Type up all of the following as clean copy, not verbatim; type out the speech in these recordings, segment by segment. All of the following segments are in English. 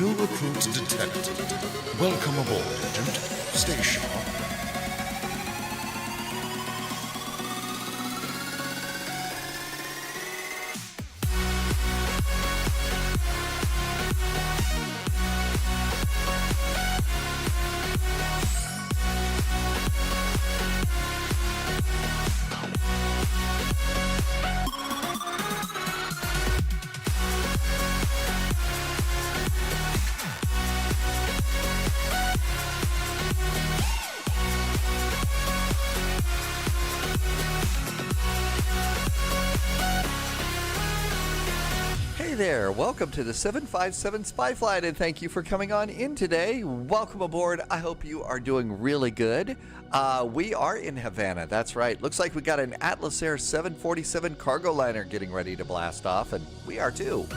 New recruits detected. Welcome aboard, Agent. Stay sharp. There, welcome to the 757 SpyFlight, and thank you for coming on in today. Welcome aboard. I hope you are doing really good. We are in Havana, that's right. Looks like we got an Atlas Air 747 cargo liner getting ready to blast off, and we are too.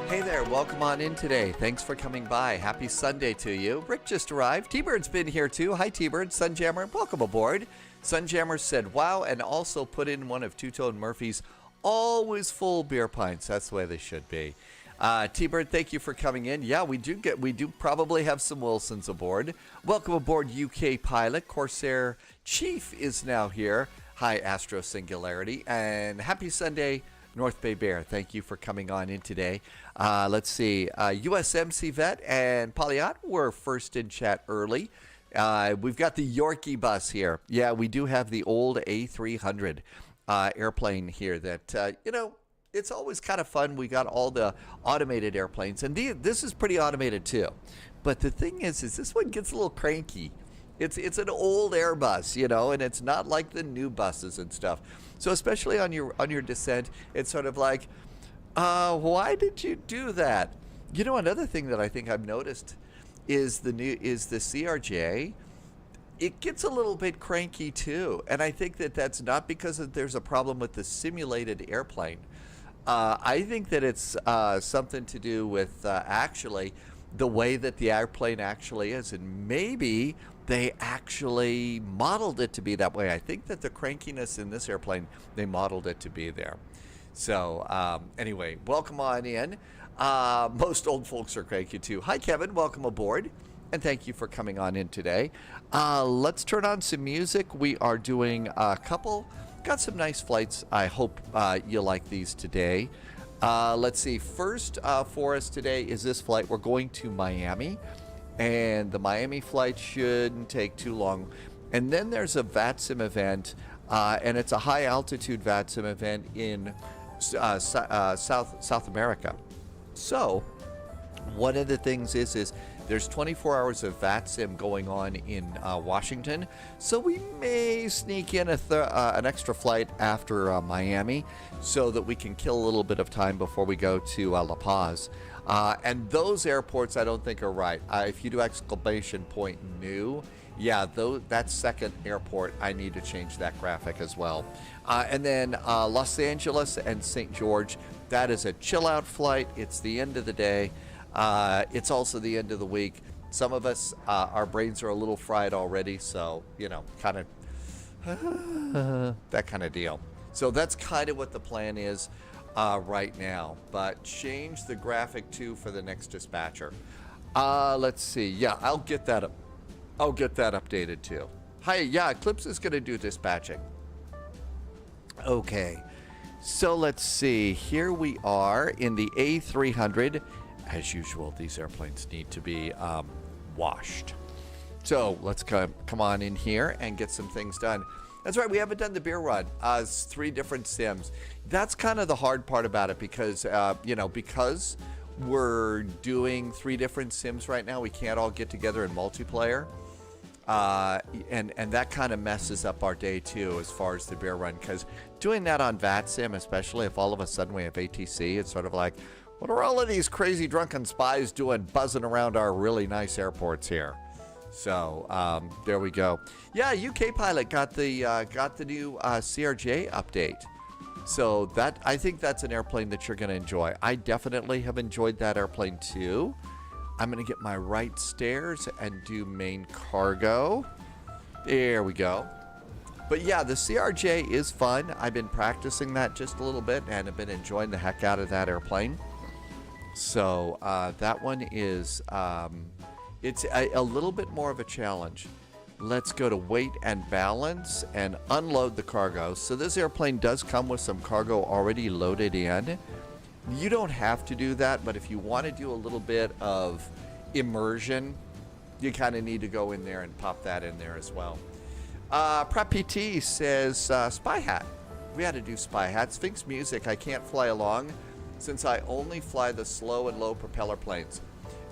Hey there, welcome on in today. Thanks for coming by. Happy Sunday to you. Rick just arrived. T-Bird's been here too. Hi T-Bird. Sunjammer, welcome aboard. Sunjammer said wow, and also put in one of Two-Tone Murphy's always full beer pints. That's the way they should be. T-Bird, thank you for coming in. Yeah, we do probably have some Wilsons aboard. Welcome aboard UK pilot. Corsair Chief is now here. Hi Astro Singularity, and happy Sunday North Bay Bear. Thank you for coming on in today. Let's see. USMC Vet and Polyot were first in chat early. We've got the Yorkie bus here. Yeah, we do have the old A300 airplane here that, it's always kind of fun. We got all the automated airplanes, and this is pretty automated too. But the thing is this one gets a little cranky. It's an old Airbus, and it's not like the new buses and stuff. So especially on your descent, it's sort of like, why did you do that? Another thing that I think I've noticed is the CRJ. It gets a little bit cranky too, and I think that's not because there's a problem with the simulated airplane. I think that it's something to do with actually the way that the airplane actually is, and maybe they actually modeled it to be that way. I think that the crankiness in this airplane, they modeled it to be there. So anyway, welcome on in. Most old folks are cranky too. Hi Kevin, welcome aboard, and thank you for coming on in today. Let's turn on some music. We are doing a couple, got some nice flights. I hope you like these today. Let's see, first for us today is this flight. We're going to Miami, and the Miami flight shouldn't take too long. And then there's a VATSIM event, and it's a high altitude VATSIM event in South America. So one of the things is there's 24 hours of VATSIM going on in Washington, so we may sneak in an extra flight after Miami so that we can kill a little bit of time before we go to La Paz. And those airports I don't think are right. If you do exclamation point new, yeah, that second airport, I need to change that graphic as well. And then Los Angeles and St. George, that is a chill out flight. It's the end of the day. It's also the end of the week. Some of us, our brains are a little fried already, so, kind of that kind of deal. So that's kind of what the plan is right now. But change the graphic too for the next dispatcher. Let's see. Yeah, I'll get that up. I'll get that updated too. Hi, yeah, Eclipse is going to do dispatching. Okay, so let's see. Here we are in the A300. As usual, these airplanes need to be washed. So let's come on in here and get some things done. That's right, we haven't done the beer run. It's 3 different sims. That's kind of the hard part about it because, because we're doing 3 different sims right now, we can't all get together in multiplayer. And that kind of messes up our day too as far as the beer run, because doing that on VATSIM, especially if all of a sudden we have ATC, it's sort of like, what are all of these crazy drunken spies doing buzzing around our really nice airports here? So there we go. Yeah, UK pilot got the new CRJ update. So that, I think that's an airplane that you're going to enjoy. I definitely have enjoyed that airplane too. I'm going to get my right stairs and do main cargo. There we go. But yeah, the CRJ is fun. I've been practicing that just a little bit and have been enjoying the heck out of that airplane. So that one is, it's a little bit more of a challenge. Let's go to weight and balance and unload the cargo. So this airplane does come with some cargo already loaded in. You don't have to do that, but if you want to do a little bit of immersion, you kind of need to go in there and pop that in there as well. Prep PT says, Spy Hat. We had to do Spy Hat. Sphinx Music, I can't fly along since I only fly the slow and low propeller planes.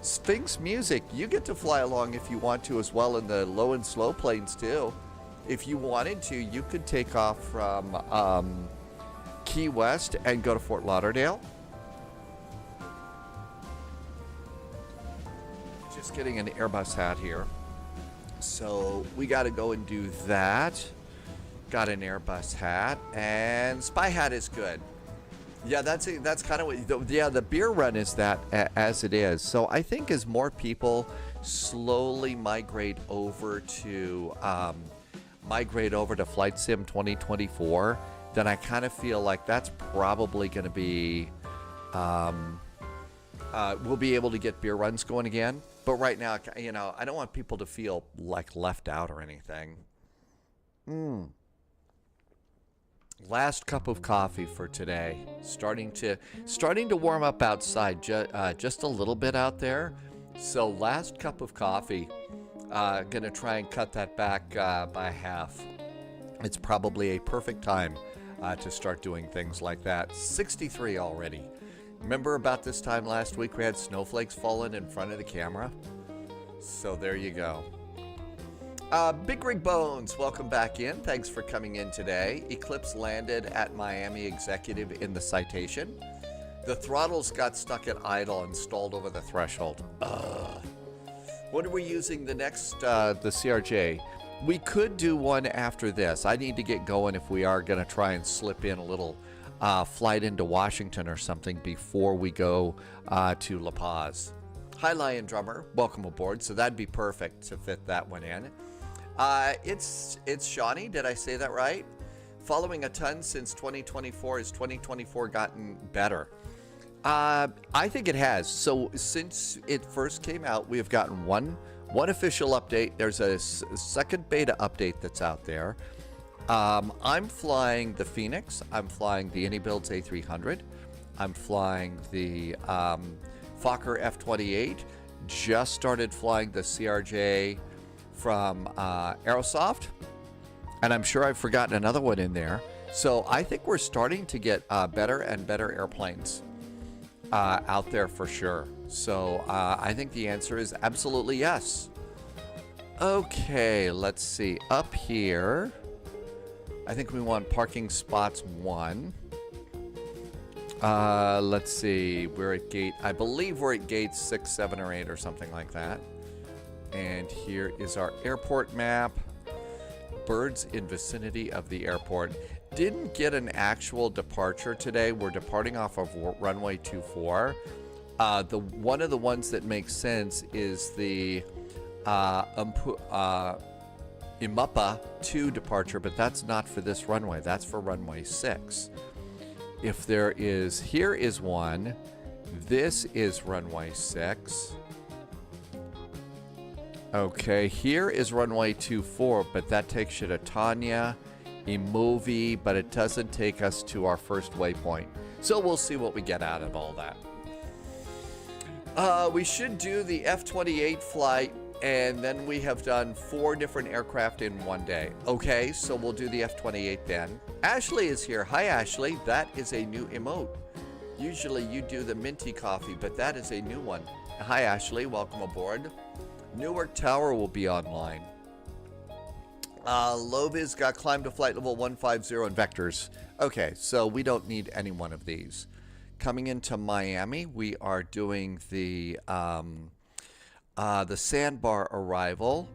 Sphinx Music, you get to fly along if you want to as well in the low and slow planes too. If you wanted to, you could take off from Key West and go to Fort Lauderdale. Just getting an Airbus hat here. So we got to go and do that. Got an Airbus hat, and Spy Hat is good. Yeah, that's kind of what. Yeah, the beer run is that as it is. So I think as more people slowly migrate over to Flight Sim 2024, then I kind of feel like that's probably going to be. We'll be able to get beer runs going again. But right now, you know, I don't want people to feel like left out or anything. Last cup of coffee for today. Starting to warm up outside, just a little bit out there. So last cup of coffee. Gonna try and cut that back by half. It's probably a perfect time to start doing things like that. 63 already. Remember about this time last week we had snowflakes falling in front of the camera? So there you go. Big Rig Bones, welcome back in. Thanks for coming in today. Eclipse landed at Miami Executive in the Citation. The throttles got stuck at idle and stalled over the threshold. What are we using the next, the CRJ? We could do one after this. I need to get going if we are going to try and slip in a little flight into Washington or something before we go to La Paz. Hi, Lion Drummer. Welcome aboard. So that'd be perfect to fit that one in. It's Shawnee. Did I say that right? Following a ton since 2024. Has 2024 gotten better? I think it has. So since it first came out, we have gotten one official update. There's a second beta update that's out there. I'm flying the Phoenix. I'm flying the IniBuilds A300. I'm flying the Fokker F-28. Just started flying the CRJ from Aerosoft. And I'm sure I've forgotten another one in there. So I think we're starting to get better and better airplanes out there for sure. So I think the answer is absolutely yes. Okay, let's see. Up here, I think we want parking spots 1. Let's see. We're at gate, I believe we're at gate 6, 7, or 8 or something like that. And here is our airport map. Birds in vicinity of the airport. Didn't get an actual departure today. We're departing off of runway 24. One of the ones that makes sense is the MUHA 2 departure, but that's not for this runway. That's for runway 6. If there is, here is one. This is runway 6. Okay, here is runway 24, but that takes you to Tanya, Imovi, but it doesn't take us to our first waypoint. So we'll see what we get out of all that. We should do the F-28 flight, and then we have done 4 different aircraft in one day. Okay, so we'll do the F-28 then. Ashley is here. Hi, Ashley. That is a new emote. Usually you do the minty coffee, but that is a new one. Hi, Ashley. Welcome aboard. Newark Tower will be online. Lovis got climbed to flight level 150 in vectors. Okay, so we don't need any one of these. Coming into Miami, we are doing the sandbar arrival.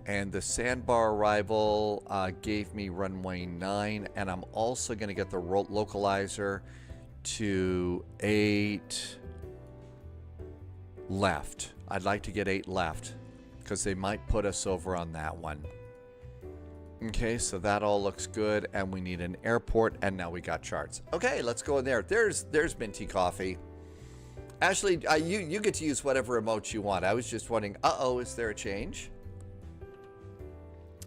And the sandbar arrival gave me runway 9. And I'm also going to get the localizer to 8 left. I'd like to get 8 left because they might put us over on that one. Okay, so that all looks good, and we need an airport, and now we got charts. Okay, let's go in there. There's minty coffee. Ashley, you get to use whatever emotes you want. I was just wondering, is there a change?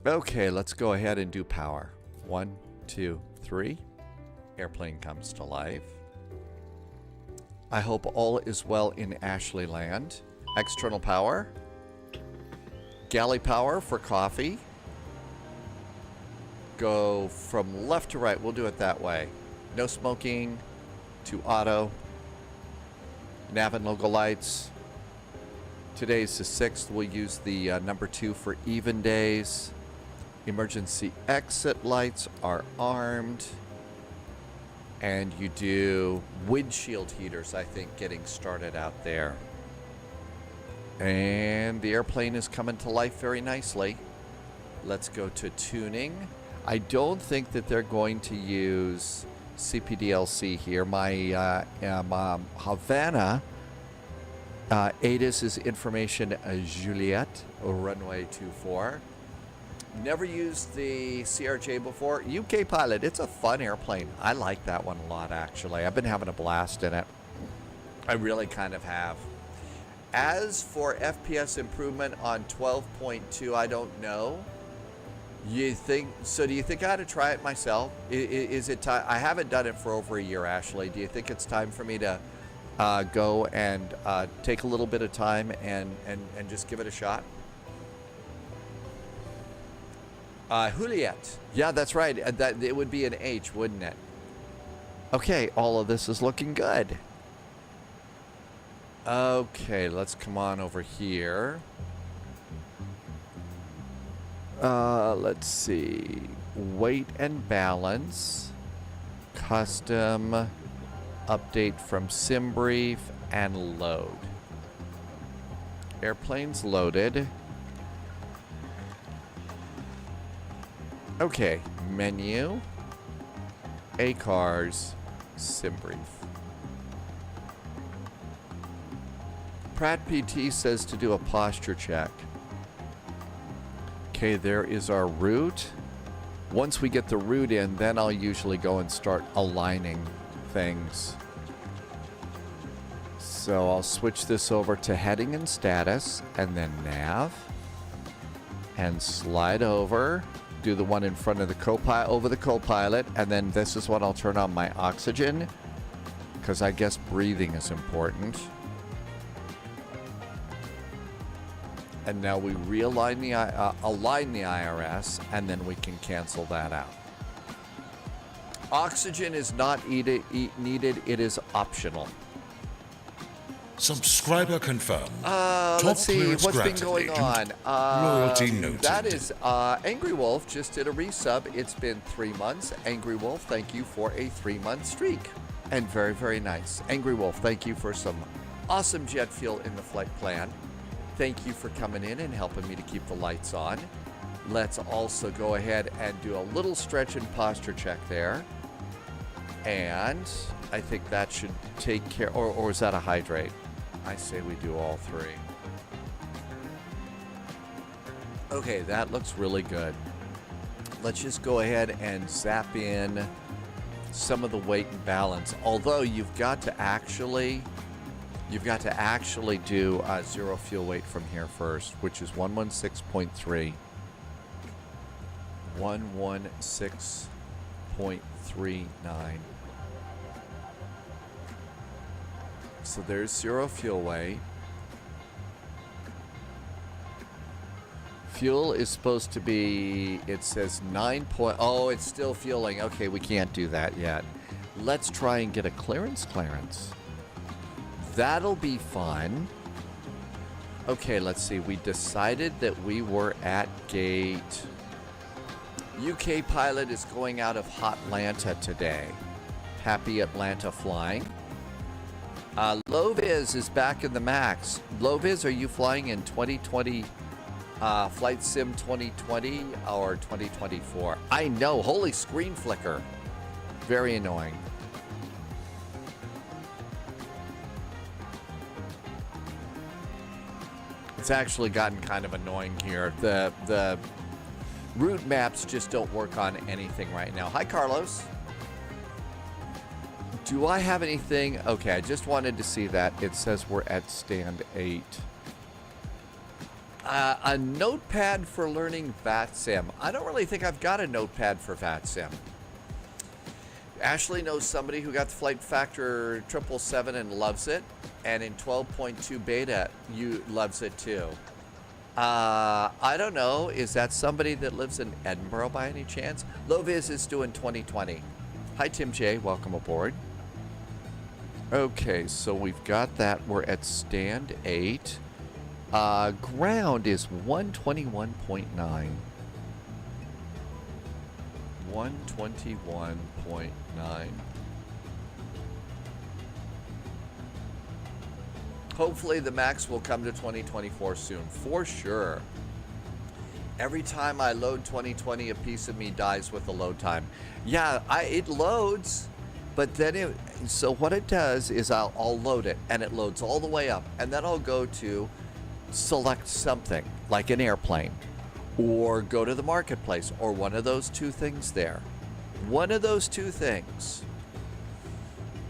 Okay, let's go ahead and do power. 1, 2, 3. Airplane comes to life. I hope all is well in Ashley land. External power. Galley power for coffee. Go from left to right. We'll do it that way. No smoking to auto. Nav and logo lights. Today's the 6th. We'll use the number 2 for even days. Emergency exit lights are armed. And you do windshield heaters, I think, getting started out there. And the airplane is coming to life very nicely. Let's go to tuning. I don't think that they're going to use CPDLC here. My Havana ATIS is information Juliet, runway 24. Never used the CRJ before. UK pilot, it's a fun airplane. I like that one a lot, actually. I've been having a blast in it. I really kind of have. As for FPS improvement on 12.2, I don't know. Do you think I ought to try it myself? Is it time? I haven't done it for over a year, Ashley. Do you think it's time for me to go and take a little bit of time and just give it a shot? Juliet. Yeah, that's right. That it would be an H, wouldn't it? Okay, all of this is looking good. Okay, let's come on over here. Let's see. Weight and balance. Custom. Update from SimBrief and load. Airplane's loaded. Okay, menu. ACARS. SimBrief. Pratt PT says to do a posture check. Okay, there is our route. Once we get the route in, then I'll usually go and start aligning things. So I'll switch this over to heading and status, and then nav. And slide over. Do the one in front of the co-pilot, over the co-pilot, and then this is what I'll turn on my oxygen, because I guess breathing is important. And now we realign the align the IRS, and then we can cancel that out. Oxygen is not needed. It is optional. Subscriber confirmed. Let's see what's been going on. Royalty noted. That is Angry Wolf just did a resub. It's been 3 months. Angry Wolf, thank you for a 3-month streak. And very, very nice. Angry Wolf, thank you for some awesome jet fuel in the flight plan. Thank you for coming in and helping me to keep the lights on. Let's also go ahead and do a little stretch and posture check there. And I think that should take care, or is that a hydrate? I say we do all 3. Okay, that looks really good. Let's just go ahead and zap in some of the weight and balance. Although you've got to actually do zero fuel weight from here first, which is 116.3. 116.39. So there's zero fuel weight. Fuel is supposed to be, it says 9 point, oh, it's still fueling. Okay, we can't do that yet. Let's try and get a clearance. That'll be fun. Okay, let's see. We decided that we were at gate UK pilot is going out of Hotlanta today. Happy Atlanta flying. Loviz is back in the MAX. Loviz, are you flying in 2020, Flight Sim 2020 or 2024? I know, holy screen flicker. Very annoying. It's actually gotten kind of annoying here. The route maps just don't work on anything right now. Hi, Carlos. Do I have anything? Okay, I just wanted to see that. It says we're at stand 8. A notepad for learning VATSIM. I don't really think I've got a notepad for VATSIM. Ashley knows somebody who got the Flight Factor 777 and loves it. And in 12.2 beta, you loves it too. I don't know. Is that somebody that lives in Edinburgh by any chance? Loviz is doing 2020. Hi, Tim J. Welcome aboard. Okay, so we've got that. We're at stand 8. Ground is 121.9. 121.9. Hopefully the MAX will come to 2024 soon, for sure. Every time I load 2020, a piece of me dies with the load time. Yeah, it loads, but then so what it does is I'll load it, and it loads all the way up, and then I'll go to select something, like an airplane, or go to the marketplace, or one of those two things there. One of those two things,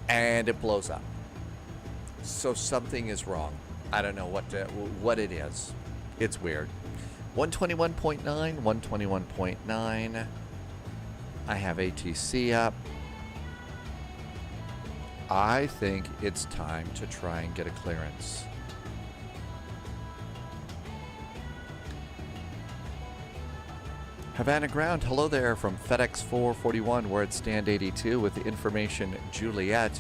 and it blows up. So something is wrong. I don't know what it is. It's weird. 121.9, 121.9. I have ATC up. I think it's time to try and get a clearance. Havana Ground, hello there from FedEx 441. We're at stand 82 with the information Juliet.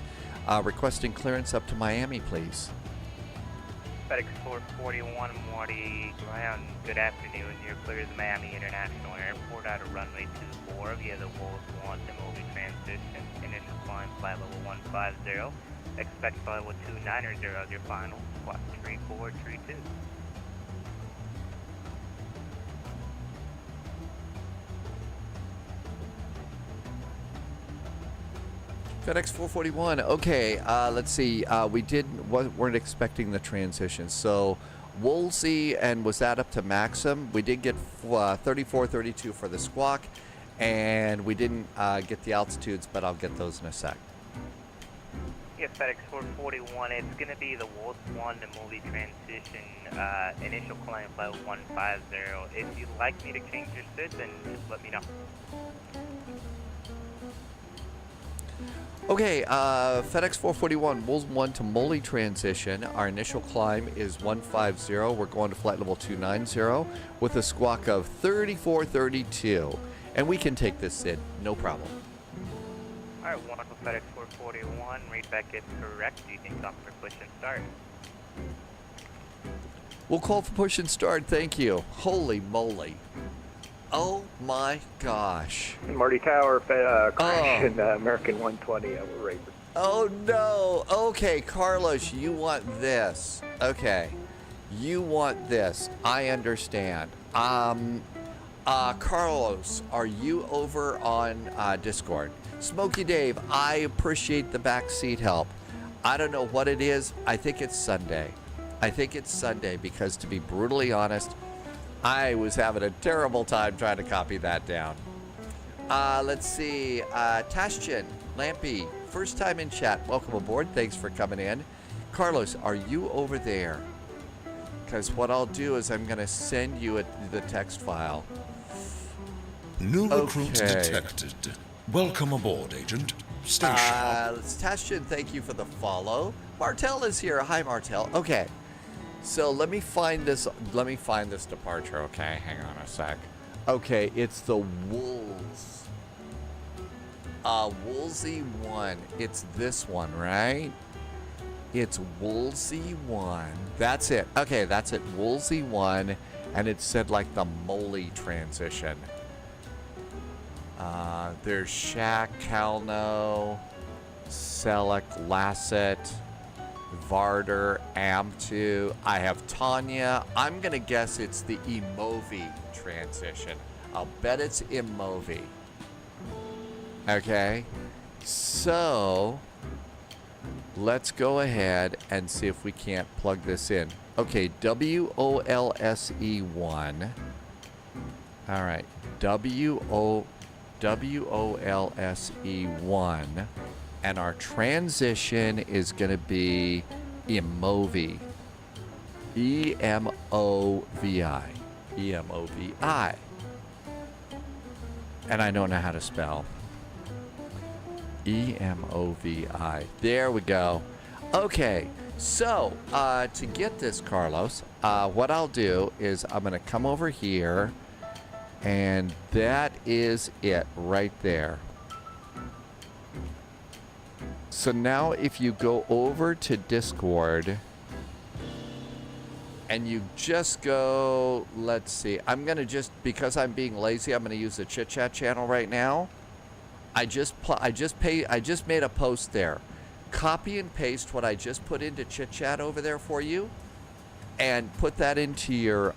Requesting clearance up to Miami, please. FedEx 441, Marty Ground. Good afternoon. You're clear to Miami International Airport out of runway 24 via the Wolves 1 to movie transition. Initial climb flight level 150. Expect flight level 290 as your final. Squawk 3432. FedEx 441. Okay, let's see. We weren't expecting the transition. So Woolsey, and was that up to Maxim? We did get 3432 for the squawk, and we didn't get the altitudes, but I'll get those in a sec. Yes, FedEx 441. It's going to be the Wolves 1 to movie transition. Initial climb flight 150. If you'd like me to change your sit, then just let me know. Okay, FedEx 441, Wolves 1 to Moli transition. Our initial climb is 150. We're going to flight level 290 with a squawk of 3432. And we can take this in, no problem. All right, wonderful. FedEx 441. Read back is correct. Do you think off for push and start? We'll call for push and start, thank you. Holy moly. Oh my gosh. Marty Tower crash in American 120. We're right. Oh no. Okay, Carlos, you want this. Okay. You want this. I understand. Carlos, are you over on Discord? Smokey Dave, I appreciate the backseat help. I don't know what it is. I think it's Sunday. Because to be brutally honest, I was having a terrible time trying to copy that down. Let's see. Tashchin, Lampy, first time in chat. Welcome aboard. Thanks for coming in. Carlos, are you over there? Because what I'll do is I'm going to send you the text file. New recruit detected. Welcome aboard, Agent. Station. Tashchin, thank you for the follow. Martel is here. Hi, Martel. Okay. So let me find this departure, okay? Hang on a sec. Okay, it's the Wolves. Woolsey 1. It's this one, right? It's Woolsey 1. That's it. Okay, that's it. Woolsey 1. And it said like the Moli transition. There's Shaq, Calno, Selleck, Lassett, Varder, Amtu. I have Tanya. I'm going to guess it's the Emovi transition. I'll bet it's Emovi. Okay. So, let's go ahead and see if we can't plug this in. Okay, WOLSE1. All right, WOLSE1. And our transition is going to be Emovi. EMOVI. EMOVI. And I don't know how to spell. EMOVI. There we go. Okay, so to get this, Carlos, what I'll do is I'm going to come over here, and that is it right there. So now if you go over to Discord and you just go, let's see, I'm going to just, because I'm being lazy, I'm going to use the chit chat channel right now. I just made a post there. Copy and paste what I just put into chit chat over there for you, and put that into your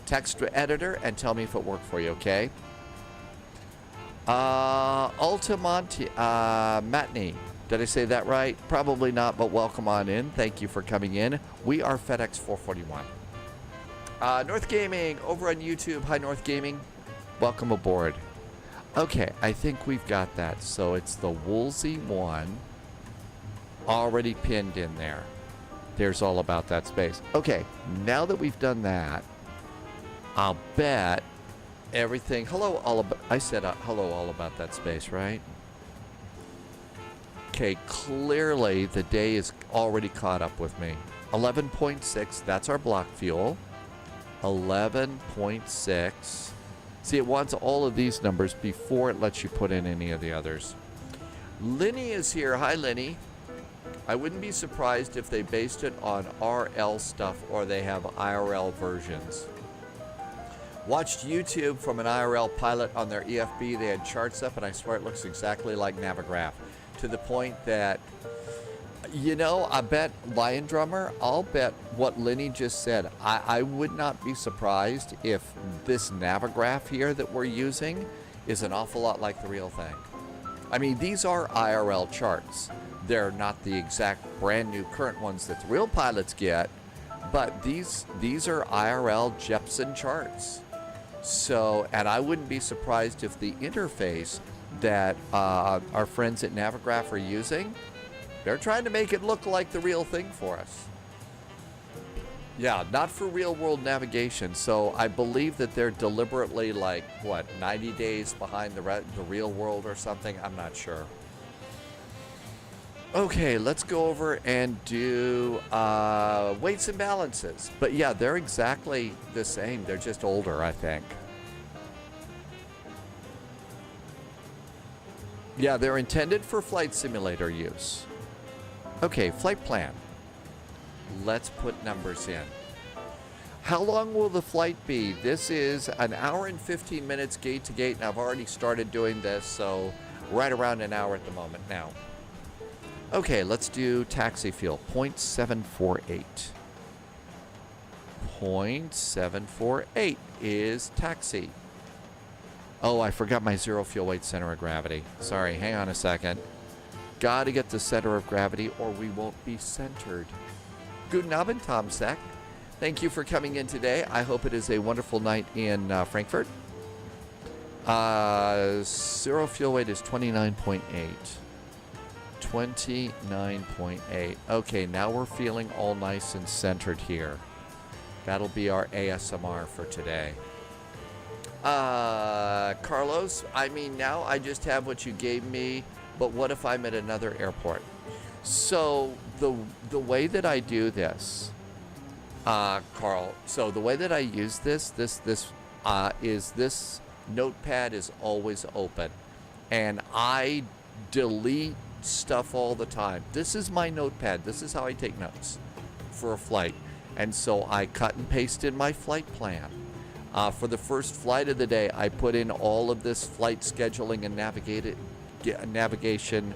text editor and tell me if it worked for you, okay? Ultimonti, Matney. Did I say that right? Probably not, but welcome on in. Thank you for coming in. We are FedEx 441. North Gaming over on YouTube. Hi, North Gaming. Welcome aboard. Okay, I think we've got that. So it's the Woolsey one already pinned in there. There's all about that space. Okay, now that we've done that, I'll bet everything. Hello, all about. I said hello, all about that space, right? Okay, clearly the day is already caught up with me. 11.6. That's our block fuel. 11.6. See, it wants all of these numbers before it lets you put in any of the others. Linny is here. Hi, Linny. I wouldn't be surprised if they based it on RL stuff or they have IRL versions. Watched YouTube from an IRL pilot on their EFB. They had charts up, and I swear it looks exactly like Navigraph. To the point that, you know, I bet Lion Drummer, I'll bet what Linny just said. I would not be surprised if this Navigraph here that we're using is an awful lot like the real thing. I mean, these are IRL charts. They're not the exact brand new current ones that the real pilots get, but these are IRL Jepson charts. So, and I wouldn't be surprised if the interface that our friends at Navigraph are using, they're trying to make it look like the real thing for us. Yeah, not for real world navigation. So I believe that they're deliberately like, what, 90 days behind the real world or something? I'm not sure. Okay, let's go over and do weights and balances. But yeah, they're exactly the same. They're just older, I think. Yeah, they're intended for flight simulator use. Okay, flight plan. Let's put numbers in. How long will the flight be? This is an hour and 15 minutes gate to gate, and I've already started doing this, so right around an hour at the moment now. Okay, let's do taxi fuel, 0.748. 0.748 is taxi. Oh, I forgot my zero fuel weight center of gravity. Sorry, hang on a second. Gotta get the center of gravity or we won't be centered. Guten Abend, Tom Sack. Thank you for coming in today. I hope it is a wonderful night in Frankfurt. Zero fuel weight is 29.8. 29.8. Okay, now we're feeling all nice and centered here. That'll be our ASMR for today. Carlos, I mean, now I just have what you gave me, but what if I'm at another airport? So the way that I do this, Carl, so the way that I use this is this notepad is always open, and I delete stuff all the time. This is my notepad. This is how I take notes for a flight. And so I cut and paste in my flight plan. For the first flight of the day, I put in all of this flight scheduling and navigation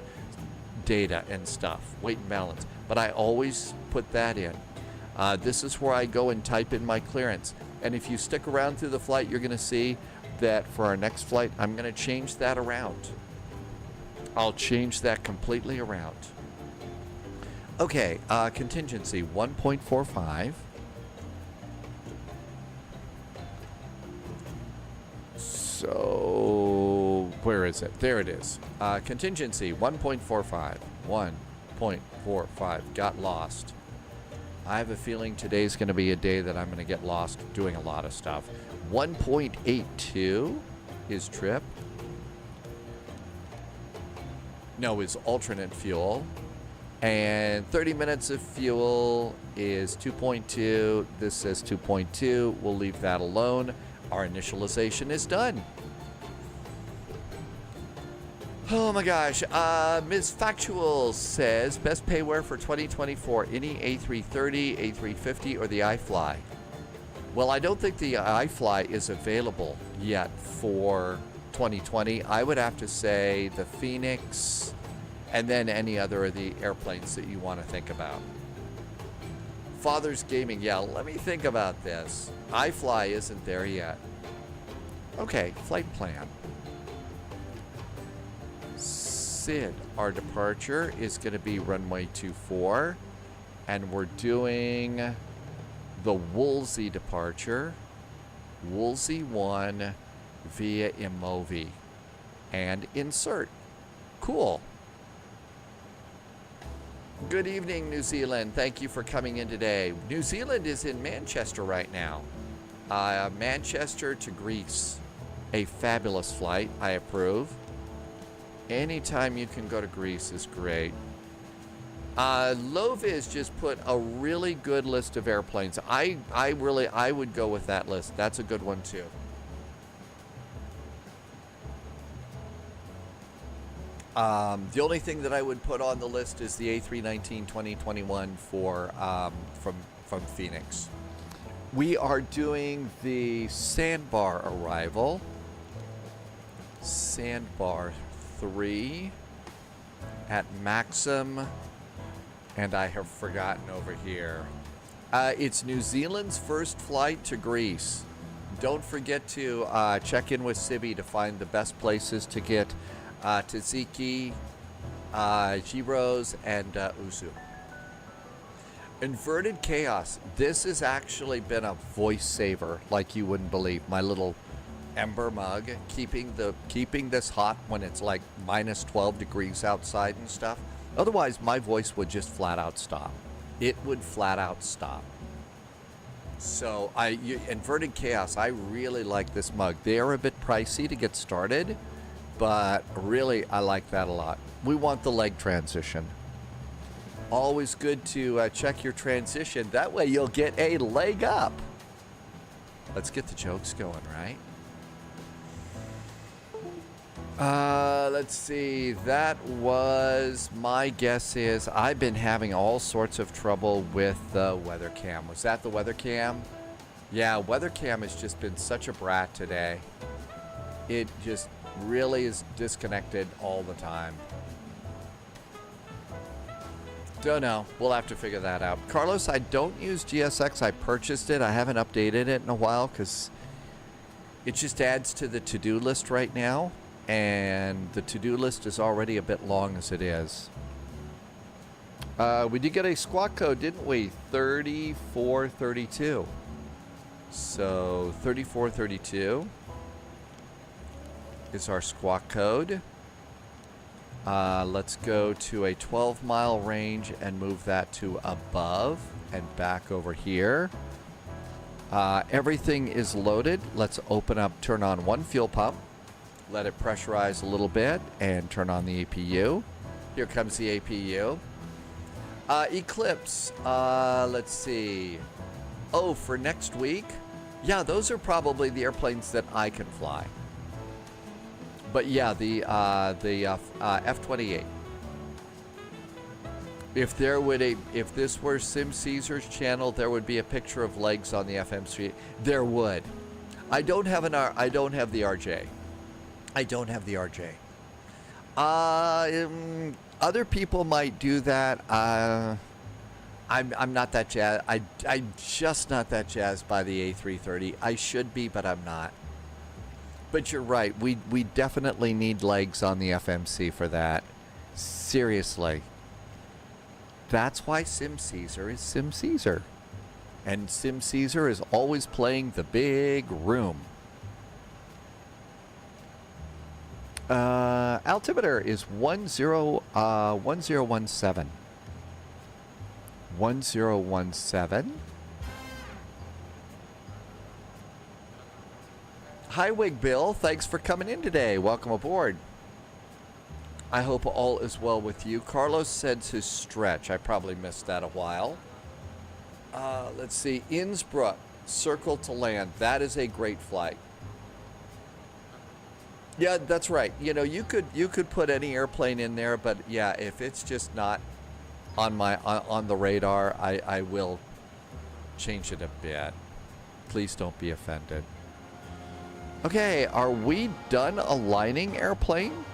data and stuff, weight and balance. But I always put that in. This is where I go and type in my clearance. And if you stick around through the flight, you're going to see that for our next flight, I'm going to change that around. I'll change that completely around. Okay, contingency 1.45. So, where is it? There it is. Contingency 1.45. 1.45. Got lost. I have a feeling today's going to be a day that I'm going to get lost doing a lot of stuff. 1.82 his trip. No, his alternate fuel. And 30 minutes of fuel is 2.2. This says 2.2. We'll leave that alone. Our initialization is done. Oh my gosh. Ms. Factual says, best payware for 2024, any A330, A350, or the iFly? Well, I don't think the iFly is available yet for 2020. I would have to say the Phoenix, and then any other of the airplanes that you want to think about. Father's Gaming, yeah, let me think about this. iFly isn't there yet. Okay, flight plan. Sid, our departure is going to be runway 24, and we're doing the Woolsey departure, Woolsey 1 via Imovi, and insert. Cool. Good evening, New Zealand. Thank you for coming in today. New Zealand is in Manchester right now. Manchester to Greece. A fabulous flight. I approve. Anytime you can go to Greece is great. Loviz just put a really good list of airplanes. I would go with that list. That's a good one too. The only thing that I would put on the list is the A319 2021 from Phoenix. We are doing the Sandbar arrival. Sandbar 3 at Maxim, and I have forgotten over here. It's New Zealand's first flight to Greece. Don't forget to check in with Sibi to find the best places to get tzatziki, gyros, and uzu. Inverted Chaos. This has actually been a voice saver like you wouldn't believe. My little ember mug, keeping this hot when it's like minus 12 degrees outside and stuff. Otherwise, my voice would just flat out stop. It would flat out stop. So, Inverted Chaos, I really like this mug. They are a bit pricey to get started, but really, I like that a lot. We want the leg transition. Always good to check your transition. That way, you'll get a leg up. Let's get the jokes going, right? Let's see. That was, my guess is, I've been having all sorts of trouble with the weather cam. Was that the weather cam? Yeah, weather cam has just been such a brat today. It just really is disconnected all the time. Don't know. We'll have to figure that out. Carlos, I don't use GSX. I purchased it. I haven't updated it in a while because it just adds to the to-do list right now. And the to-do list is already a bit long as it is. We did get a squawk code, didn't we? 3432. So 3432 is our squawk code. Let's go to a 12-mile range and move that to above and back over here. Everything is loaded. Let's open up, turn on one fuel pump. Let it pressurize a little bit and turn on the APU. Here comes the APU. Eclipse, let's see. Oh, for next week? Yeah, those are probably the airplanes that I can fly. But yeah, the F-28. If this were Sim Caesar's channel, there would be a picture of legs on the FM street. There would. I don't have I don't have the RJ. I don't have the RJ. Other people might do that. I'm not that jazzed. I'm just not that jazzed by the A330. I should be, but I'm not. But you're right. We definitely need legs on the FMC for that. Seriously. That's why Sim Caesar is Sim Caesar. And Sim Caesar is always playing the big room. Altimeter is 1017. 1017. Hi, Wig Bill. Thanks for coming in today. Welcome aboard. I hope all is well with you. Carlos sends his stretch. I probably missed that a while. Let's see. Innsbruck, circle to land. That is a great flight. Yeah, that's right. You know, you could put any airplane in there, but yeah, if it's just not on my on the radar, I will change it a bit. Please don't be offended. Okay, are we done aligning airplane?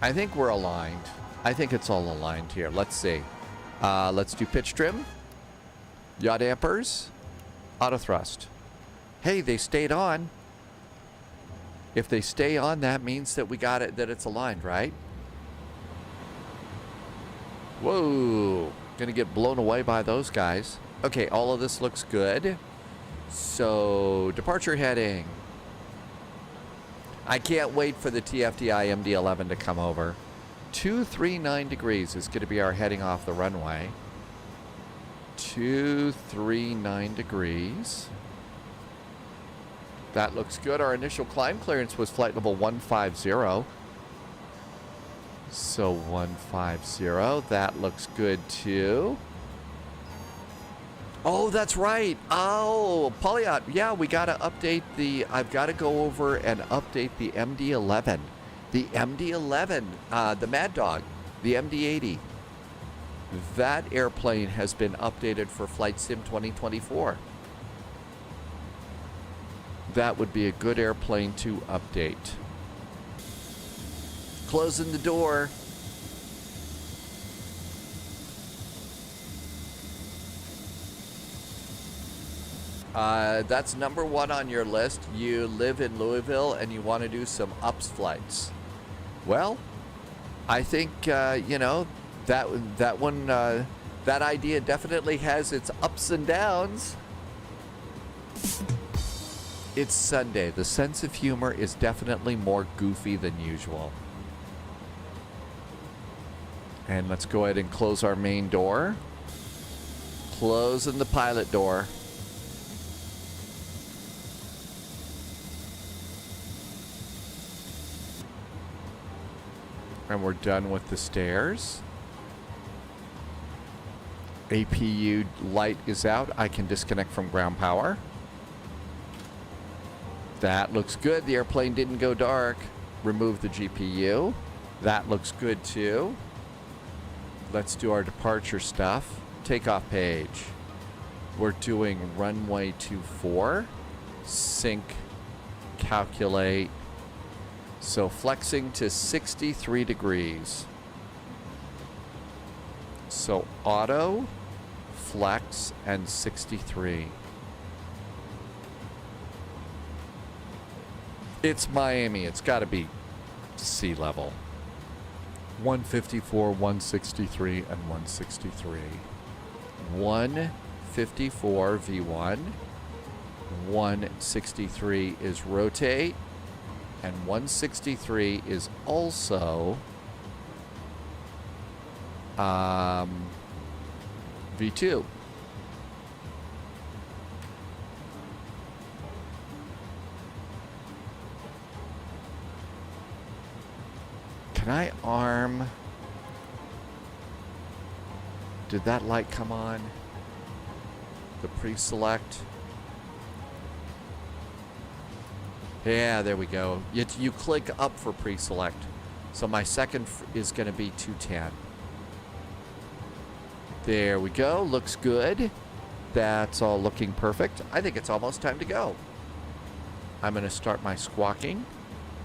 I think we're aligned. I think it's all aligned here. Let's see. Let's do pitch trim. Yaw dampers. Auto thrust. Hey, they stayed on. If they stay on, that means that we got it, that it's aligned, right? Whoa. Gonna get blown away by those guys. Okay, all of this looks good. So, departure heading. I can't wait for the TFDI MD-11 to come over. 239 degrees is going to be our heading off the runway. 239 degrees. That looks good. Our initial climb clearance was flight level 150. So 150. That looks good too. Oh, that's right. Oh, Polyot. Yeah, we got to update the... I've got to go over and update the MD-11. The MD-11, the Mad Dog, the MD-80. That airplane has been updated for Flight Sim 2024. That would be a good airplane to update. Closing the door. That's number one on your list. You live in Louisville and you want to do some UPS flights. Well, I think, you know, that one, that idea definitely has its ups and downs. It's Sunday. The sense of humor is definitely more goofy than usual. And let's go ahead and close our main door. Closing the pilot door. And we're done with the stairs. APU light is out. I can disconnect from ground power. That looks good. The airplane didn't go dark. Remove the GPU. That looks good too. Let's do our departure stuff. Takeoff page. We're doing runway 24. Sync. Calculate. So flexing to 63 degrees. So auto, flex, and 63. It's Miami. It's got to be sea level. 154, 163, and 163. 154 V1. 163 is rotate. And 163 is also V2. Can I arm? Did that light come on? The pre-select? Yeah, there we go. You click up for pre-select. So my second is going to be 210. There we go. Looks good. That's all looking perfect. I think it's almost time to go. I'm going to start my squawking.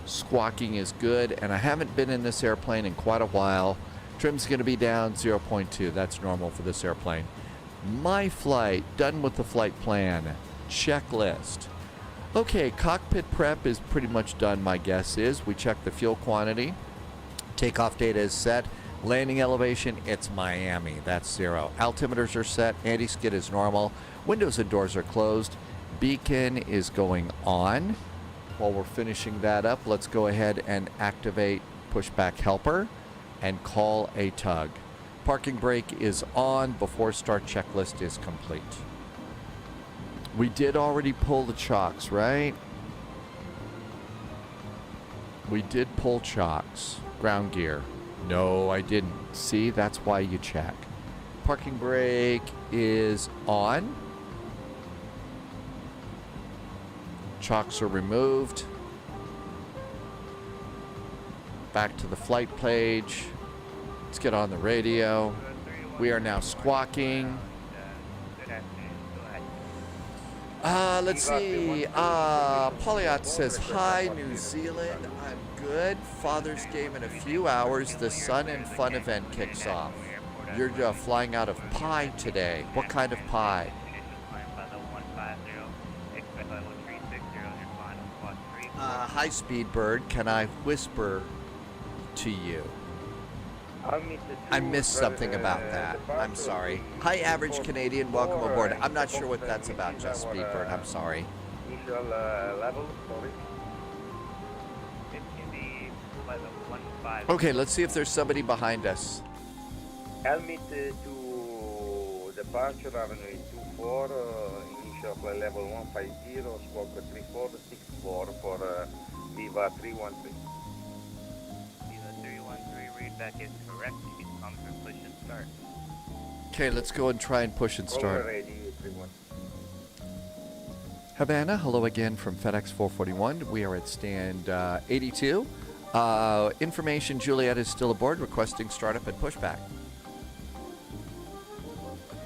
Squawking is good, and I haven't been in this airplane in quite a while. Trim's going to be down 0.2. That's normal for this airplane. My flight, done with the flight plan. Checklist. Okay, cockpit prep is pretty much done, my guess is. We checked the fuel quantity. Takeoff data is set. Landing elevation, it's Miami. That's 0. Altimeters are set. Anti-skid is normal. Windows and doors are closed. Beacon is going on. While we're finishing that up, let's go ahead and activate pushback helper and call a tug. Parking brake is on before start checklist is complete. We did already pull the chocks, right? We did pull chocks. Ground gear. No, I didn't. See, that's why you check. Parking brake is on. Chocks are removed. Back to the flight page. Let's get on the radio. We are now squawking. Let's see. Polyot says, hi, New Zealand. I'm good. Father's Game in a few hours. The Sun and Fun event kicks off. You're flying out of pie today. What kind of pie? Hi, Speedbird. Can I whisper to you? I missed something about that. I'm sorry. Hi, Average Canadian. Welcome aboard. I'm not sure what that's about, just Speedbird. I'm sorry. Initial level, sorry. Okay, let's see if there's somebody behind us. Helmet to departure, runway 24, initial flight level 150, squawk 3464 for Viva 313. Viva 313, readback is correct. You can come through push and start. Okay, let's go and try and push and start. Ready, 31. Havana, hello again from FedEx 441. We are at stand 82. Information, Juliet is still aboard, requesting startup and pushback.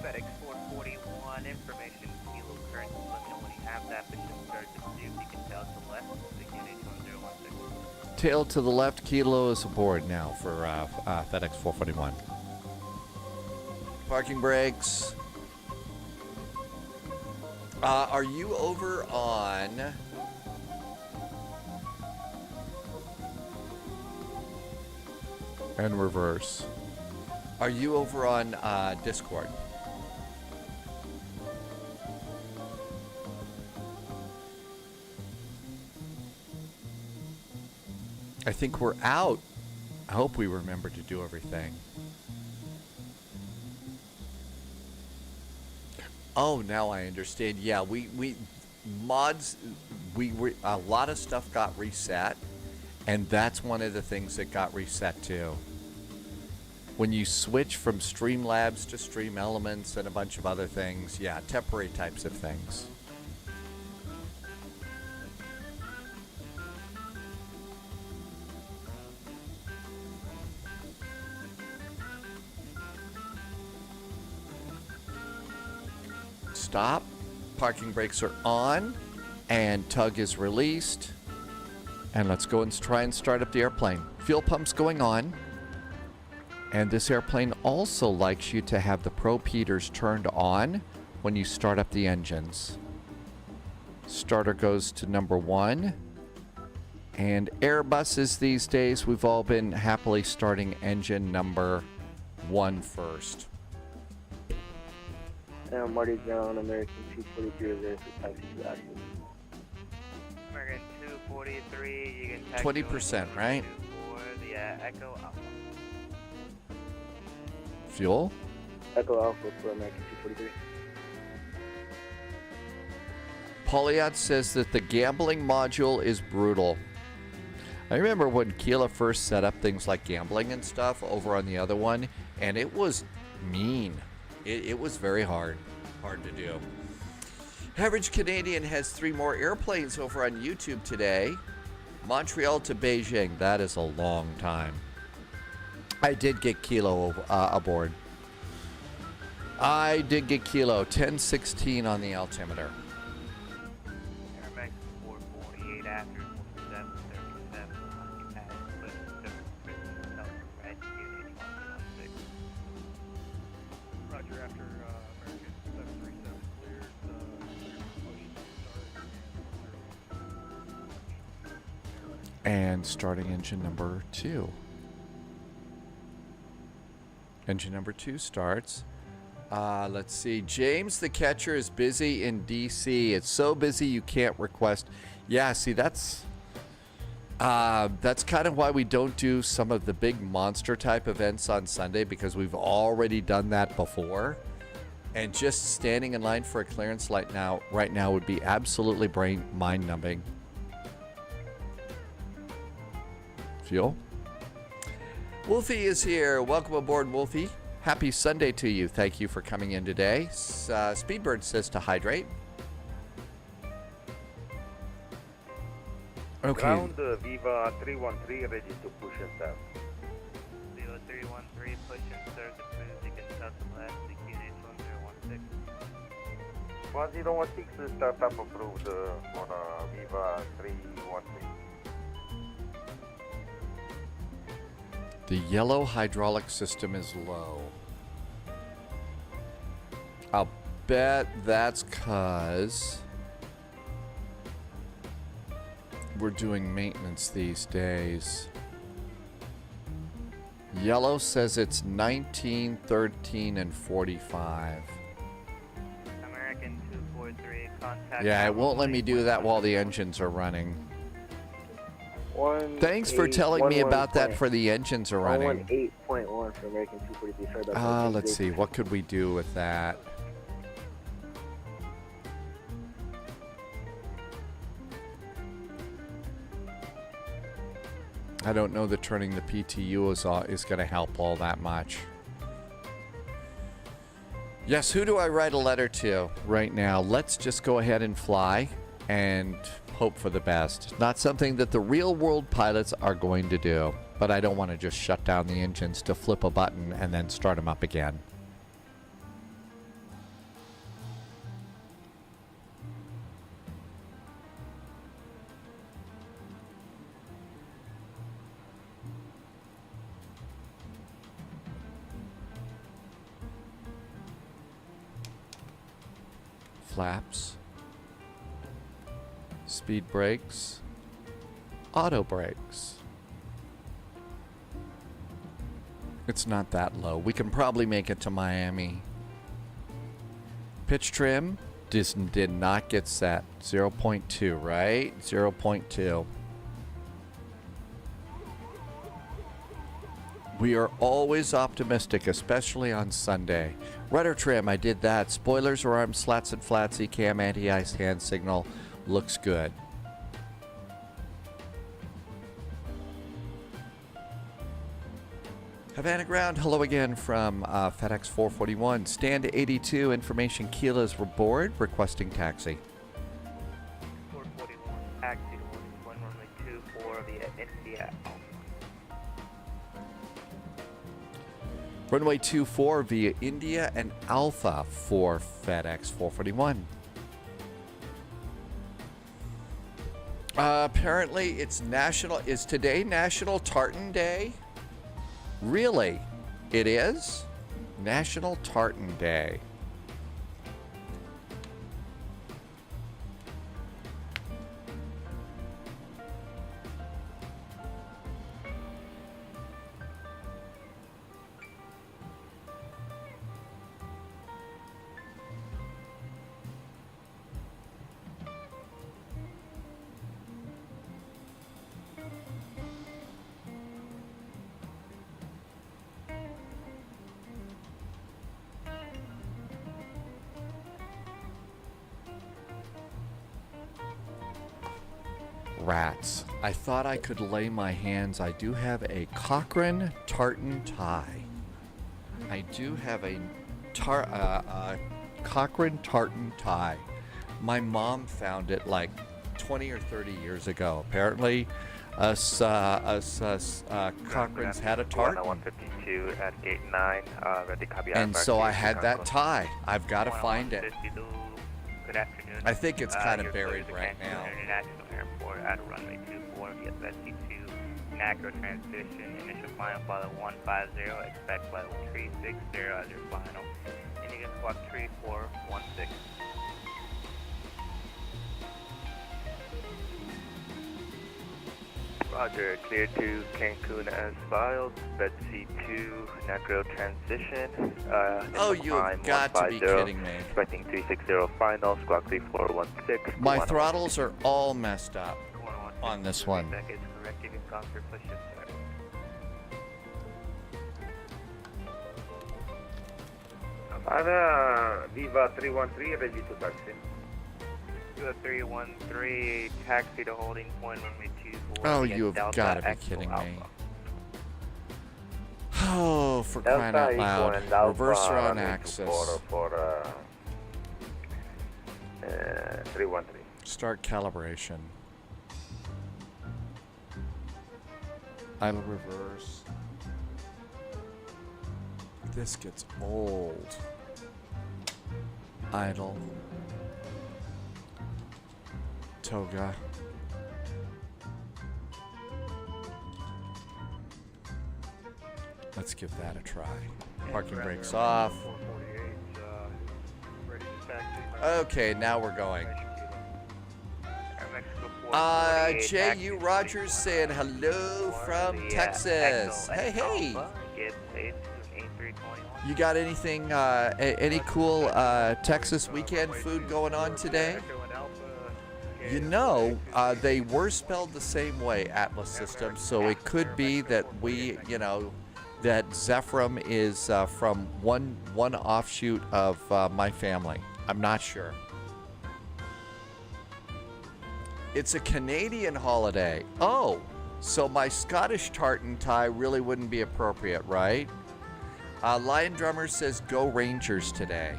FedEx 441, information, kilo current, let me know when you have that, push and start to see if you can tell to the left, begin H1016. Tail to the left, Kilo is aboard now for FedEx 441. Parking brakes. Are you over on... and reverse. Are you over on Discord? I think we're out. I hope we remember to do everything. Oh, now I understand. Yeah, we mods, a lot of stuff got reset, and that's one of the things that got reset too. When you switch from Streamlabs to Stream Elements and a bunch of other things, yeah, temporary types of things. Stop. Parking brakes are on, and tug is released. And let's go and try and start up the airplane. Fuel pump's going on. And this airplane also likes you to have the prop heaters turned on when you start up the engines. Starter goes to number 1. And Airbuses these days, we've all been happily starting engine number 1 first. Marty John, American 243 is there for taxi to access. American 243, you can taxi 20%, right? For the Echo Alpha. Fuel? Echo Alpha for American 243. Polyot says that the gambling module is brutal. I remember when Keela first set up things like gambling and stuff over on the other one, and it was mean. It was very hard to do. Average Canadian has 3 more airplanes over on YouTube today. Montreal to Beijing, that is a long time. I did get Kilo aboard. I did get kilo, 1016 on the altimeter. Airmax 448 after 4737. Occupied. Clear 7 South Red Unit 116. Roger, after American 737 cleared, motion start And starting engine number 2. Engine number 2 starts. Let's see. James the catcher is busy in DC. It's so busy you can't request. Yeah, see, that's kind of why we don't do some of the big monster type events on Sunday, because we've already done that before. And just standing in line for a clearance right now would be absolutely mind numbing. Fuel. Wolfie is here. Welcome aboard, Wolfie. Happy Sunday to you. Thank you for coming in today. Speedbird says to hydrate. Okay. Ground Viva 313 ready to push and start. Viva 313, push and start the cruise. You can start the last unit 1016. 1016 startup approved for Viva 313. The yellow hydraulic system is low. I'll bet that's because we're doing maintenance these days. Yellow says it's 19, 13, and 45. American 243, contact. Yeah, it won't let me do that while the engines are running. Thanks for telling me about that for the engines are running. 118.1 for American 243. Sorry about that. Let's see. What could we do with that? I don't know that turning the PTU is going to help all that much. Yes, who do I write a letter to right now? Let's just go ahead and fly and hope for the best. Not something that the real world pilots are going to do, but I don't want to just shut down the engines to flip a button and then start them up again. Flaps. Speed brakes, auto brakes. It's not that low. We can probably make it to Miami. Pitch trim did not get set. 0.2, right? 0.2. We are always optimistic, especially on Sunday. Rudder trim, I did that. Spoilers are armed, slats and flats, ECAM, anti-ice hand signal. Looks good. Havana Ground, hello again from FedEx 441. Stand 82, information Kila's aboard, requesting taxi. 441, taxi to 1 runway 24 via India. Runway 24 via India and Alpha for FedEx 441. Apparently it's is today National Tartan Day? Really? It is? National Tartan Day. Rats. I thought I could lay my hands. I do have a Cochrane tartan tie. I do have a Cochrane tartan tie. My mom found it like 20 or 30 years ago. Apparently, Cochrane's had a tartan. 150 2 at gate 9, ready copy. And so I had that tie. I've got to find it. 52. Good afternoon. I think it's kind of You're buried clear to right Cancun now. International Airport at runway 24 via SC2. Macro transition. Initial final flight 150. Expect flight 360 as your final. Indian squawk 3416. Roger, clear to Cancun as filed. Bed C2, Nacro transition. Oh, you've got to be kidding me. Expecting 360 final, squawk 3416. My throttles are all messed up on this one. That is correct. You can conquer push shift, sir. Havana, Viva 313, ready to taxi. Viva 313, taxi to holding point runway 24. Oh, via you've Delta got to be Echo kidding me. Alpha. Oh, for crying out loud. Reverser on axis. For 313. Start calibration. Idle reverse. This gets old. Idle. Toga. Let's give that a try. Parking brakes off. 448, ready to taxi. Okay, now we're going. Air Mexico 448, J.U. taxi Rogers saying hello from via Texas. Echo Hey, hey. Alpha, get paid to 8321. You got anything, any cool Texas weekend food going on today? Echo and Alpha. You know, they were spelled the same way, Atlas Systems, so it could be that we, you know, that Zephram is from one offshoot of my family. I'm not sure. It's a Canadian holiday. Oh, so my Scottish tartan tie really wouldn't be appropriate, right? Lion Drummer says go Rangers today.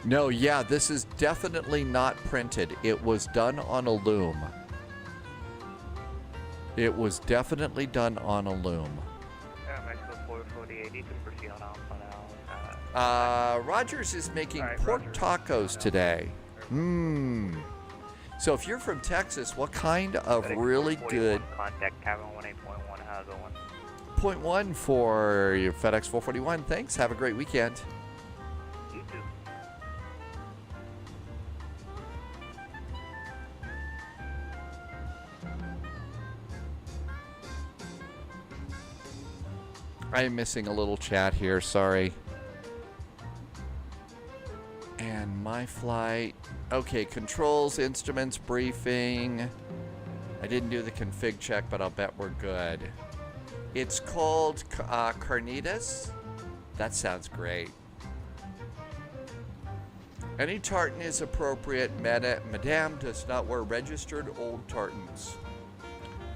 No, yeah, this is definitely not printed. It was done on a loom. It was definitely done on a loom. Air Mexico 448, you can proceed on Alpha now. Rogers is making All right, pork Roger. tacos today. Mmm. So if you're from Texas, what kind of FedEx really 441, good Contact cabin 18.1, how's it going? point one for your FedEx 441? Thanks. Have a great weekend. You too. I am missing a little chat here. Sorry. And my flight. Okay, controls, instruments, briefing. I didn't do the config check, but I'll bet we're good. It's called carnitas. That sounds great. Any tartan is appropriate. Madame does not wear registered old tartans.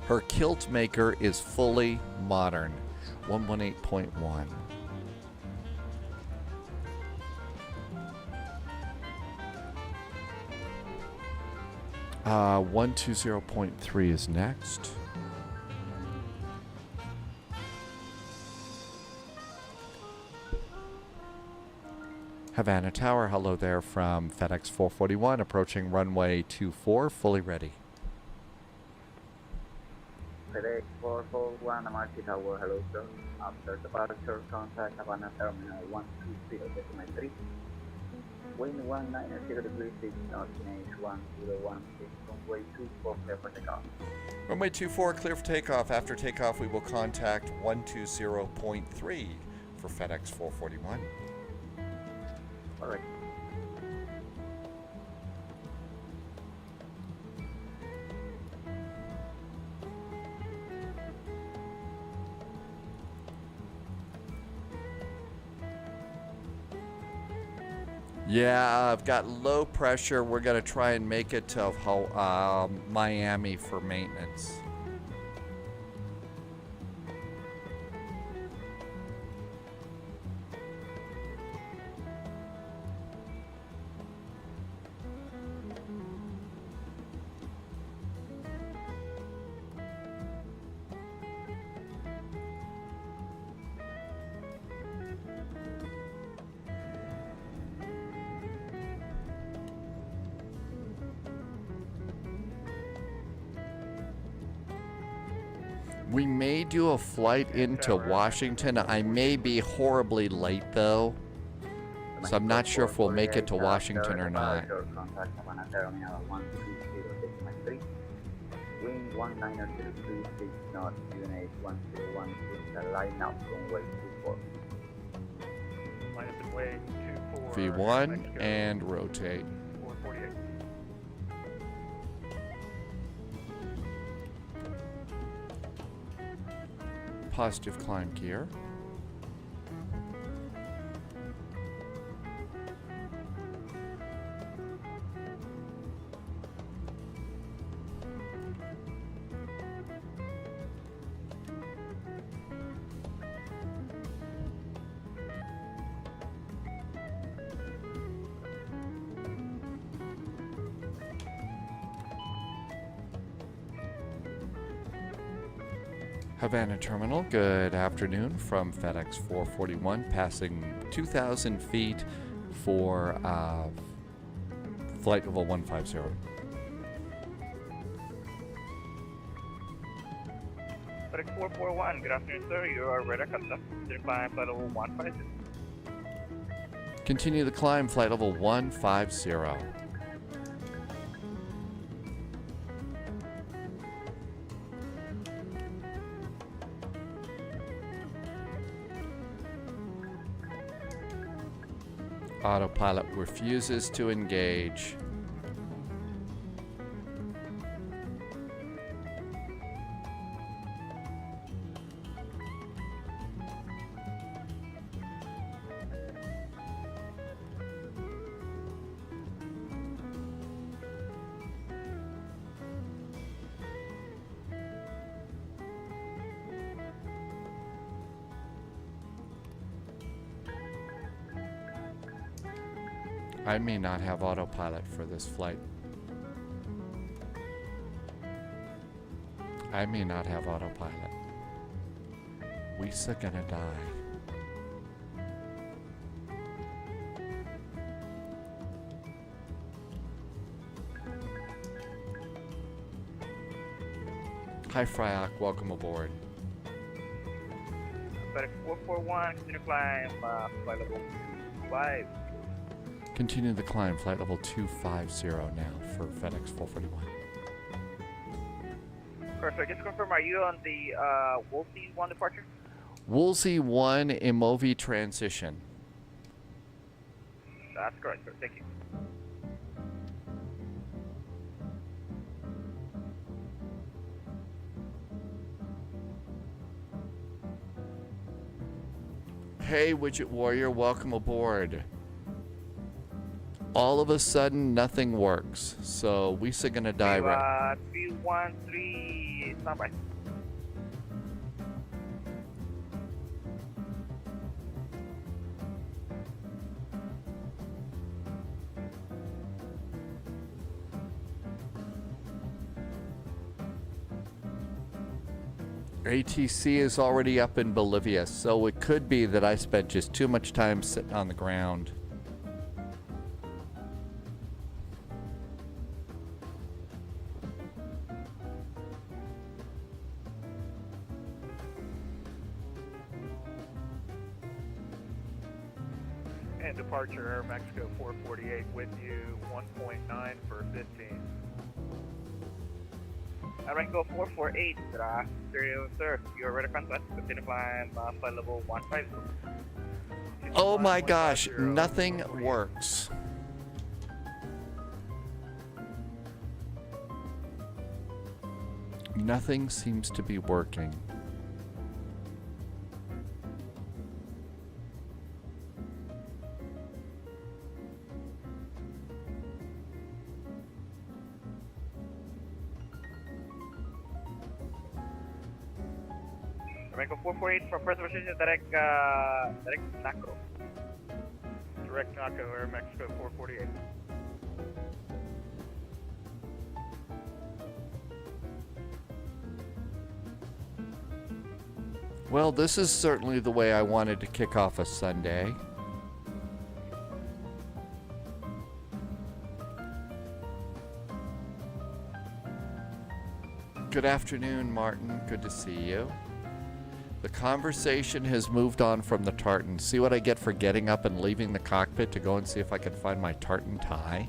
Her kilt maker is fully modern. 118.1. 120.3 is next. Havana Tower, hello there from FedEx 441, approaching runway 24, fully ready. FedEx 441, MRT Tower, hello sir. After departure, contact Havana Terminal 120.3. Wind 190 degrees 6 knots, Nash 1016, runway 24, clear for takeoff. Runway 24, clear for takeoff. After takeoff, we will contact 120.3 for FedEx 441. Alright. Yeah, I've got low pressure. We're going to try and make it to Miami for maintenance. We may do a flight into Washington. I may be horribly late though, so I'm not sure if we'll make it to Washington or not. Contact Havana Terminal 120.3. Wind 19.36 knots, unit 101, line up runway 24. Line up and way 24. V1 Mexico, and rotate. 448. Positive climb gear. Havana Terminal, good afternoon from FedEx 441, passing 2,000 feet for flight level 150. FedEx 441, good afternoon, sir. You are ready to contact. Climb flight level 150. Continue the climb, flight level 150. Autopilot refuses to engage. I may not have autopilot for this flight. I may not have autopilot. We's gonna die. Hi Fryock, welcome aboard. FedEx 441, continue climb flight level 5. Continue the climb, flight level 250 now for FedEx 441. Perfect. Just confirm, are you on the Woolsey 1 departure? Woolsey 1 Imovi transition. That's correct, sir. Thank you. Hey Widget Warrior, welcome aboard. All of a sudden, nothing works. So we's gonna die right. 313, standby. ATC is already up in Bolivia, so it could be that I spent just too much time sitting on the ground. And departure Air Mexico 448 with you 1.9 for 15. Mexico 448, sir. You are ready to contact. Continue climb flight level 150. Oh my gosh, nothing works. Nothing seems to be working. Mexico 448 from first position, direct NACRO. Direct NACO Air Mexico 448. Well, this is certainly the way I wanted to kick off a Sunday. Good afternoon, Martin. Good to see you. The conversation has moved on from the tartan. See what I get for getting up and leaving the cockpit to go and see if I can find my tartan tie?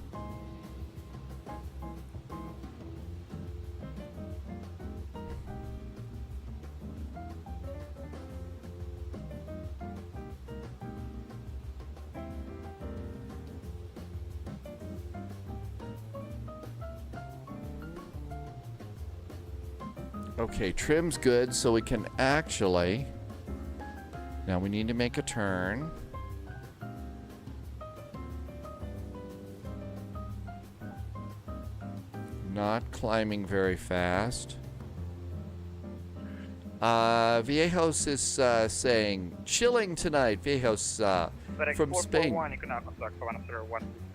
Okay, trim's good, so we can actually... Now we need to make a turn. Not climbing very fast. Viejos is saying, chilling tonight, Viejos from Spain. You can now contact Havana Sunday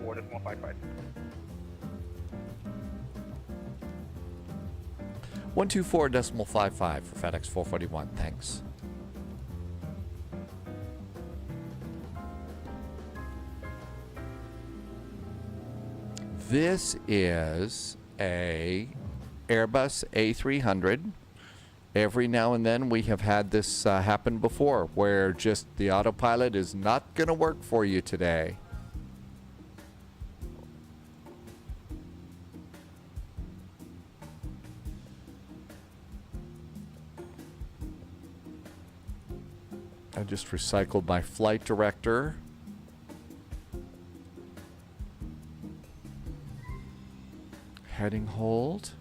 124.55. 124.55 for FedEx 441. Thanks. This is a Airbus A300. Every now and then we have had this happen before, where just the autopilot is not going to work for you today. I just recycled my flight director. Heading hold.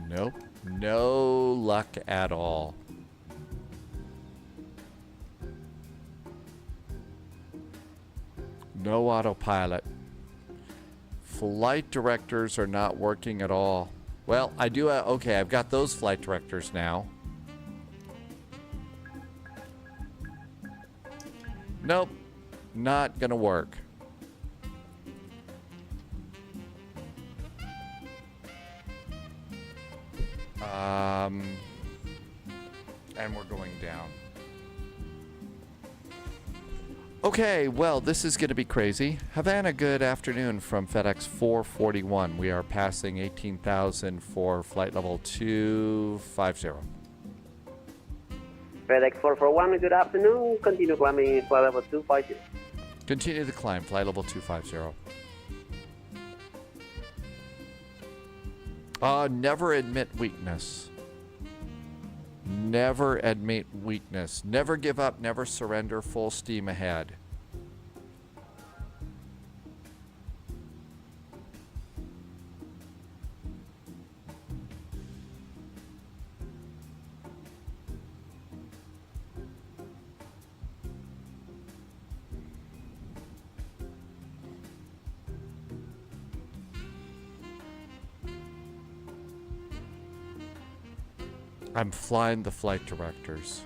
Nope. No luck at all. No autopilot. Flight directors are not working at all. Well, I do, okay, I've got those flight directors now. Nope, not gonna work. And we're going down. Okay, well, this is going to be crazy. Havana, good afternoon from FedEx 441. We are passing 18,000 for flight level 250. FedEx 441, good afternoon. Continue climbing flight level 250. Continue the climb, flight level 250. Never admit weakness. Never admit weakness. Never give up, never surrender, full steam ahead. I'm flying the flight directors.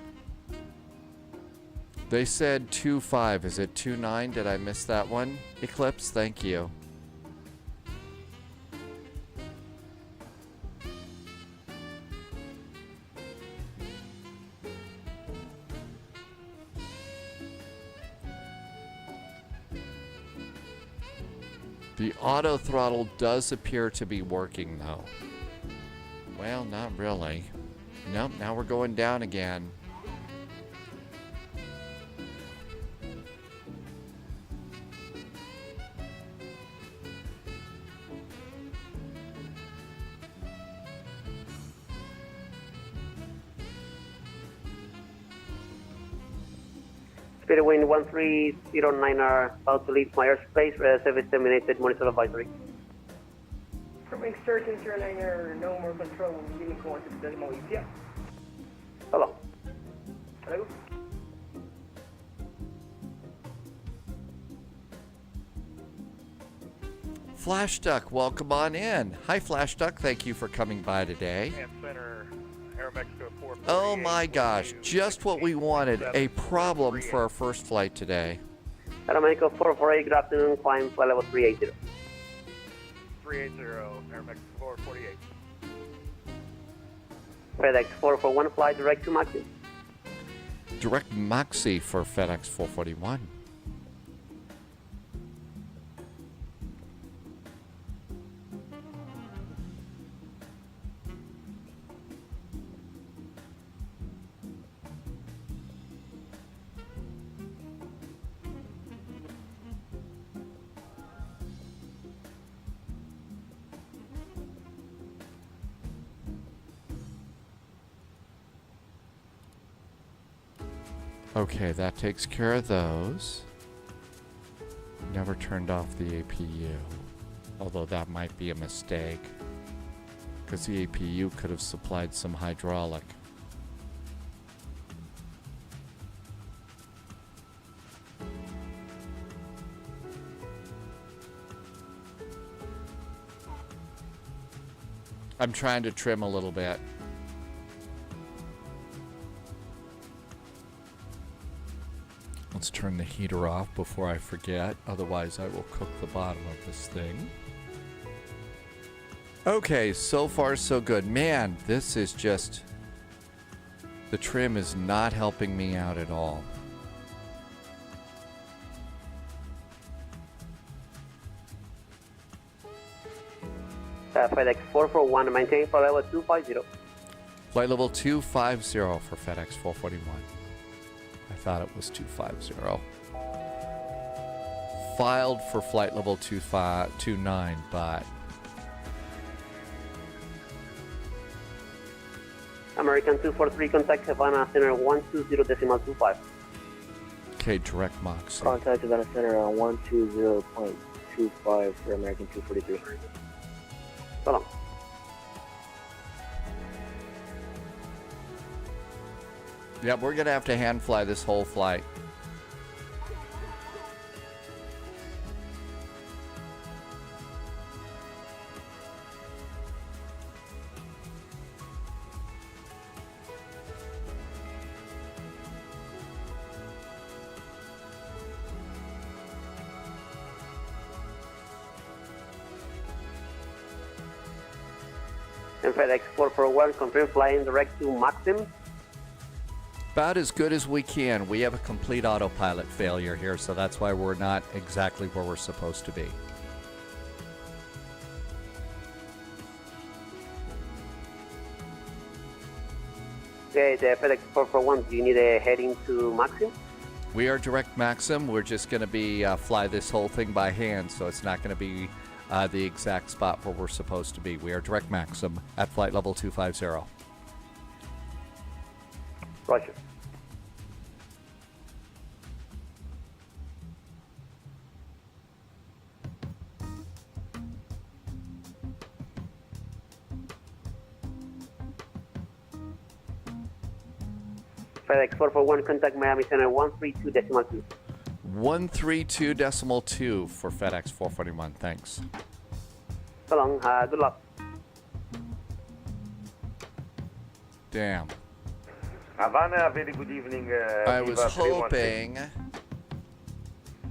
They said 2.5. Is it 2.9? Did I miss that one? Eclipse, thank you. The auto throttle does appear to be working though. Well, not really. Nope, now we're going down again. Spirit wind 1309 about to leave my airspace, service terminated, monitor advisory. Wing 1309, no more control, give me course to decimal ETA. Hello. Hello? Flash Duck, welcome on in. Hi, Flash Duck. Thank you for coming by today. And center, Aeromexico 448. Oh my gosh, just what we wanted. A problem for our first flight today. Aeromexico 448, good afternoon, climb flight level 380. 380, Aeromexico 448. FedEx 441, fly direct to Maxi. Direct Maxi for FedEx 441. Okay, that takes care of those. Never turned off the APU. Although that might be a mistake. Because the APU could have supplied some hydraulic. I'm trying to trim a little bit. Let's turn the heater off before I forget. Otherwise, I will cook the bottom of this thing. Okay, so far so good. Man, this is just... The trim is not helping me out at all. FedEx 441, maintain flight level 250. Flight level 250 for FedEx 441. I thought it was 250. Filed for flight level 29, but... American 243, contact Havana Center 120.25. Okay, direct Moxie. Contact Havana Center on 120.25 for American 243. So long. Yep, we're going to have to hand fly this whole flight. And FedEx 441, confirm flying direct to Maxim. About as good as we can. We have a complete autopilot failure here, so that's why we're not exactly where we're supposed to be. Okay, the FedEx 441, do you need a heading to Maxim? We are direct Maxim. We're just going to be fly this whole thing by hand, so it's not going to be the exact spot where we're supposed to be. We are direct Maxim at flight level 250. Roger. FedEx 441, contact Miami Center 132.2. 132.2 for FedEx 441. Thanks. So long. Good luck. Damn. Havana, very good evening. I was hoping.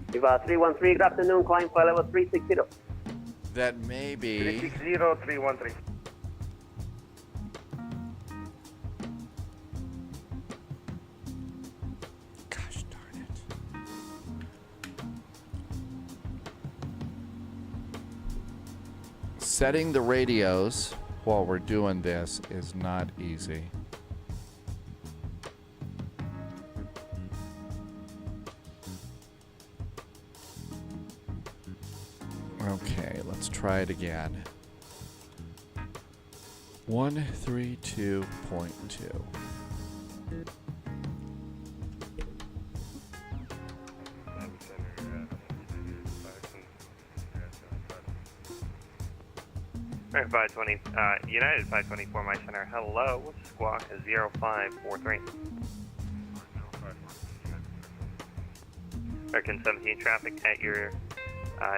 Viva 313, good afternoon, climb flight level 360. That maybe. 360, 313. Gosh darn it. Setting the radios while we're doing this is not easy. Okay, let's try it again. 132.2. Alright, 520. United 524, my center. Hello, squawk 0543. American 17 traffic at your,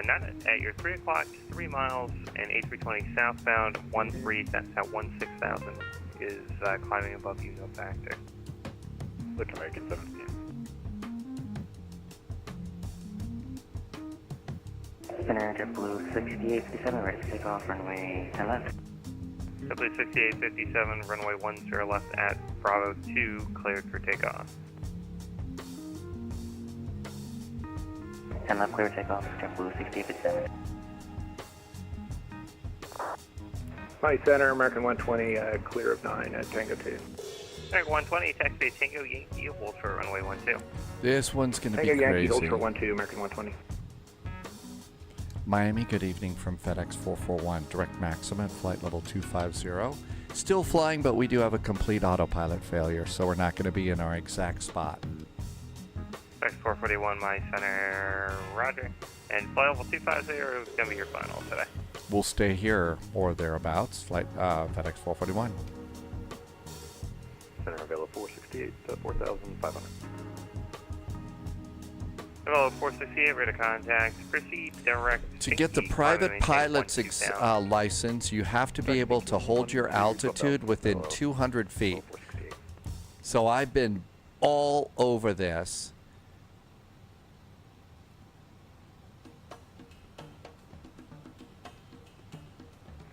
not at your 3 o'clock, 3 miles, and A320 southbound, 13, that's at 16,000, is climbing above you, no factor. Look, American 17. Center JetBlue 6857, ready to take off runway 10 left. JetBlue 6857, runway 10 left at Bravo 2, cleared for takeoff. 10 left, clear takeoff, JetBlue 6857. My center, American 120, clear of 9 at Tango 2. American 120, taxi Tango Yankee, hold for runway 12. This one's going to be Tango crazy. Yankee, hold for 12, American 120. Miami, good evening from FedEx 441, direct Maxim at flight level 250. Still flying, but we do have a complete autopilot failure, so we're not going to be in our exact spot. FX441, my center, roger. And flight level 250 is going to be your final today. We'll stay here or thereabouts. Flight FedEx 441. Center available 468 to 4,500. Available 468, ready to contact. Proceed direct. To get the private pilot's license, you have to be able to hold your altitude within 200 feet. So I've been all over this.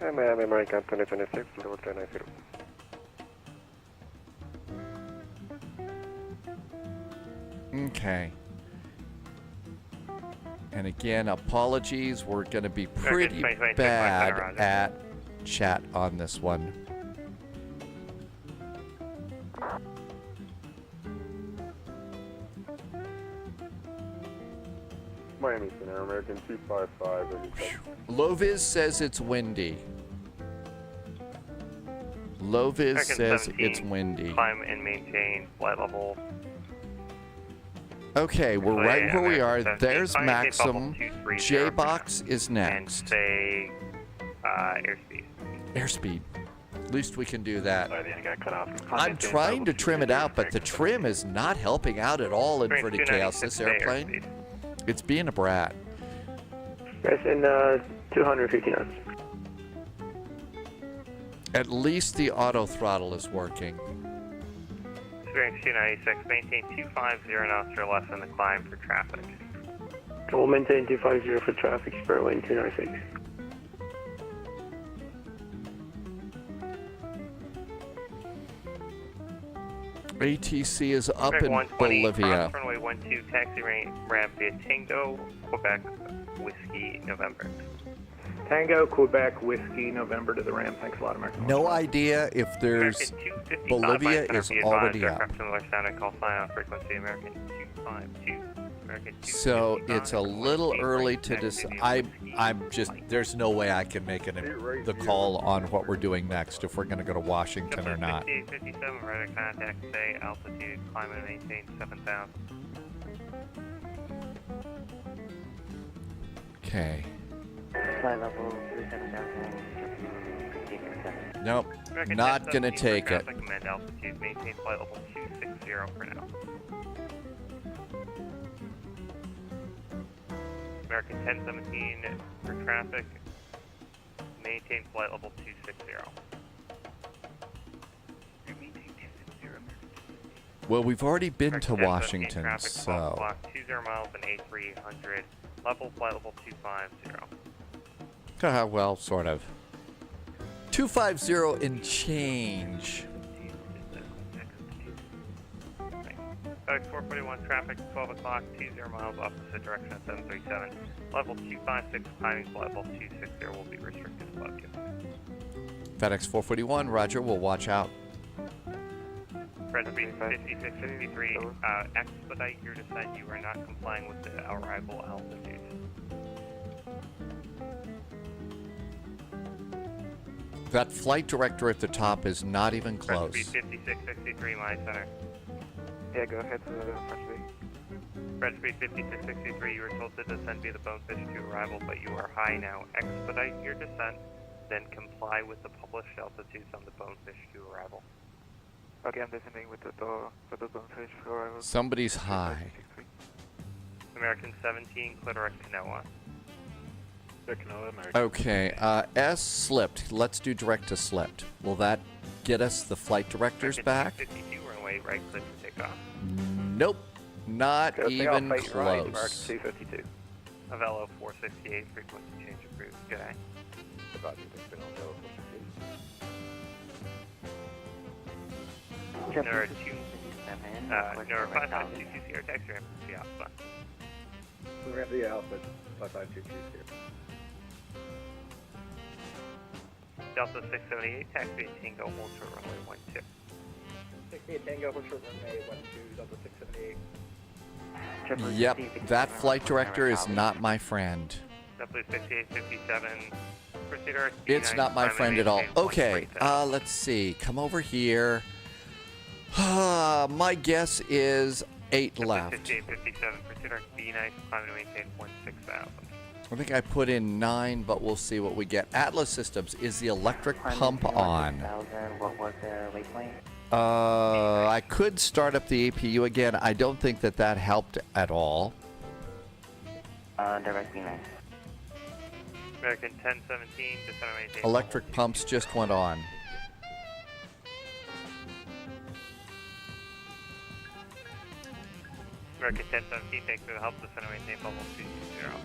Miami American 2026, 0390. Okay. And again, apologies. We're going to be pretty bad at chat on this one. Miami Center, American 255. Loviz says it's windy. Loviz American says 17, it's windy. Climb and maintain flight level. Okay, we're So, right yeah, where we are. American 17, There's climb and take Maxim. level 230 J-Box is and next. say airspeed. Airspeed. At least we can do that. Sorry, I got cut off. I'm trying to trim it out, but the trim is not helping out at all, inverted chaos, this airplane. It's being a brat. Guys, in 250 knots. At least the auto throttle is working. Experience 296, maintain 250 knots or less in the climb for traffic. We'll maintain 250 for traffic, Spirit wind 296. ATC is up in 120, Bolivia. cross runway 12, taxi ramp via Tango, Quebec, Whiskey, November. Tango, Quebec, Whiskey, November to the ramp. Thanks a lot, American. No idea if there's Bolivia is already up. Call sign on frequency American 252. American 255. So it's a little early to decide. I'm just, there's no way I can make the call on what we're doing next, if we're going to go to Washington or not. 5857, radar contact, say altitude, climb and maintain 7,000. Okay. Flight level 37,000. Nope, American not 1017 going to for take it. traffic, command altitude, maintain flight level 260 for now. American 1017 for traffic, maintain flight level 260. Well, we've already been to American 1017 Washington, traffic, so. Block 20 miles and A300, level flight level 250. Well, sort of. 250 and change. FedEx 441 traffic, 12 o'clock, 20 miles opposite direction at 737. Level 256, climbing flight level 260 will be restricted above you. FedEx 441, roger, we'll watch out. Fred speed 5663, expedite your descent. You are not complying with the arrival altitude. That flight director at the top is not even close. Fred speed 5663, my center. Yeah, go ahead to the French speed. Fred speed 5663, you were told to descend via the Bonefish to arrival, but you are high now. Expedite your descent, then comply with the published altitudes on the Bonefish to arrival. Okay, I'm descending with the Bonefish for arrival. Somebody's high. American 17, clear direct Kanoa. Okay, S slipped. Let's do direct to slipped. Will that get us the flight directors back? 52, runway right, clear to take off. Nope, not even Right, American close. 252. Avelo 468, frequency change approved. Good day. About to take on Avelo 468. Number 55220, taxi ramp to Alpha. We have the Alpha 55220. Delta 678, taxi Tango, hold short runway 12. 68 Tango, hold short runway 12, Delta 678. Yep, that flight director is not my friend. Delta 6857, proceed It's not my friend at all. Okay, let's see. Come over here. My guess is 8 left. 5857, proceed on B nice, climb and maintain 16,000. I think I put in 9, but we'll see what we get. Atlas Systems, is the electric pump on? What was the waypoint? I could start up the APU again. I don't think that that helped at all. Direct B9. American 1017, descend and maintain. Electric pumps just went on. American 1017, thanks for the help, descend and maintain level 220.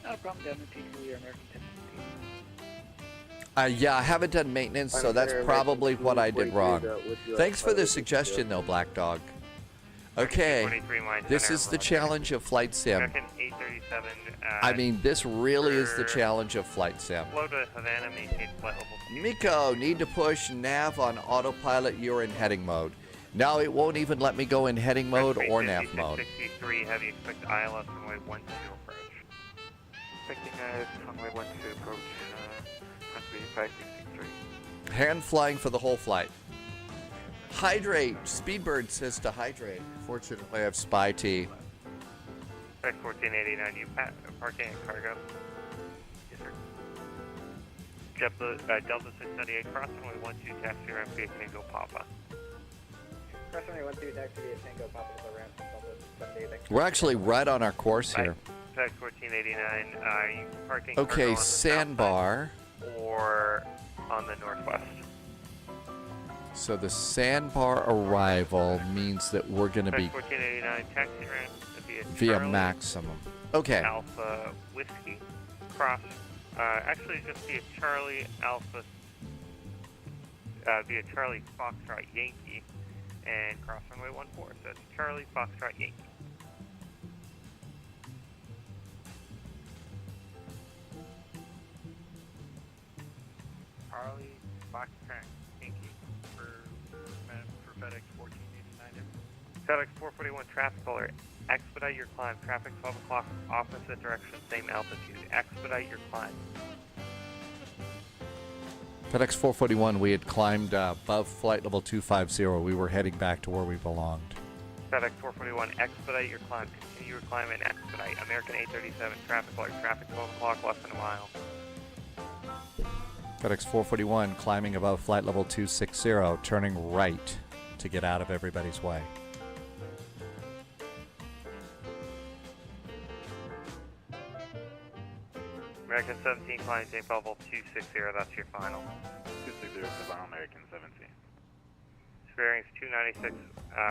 Not a problem, down to T2, American 10. Yeah, I haven't done maintenance, so that's probably what I did wrong. Thanks for the suggestion, though, Black Dog. Okay, this is the challenge of Flight Sim. American 837. I mean, this really is the challenge of Flight Sim. Flow to Havana, maintain flight level. Miko, need to push nav on autopilot. You're in heading mode. Now it won't even let me go in heading mode or nav mode. 63, heavy, expect ILS runway 12 approach. Expecting runway 12 approach, country 5663. Hand flying for the whole flight. Hydrate. Speedbird says to hydrate. Fortunately, I have Spy T. Spec 1489, you parking at cargo. Yes, sir. Delta 698, cross runway 12, taxi ramp via Tango Papa. Cross runway 12, taxi via Tango Papa to the ramp. Delta 78. We're actually right on our course here. Spec 1489, you parking Okay, cargo on the sandbar. south side or on the northwest. So the sandbar arrival means that we're going to be 1489 taxi ramp via maximum. Okay. Alpha Whiskey cross. Actually, just via Charlie Alpha. Via Charlie Foxtrot Yankee and cross runway 14. So that's Charlie Foxtrot Yankee. Charlie Foxtrot Yankee for FedEx 1489. FedEx 441 traffic alert. Expedite your climb. Traffic 12 o'clock, opposite direction, same altitude. Expedite your climb. FedEx 441, we had climbed above flight level 250. We were heading back to where we belonged. FedEx 441, expedite your climb. Continue your climb and expedite. American 837, traffic alert. Traffic 12 o'clock, less than a mile. FedEx 441, climbing above flight level 260, turning right to get out of everybody's way. American 17, climb same level 260, that's your final. 260, Savannah, American 17. Bearings 296,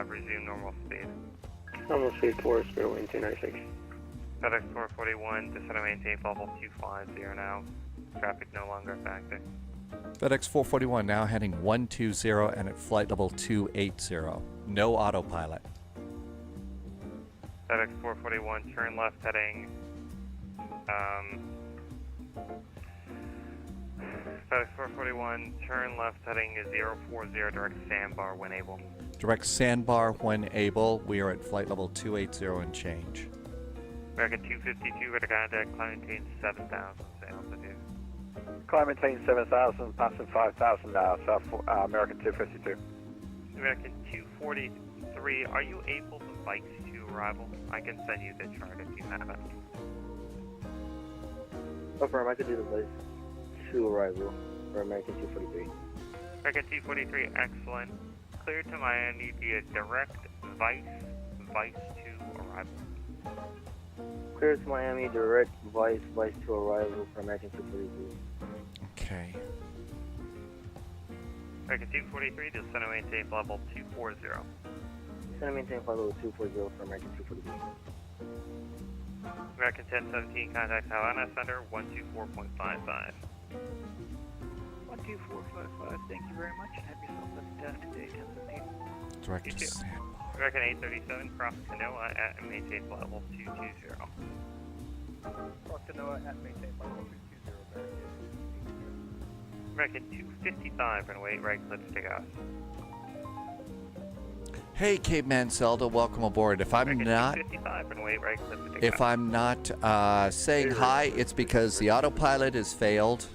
resume normal speed. Normal speed 4, Spirit Wind 296. FedEx 441, descend and maintain level 250 now. Traffic no longer a factor. FedEx 441 now heading 120 and at flight level 280. No autopilot. FedEx 441, turn left heading. FedEx 441, turn left heading 040, direct sandbar when able. Direct sandbar when able. We are at flight level 280 and change. American 252, ready to contact, climb maintain 7,000, altitude. Climb maintain 7,000, passing 5,000 now, South American 252. American 243, are you able to bike to arrival? I can send you the chart if you have it. Affirm, I could do the place to arrival for American 243. American 243, excellent. Clear to Miami via direct Vice to arrival. Clear to Miami, direct Vice to arrival for American 243. Okay. American 243, descend and maintain level 240. Descend and maintain level 240 for American 243. American 1017, contact Havana Center 124.55. 12455, thank you very much, and have yourself a today, 1017. Direct You to too. sandbar. American 837, cross Canoa at and maintain level 220. Cross Canoa at maintain level 220. American 255, runway right, clear to take off. Hey, Caveman Zelda, welcome aboard. If I'm American not 255, runway right, clear to take If off. I'm not saying hi, it's because the autopilot has failed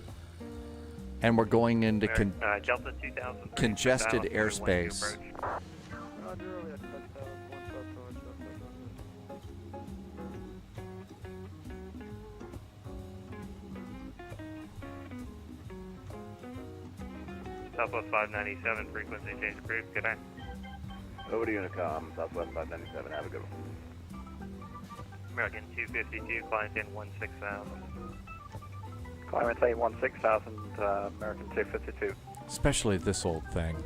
and we're going into Delta 2000, congested airspace. Roger, that's Southwest 597, frequency change approved. Good night. Over to Unicom, Southwest 597. Have a good one. American 252, climb maintain 16,000. Climb maintain 16,000, American 252. Especially this old thing.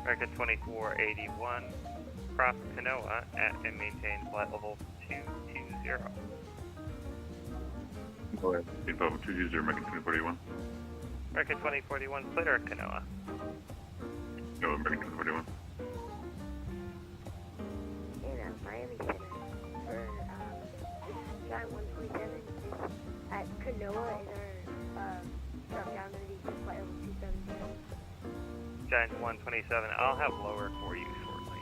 American 2481, cross Kanoa at and maintain flight level 220. Go ahead. 220, American 2041. American 2041, clear Kanoa. No, American 2041. In Miami Center for Giant 127 at Kanoa is our drop down to the flight level 270. Giant 127, I'll have lower for you shortly.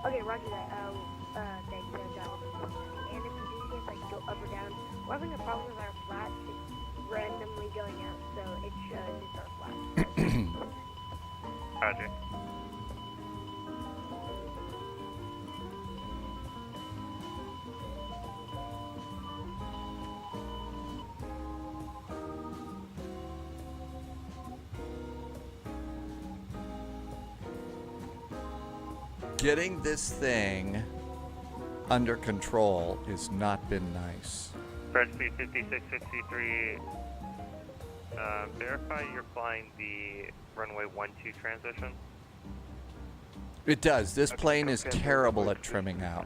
Okay, roger that. Thanks, Giant 127. And if you do see us like go up or down, we're having a problem with our flaps. It's randomly going out, so it should miss our flaps. Roger. Getting this thing under control has not been nice. French speed 5663, verify you're flying the runway 12 transition. It does. This plane is terrible at trimming out.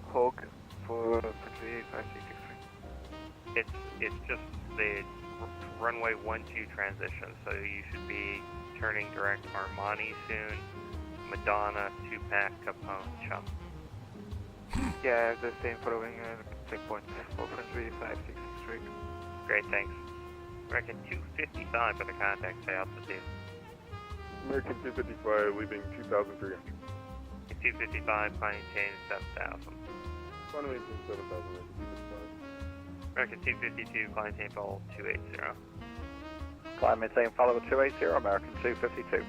Hawk for 5663. It's just the runway 12 transition, so you should be turning direct Armani soon. Madonna, Tupac, Capone, Chum. Yeah, the same following checkpoint for French 5663. Great, thanks. American 255 for the contact, say altitude. American 255, leaving 2,300. 255, maintain 7,000. Climb maintain 7,000, American 255. American 252, climb maintain level 280. Climb maintain flight level 280, American 252.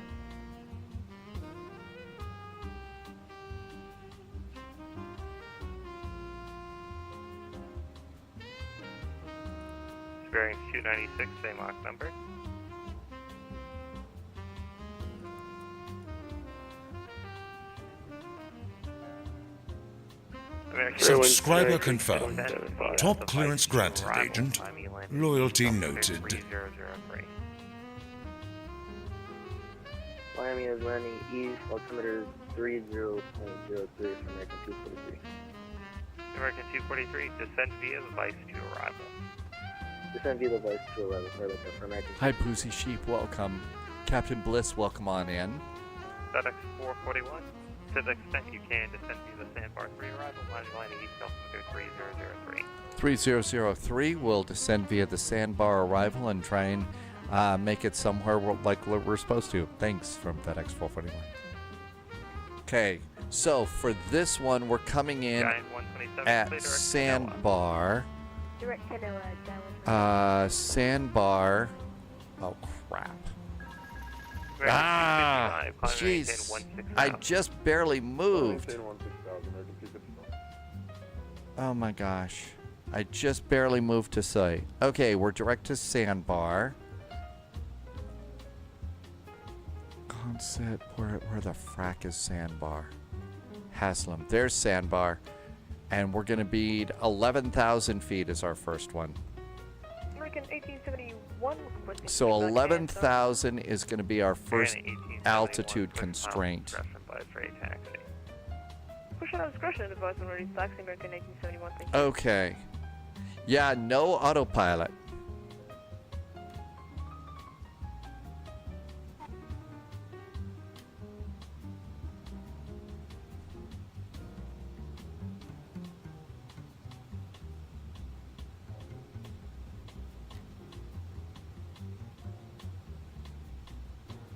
Bearing 296, same Mach number. Subscriber confirmed. Top clearance granted, Agent. Loyalty noted. 3003. Miami is landing east, altimeter 30.03 from American 243. American 243, descend via the Vice to arrival. Descend via the Vice to arrival. Sorry about that, for American. Hi, Boozy Sheep. Welcome. Captain Bliss, welcome on in. FedEx 441, to the extent you can, descend via the Sandbar 3 arrival, landing east, altimeter 3003. 3003 will descend via the Sandbar arrival and try and make it somewhere like we're supposed to. Thanks from FedEx 441. Okay, so for this one, we're coming in at Sandbar. Direct Kanoa, Sandbar. Oh, crap. Ah, jeez. I just barely moved. Oh my gosh. I just barely moved to say. Okay, we're direct to Sandbar. Concept, where the frack is Sandbar? Haslam. There's Sandbar. And we're going to be 11,000 feet is our first one. American 1871. So 11,000 is going to be our first altitude constraint. Push on discretion advice when ready. Taxi American 1871. Thank you. Okay. Yeah, no autopilot.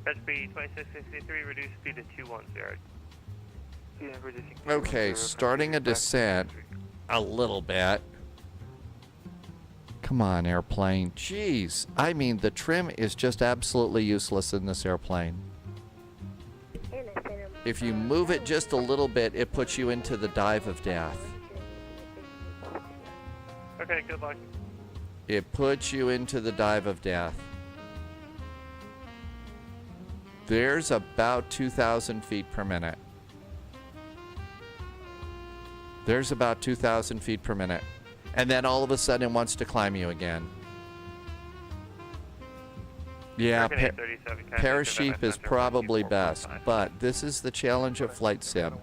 Fed speed 2663, reduce speed to 210. Okay, starting a descent a little bit. Come on, airplane. Jeez. I mean, the trim is just absolutely useless in this airplane. If you move it just a little bit, it puts you into the dive of death. Okay, good luck. It puts you into the dive of death. There's about 2,000 feet per minute. There's about 2,000 feet per minute. And then all of a sudden it wants to climb you again. Yeah, parachute is probably best, but this is the challenge of flight sim.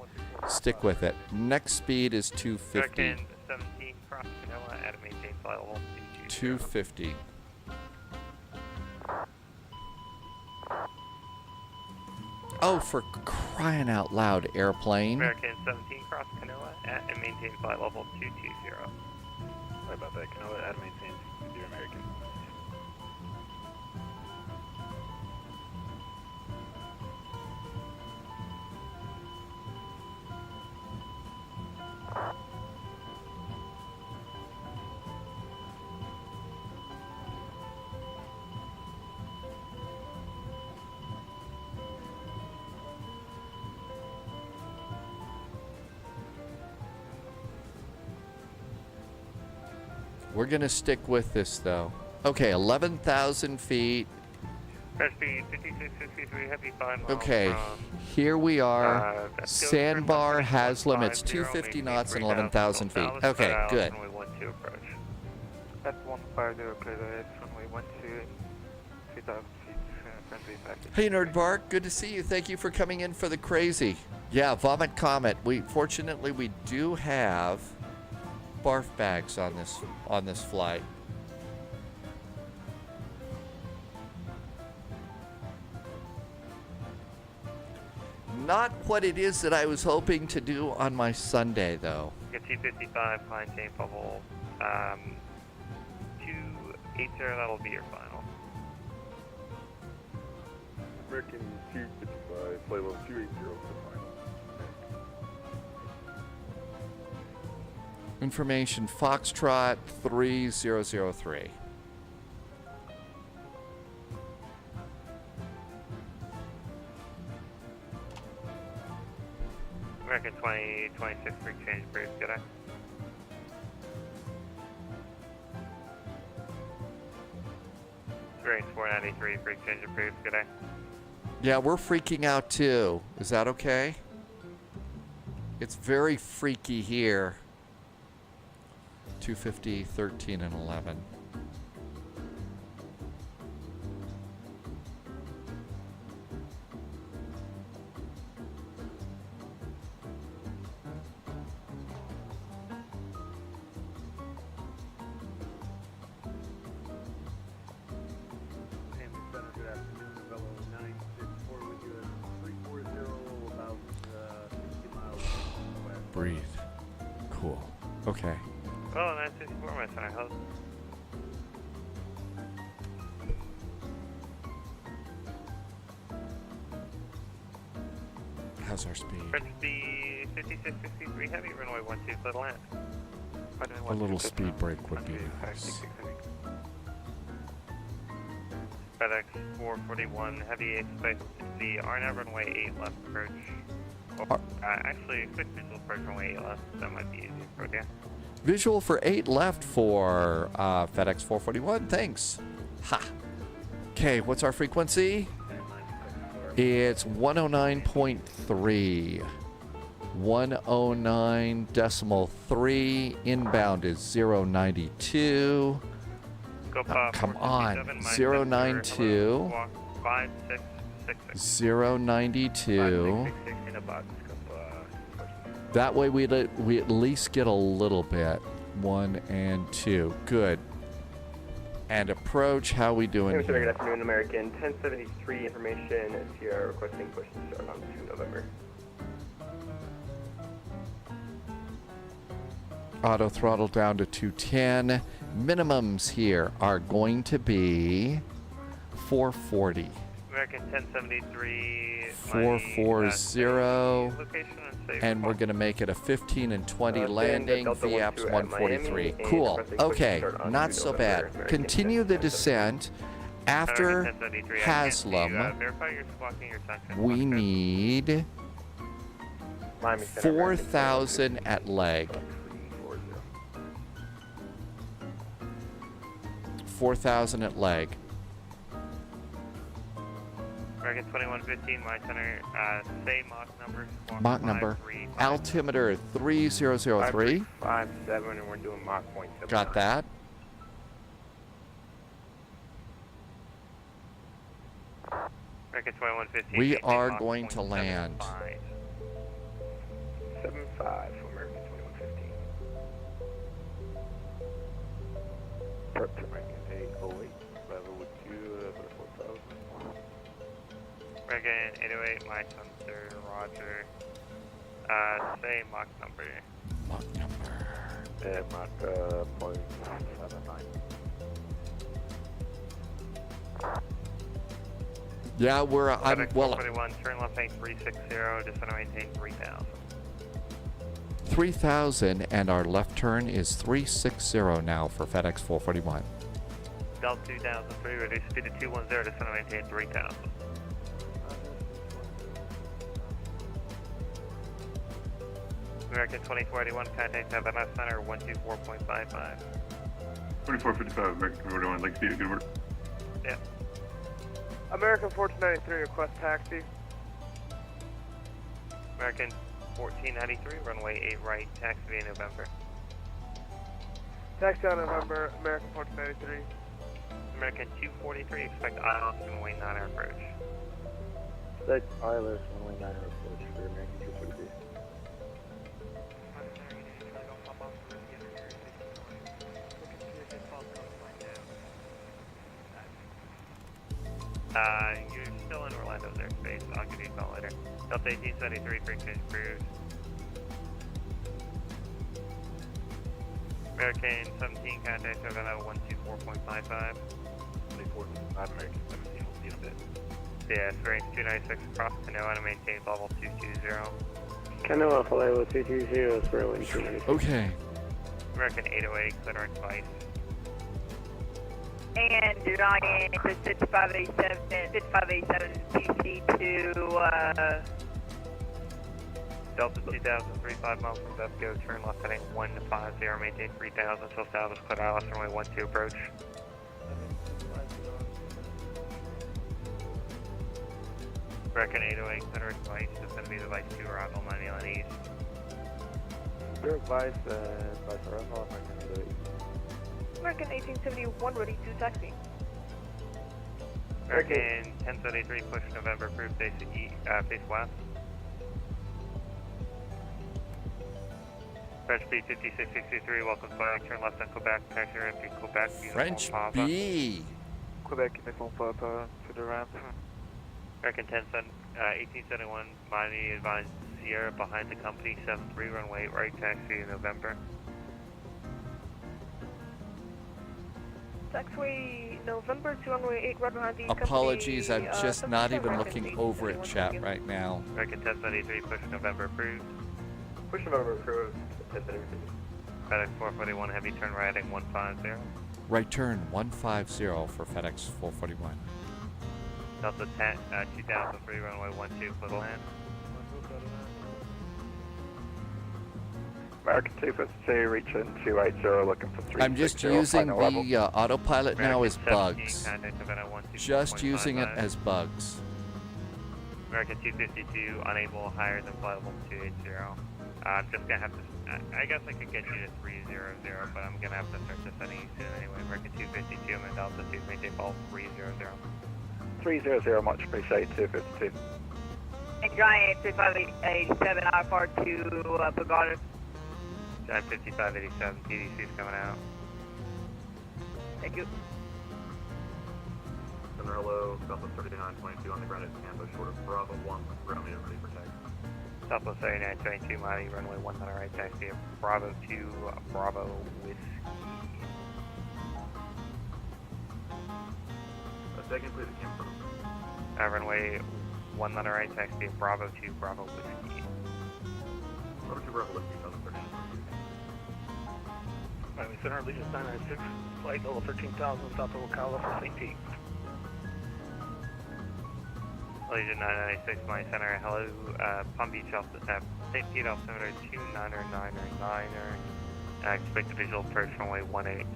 Stick with it. Next speed is 250. American 17 cross Manila at a maintained flight level 250. Oh, for crying out loud, airplane. American 17 cross Canoa at and maintain flight level 220. Sorry about that. Canoa at maintain 220 American. We're going to stick with this, though. Okay, 11,000 feet. First speed 5663 heavy 5 miles. Okay, here we are. Sandbar has limits 250 knots and 11,000 feet. Okay, good. That's 150, clear the edge, runway 12, 3,000 feet, friendly package. Hey, Nerdbark, good to see you. Thank you for coming in for the crazy. Yeah, Vomit Comet. Fortunately, we do have barf bags on this flight. Not what it is that I was hoping to do on my Sunday, though. Get T55, maintain level 280, that'll be your final. American 255, flight level 280 for final. Information Foxtrot 3003. American 2026 for exchange brief, good eye. Range 493 for exchange of brief, good eye. Yeah, we're freaking out too. Is that okay? It's very freaky here. 250, 13, and 11. Breathe. Cool. Okay. Oh, 964, my center. How's How's our speed? French speed 5663 heavy, runway 12, clear to land. A little speed break would be nice. FedEx 441 heavy, expect the RNAV runway 8 left approach. Actually, quick visual approach runway 8 left, that might be easy to approach, yeah. Visual for 8 left for FedEx 441. Thanks. Ha. Okay, what's our frequency? It's 109.3. 109.3. Inbound is 092. Oh, come on. 092. 092. That way we at least get a little bit. 1 and 2. Good. And approach, how we doing Hey, Mr. Good here? afternoon, American 1073 information is here requesting push to start on 2 November. Auto throttle down to 210. Minimums here are going to be 440. American 1073. 440. Location and save. And we're going to make it a 15 and 20 landing. Delta VAPS 12 at 143. Miami, Cool. and requesting push to Okay, start on not 2 so November, bad. American Continue the 1073. descent. After American 1073, Haslam, verify you're squawking your section. we need Miami Center, American 4,000 at leg. 4,000 at leg. American 2115, my center, say Mach number. Mach number. Altimeter 3003. 57, and we're doing Mach 0.7. Got that. American 2115. We are going to land. 75 for American 2115. Prep to American 808, level with 2 for 4,000. American 808, my sensor, roger. Say Mach number. Mach number. Mach 0.79. Yeah, I'm well. 41, turn left bank 360, descend and maintain 3,000. 3,000, and our left turn is 360 now for FedEx 441. Delta 2003, reduce speed to 210, descend and maintain 3,000. American 2481, contact Havana Center 124.55. 2455, American 2481, Lake Speed, good work. Yeah. American 1493, request taxi. American 1493, runway 8 right, taxi via November. Taxi on November, American 1493. American 243, expect ILS runway 9 approach. Expect ILS runway 9 approach for American 243. You're still in Orlando's airspace. I'll give you a call later. Delta 1873, frequency approved. American 17, contact Havana 124.55. 24.5, American 17, we'll see you in a bit. Yeah, range 296 across Canoa to maintain level 220. Canoa for level 220, square wind 296. Okay. American 808, clearance device. And Ryan, 5587 PC to, Delta 2003, 5 miles from Vesco, turn left heading 150, maintain 3000, till south is clear ILS runway 12 approach. American 808, clearance device, descend to device 2, arrival 99 east. Your advice, arrival, American 808. American 1871, ready to taxi. American 1073, push November, approved, face face west. French B 5663, welcome to turn left on Quebec, taxi ramp to Quebec. French Papa. B. Quebec, uniform Papa, to the ramp. American 1871, Miami advised Sierra behind the company, 73, runway 8 right, taxi in November. Taxiway November to runway 8 right behind the Apologies, company, I'm just not even 77 looking over at chat right now. American 1073, push November approved. Push November approved. 1073. FedEx 441, heavy turn right heading 150. Right turn 150 for FedEx 441. Delta 2003, runway 12, clear to land. American 252, reaching 280, looking for 360. I'm just using final the autopilot now as American 17, bugs. contact Havana 12.55. Just using it as bugs. American 252, unable higher than flight level 280. I'm just gonna have to, I guess I could get you to 300, but I'm gonna have to start descending you soon anyway. American 252, I'm in Delta 2, maintain fall 300. 300, much appreciated, 252. And Giant 5587, IFR to Pagano. Giant 5587, PDC's coming out. Thank you. Center hello, Southwest 3922 on the ground at Tampa, short of Bravo 1 with Romeo ready for taxi. Southwest 3922, Miami, runway 1 right, taxi of Bravo 2, Bravo Whiskey. Second, please, it came from. Runway 1 right, taxi of Bravo 2, Bravo Whiskey. Bravo 2, Bravo Whiskey, Southwest 3922. Miami Center, Allegiance 996, flight level 13,000, south of Ocala for St. Pete. Allegiance 996, Miami Center, hello, Palm Beach, St. Pete, altimeter 29er, 9er, 9er. Expect a visual approach runway 18.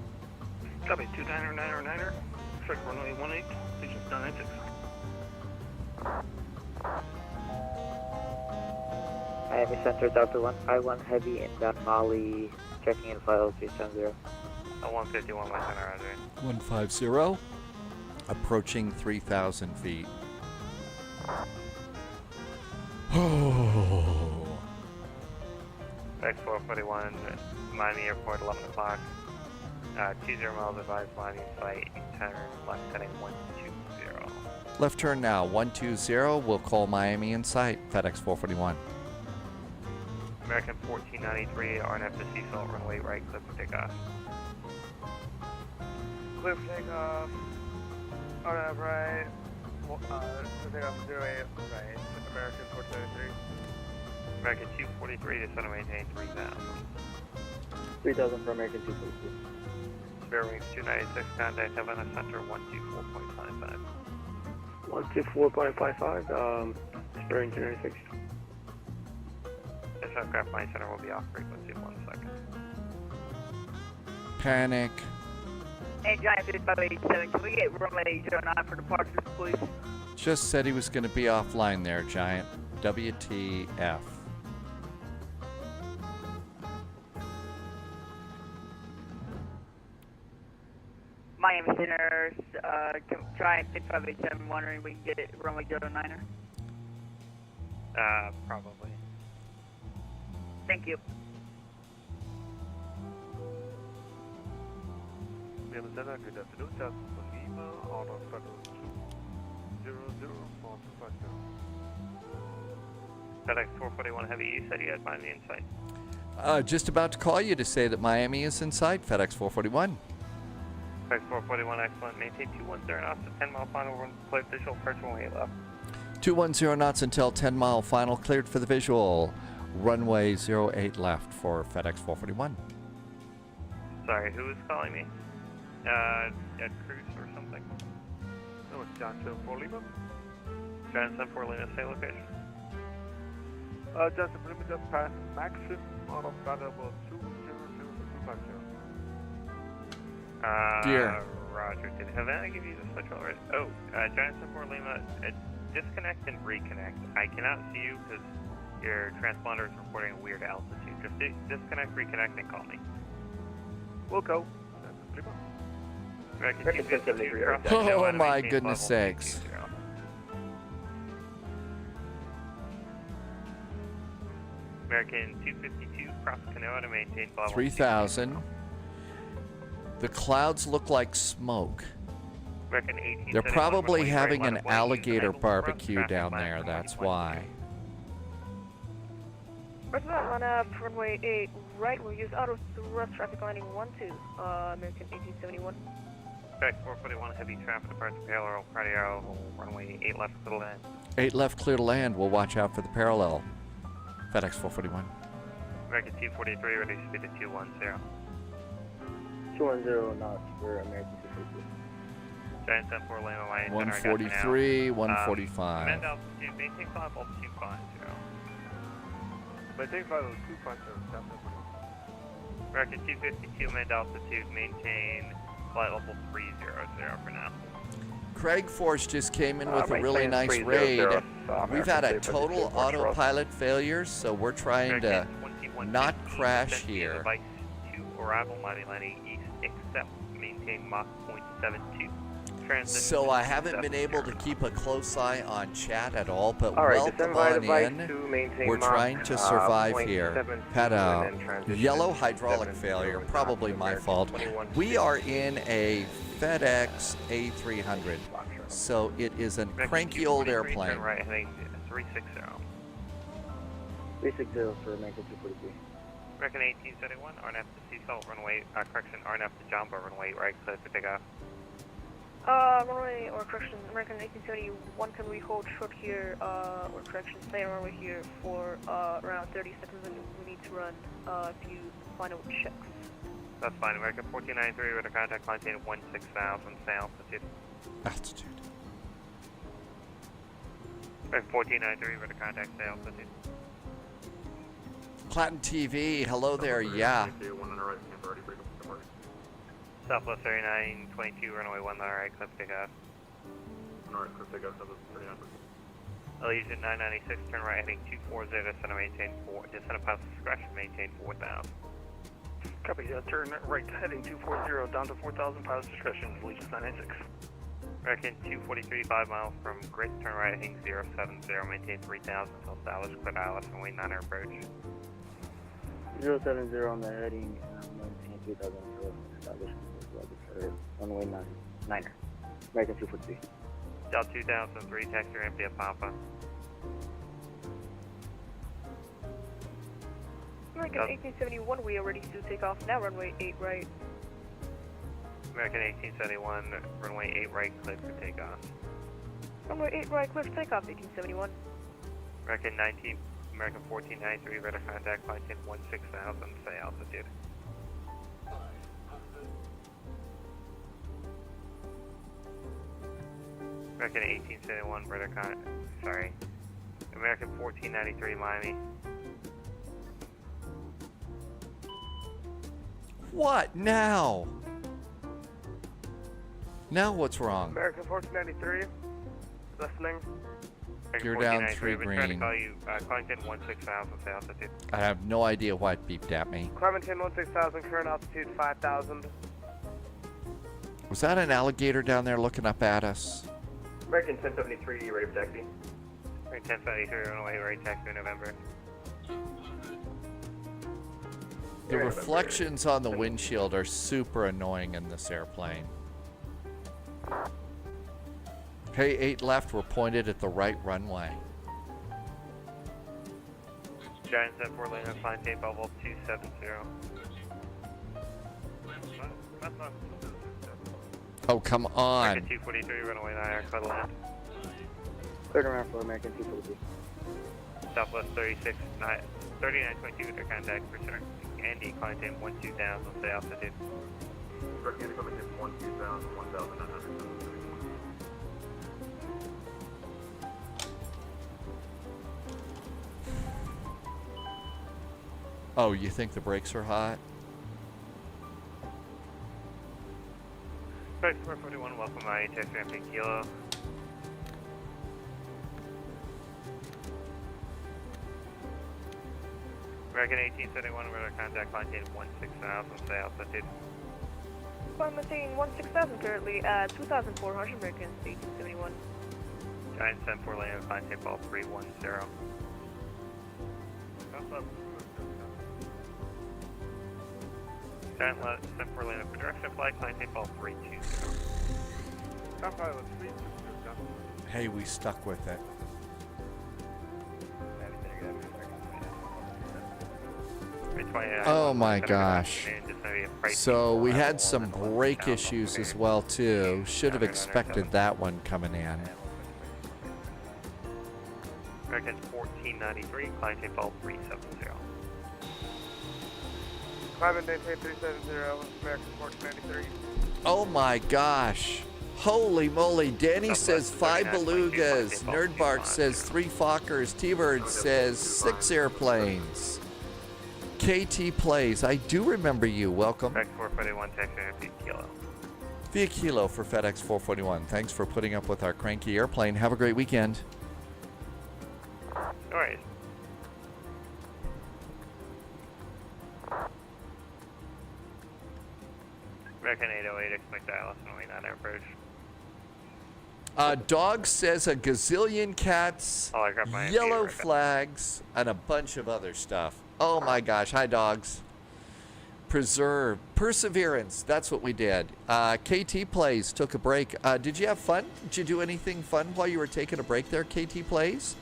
Copy, 29er, expect runway 18, Legion 996. Miami Center, Delta 151, heavy inbound Mali, checking in flight level 370. 151 my center, Roger. 150. Approaching 3,000 feet. Oh. X441, Miami Airport, 11 o'clock. 20 miles advised, Miami flight, turn left heading 120. Left turn now, 120. We'll call Miami in sight. FedEx 441. American 1493, RNF to sea salt, runway right, clear for takeoff. Clear for takeoff. RNF right. Takeoff 08 right. American 473. American 243 to center maintain 3000. 3000 for American 242. Spare wings 296, contact Havana Center 124.55. 124.55, Spring 296. This aircraft flight center will be off frequency in 1 second. Panic. Hey, Giant 5587, can we get runway 09 for departures, please? Just said he was going to be offline there, Giant. WTF. Miami Center, Giant 5587, wondering if we can get runway 09er. Probably. Thank you. Miami Center, good afternoon, Delta Lima, auto federal 200 for departure. FedEx 441 Heavy, you said you had Miami in sight. Just about to call you to say that Miami is in sight. FedEx 441. FedEx 441, excellent. Maintain 210 knots to 10 mile final run, clear visual, approach runway left. 210 knots until 10 mile final, cleared for the visual. Runway 08 left for FedEx 441. Sorry, who is calling me? Ed Cruz or something? No, it's Johnson for Lima. Johnson for Lima, say location. Johnson for Lima, just past Maxim, auto federal 200 departure. Dear. Roger, did Havana give you the switch already? Oh, Johnson for Lima, disconnect and reconnect. I cannot see you because your transponder is reporting a weird altitude. Just disconnect, reconnect, and call me. We'll go. Oh my goodness sakes. American 252, cross Canoa to maintain level 3,000. The clouds look like smoke. American 18. They're probably having an alligator barbecue down there, that's why. First of all, on runway 8 right, we'll use auto thrust traffic lining 12, American 1871. FedEx 441, heavy traffic departure parallel, cardio, runway 8 left, clear to land. 8 left, clear to land. We'll watch out for the parallel. FedEx 441. American 243, ready to speed to 210. 210 knots for American 242. Giant 74 Lima, Lion 143, 145. Command altitude, maintain flight level 250. Maintain flight level 250, American 252, command altitude, maintain flight level 300 for now. Craig Force just came in with a really nice raid. We've had a total autopilot failure, so we're trying to not crash here. Device to arrival, Miami landing east, except maintain Mach 0.72. So I haven't been able to keep a close eye on chat at all, but All right, welcome on in. We're trying to survive here. Had a yellow hydraulic failure, probably my fault. We are in a FedEx A300, so it is a cranky old airplane. Turn right, heading 360. 360 for American 243. American 1871, RNF to sea salt, runway, correction, RNF to Jumbo, runway right, clear for takeoff. Runway, or correction, American 1871, can we hold short here, or correction, stay on runway here for around 30 seconds, and we need to run a few final checks. That's fine. American 1493, we're to contact maintain 16,000, say altitude. Altitude. American 1493, we're to contact, say altitude. Clatton TV, hello there, yeah. Southwest 3922, runway 19 right, cliff takeoff. Alright, cliff takeoff, Southwest 39. Allegiant 996, turn right heading 240, descend to maintain 4, descend to pass discretion, maintain 4,000. Copy, turn right heading 240 down to 4,000, pilot's discretion, Allegiant 996. American 243, 5 miles from grid, turn right heading 070, maintain 3,000 until established, quit ILS and wait 9er approach. 070 on the heading, maintain 3,000 until establishment, runway 9er, American 243. Delta 2003, taxi ramp via Papa. American 1871, we are ready to take off now, runway 8 right. American 1871, runway 8 right, clear for takeoff. Runway 8 right, clear for takeoff, 1871. American 1493, radar contact, climb 16,000, say altitude. American 1871, radar American 1493, Miami. What now? Now what's wrong? American 1493, listening. You're down 3 We're trying to green. call you, Clemington 16,000, say altitude. I have no idea why it beeped at me. Clementon 16,000, current altitude 5,000. Was that an alligator down there looking up at us? American 1073, ready for taxi. American 1073, runway right, taxi November. The reflections on the windshield are super annoying in this airplane. Okay, 8 left, we're pointed at the right runway. Giant 74 lane of flying tape bubble 270. Oh, come on. American 243, runway 9, clear to land. Third around for American 243. Southwest 3922, their contact, return. Andy, climb 12,000, say altitude. Andy, Clementon 12,000, 1,900. Oh, you think the brakes are hot? Flight 441, welcome my taxi ramp Kilo. American 1871, radar contact, climb 16,000, say altitude. Climb 16,000 currently at 2,400, American 1871. Giant 74 lane of climb tape ball 310. Giant 74 lane of direction flight, climb tape ball 320. Hey, we stuck with it. Oh my gosh. So we had some brake issues as well too. Should have expected that one coming in. American 1493, climb tape ball 370. Climate maintain 370, American 1493. Oh my gosh. Holy moly. Danny says 5 belugas. Nerdbark says 3 Fokkers. T-Bird says 6 airplanes. KT plays. I do remember you. Welcome. FedEx 441, taxi via Kilo. Via Kilo for FedEx 441. Thanks for putting up with our cranky airplane. Have a great weekend. No worries. American 808, expect ILS and wait 9 approach. Dog says a gazillion cats, Oh, I grabbed my yellow right back. flags, and a bunch of other stuff. Oh my gosh. Hi, dogs. Preserve. Perseverance. That's what we did. KT Plays took a break. Did you have fun? Did you do anything fun while you were taking a break there, KT Plays?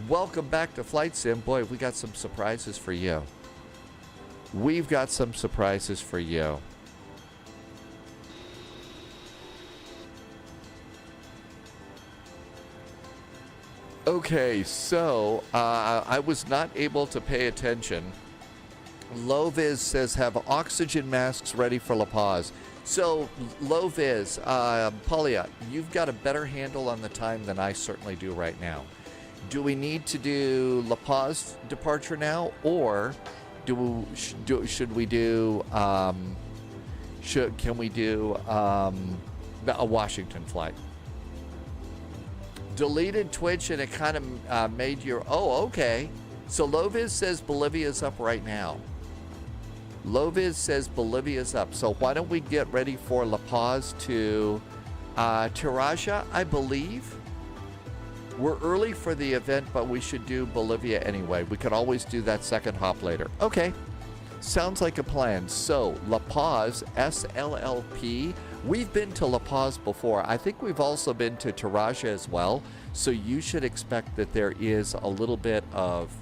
Welcome back to Flight Sim. Boy, we got some surprises for you. We've got some surprises for you. Okay, so I was not able to pay attention. Loviz says have oxygen masks ready for La Paz. So, Loviz, Paulia, you've got a better handle on the time than I certainly do right now. Do we need to do La Paz departure now, or should we do Can we do a Washington flight? Deleted Twitch and it kind of made your... Oh, okay. So Loviz says Bolivia's up right now. Loviz says Bolivia's up. So why don't we get ready for La Paz to Tarija, I believe. We're early for the event, but we should do Bolivia anyway. We could always do that second hop later. Okay. Sounds like a plan. So, La Paz, SLLP. We've been to La Paz before. I think we've also been to Tarija as well. So you should expect that there is a little bit of...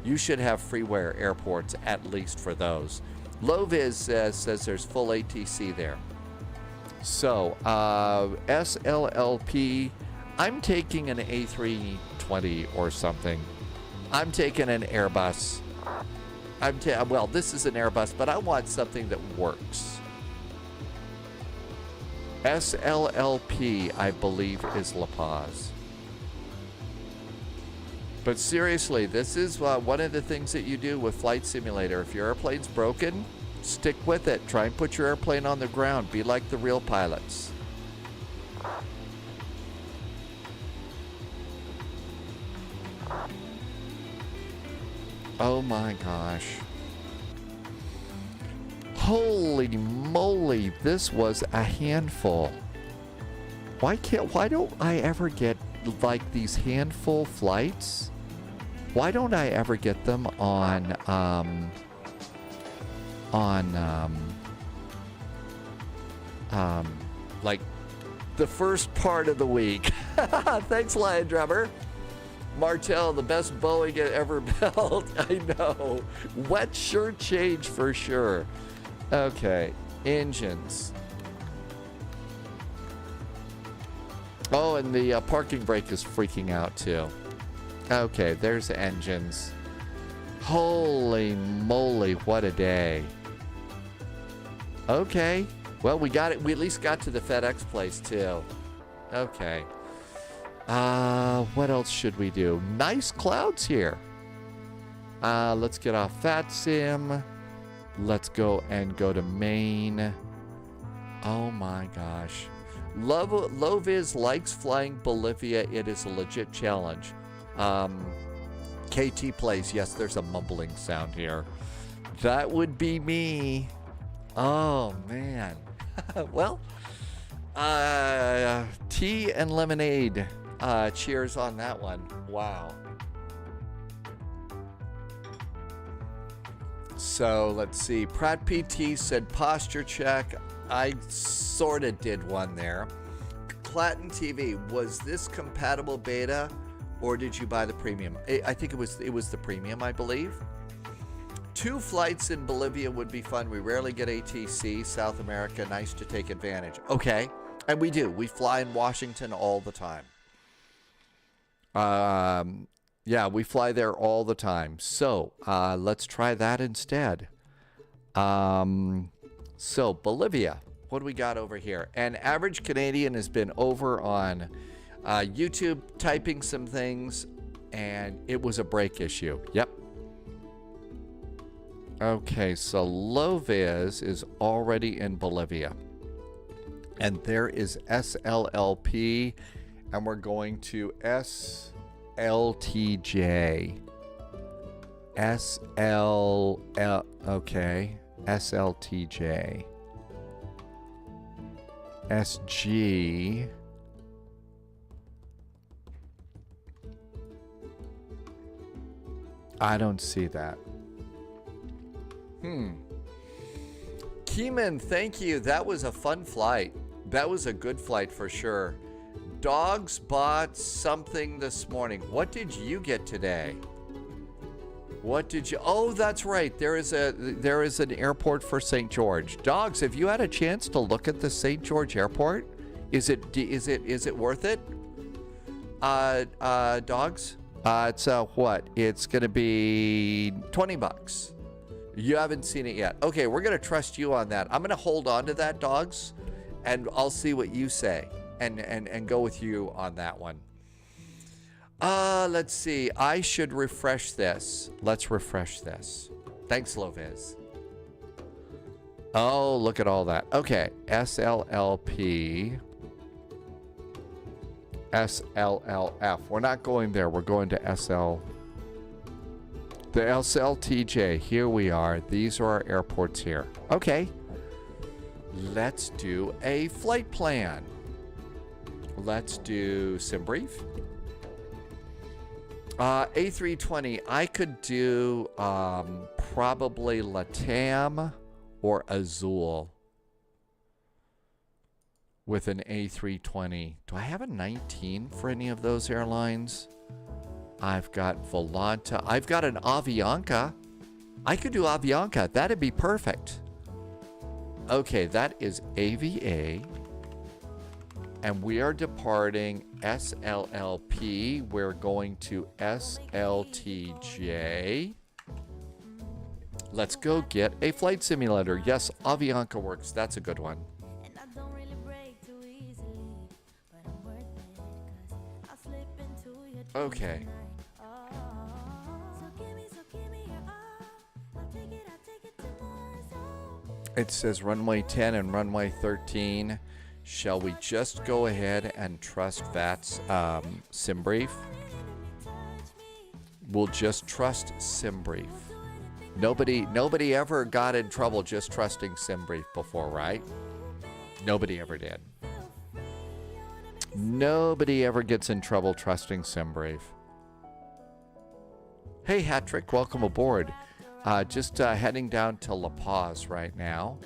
You should have freeware airports, at least for those. Loviz says there's full ATC there. So, SLLP... I'm taking an A320 or something. I'm taking an Airbus. Well, this is an Airbus, but I want something that works. SLLP, I believe, is La Paz. But seriously, this is one of the things that you do with Flight Simulator. If your airplane's broken, stick with it. Try and put your airplane on the ground. Be like the real pilots. Oh my gosh. Holy moly, this was a handful. Why don't I ever get like these handful flights? Why don't I ever get them on like the first part of the week? Thanks, Lion Drummer. Martel, the best Boeing ever built. I know. Wet shirt change for sure. Okay. Engines. Oh, and the parking brake is freaking out too. Okay, there's engines. Holy moly, what a day. Okay. Well, we got it. We at least got to the FedEx place too. Okay. What else should we do? Nice clouds here. Let's get off FatSim. Let's go to Maine. Oh my gosh. Loviz likes flying Bolivia. It is a legit challenge. KT plays. Yes, there's a mumbling sound here. That would be me. Oh man. Well, tea and lemonade. Cheers on that one. Wow. So let's see. Pratt PT said posture check. I sort of did one there. Clatton TV, was this compatible beta or did you buy the premium? I think it was the premium, I believe. 2 flights in Bolivia would be fun. We rarely get ATC, South America. Nice to take advantage. Okay. And we do. We fly in Washington all the time. Yeah, we fly there all the time. So, let's try that instead. So, Bolivia. What do we got over here? And Average Canadian has been over on YouTube typing some things, and it was a break issue. Yep. Okay, so Loviz is already in Bolivia. And there is SLLP, and we're going to SLTJ. Okay, SLTJ. SG. I don't see that. Keeman, thank you. That was a fun flight. That was a good flight for sure. Dogs bought something this morning. What did you get today? What did you... Oh, that's right. There is an airport for St. George. Dogs, have you had a chance to look at the St. George airport? Is it worth it? Dogs? It's what? It's going to be $20. You haven't seen it yet. Okay, we're going to trust you on that. I'm going to hold on to that, Dogs, and I'll see what you say and go with you on that one. Let's see. I should refresh this. Let's refresh this. Thanks, Loviz. Oh, look at all that. Okay, SLLP. SLLF. We're not going there. We're going to the SLTJ. Here we are. These are our airports here. Okay. Let's do a flight plan. Let's do SimBrief. A320. I could do probably LATAM or Azul with an A320. Do I have a 19 for any of those airlines? I've got Volanta. I've got an Avianca. I could do Avianca. That'd be perfect. Okay, that is AVA. And we are departing SLLP. We're going to SLTJ. Let's go get a flight simulator. Yes, Avianca works. That's a good one. Okay. It says runway 10 and runway 13. Shall we just go ahead and trust VAT's SimBrief? We'll just trust SimBrief. Nobody ever got in trouble just trusting SimBrief before, right? Nobody ever did. Nobody ever gets in trouble trusting SimBrief. Hey, Hattrick, welcome aboard. Just heading down to La Paz right now.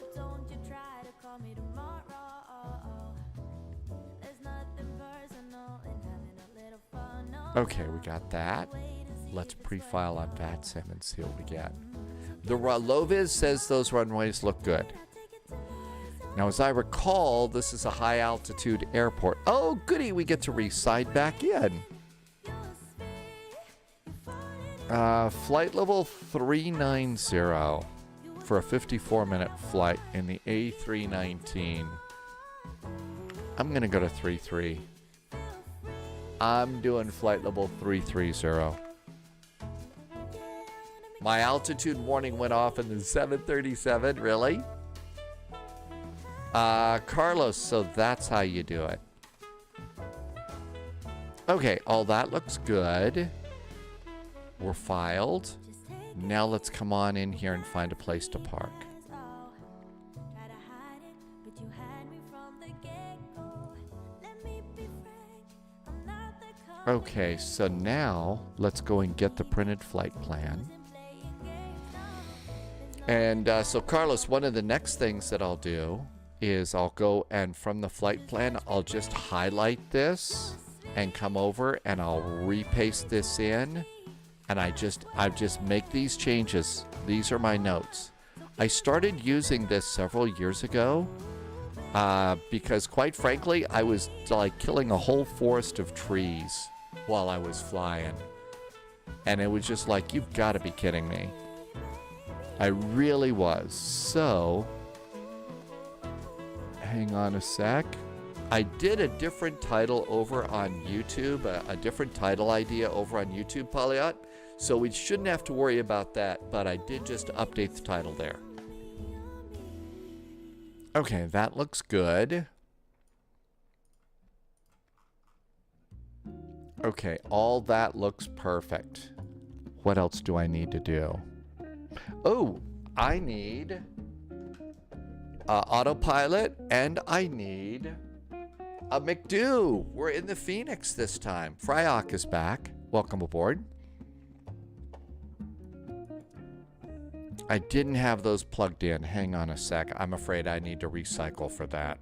Okay, we got that. Let's pre-file on VATSIM and see what we get. The Loviz says those runways look good. Now, as I recall, this is a high-altitude airport. Oh, goody, we get to re-side back in. Flight level 390 for a 54-minute flight in the A319. I'm going to go to 33. I'm doing flight level 330. My altitude warning went off in the 737. Really? Carlos, so that's how you do it. Okay, all that looks good. We're filed. Now let's come on in here and find a place to park. Okay, so now let's go and get the printed flight plan. And so Carlos, one of the next things that I'll do is I'll go and from the flight plan, I'll just highlight this and come over and I'll repaste this in. And I just make these changes. These are my notes. I started using this several years ago because quite frankly, I was like killing a whole forest of trees while I was flying. And it was just like, you've got to be kidding me. I really was. So, hang on a sec. I did a different title over on YouTube, a different title idea over on YouTube, Polyot. So we shouldn't have to worry about that, but I did just update the title there. Okay, that looks good. Okay, all that looks perfect. What else do I need to do? Oh, I need autopilot and I need a McDo. We're in the Phoenix this time. Fryok is back. Welcome aboard. I didn't have those plugged in. Hang on a sec. I'm afraid I need to recycle for that.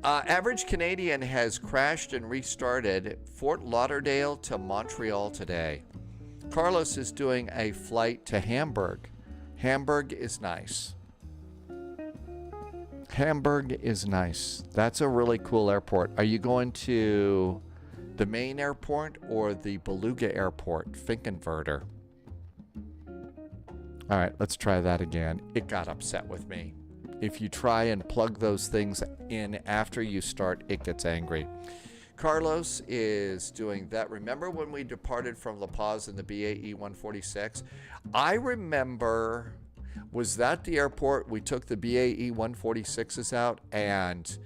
Average Canadian has crashed and restarted Fort Lauderdale to Montreal today. Carlos is doing a flight to Hamburg. Hamburg is nice. Hamburg is nice. That's a really cool airport. Are you going to the main airport or the Beluga airport, Finkenwerder? All right, let's try that again. It got upset with me. If you try and plug those things in after you start, it gets angry. Carlos is doing that. Remember when we departed from La Paz in the BAE 146? I remember Was that the airport we took the BAE 146s out and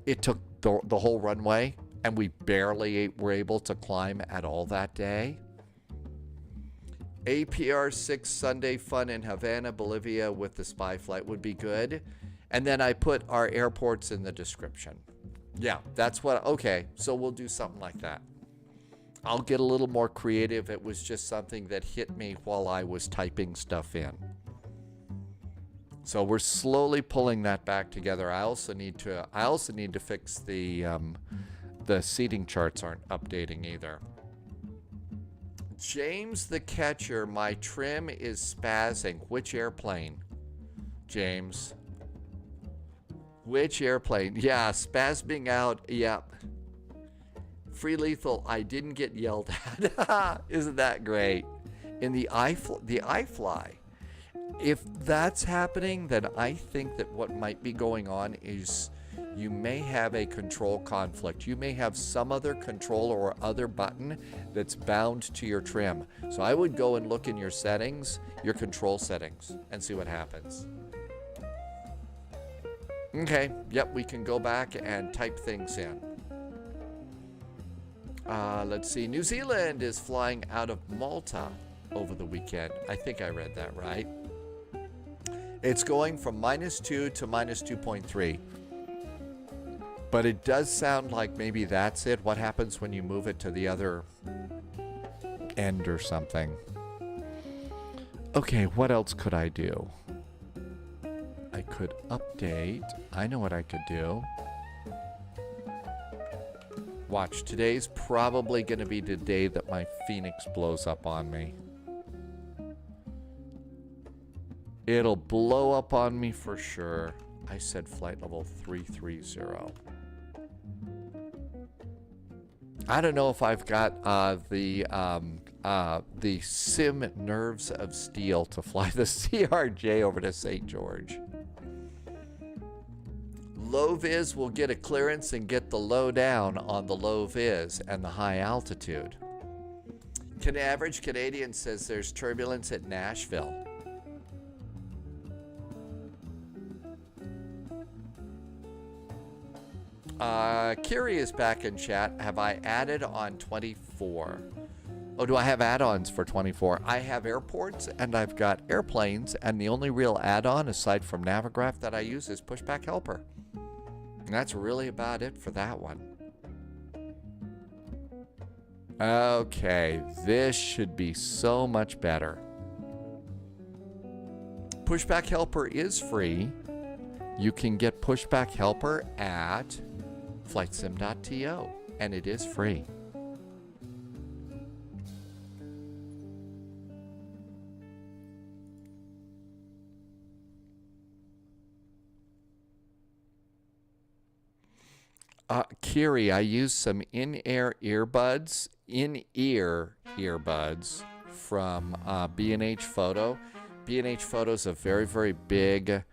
it took the whole runway and we barely were able to climb at all that day? APR 6 Sunday fun in Havana, Bolivia with the SpyFlight would be good. And then I put our airports in the description. Yeah, that's what, okay, so we'll do something like that. I'll get a little more creative. It was just something that hit me while I was typing stuff in. So we're slowly pulling that back together. I also need to fix the seating charts aren't updating either. James the Catcher, my trim is spazzing. Which airplane? James. Which airplane? Yeah, spasming out. Yep. Free Lethal, I didn't get yelled at. Isn't that great? In the iFly. If that's happening, then I think that what might be going on is you may have a control conflict. You may have some other control or other button that's bound to your trim. So I would go and look in your settings, your control settings, and see what happens. Okay, yep, we can go back and type things in. Let's see, New Zealand is flying out of Malta over the weekend. I think I read that right. It's going from -2 to -2.3. But it does sound like maybe that's it. What happens when you move it to the other end or something? Okay, what else could I do? I could update. I know what I could do. Watch, today's probably going to be the day that my Phoenix blows up on me. It'll blow up on me for sure. I said flight level 330. I don't know if I've got the sim nerves of steel to fly the CRJ over to St. George. Low vis will get a clearance and get the low down on the low vis and the high altitude. Average Canadian says there's turbulence at Nashville. Kiri is back in chat. Have I added on 24? Oh, do I have add-ons for 24? I have airports and I've got airplanes, and the only real add-on aside from Navigraph that I use is Pushback Helper. And that's really about it for that one. Okay, this should be so much better. Pushback Helper is free. You can get Pushback Helper at flightsim.to, and it is free. Kiri, I used some in-ear earbuds from B&H Photo. B&H Photo is a very, very big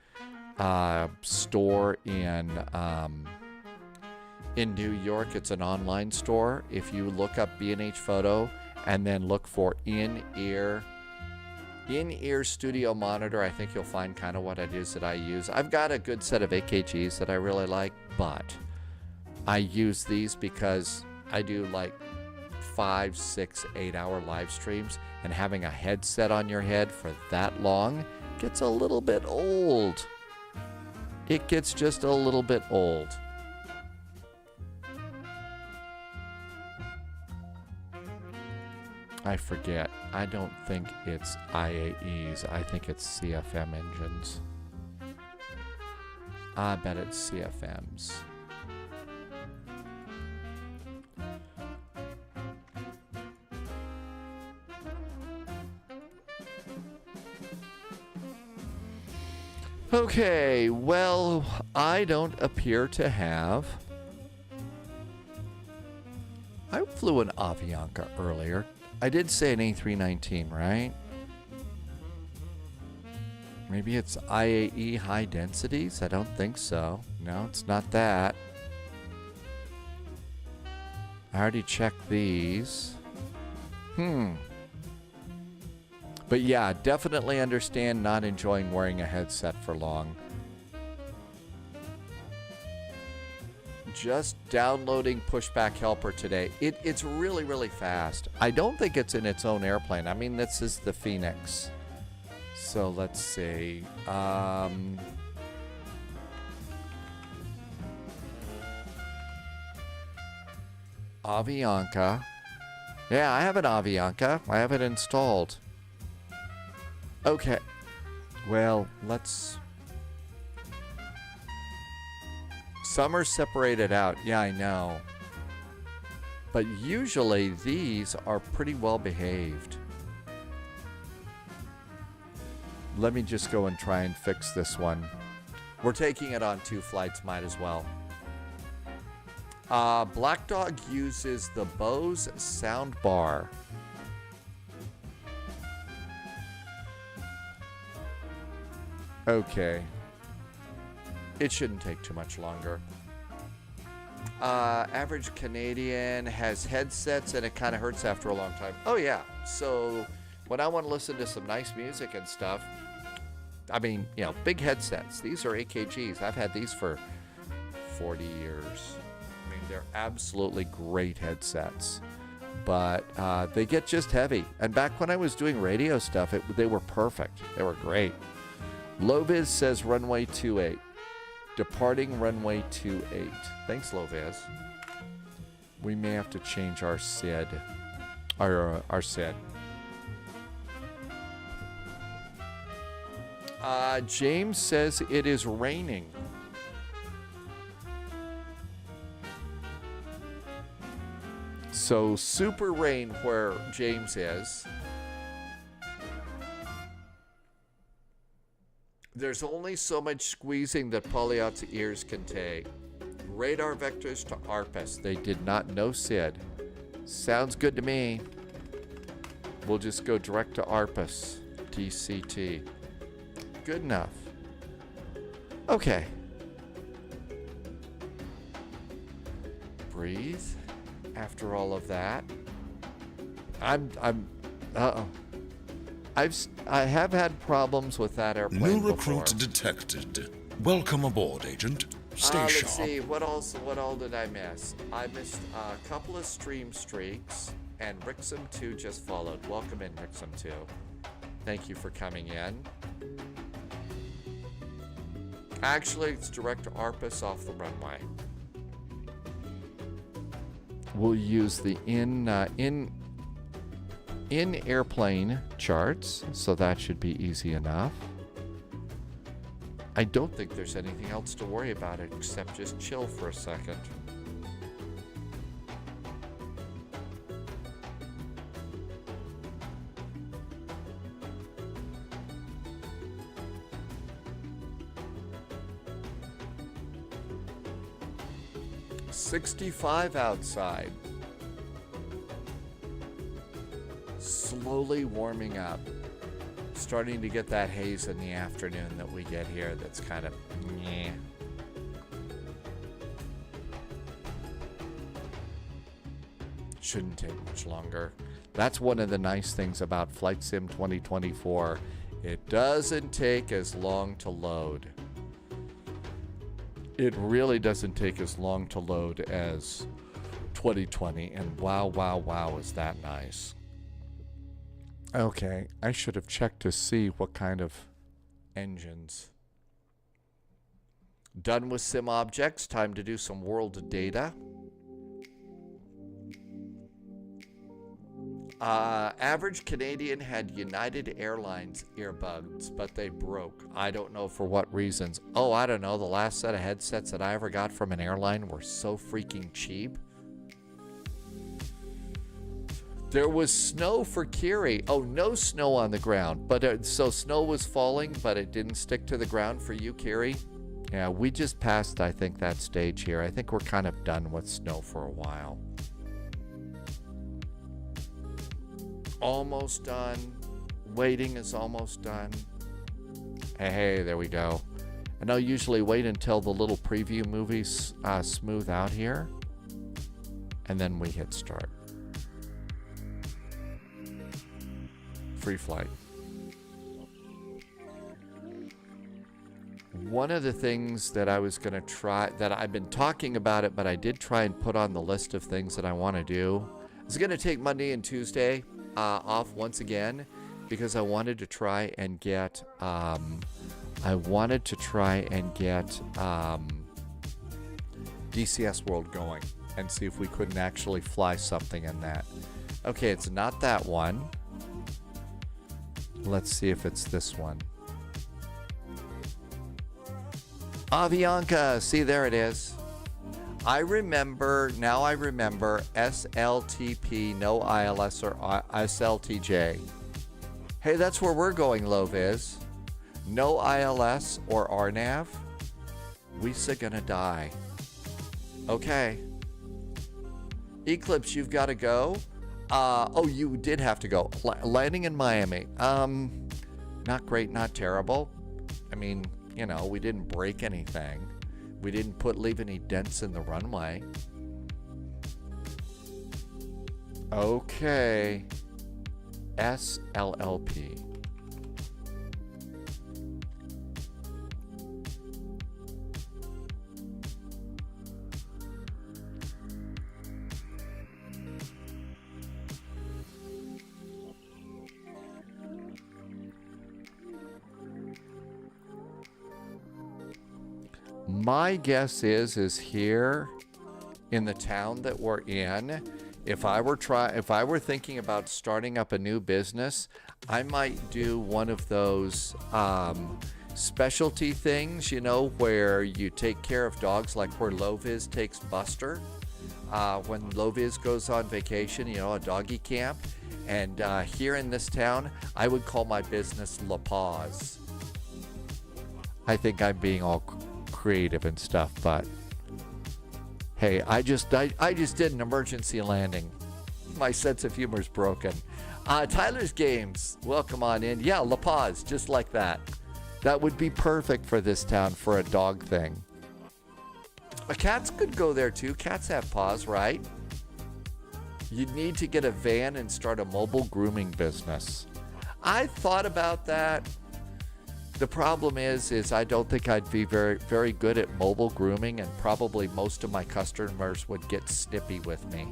store in New York. It's an online store. If you look up B&H Photo and then look for in-ear studio monitor, I think you'll find kind of what it is that I use. I've got a good set of AKGs that I really like, but I use these because I do like 5, 6, 8 hour live streams, and having a headset on your head for that long gets a little bit old. It gets just a little bit old. I forget. I don't think it's IAEs. I think it's CFM engines. I bet it's CFMs. Okay, well, I don't appear to have. I flew an Avianca earlier. I did say an A319, right? Maybe it's IAE high densities? I don't think so. No, it's not that. I already checked these. But yeah, definitely understand not enjoying wearing a headset for long. Just downloading Pushback Helper today. It's really, really fast. I don't think it's in its own airplane. I mean, this is the Phoenix. So let's see. Avianca. Yeah, I have an Avianca. I have it installed. Okay. Well, let's... Some are separated out. Yeah, I know. But usually these are pretty well behaved. Let me just go and try and fix this one. We're taking it on 2 flights, might as well. Black Dog uses the Bose soundbar. Okay. It shouldn't take too much longer. Average Canadian has headsets and it kind of hurts after a long time. Oh yeah. So when I want to listen to some nice music and stuff, I mean, you know, big headsets. These are AKGs. I've had these for 40 years. I mean, they're absolutely great headsets. But they get just heavy. And back when I was doing radio stuff, they were perfect. They were great. Loviz says runway 28. Departing runway 28. Thanks, Loviz. We may have to change our SID. Our SID. James says it is raining. So super rain where James is. There's only so much squeezing that Polyot's ears can take. Radar vectors to ARPAS. They did not know SID. Sounds good to me. We'll just go direct to ARPAS. DCT. Good enough. Okay. Breathe. After all of that. Uh-oh. I have had problems with that airplane New before. recruit detected. Welcome aboard, Agent. Stay Let's sharp. see, what all did I miss? I missed a couple of stream streaks, and Rixum 2 just followed. Welcome in, Rixum 2. Thank you for coming in. Actually, it's direct to ARPAS off the runway. We'll use the in-airplane charts, so that should be easy enough. I don't think there's anything else to worry about except just chill for a second. .65 outside. Slowly warming up. Starting to get that haze in the afternoon that we get here that's kind of meh. Shouldn't take much longer. That's one of the nice things about Flight Sim 2024. It doesn't take as long to load. It really doesn't take as long to load as 2020, and wow, is that nice. Okay, I should have checked to see what kind of engines. Done with sim objects, time to do some world data. Average Canadian had United Airlines earbuds, but they broke. I don't know for what reasons. Oh, I don't know. The last set of headsets that I ever got from an airline were so freaking cheap. There was snow for Kiri. Oh, no snow on the ground. But so snow was falling, but it didn't stick to the ground for you, Kiri? Yeah, we just passed, I think, that stage here. I think we're kind of done with snow for a while. Almost done. Waiting is almost done. Hey, there we go. And I'll usually wait until the little preview movies smooth out here. And then we hit start. Free flight. One of the things that I was going to try, that I've been talking about it, but I did try and put on the list of things that I want to do. I was going to take Monday and Tuesday off once again because I wanted to try and get, DCS World going and see if we couldn't actually fly something in that. Okay, it's not that one. Let's see if it's this one. Avianca, see, there it is. I remember SLTP, no ILS or SLTJ. Hey, that's where we're going, Loviz. No ILS or RNAV. We're gonna die. Okay. Eclipse, you've got to go. Oh, you did have to go. Landing in Miami. Not great, not terrible. I mean, you know, we didn't break anything. We didn't leave any dents in the runway. Okay. SLLP. My guess is here in the town that we're in, if I were thinking about starting up a new business, I might do one of those specialty things, you know, where you take care of dogs, like where Loviz takes Buster. When Loviz goes on vacation, you know, a doggy camp. And here in this town, I would call my business La Paz. I think I'm being all creative and stuff, but hey, I just did an emergency landing. My sense of humor is broken. Tyler's Games, welcome on in. Yeah, La Paz, just like that. That would be perfect for this town for a dog thing. Cats could go there too. Cats have paws, right? You'd need to get a van and start a mobile grooming business. I thought about that. The problem is I don't think I'd be very, very good at mobile grooming, and probably most of my customers would get snippy with me.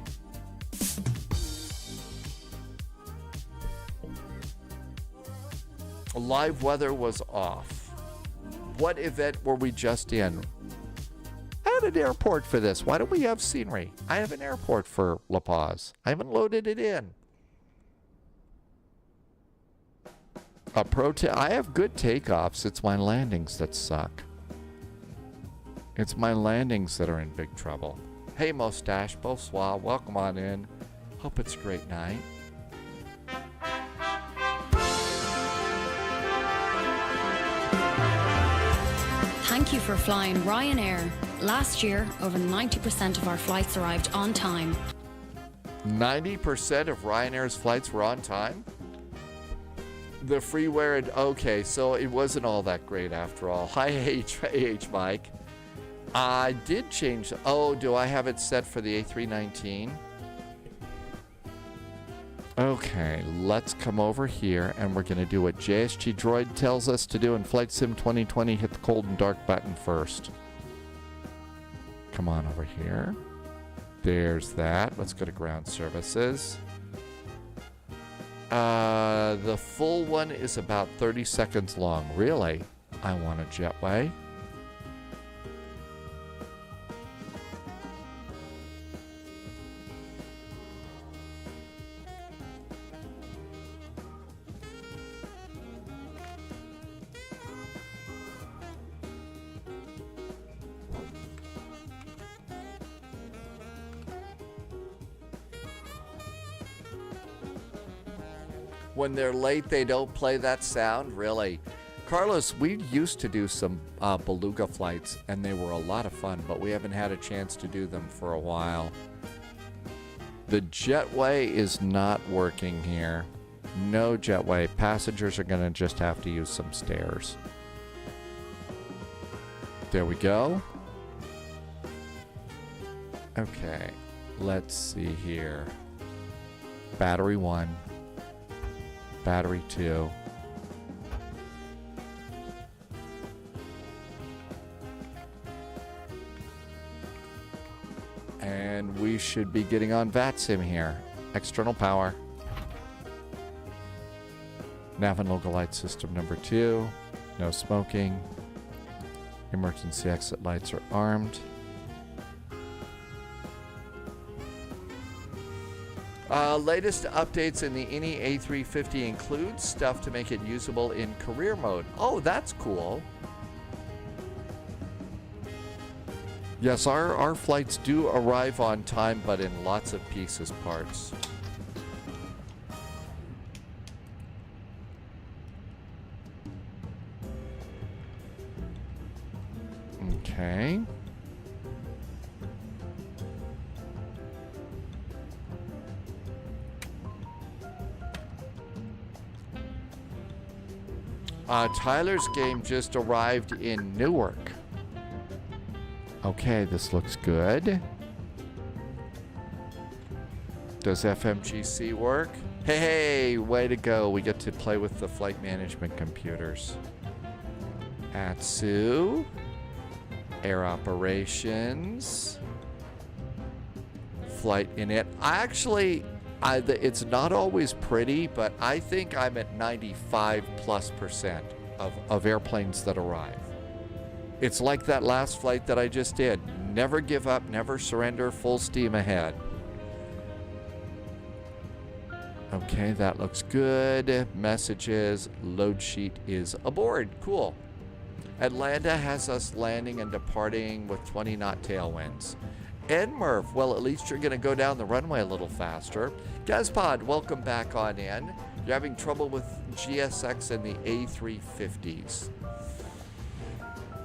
Live weather was off. What event were we just in? I had an airport for this. Why don't we have scenery? I have an airport for La Paz. I haven't loaded it in. I have good takeoffs. It's my landings that suck. It's my landings that are in big trouble. Hey, Mustache, bonsoir. Welcome on in. Hope it's a great night. Thank you for flying Ryanair. Last year, over 90% of our flights arrived on time. 90% of Ryanair's flights were on time? The freeware, okay, so it wasn't all that great after all. Hi, H Mike. I did change, oh, do I have it set for the A319? Okay, let's come over here and we're gonna do what JSG Droid tells us to do in Flight Sim 2020. Hit the cold and dark button first. Come on over here. There's that. Let's go to ground services. The full one is about 30 seconds long. Really? I want a jetway. When they're late, they don't play that sound? Really? Carlos, we used to do some Beluga flights, and they were a lot of fun, but we haven't had a chance to do them for a while. The jetway is not working here. No jetway. Passengers are going to just have to use some stairs. There we go. Okay. Let's see here. Battery 1. Battery 2. And we should be getting on VATSIM here. External power. Nav and local light system number 2. No smoking. Emergency exit lights are armed. Latest updates in the INI A350 include stuff to make it usable in career mode. Oh, that's cool. Yes, our flights do arrive on time, but in lots of pieces parts. Okay. Tyler's game just arrived in Newark. Okay, this looks good. Does FMGC work? Hey, way to go. We get to play with the flight management computers. ATSU. Air operations. Flight init. It's not always pretty, but I think I'm at 95+% of airplanes that arrive. It's like that last flight that I just did. Never give up, never surrender, full steam ahead. Okay, that looks good. Messages, load sheet is aboard. Cool. Atlanta has us landing and departing with 20 knot tailwinds. Murph, well, at least you're going to go down the runway a little faster. Gazpod, welcome back on in. You're having trouble with GSX and the A350s.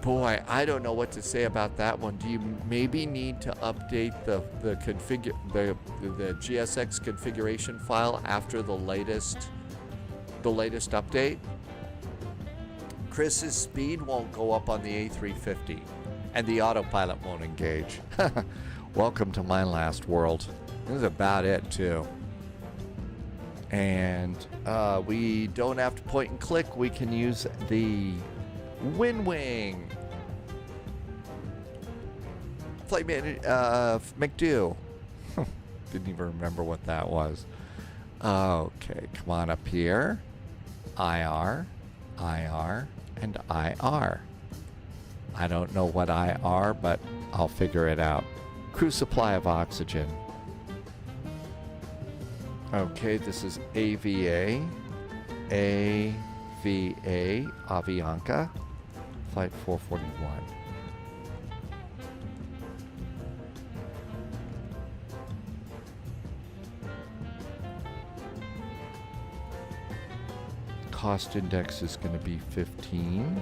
Boy, I don't know what to say about that one. Do you maybe need to update the GSX configuration file after the latest update? Chris's speed won't go up on the A350, and the autopilot won't engage. Welcome to my last world. This is about it too. And we don't have to point and click. We can use the WinWing. Flight McDo. Didn't even remember what that was. Okay, come on up here. IR, IR, and IR. I don't know what IR, but I'll figure it out. Crew supply of oxygen. Okay, this is AVA. AVA, Avianca. Flight 441. Cost index is going to be 15.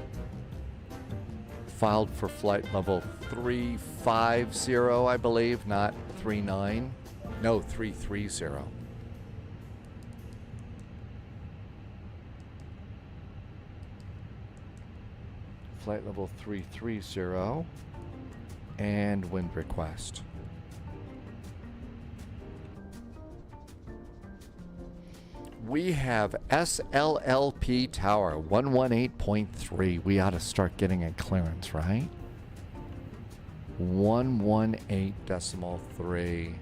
Filed for flight level 350, I believe, not 39. No, 330. Flight level 330 and wind request. We have SLLP tower 118.3. We ought to start getting a clearance, right? 118.3.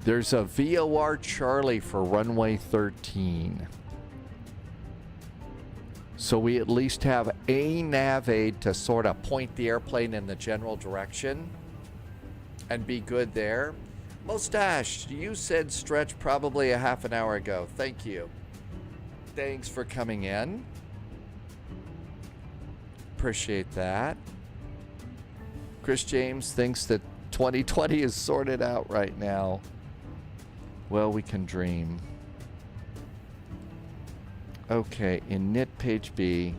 There's a VOR Charlie for runway 13. So we at least have a nav aid to sort of point the airplane in the general direction and be good there. Mustache, you said stretch probably a half an hour ago. Thank you. Thanks for coming in. Appreciate that. Chris James thinks that 2020 is sorted out right now. Well, we can dream. Okay, in NIT page B.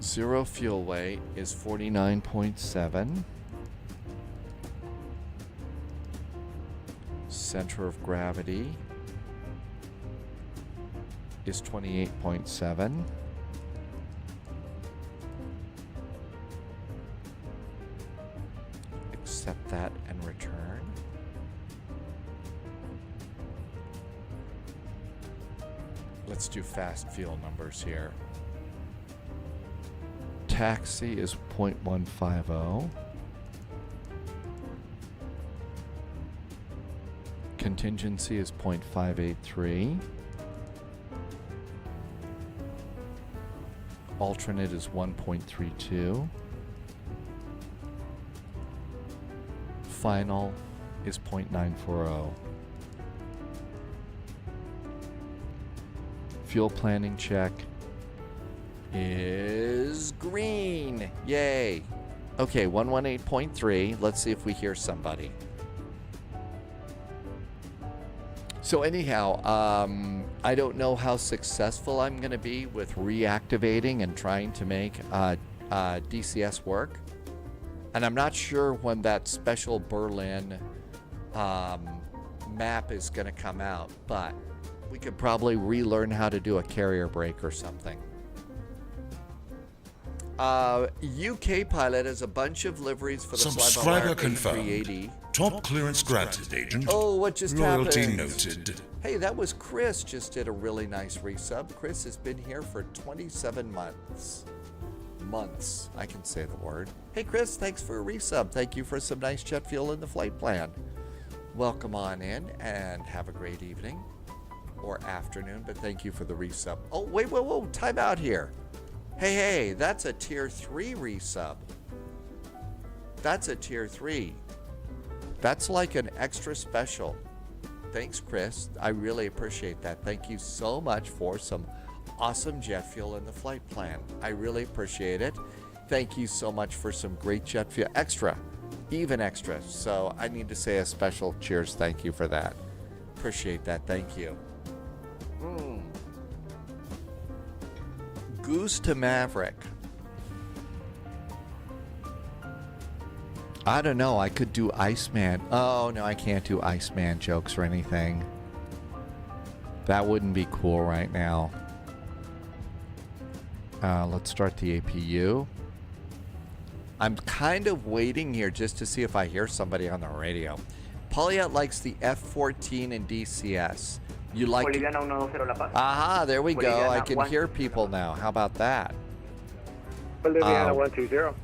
Zero fuel weight is 49.7. Center of gravity is 28.7. Accept that and return. Let's do fast fuel numbers here. Taxi is 0.150. Contingency is 0.583. Alternate is 1.32. Final is 0.940. Fuel planning check is green. Yay. Okay, 118.3. Let's see if we hear somebody. So anyhow, I don't know how successful I'm going to be with reactivating and trying to make DCS work. And I'm not sure when that special Berlin map is going to come out, but we could probably relearn how to do a carrier break or something. UK pilot has a bunch of liveries for the Subscriber Flyby confirmed. 380. Top clearance granted, Agent. Oh, what just Loyalty happened? noted. Hey, that was Chris. Just did a really nice resub. Chris has been here for 27 months. I can say the word. Hey, Chris, thanks for a resub. Thank you for some nice jet fuel in the flight plan. Welcome on in and have a great evening or afternoon, but thank you for the resub. Oh, wait, whoa, time out here. Hey, that's a tier 3 resub. That's a tier 3. That's like an extra special. Thanks, Chris. I really appreciate that. Thank you so much for some awesome jet fuel in the flight plan. I really appreciate it. Thank you so much for some great jet fuel. Extra. Even extra. So I need to say a special cheers. Thank you for that. Appreciate that. Thank you. Goose to Maverick. I don't know. I could do Iceman. Oh, no, I can't do Iceman jokes or anything. That wouldn't be cool right now. Let's start the APU. I'm kind of waiting here just to see if I hear somebody on the radio. Pauliette likes the F-14 and DCS. You like Boliviana 120 La Paz. Aha, there we go. Boliviana I can hear people now. How about that? Boliviana 120.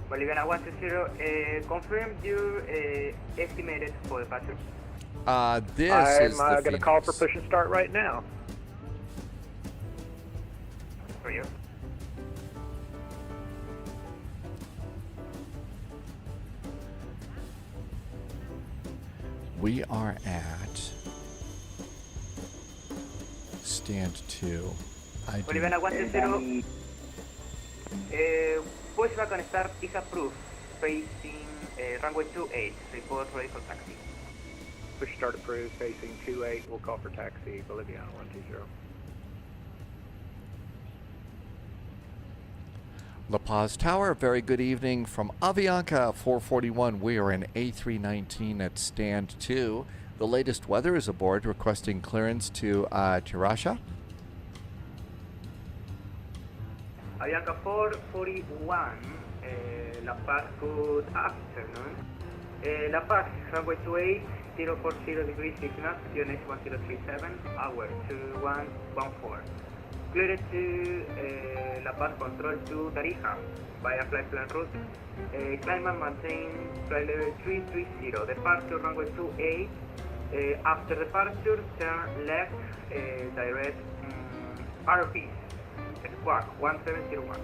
Boliviana 120, confirm your estimated for departure. This is the I'm going to call for push and start right now. For you. We are at stand 2. Boliviana 120, push back on start is approved. Facing runway 28, report ready for taxi. Push start approved, facing 28. We'll call for taxi, Boliviana 120. La Paz Tower, very good evening from Avianca 441. We are in A319 at stand 2. The latest weather is aboard, requesting clearance to Tarija. Avianca 441, La Paz, good afternoon. La Paz, runway 28, 040 degrees 6 knots, QNH 1037, hour 2114. Cleared to La Paz control to Tarija via flight plan route. Climb and maintain flight level 330. Departure runway 28. After departure, turn left, direct RP. Squawk 1701.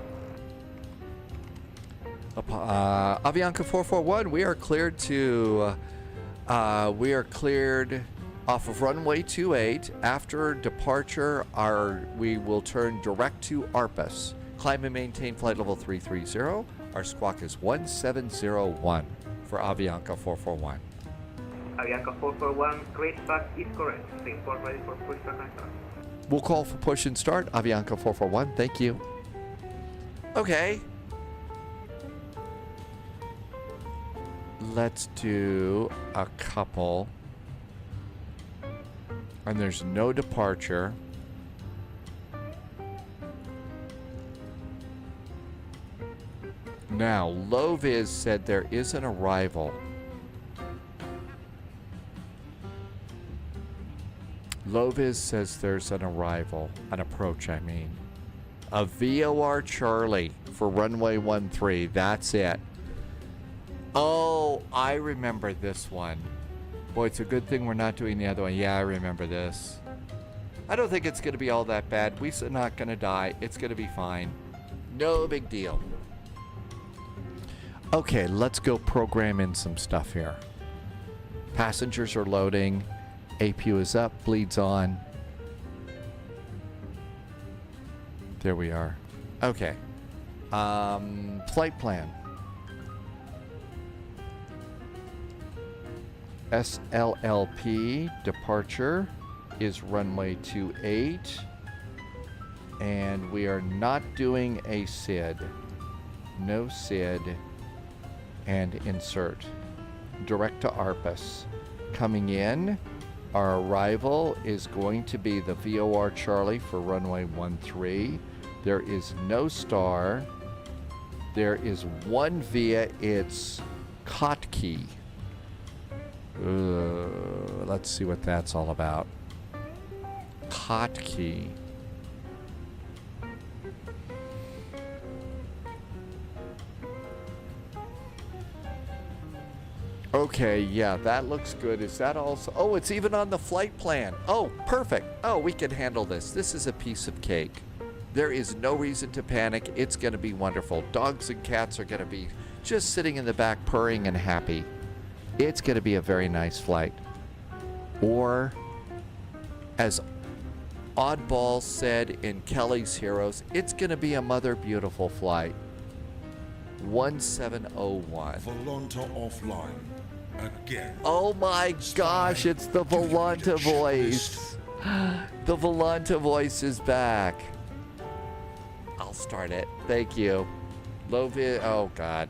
Avianca 441, we are cleared to, we are cleared off of runway 28. After departure, we will turn direct to ARPAS. Climb and maintain flight level 330. Our squawk is 1701 for Avianca 441. Avianca 441, raceback is correct. Report ready for push back and start. We'll call for push and start. Avianca 441, thank you. Okay. Let's do a couple. And there's no departure. Now, Loviz said there is an arrival. Loviz says there's an arrival, an approach, I mean. A VOR Charlie for runway 13. That's it. Oh, I remember this one. Boy, it's a good thing we're not doing the other one. Yeah, I remember this. I don't think it's going to be all that bad. We're not going to die. It's going to be fine. No big deal. Okay, let's go program in some stuff here. Passengers are loading. APU is up. Bleeds on. There we are. Okay. Flight plan. SLLP departure is runway 28, and we are not doing a SID. No SID, and insert. Direct to ARPUS. Coming in, our arrival is going to be the VOR Charlie for runway 13. There is no star. There is one via its Kotkey. Let's see what that's all about. Kotkey. Okay, yeah, that looks good. Is that also... Oh, it's even on the flight plan. Oh, perfect. Oh, we can handle this. This is a piece of cake. There is no reason to panic. It's going to be wonderful. Dogs and cats are going to be just sitting in the back purring and happy. It's going to be a very nice flight. Or, as Oddball said in Kelly's Heroes, it's going to be a mother beautiful flight. 1701. Volanta offline. Again. Oh my gosh, it's the Volanta voice. The Volanta voice is back. I'll start it. Thank you. Lovi. Oh God.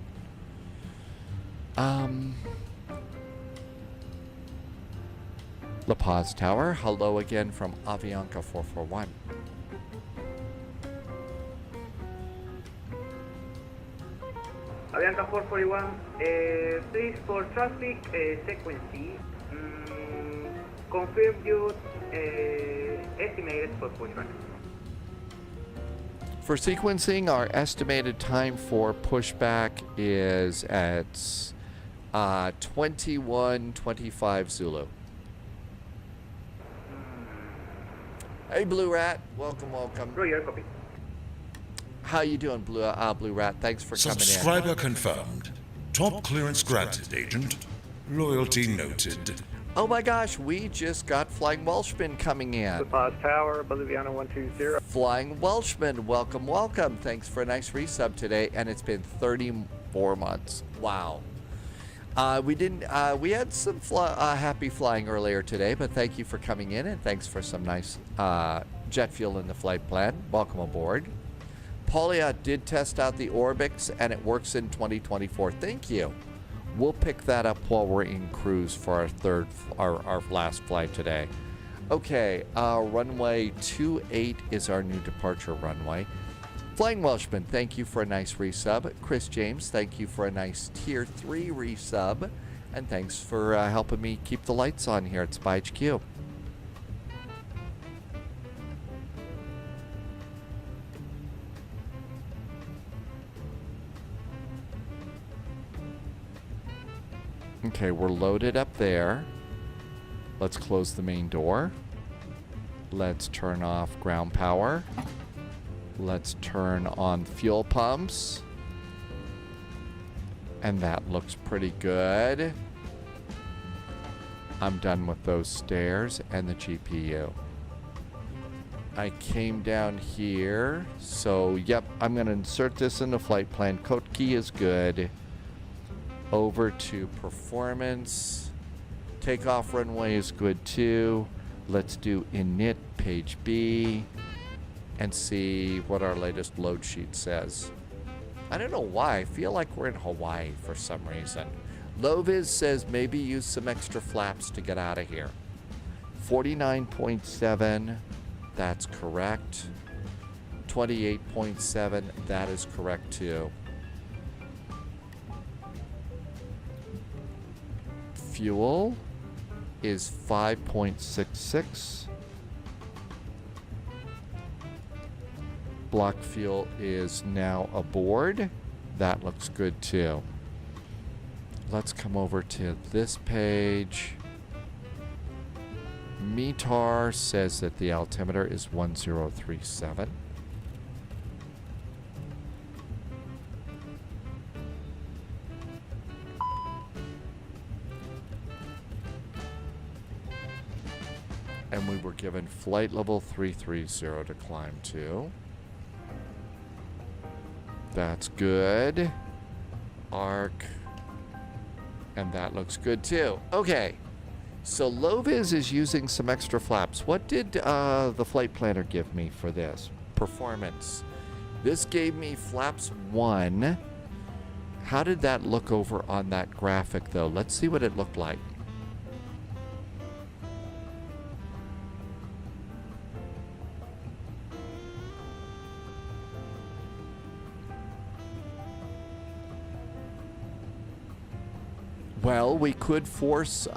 La Paz Tower. Hello again from Avianca 441. Avianca 441, please for traffic sequence, confirm you estimated for pushback. For sequencing, our estimated time for pushback is at 21:25 Zulu. Hey, Blue Rat. Welcome, welcome. Roger, copy. How you doing, Blue Rat? Thanks for coming in. Subscriber confirmed. Top clearance granted, Agent. Loyalty noted. Oh my gosh, we just got Flying Welshman coming in. La Paz Tower, Boliviana 120. Flying Welshman, welcome, welcome. Thanks for a nice resub today, and it's been 34 months. Wow. We had some happy flying earlier today, but thank you for coming in, and thanks for some nice jet fuel in the flight plan. Welcome aboard. Paulia did test out the Orbix, and it works in 2024. Thank you. We'll pick that up while we're in cruise for our last flight today. Okay, runway 28 is our new departure runway. Flying Welshman, thank you for a nice resub. Chris James, thank you for a nice Tier 3 resub. And thanks for helping me keep the lights on here at SpyHQ. Okay, we're loaded up there. Let's close the main door. Let's turn off ground power. Let's turn on fuel pumps. And that looks pretty good. I'm done with those stairs and the GPU. I came down here. So, yep, I'm going to insert this in the flight plan. Code key is good. Over to performance. Takeoff runway is good too. Let's do init page B and see what our latest load sheet says. I don't know why. I feel like we're in Hawaii for some reason. Loviz says maybe use some extra flaps to get out of here. 49.7, that's correct. 28.7, that is correct too. Fuel is 5.66. Block fuel is now aboard. That looks good too. Let's come over to this page. METAR says that the altimeter is 1037. And we were given flight level 330 to climb to. That's good. Arc. And that looks good too. Okay. So Loviz is using some extra flaps. What did the flight planner give me for this? Performance. This gave me flaps 1. How did that look over on that graphic though? Let's see what it looked like. Well, we could force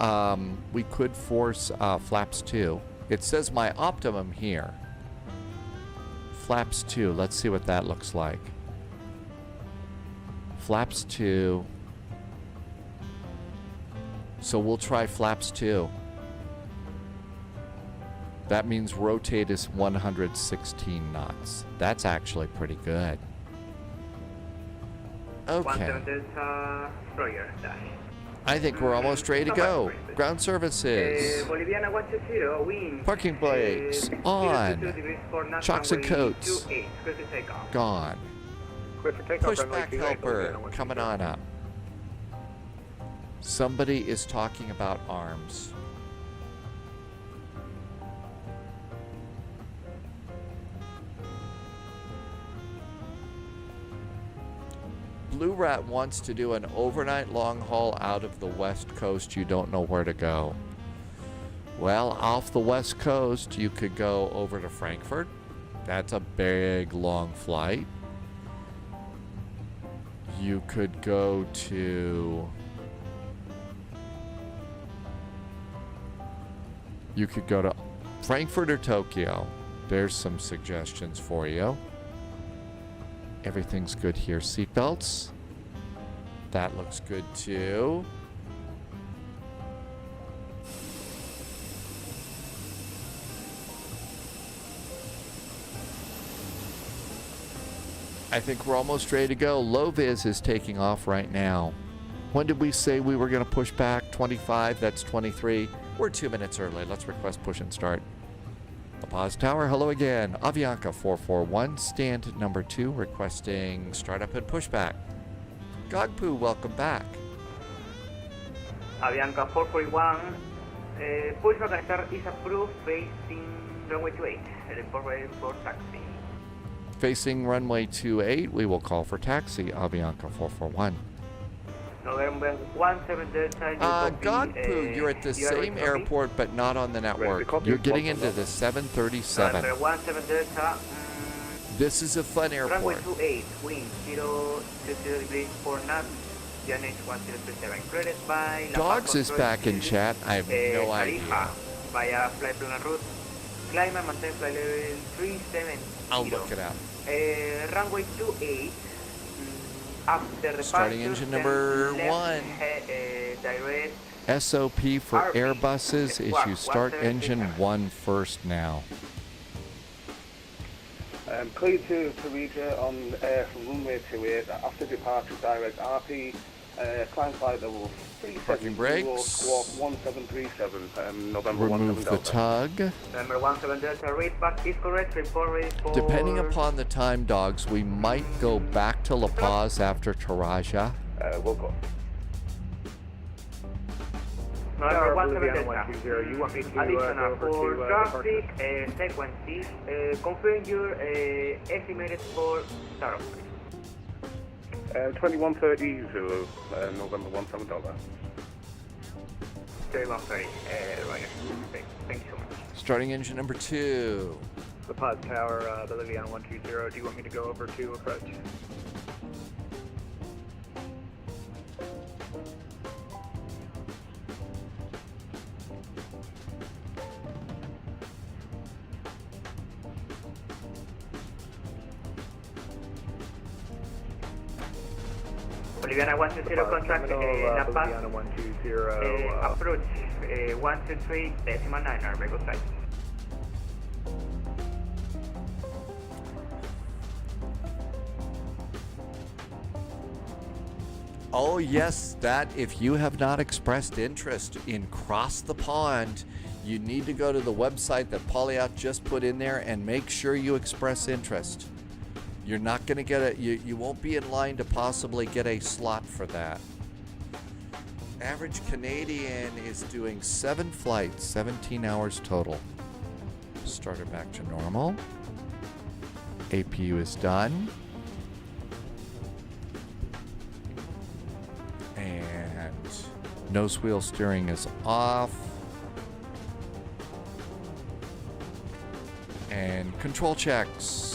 flaps 2. It says my optimum here. Flaps 2. Let's see what that looks like. Flaps 2. So we'll try flaps 2. That means rotate is 116 knots. That's actually pretty good. Okay. I think we're almost ready to go. Ground services. Boliviana 120, wind. Parking brakes on. Chocks and coats gone. Pushback helper coming on up. Somebody is talking about arms. Blue Rat wants to do an overnight long haul out of the West Coast. You don't know where to go. Well, off the West Coast, you could go over to Frankfurt. That's a big, long flight. You could go to... You could go to Frankfurt or Tokyo. There's some suggestions for you. Everything's good here. Seatbelts. That looks good too. I think we're almost ready to go. Loviz is taking off right now. When did we say we were going to push back? 25, that's 23. We're 2 minutes early. Let's request push and start. La Paz Tower, hello again. Avianca 441, stand number 2, requesting startup and pushback. Gogpoo, welcome back. Avianca 441, pushback and start is approved facing runway 28. Report ready for taxi. Facing runway 28, we will call for taxi, Avianca 441. November 17 Delta. Gogpoo, you're at the same airport but not on the network. You're getting into the 737. November 17 Delta. This is a fun airport. Runway 28, wind 020 degrees 4 knots. GNH 1037. Cleared by Dogs is back in chat. I have no idea. Tarija, via flight plan en route. Climb and maintain flight level 370. I'll look it up. Runway 28. After the starting engine number 1. SOP for Airbuses is you start engine 1 first now. Clear to Tarija on from runway 28 after departure direct RP, climb flight level 370. Parking brakes. Squawk 1737, November Remove 17 the tug. Number 17 Delta, read back is correct, report ready for... Depending upon the time, Dogs, we might go back to La Paz after Tarija. We'll go. Number 17 Delta, you want me to additional for traffic sequences, confirm your estimated for start off. 2130 Zulu, November 17 Delta. 2130, right. Thank you so much. Starting engine number 2. La Paz Tower, Bolivia 120. Do you want me to go over to approach? Boliviana 120 contract, La Paz, Boliviana 120. approach 123 decimal 9, our regular site. Oh yes, that if you have not expressed interest in Cross the Pond, you need to go to the website that Polyot just put in there and make sure you express interest. You're not going to get it. You won't be in line to possibly get a slot for that. Average Canadian is doing 7 flights, 17 hours total. Starter back to normal. APU is done. And nose wheel steering is off. And control checks.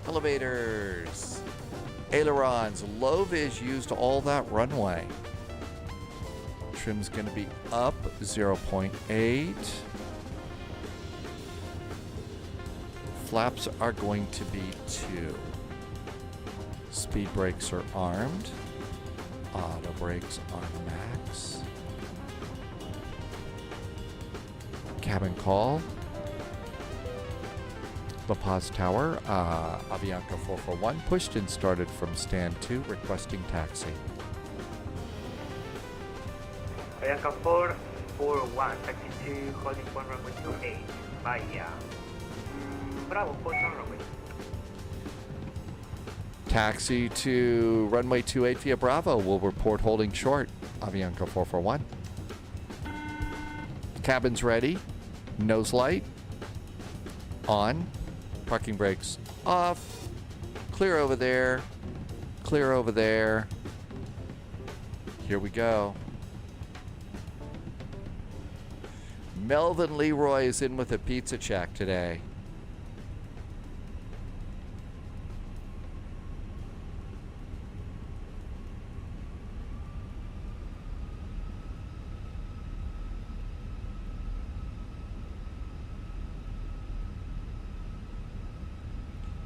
Elevators. Ailerons. Low vis used all that runway. Trim's going to be up 0.8. Flaps are going to be 2. Speed brakes are armed. Auto brakes are max. Cabin call. La Paz Tower, Avianca 441, pushed and started from stand 2, requesting taxi. Avianca 441, taxi 2, holding for runway 28, Bahia. Bravo, post on runway. Taxi to runway 28 via Bravo will report holding short, Avianca 441. Cabin's ready, nose light, on. Parking brakes off. Clear over there. Clear over there. Here we go. Melvin Leroy is in with a pizza check today.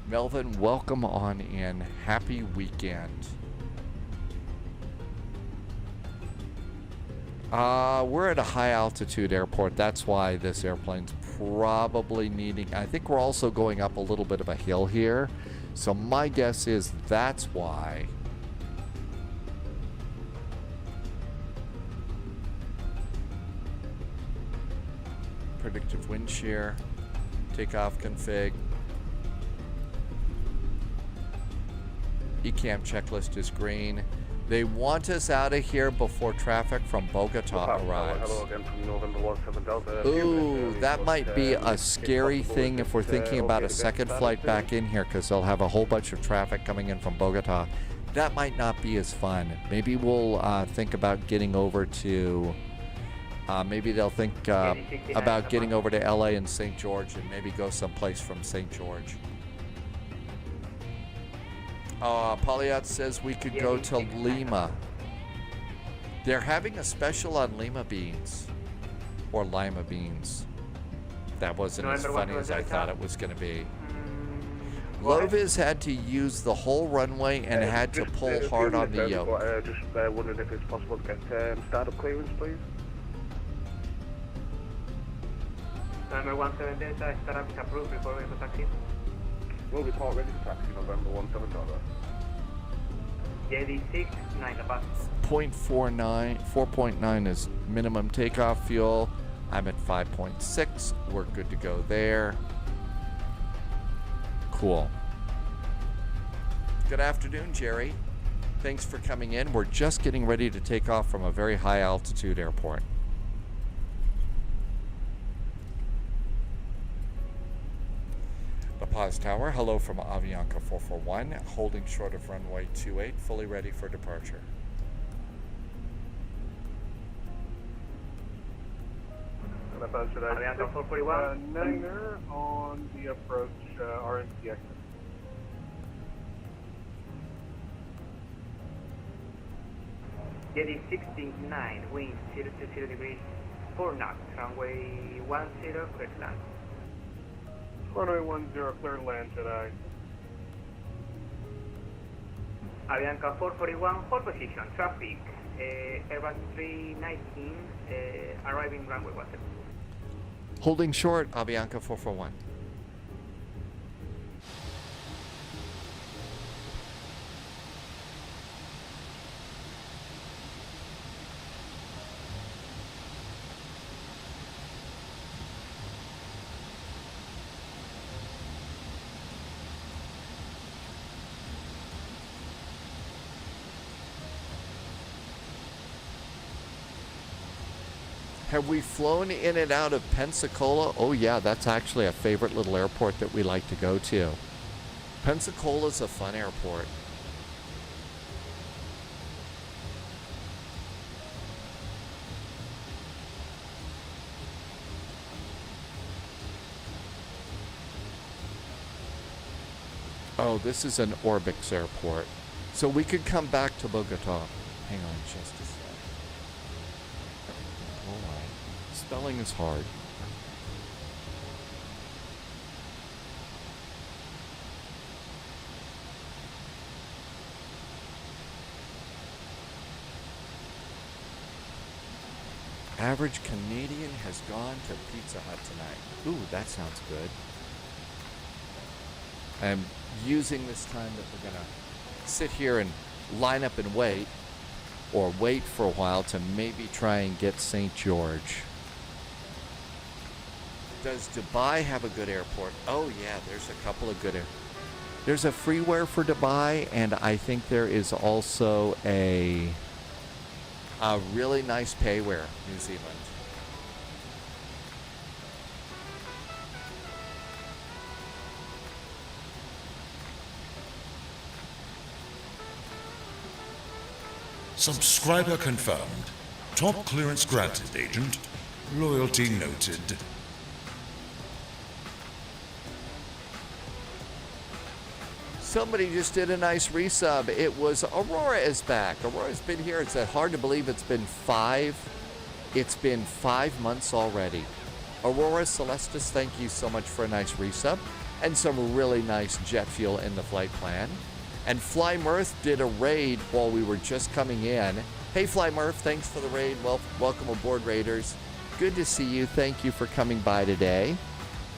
Melvin, welcome on in. Happy weekend. We're at a high altitude airport. That's why this airplane's probably needing... I think we're also going up a little bit of a hill here. So my guess is that's why. Predictive wind shear. Takeoff config. ECAM checklist is green. They want us out of here before traffic from Bogota arrives. Hello again from November 17 Delta. Ooh, that might be a scary thing if we're thinking about a second flight back in here, because they'll have a whole bunch of traffic coming in from Bogota. That might not be as fun. Maybe we'll think about getting over to... maybe they'll think about getting over to LA and St. George and maybe go someplace from St. George. Polyot says we could go to Lima. They're having a special on Lima beans. Or Lima beans. That wasn't as funny as I thought it was going to be. Lovis had to use the whole runway and had to pull hard on the yoke. Just wondering if it's possible to get startup clearance, please. Number 170, startup is approved before we go taxi. We'll report ready to taxi November 17 Delta. JD6, 9 the bus. 4.9 is minimum takeoff fuel. I'm at 5.6. We're good to go there. Cool. Good afternoon, Jerry. Thanks for coming in. We're just getting ready to take off from a very high altitude airport. La Paz Tower, hello from Avianca 441, holding short of runway 28, fully ready for departure. Avianca 441. Niner on the approach, RMC exit. JD69, wind 020 degrees, 4 knots, runway 10, clear to land. Runway 10, clear to land, Jedi. Avianca 441, hold position, traffic, Airbus 319, arriving runway 17. Holding short, Avianca 441. Have we flown in and out of Pensacola? Oh yeah, that's actually a favorite little airport that we like to go to. Pensacola's a fun airport. Oh, this is an Orbix airport. So we could come back to Bogota. Hang on just a sec. Spelling is hard. Average Canadian has gone to Pizza Hut tonight. Ooh, that sounds good. I'm using this time that we're gonna sit here and line up and wait, or wait for a while to maybe try and get St. George. Does Dubai have a good airport? Oh yeah, there's a couple of good There's a freeware for Dubai, and I think there is also a really nice payware, New Zealand. Subscriber confirmed. Top clearance granted, Agent. Loyalty noted. Somebody just did a nice resub. It was Aurora is back. Aurora's been here. It's hard to believe it's been 5 months already. Aurora Celestis, thank you so much for a nice resub and some really nice jet fuel in the flight plan. And Fly Mirth did a raid while we were just coming in. Hey Fly Mirth, thanks for the raid. Welcome aboard, Raiders. Good to see you. Thank you for coming by today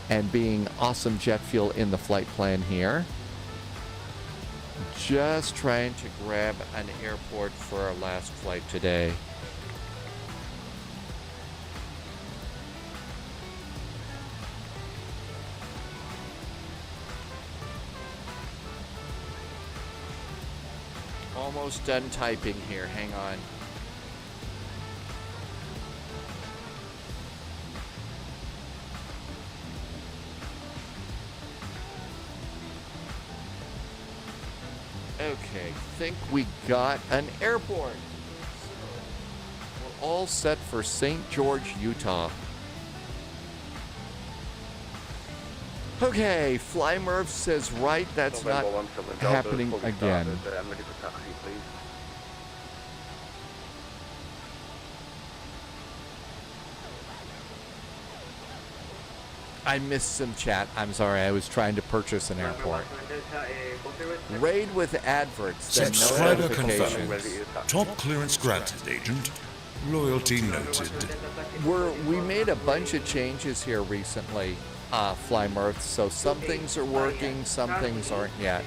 and being awesome jet fuel in the flight plan here. Just trying to grab an airport for our last flight today. Almost done typing here. Hang on. Okay, think we got an airport. We're all set for St. George, Utah. Okay, Fly Murph says right, that's not happening again. I missed some chat. I'm sorry, I was trying to purchase an airport. Raid with adverts. Then Subscriber no confirmed. notifications. Top clearance granted, Agent. Loyalty noted. We made a bunch of changes here recently, Fly Mirth, so some things are working, some things aren't yet.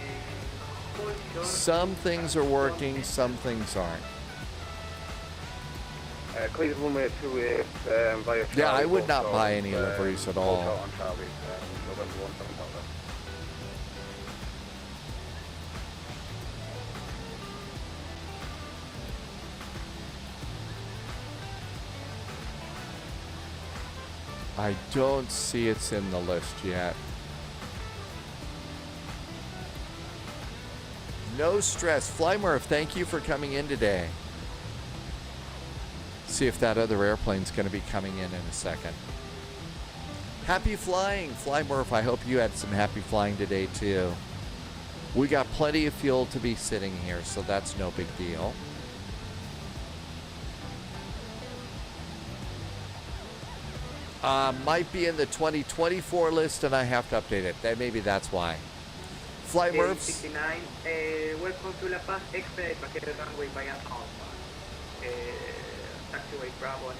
Some things are working, some things aren't. Clear runway 28 via Yeah, I would not buy any liveries at all. I don't see it's in the list yet. No stress. Fly Murph, thank you for coming in today. See if that other airplane's going to be coming in a second. Happy flying, Fly Murph. I hope you had some happy flying today too. We got plenty of fuel to be sitting here, so that's no big deal. Might be in the 2024 list and I have to update it. Maybe that's why. Fly Mervs. 69, welcome to La Paz, expedite vacated runway via Alpha. Taxiway Bravo and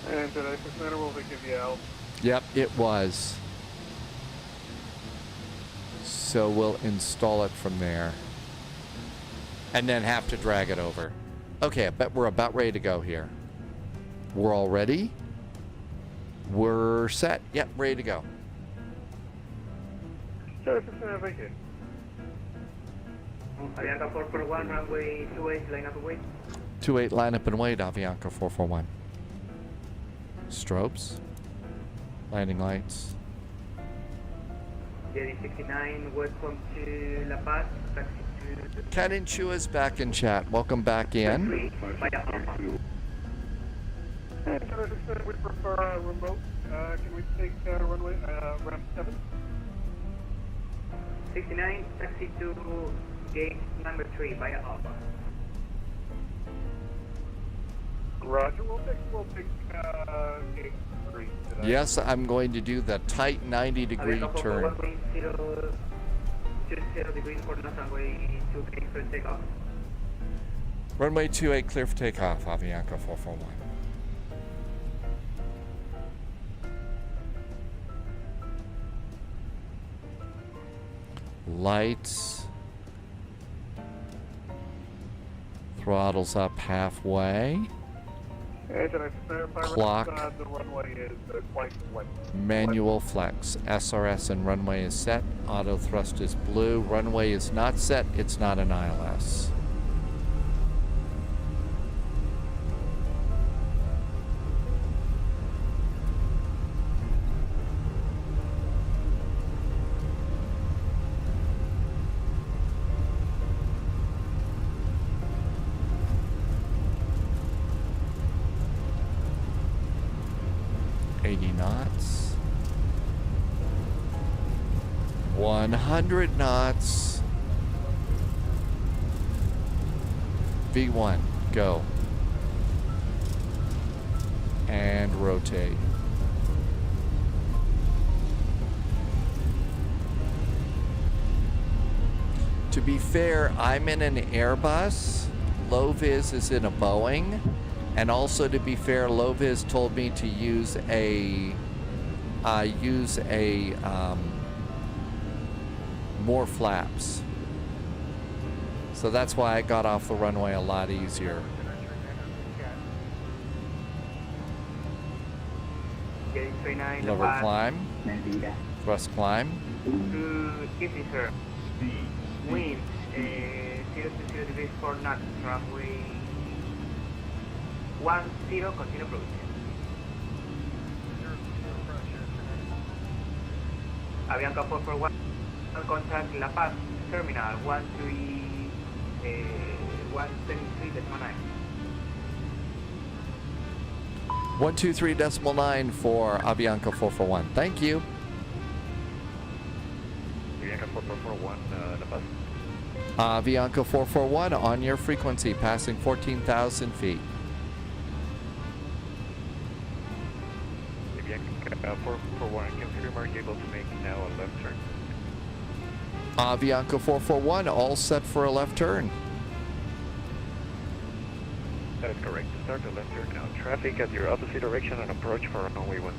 2. And today for center, will they give you out? Yep, it was. So we'll install it from there. And then have to drag it over. Okay, I bet we're about ready to go here. We're all ready? We're set. Yep, ready to go. Today for center, vacate. Avianca 441, runway 28, line up and wait. 28, line up and wait, Avianca 441. Strobes. Landing lights. JD 69, welcome to La Paz, taxi to... Ken and Chua's back in chat. Welcome back in. And today for center, we prefer remote. Can we take runway ramp 7? 69, taxi to gate number 3 via Alpha. Roger, we'll take gate 3 today. Yes, I'm going to do the tight 90-degree turn. 20 degrees for runway 28 for takeoff. Runway 28 clear for takeoff, Avianca 441. Lights. Throttles up halfway. Clock. The runway is quite wet. Manual flex. SRS and runway is set. Auto thrust is blue. Runway is not set. It's not an ILS. Knots. 100 knots. V1, go. And rotate. To be fair, I'm in an Airbus. Low-vis is in a Boeing. And also, to be fair, Low-vis told me to use more flaps. So that's why I got off the runway a lot easier. Lower climb. Thrust climb. 250, sir. Wind 0 to 0 degrees 4 knots. Runway 10, continue approach. Avianca 441, contact La Paz, terminal 123.9. 123.9 for Avianca 441. Thank you. Avianca 441, La Paz. Avianca 441 on your frequency, passing 14,000 feet. 441, confirm are you able to make now a left turn? Avianca 441, all set for a left turn. That is correct. Start the left turn now. Traffic at your opposite direction and approach for runway 10.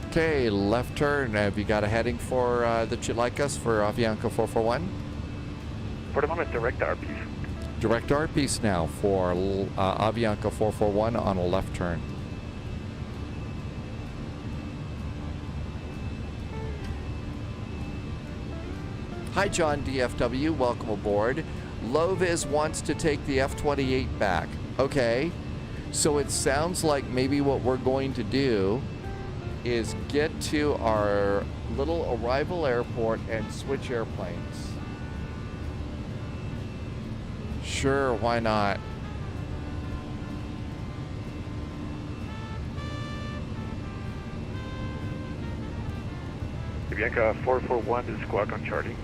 Okay, left turn. Have you got a heading for that you'd like us for Avianca 441? For the moment, direct RPs. Direct RPs now for Avianca 441 on a left turn. Hi, John DFW. Welcome aboard. Low-vis wants to take the F-28 back. Okay, so it sounds like maybe what we're going to do is get to our little arrival airport and switch airplanes. Sure, why not? Avianca 441 to squawk on Charlie.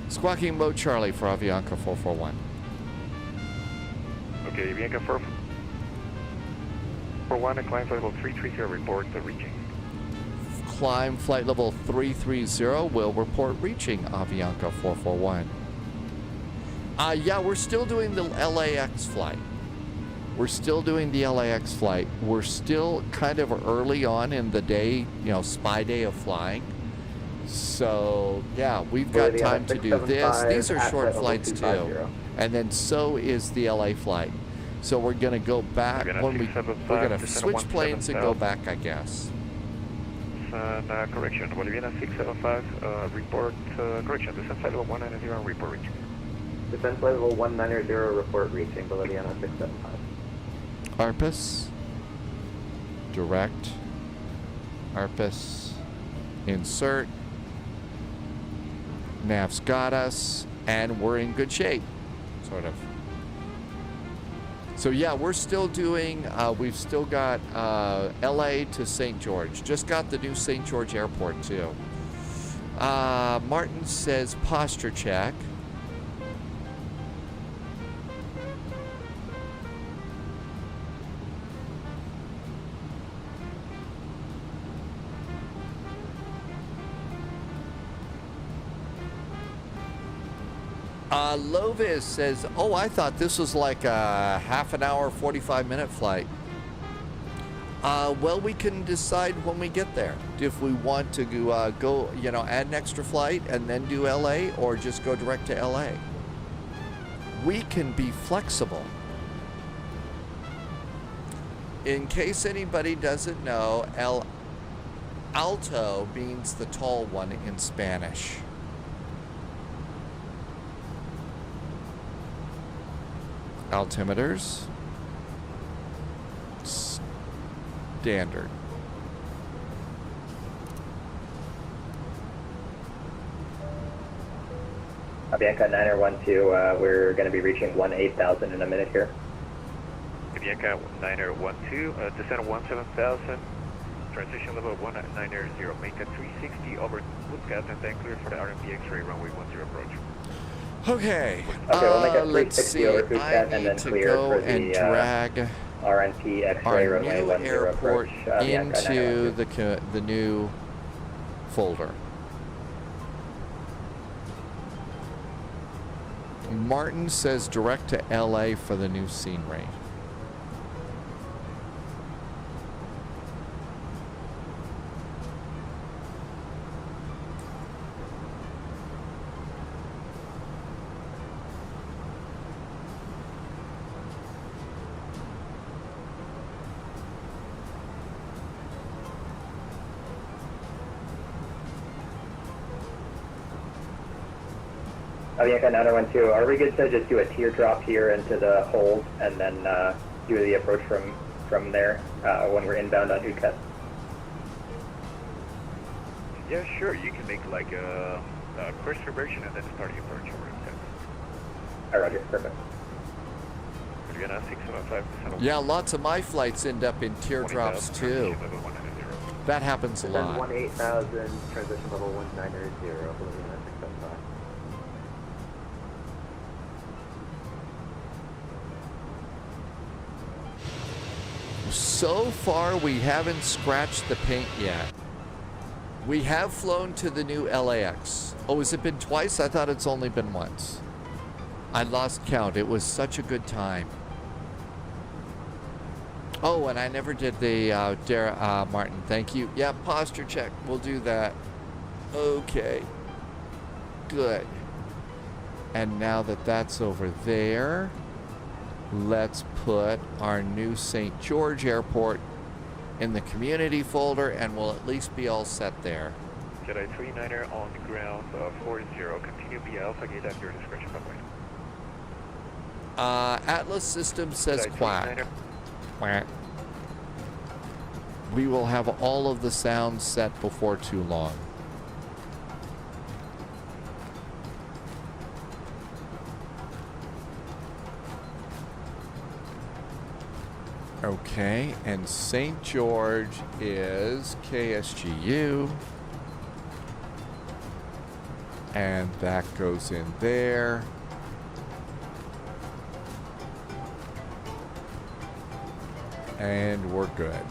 Squawking mode Charlie for Avianca 441. Okay, Avianca 441 and climb level 330 report to reaching. climb flight level 330 will report reaching Avianca 441. Yeah, we're still doing the LAX flight. We're still doing the LAX flight. We're still kind of early on in the day, you know, spy day of flying. So, yeah, we've got time to do this. These are short flights too. And then so is the LA flight. So we're going to go back when we're going to switch planes and go back, I guess. Correction, Bolivia 675, report, correction, descent flight level 190, report reaching. Descent flight level 190, report reaching, Bolivia 675. ARPUS, direct, ARPUS, insert, nav's got us, and we're in good shape, sort of. So yeah, we're still doing, we've still got LA to St. George. Just got the new St. George airport too. Martin says posture check. Lovis says, oh, I thought this was like a half an hour, 45-minute flight. Well, we can decide when we get there if we want to go, you know, add an extra flight and then do LA or just go direct to LA. We can be flexible. In case anybody doesn't know, El Alto means the tall one in Spanish. Altimeters, standard. Avianca 912, we're going to be reaching 18,000 in a minute here. Avianca 912, descent 17,000, transition level 190, make a 360 over Woodcat and then clear for the RMP X-ray runway 10 approach. Okay, we'll make a let's 360 see. over Woodcat and then to clear go for and the drag RNP X-ray our runway new 10 airport approach. into the new folder. Martin says direct to LA for the new scenery. Avianca 912, are we good to just do a teardrop here into the hold and then do the approach from there when we're inbound on Utrecht? Yeah, sure, you can make like a course conversion and then start the approach over Utrecht. Hi, Roger, perfect. You're gonna 675. Yeah, lots of my flights end up in teardrops too. That happens a lot. 18,000, transition level 190, Bolivia 675. So far, we haven't scratched the paint yet. We have flown to the new LAX. Oh, has it been twice? I thought it's only been once. I lost count. It was such a good time. Oh, and I never did the Martin. Thank you. Yeah, posture check. We'll do that. Okay. Good. And now that that's over there, let's put our new St. George Airport in the community folder, and we'll at least be all set there. Jedi 39er on the ground, 40, continue via Alpha Gate at your discretion, by Atlas System says Jedi quack. Quack. We will have all of the sounds set before too long. Okay, and St. George is KSGU. And that goes in there. And we're good.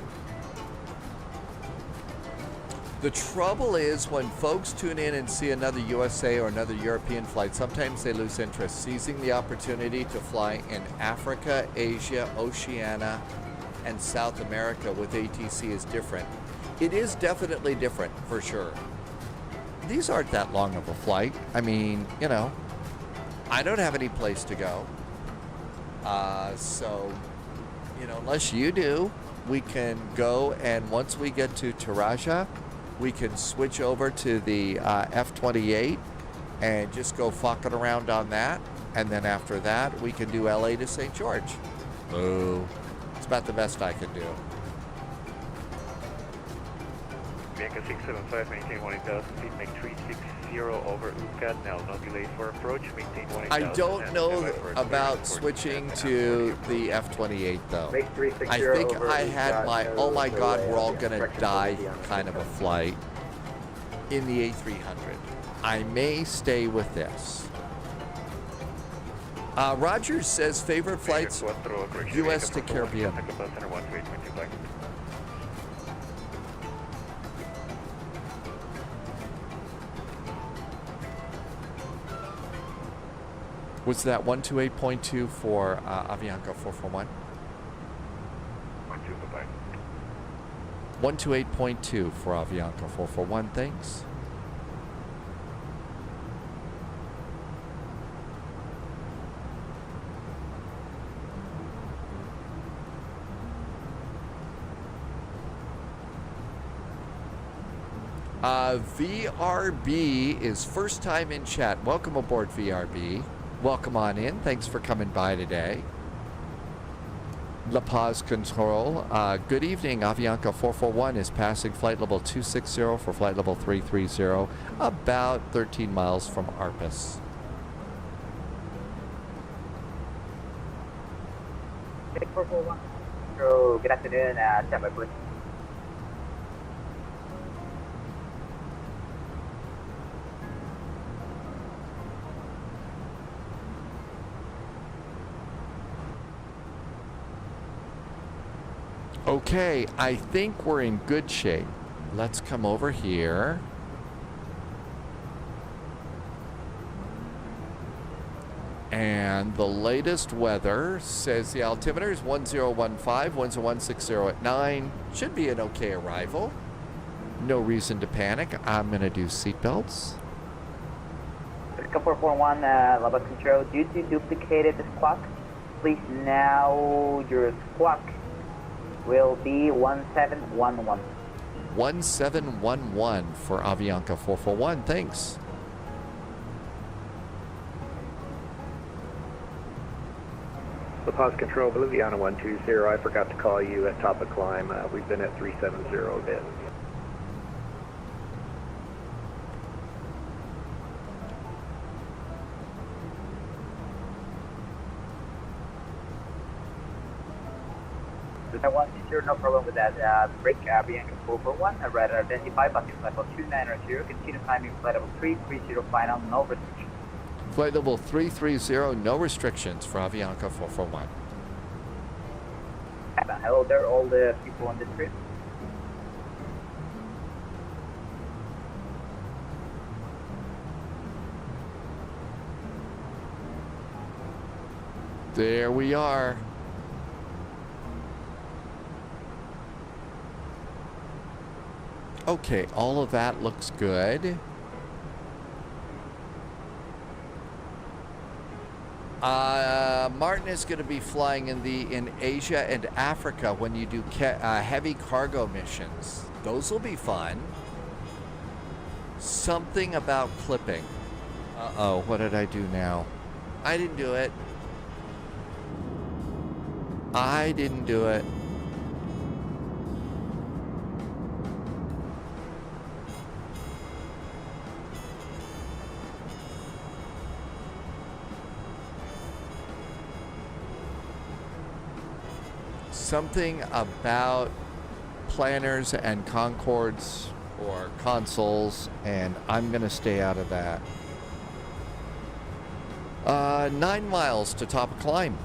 The trouble is when folks tune in and see another USA or another European flight, sometimes they lose interest. Seizing the opportunity to fly in Africa, Asia, Oceania, and South America with ATC is different. It is definitely different, for sure. These aren't that long of a flight. I mean, you know, I don't have any place to go. So, you know, unless you do, we can go, and once we get to Tarija, we can switch over to the F-28 and just go fucking around on that. And then after that, we can do LA to St. George. Boo. It's about the best I can do. Bianca 675, maintain 1,000 feet, make 360 over UCAT, now no delay for approach, maintain 1,000. I don't know about switching to the F-28 though. I think I had my, oh my God, we're all gonna die kind of a flight in the A300. I may stay with this. Rogers says favorite flights, U.S. to Caribbean. Was that 128.2 for Avianca 441? 128.2 for Avianca 441, thanks. VRB is first time in chat. Welcome aboard, VRB. Welcome on in. Thanks for coming by today. La Paz Control. Good evening. Avianca 441 is passing flight level 260 for flight level 330, about 13 miles from Arpus. So, good afternoon, Tampa Police. Okay, I think we're in good shape. Let's come over here. And the latest weather says the altimeter is 1015, winds are 160 at 9. Should be an okay arrival. No reason to panic. I'm going to do seatbelts. 441, Lava Control, due to duplicated squawk, please now your squawk will be 1711. 1711 for Avianca 441. Thanks. La Paz Control, Boliviana 120. I forgot to call you at top of climb. We've been at 370 a bit. I want to sure, no problem with that. Break Bianca 441, radar identify, passing flight level 2900, continue timing flight level 330, final, no restrictions. Flight level 330, no restrictions for Avianca 441. Hello there, all the people on the trip. There we are. Okay, all of that looks good. Martin is going to be flying in Asia and Africa when you do heavy cargo missions. Those will be fun. Something about clipping. Uh-oh, what did I do now? I didn't do it. I didn't do it. Something about planners and Concords or consoles, and I'm going to stay out of that. 9 miles to top of climb.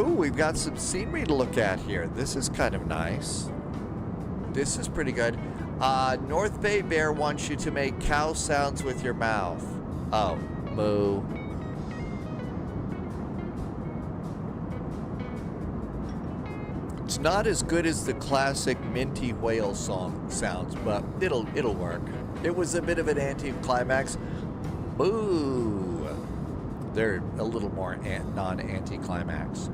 Ooh, we've got some scenery to look at here. This is kind of nice. This is pretty good. North Bay Bear wants you to make cow sounds with your mouth. Oh, moo. It's not as good as the classic minty whale song sounds, but it'll work. It was a bit of an anticlimax. Boo. They're a little more non-anticlimax.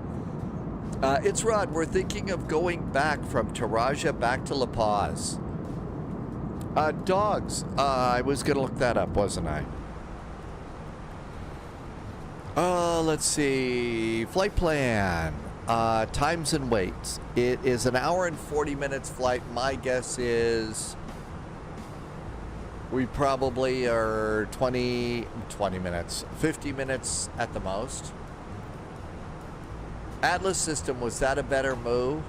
It's Rod. We're thinking of going back from Tarija back to La Paz. Dogs. I was going to look that up, wasn't I? Let's see. Flight plan. Times and weights. It is an hour and 40 minutes flight. My guess is we probably are 20 minutes, 50 minutes at the most. Atlas system, was that a better move?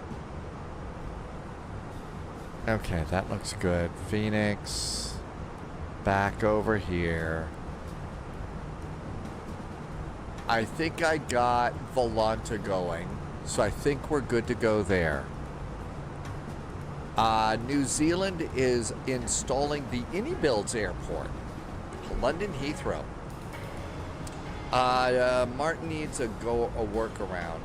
Okay, that looks good. Phoenix, back over here. I think I got Volanta going, so I think we're good to go there. New Zealand is installing the IniBuilds airport, London Heathrow. Martin needs a workaround.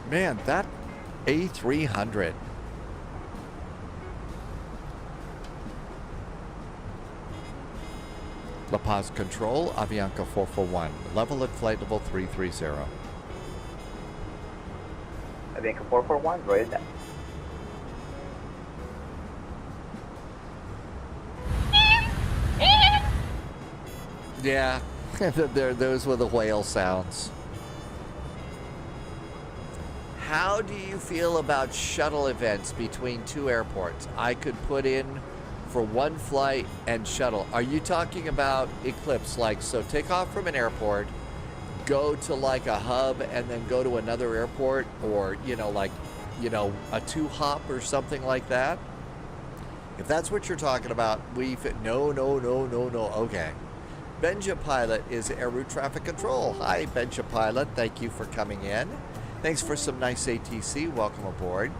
Man, that A300. La Paz Control, Avianca 441. Level at flight level 330. Avianca 441, roger that. Yeah, those were the whale sounds. How do you feel about shuttle events between two airports? I could put in for one flight and shuttle. Are you talking about Eclipse? Like, so take off from an airport, go to like a hub, and then go to another airport, or, a two-hop or something like that? If that's what you're talking about, no. Okay. Benja Pilot is Air Route Traffic Control. Hi, Benja Pilot. Thank you for coming in. Thanks for some nice ATC. Welcome aboard.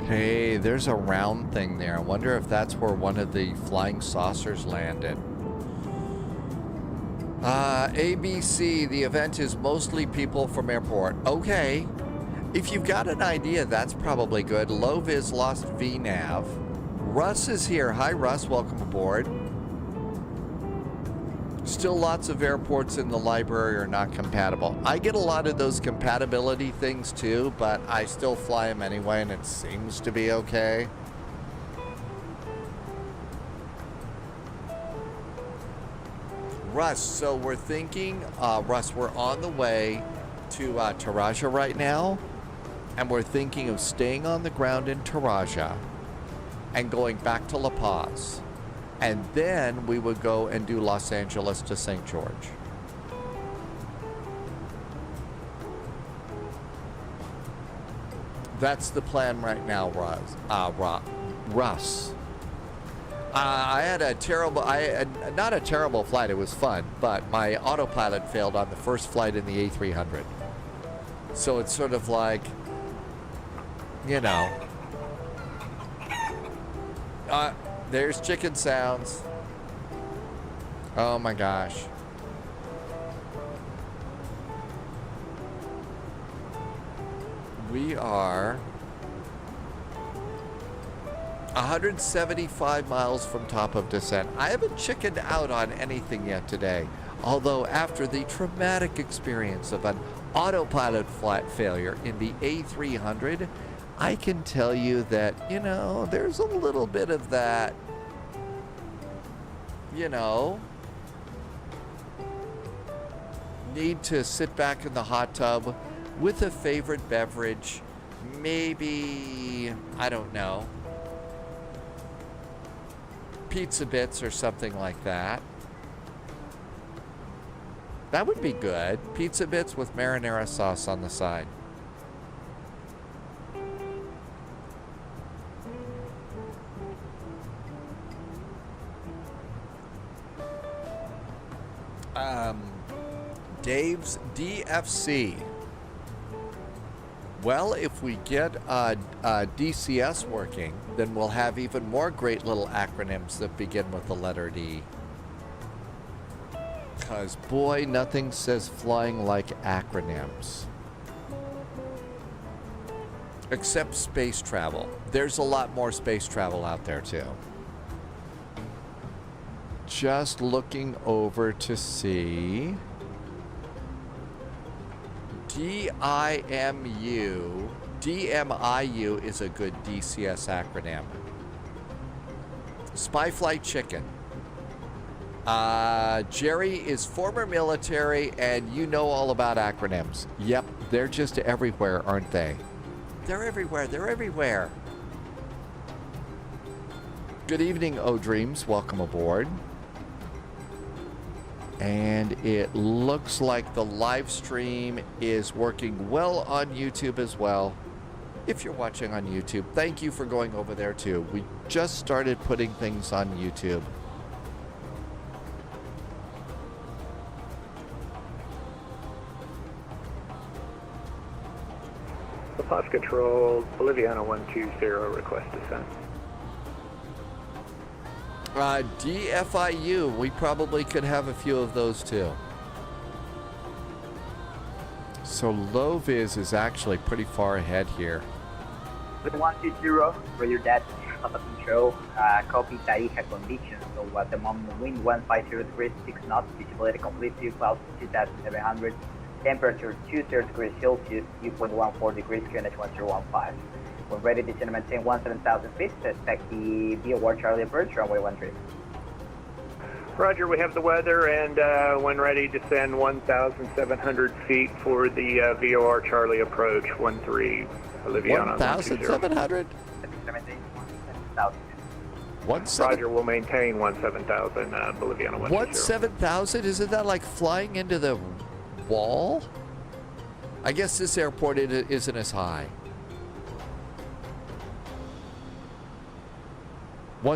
Hey, there's a round thing there. I wonder if that's where one of the flying saucers landed. ABC, the event is mostly people from airport. Okay. If you've got an idea, that's probably good. Low vis lost VNAV. Russ is here. Hi, Russ. Welcome aboard. Still lots of airports in the library are not compatible. I get a lot of those compatibility things too, but I still fly them anyway, and it seems to be okay. Russ, so we're thinking, Russ, we're on the way to Tarija right now, and we're thinking of staying on the ground in Tarija and going back to La Paz. And then we would go and do Los Angeles to St. George. That's the plan right now, Russ. I had a terrible, not a terrible flight, it was fun, but my autopilot failed on the first flight in the A300. So it's sort of like, there's chicken sounds. Oh my gosh. We are 175 miles from top of descent. I haven't chickened out on anything yet today. Although after the traumatic experience of an autopilot flight failure in the A300, I can tell you that, there's a little bit of that, need to sit back in the hot tub with a favorite beverage, maybe, I don't know, pizza bits or something like that. That would be good. Pizza bits with marinara sauce on the side. Dave's DFC. Well, if we get DCS working, then we'll have even more great little acronyms that begin with the letter D. Because, boy, nothing says flying like acronyms. Except space travel. There's a lot more space travel out there, too. Just looking over to see. DMIU is a good DCS acronym. SpyFlight Chicken. Jerry is former military, and you know all about acronyms. Yep, they're just everywhere, aren't they? They're everywhere. They're everywhere. Good evening, O-Dreams. Welcome aboard. And it looks like the live stream is working well on YouTube as well. If you're watching on YouTube, thank you for going over there too. We just started putting things on YouTube. The Post Control, Boliviana 120, request descent. DFIU, we probably could have a few of those too. So low vis is actually pretty far ahead here. 120, roger that, Papa Control, copy Tarija conditions. So at the moment, wind 150 degrees, 6 knots, visibility completely, clouds 2,700, temperature 230 degrees Celsius, viewpoint 14 degrees, QNH 1015. When ready, descend and maintain 17,000 feet. Expect the VOR Charlie approach, runway 13. Roger, we have the weather, and when ready, descend 1,700 feet for the VOR Charlie approach, 13, Boliviana 1,700? 17,000. Roger, we'll maintain 17,000, Boliviana 120. 17,000? Isn't that like flying into the wall? I guess this airport isn't as high.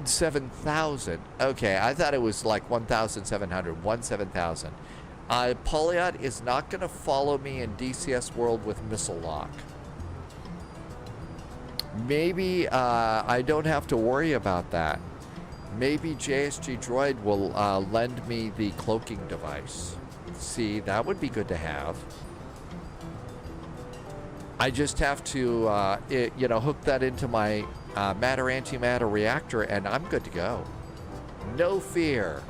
17,000. Okay, I thought it was like 1,700. 17,000. Poliot is not going to follow me in DCS World with missile lock. Maybe I don't have to worry about that. Maybe JSG Droid will lend me the cloaking device. See, that would be good to have. I just have to, hook that into my matter-antimatter reactor, and I'm good to go. No fear.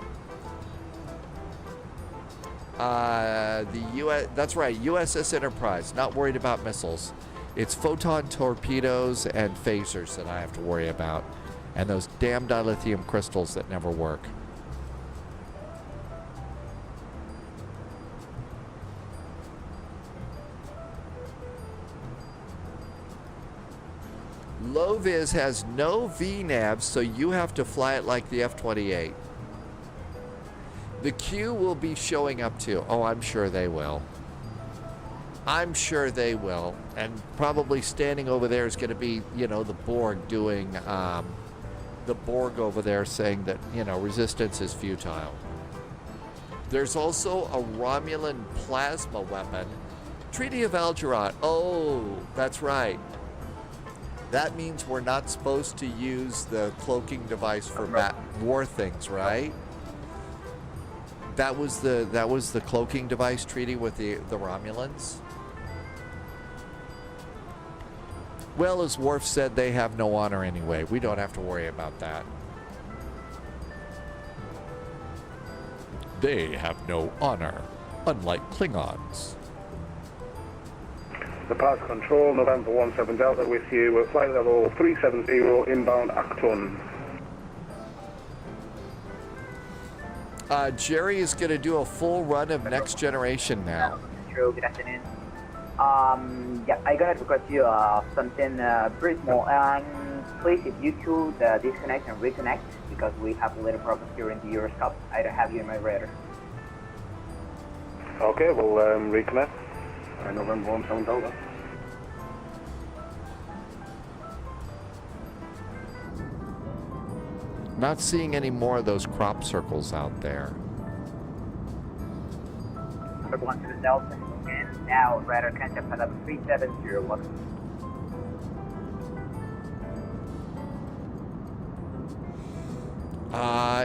That's right, USS Enterprise. Not worried about missiles. It's photon torpedoes and phasers that I have to worry about, and those damn dilithium crystals that never work. Low vis has no VNAV, so you have to fly it like the F-28. The Q will be showing up too. Oh, I'm sure they will. I'm sure they will. And probably standing over there is going to be, the Borg doing, the Borg over there saying that, resistance is futile. There's also a Romulan plasma weapon. Treaty of Algernon. Oh, that's right. That means we're not supposed to use the cloaking device for war things, right? That was the cloaking device treaty with the Romulans. Well, as Worf said, they have no honor anyway. We don't have to worry about that. They have no honor, unlike Klingons. The Pass Control, November 17 Delta with you, at flight level 370, inbound Acton. Jerry is going to do a full run of Next Generation now. Control, good afternoon. Yeah, I'm gonna request you something very small. And please, if you could disconnect and reconnect, because we have a little problem here in the Euroscope. I don't have you in my radar. Okay, we'll reconnect. November 17 Delta. Not seeing any more of those crop circles out there. Number 1 to the Delta, and now radar contact for number 3701.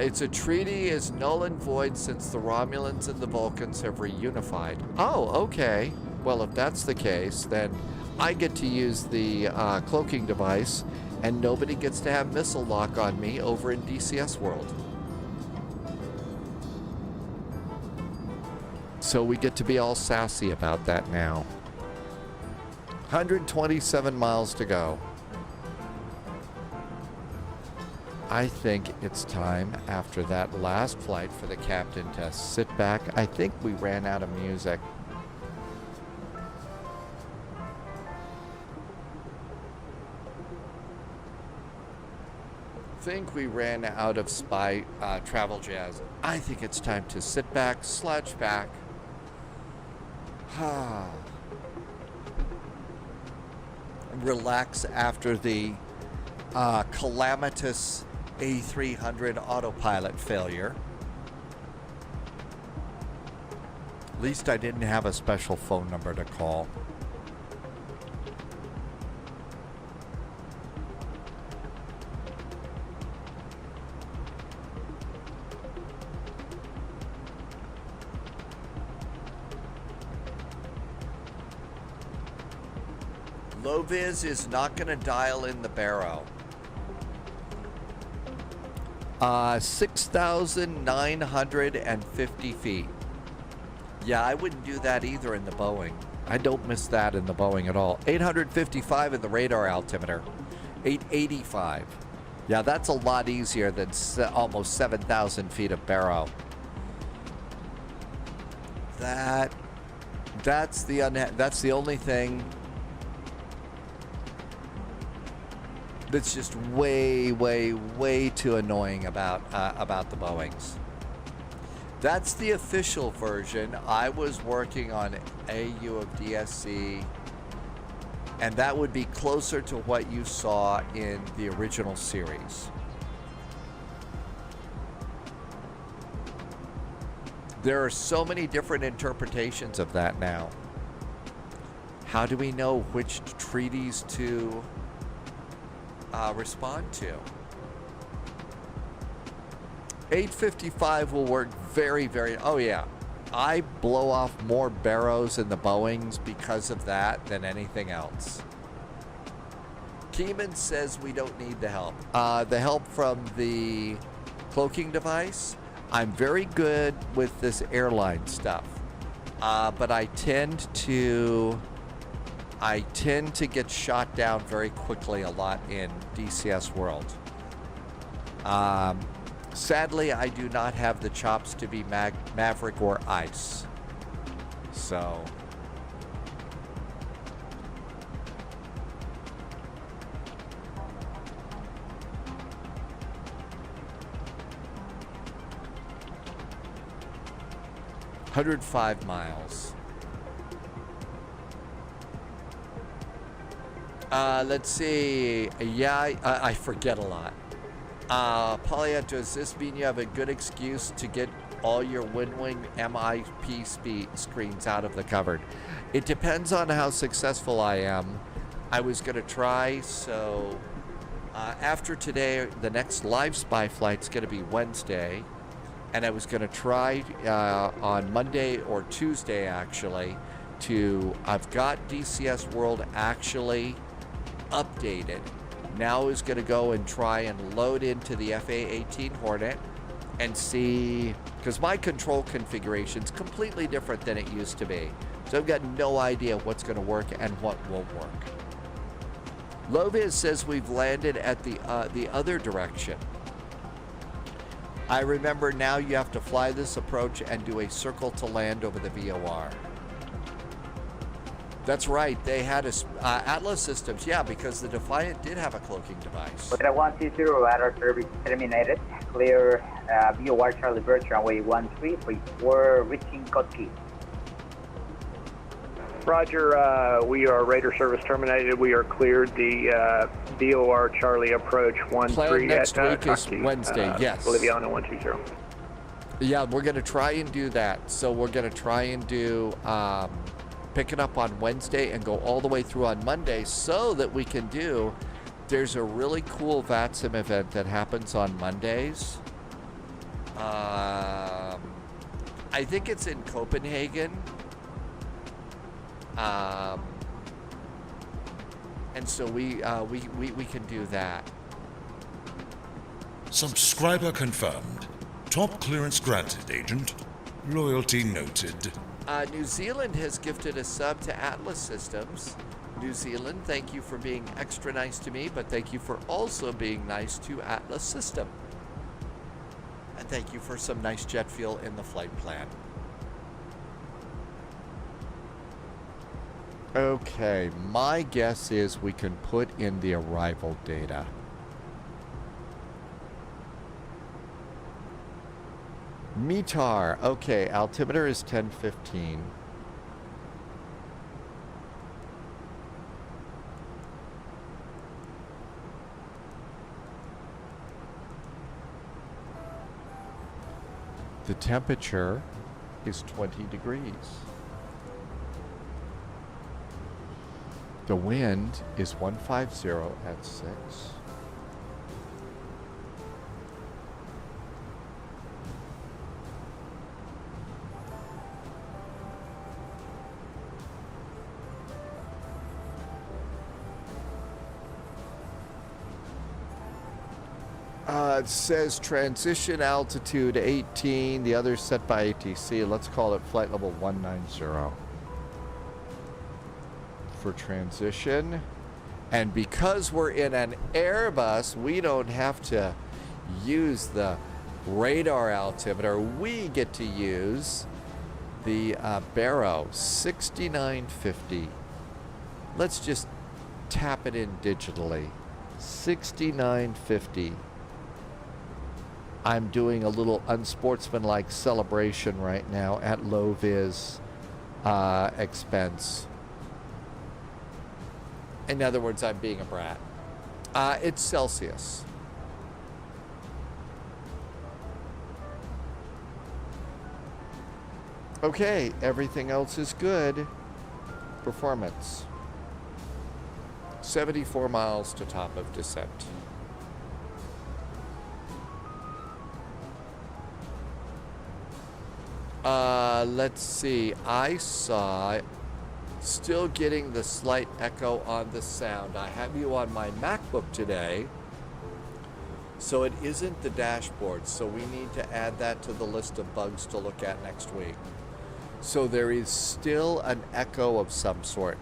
It's a treaty is null and void since the Romulans and the Vulcans have reunified. Oh, okay. Well, if that's the case, then I get to use the cloaking device, and nobody gets to have missile lock on me over in DCS world. So we get to be all sassy about that now. 127 miles to go. I think it's time after that last flight for the captain to sit back. I think we ran out of music. I think we ran out of travel jazz. I think it's time to sit back, slouch back. Relax after the calamitous A300 autopilot failure. At least I didn't have a special phone number to call. Low-vis is not going to dial in the Barrow. 6,950 feet. Yeah, I wouldn't do that either in the Boeing. I don't miss that in the Boeing at all. 855 in the radar altimeter. 885. Yeah, that's a lot easier than almost 7,000 feet of Barrow. That's the only thing that's just way, way, way too annoying about the Boeings. That's the official version. I was working on AU of DSC, and that would be closer to what you saw in the original series. There are so many different interpretations of that now. How do we know which treaties to respond to? 855 will work very, very... Oh, yeah. I blow off more Barrows in the Boeings because of that than anything else. Keeman says we don't need the help. The help from the cloaking device, I'm very good with this airline stuff. But I tend to get shot down very quickly a lot in DCS world. Sadly, I do not have the chops to be Maverick or Ice. So... ...105 miles. Let's see. Yeah, I forget a lot. Polya, does this mean you have a good excuse to get all your WinWing MIP screens out of the cupboard? It depends on how successful I am. I was going to try, so after today, the next live spy flight's going to be Wednesday, and I was going to try on Monday or Tuesday, actually, I've got DCS World actually updated. Now is going to go and try and load into the FA-18 Hornet and see, because my control configuration is completely different than it used to be. So I've got no idea what's going to work and what won't work. Loviz says we've landed at the other direction. I remember now you have to fly this approach and do a circle to land over the VOR. That's right. They had a Atlas Systems, yeah, because the Defiant did have a cloaking device. Weather 120, radar service terminated. Clear VOR Charlie Birch, runway 13 for reaching Koski. Roger, we are radar service terminated. We are cleared the VOR Charlie approach 13 Plan next at week is Wednesday, yes. Boliviana 120. Yeah, we're going to try and do that. So we're going to try and do pick it up on Wednesday and go all the way through on Monday so that we can do, there's a really cool VATSIM event that happens on Mondays. I think it's in Copenhagen. And so we can do that. Subscriber confirmed. Top clearance granted, Agent. Loyalty noted. New Zealand has gifted a sub to Atlas Systems. New Zealand, thank you for being extra nice to me, but thank you for also being nice to Atlas System. And thank you for some nice jet fuel in the flight plan. Okay, my guess is we can put in the arrival data. METAR, okay, altimeter is 1015. The temperature is 20 degrees. The wind is 150 at 6. It says transition altitude 18, the other set by ATC. Let's call it flight level 190 for transition. And because we're in an Airbus, we don't have to use the radar altimeter. We get to use the Barrow 6950. Let's just tap it in digitally. 6950. I'm doing a little unsportsmanlike celebration right now at low vis expense. In other words, I'm being a brat. It's Celsius. Okay, everything else is good. Performance. 74 miles to top of descent. Let's see. I saw still getting the slight echo on the sound. I have you on my MacBook today, so it isn't the dashboard. So we need to add that to the list of bugs to look at next week. So there is still an echo of some sort.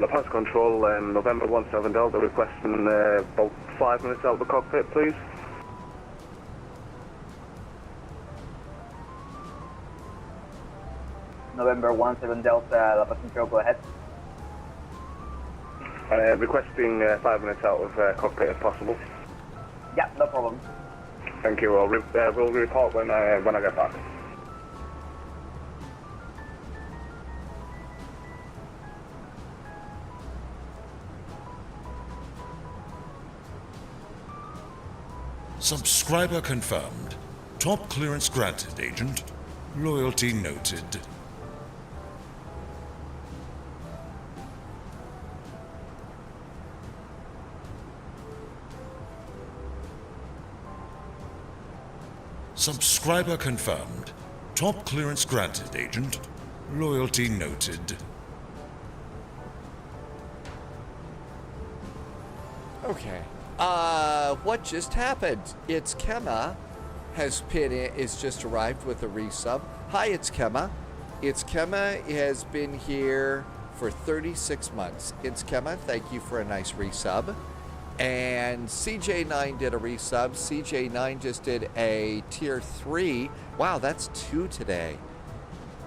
La Paz Control, November 17 Delta, requesting about 5 minutes out of the cockpit, please. November 17 Delta, La Paz Control, go ahead. Requesting 5 minutes out of cockpit if possible. Yeah, no problem. Thank you. We'll report when I get back. Subscriber confirmed. Top clearance granted, Agent. Loyalty noted. Subscriber confirmed. Top clearance granted, Agent. Loyalty noted. Okay. What just happened? It's Kema is just arrived with a resub. Hi, it's Kema. It's Kema has been here for 36 months. It's Kema, thank you for a nice resub. And CJ9 did a resub. CJ9 just did a tier 3. Wow, that's 2 today.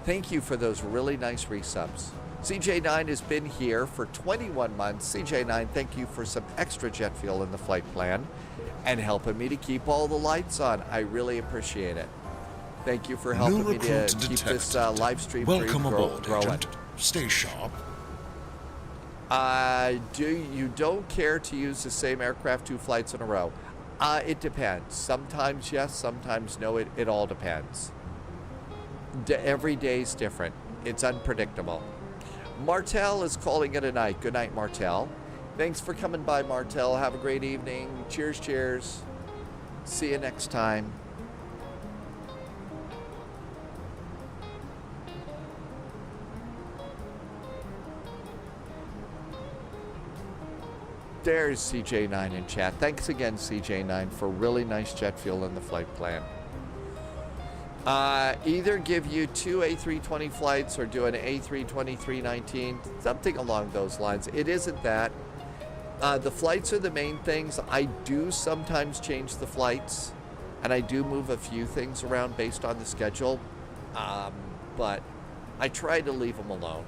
Thank you for those really nice resubs. CJ9 has been here for 21 months. CJ9, thank you for some extra jet fuel in the flight plan and helping me to keep all the lights on. I really appreciate it. Thank you for helping me to keep this live stream Welcome aboard, growing. Agent. Stay sharp. You don't care to use the same aircraft 2 flights in a row? It depends. Sometimes yes, sometimes no. It all depends. Every day's different. It's unpredictable. Martel is calling it a night. Good night, Martel. Thanks for coming by, Martel. Have a great evening. Cheers, cheers. See you next time. There's CJ9 in chat. Thanks again, CJ9, for really nice jet fuel in the flight plan. Either give you 2 A320 flights or do an A320-319, something along those lines. It isn't that. The flights are the main things. I do sometimes change the flights, and I do move a few things around based on the schedule, but I try to leave them alone.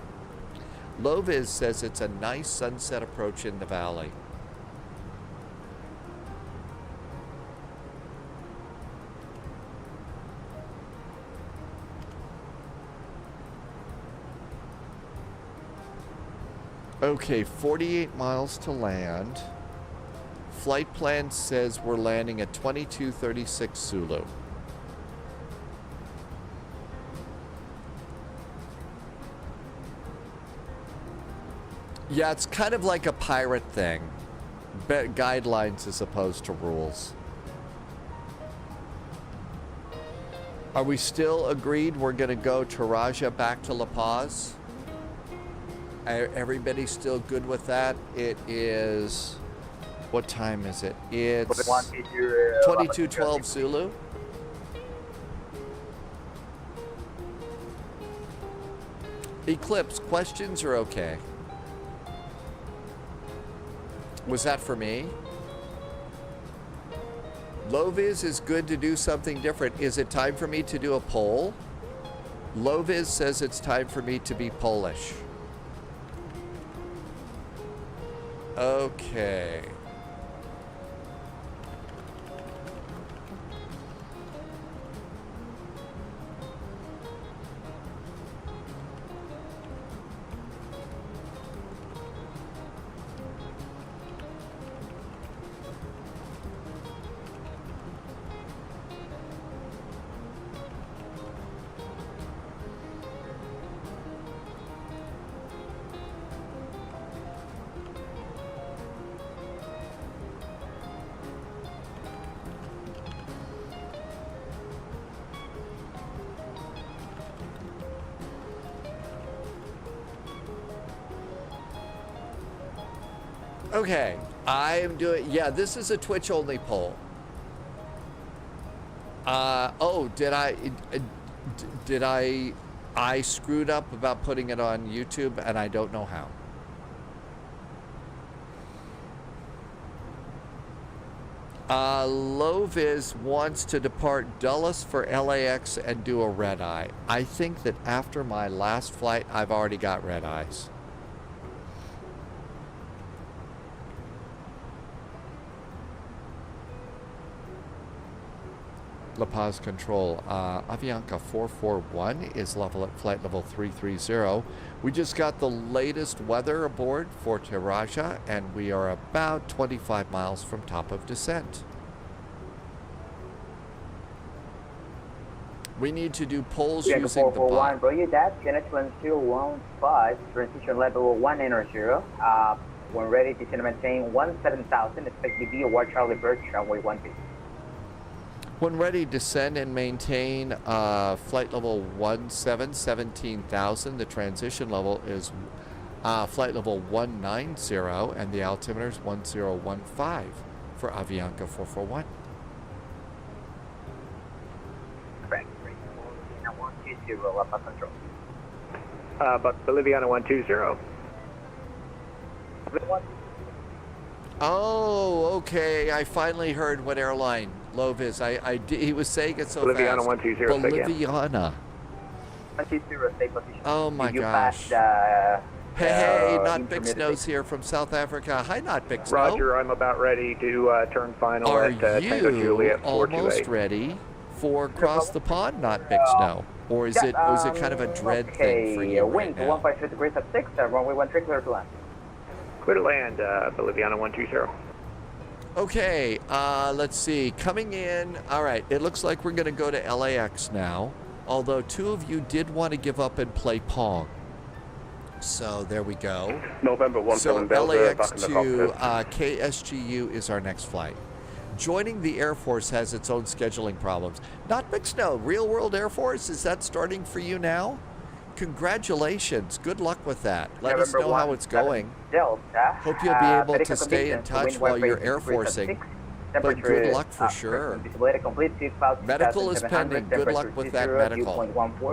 Loviz says it's a nice sunset approach in the valley. Okay, 48 miles to land. Flight plan says we're landing at 2236 Zulu. Yeah, it's kind of like a pirate thing. Guidelines as opposed to rules. Are we still agreed we're going to go Tarija back to La Paz? Everybody still good with that? It is... What time is it? It's 2212 Zulu. Eclipse, questions are okay. Was that for me? Loviz is good to do something different. Is it time for me to do a poll? Loviz says it's time for me to be Polish. Okay. Okay, I am doing, yeah, this is a Twitch only poll. Oh, did I screwed up about putting it on YouTube and I don't know how. Loviz wants to depart Dulles for LAX and do a red eye. I think that after my last flight, I've already got red eyes. La Paz Control, Avianca 441 is level at flight level 330. We just got the latest weather aboard for Tarija, and we are about 25 miles from top of descent. We need to do polls using the bot. Roger that, China 1015, transition level 190. When ready, descend and maintain 17,000, expect to be a War Charlie Bird, runway 10. When ready, descend and maintain flight level 17,000. The transition level is flight level 190, and the altimeter is 1015 for Avianca 441. Correct. Boliviana 120, La Paz Control. But Boliviana 120. Oh, okay. I finally heard what airline. Loviz, he was saying it so Boliviana fast. 120, Boliviana. 120, stay position. Oh my you gosh. Pass Hey, Not Big Snow's here from South Africa. Hi, Not Big Snow. Roger, I'm about ready to turn final Are at Tango you Juliet 428. almost ready for Cross the Pond, Not Big Snow? Or is it kind of a dread thing for you right wind now? 153 degrees at 6, runway 13, clear to land. Clear to land, Boliviana 120. Okay, let's see. Coming in, all right, it looks like we're going to go to LAX now, although two of you did want to give up and play Pong. So there we go. November 17 So Delta, LAX back in the to KSGU is our next flight. Joining the Air Force has its own scheduling problems. Not Big Snow, Real World Air Force, is that starting for you now? Congratulations. Good luck with that. Let us know how it's going. Delta, Hope you'll be able to stay in touch while you're Air Forcing. But good luck for sure. Medical is pending. Good luck with that medical.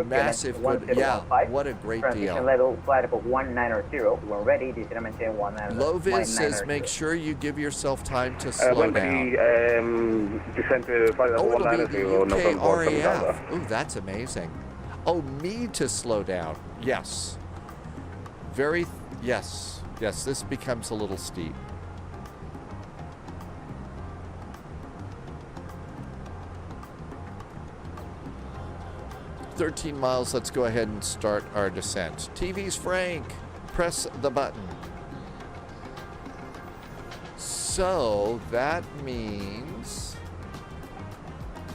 Massive good. Yeah, what a great deal. Level flight above 190. When ready, descend maintain 190. Lovis says make sure you give yourself time to slow down. Descent to flight level 190. UK RAF. Ooh, that's amazing. Oh, me to slow down. Yes. Yes. Yes, this becomes a little steep. $13 miles, let's go ahead and start our descent. TV's Frank, press the button. So that means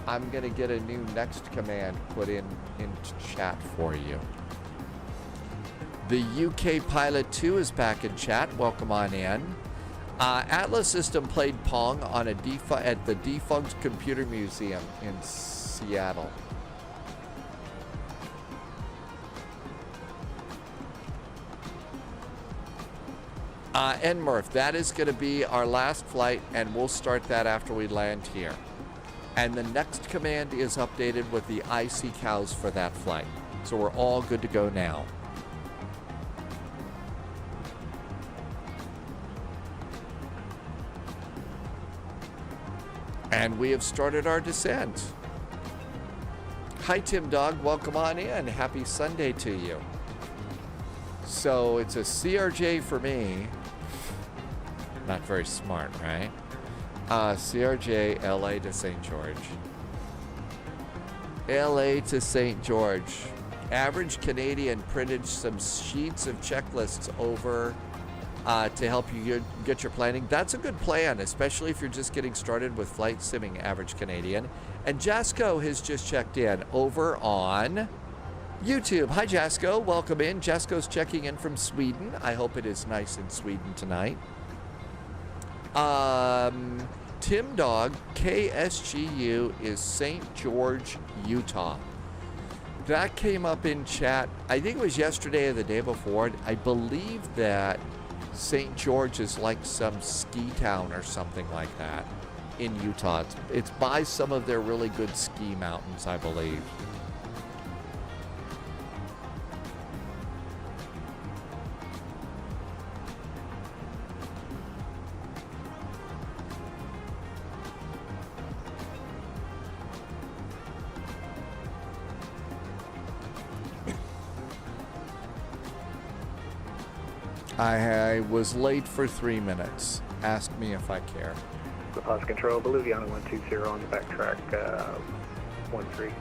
I'm gonna get a new next command put into chat for you. The UK Pilot 2 is back in chat, welcome on in. Atlas System played Pong on at the defunct Computer Museum in Seattle. And Murph, that is going to be our last flight, and we'll start that after we land here. And the next command is updated with the IC cows for that flight. So we're all good to go now. And we have started our descent. Hi, Tim Dog. Welcome on in. Happy Sunday to you. So it's a CRJ for me. Not very smart, right? CRJ, LA to St. George. LA to St. George. Average Canadian printed some sheets of checklists over to help you get your planning. That's a good plan, especially if you're just getting started with flight simming, Average Canadian. And Jasco has just checked in over on YouTube. Hi, Jasco. Welcome in. Jasco's checking in from Sweden. I hope it is nice in Sweden tonight. Tim Dog, KSGU is St. George, Utah. That came up in chat. I think it was yesterday or the day before. I believe that St. George is like some ski town or something like that in Utah. It's by some of their really good ski mountains, I believe. I was late for 3 minutes. Ask me if I care. The Pause Control, Boliviana 120 on the backtrack 13.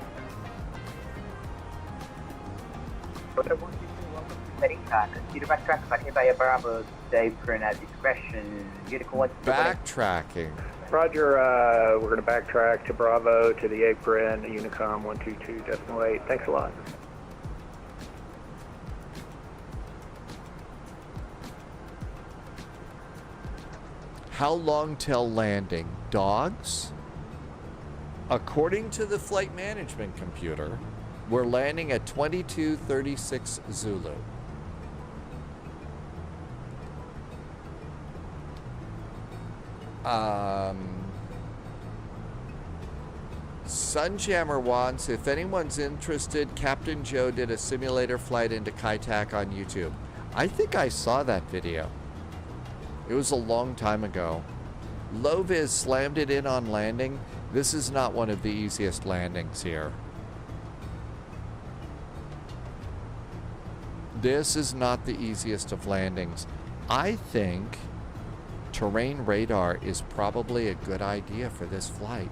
Tarija, continue backtrack, but by Bravo, apron at discretion. Backtracking. Roger, we're going to backtrack to Bravo to the apron, Unicom 122.8. Thanks a lot. How long till landing? Dogs? According to the flight management computer, we're landing at 22:36 Zulu. Sunjammer wants, if anyone's interested, Captain Joe did a simulator flight into Kai-Tak on YouTube. I think I saw that video. It was a long time ago. Loviz slammed it in on landing. This is not one of the easiest landings here. This is not the easiest of landings. I think terrain radar is probably a good idea for this flight.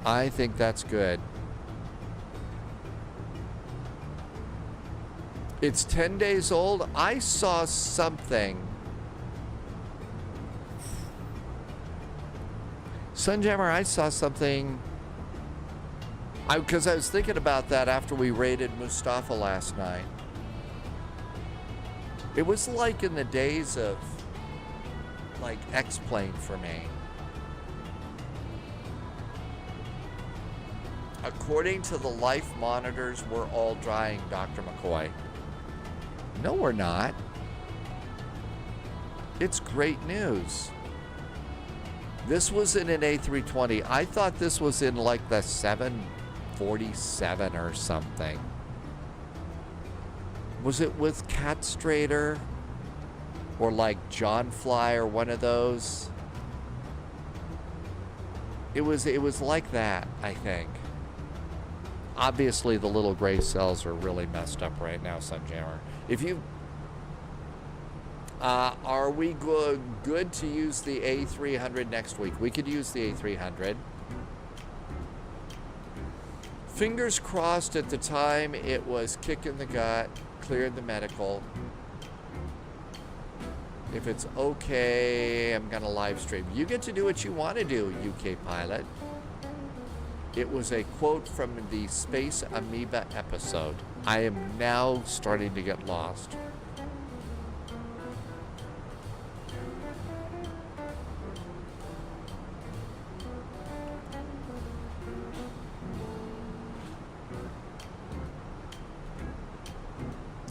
I think that's good. It's 10 days old. I saw something. Sunjammer, I saw something. Because I was thinking about that after we raided Mustafa last night. It was like in the days of like X-Plane for me. According to the life monitors, we're all drying, Dr. McCoy. No, we're not. It's great news. This was in an A320. I thought this was in like the 747 or something. Was it with Cat Strader? Or like John Fly or one of those? It was like that, I think. Obviously, the little gray cells are really messed up right now, Sunjammer. If you... are we good to use the A300 next week? We could use the A300. Fingers crossed at the time it was kick in the gut, cleared the medical. If it's okay, I'm going to live stream. You get to do what you want to do, UK pilot. It was a quote from the Space Amoeba episode. I am now starting to get lost.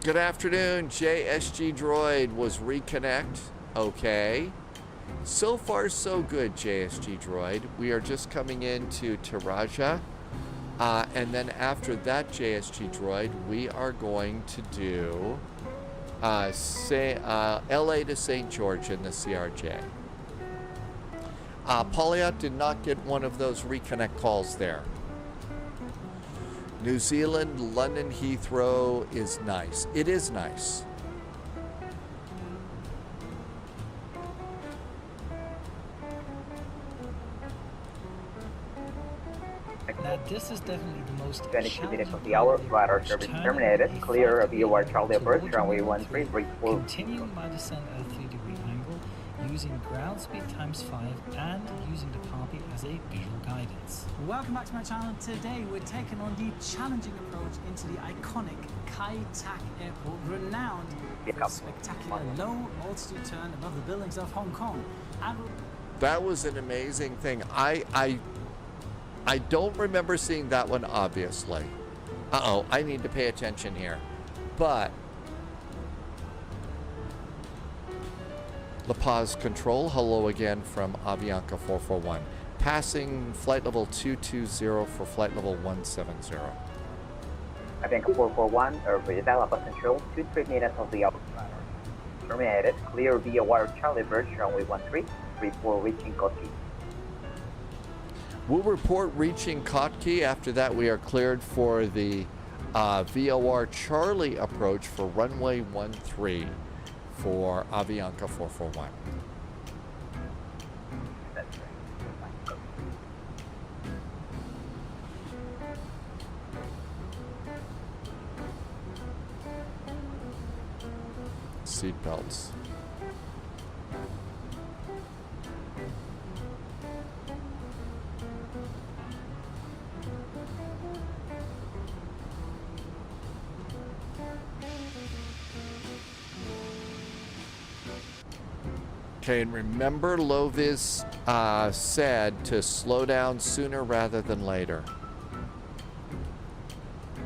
Good afternoon, JSG Droid was reconnect. Okay. So far, so good, JSG Droid. We are just coming into Tarija. And then after that, JSG Droid, we are going to do LA to St. George in the CRJ. Pauliot did not get one of those reconnect calls there. New Zealand, London Heathrow is nice. It is nice. Now this is definitely the most 22 minutes of the hour, flight hour service terminated. Clear of VOR Charlie approach, runway 13, break 4. Continuing my descent at a 3-degree angle, using ground speed times 5 and using the copy as a visual guidance. Welcome back to my channel. Today we're taking on the challenging approach into the iconic Kai Tak Airport, renowned for a spectacular low altitude turn above the buildings of Hong Kong. And that was an amazing thing. I don't remember seeing that one, obviously. Uh-oh, I need to pay attention here. But La Paz Control, hello again from Avianca 441. Passing flight level 220 for flight level 170. Avianca 441, with La Paz Control, 2-3 minutes of the hour. Terminated. Clear VOR Charlie Bird, runway 13, report reaching Koski. We'll report reaching Kotkey. After that, we are cleared for the VOR Charlie approach for runway 13 for Avianca 441. Seat belts. Okay, and remember Lovis said to slow down sooner rather than later.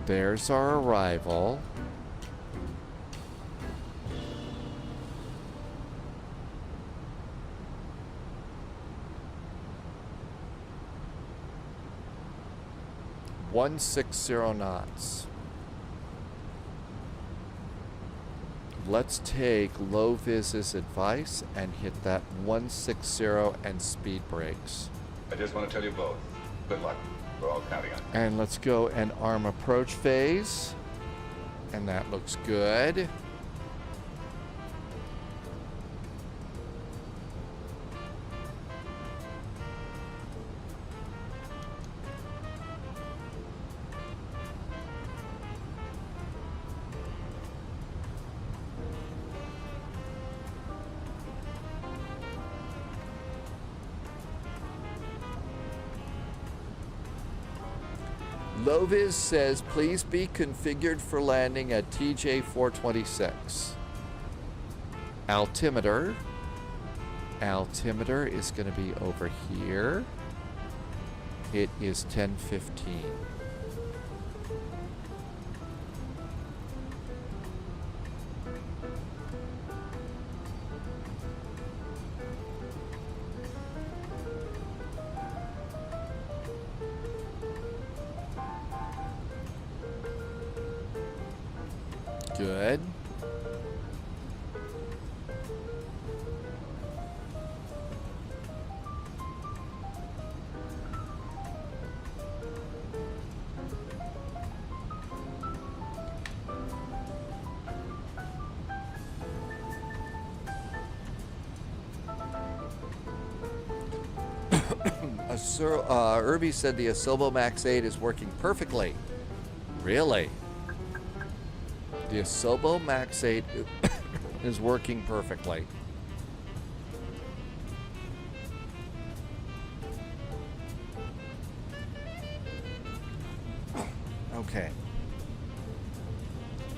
There's our arrival. .160 knots. Let's take Loviz's advice and hit that 160 and speed brakes. I just want to tell you both, good luck. We're all counting on you. And let's go and arm approach phase. And that looks good. Loviz says, please be configured for landing at TJ 426. Altimeter. Altimeter is going to be over here. It is 10:15. Good. Irby said the Asobo Max 8 is working perfectly. Really? The Asobo Max 8 is working perfectly. Okay.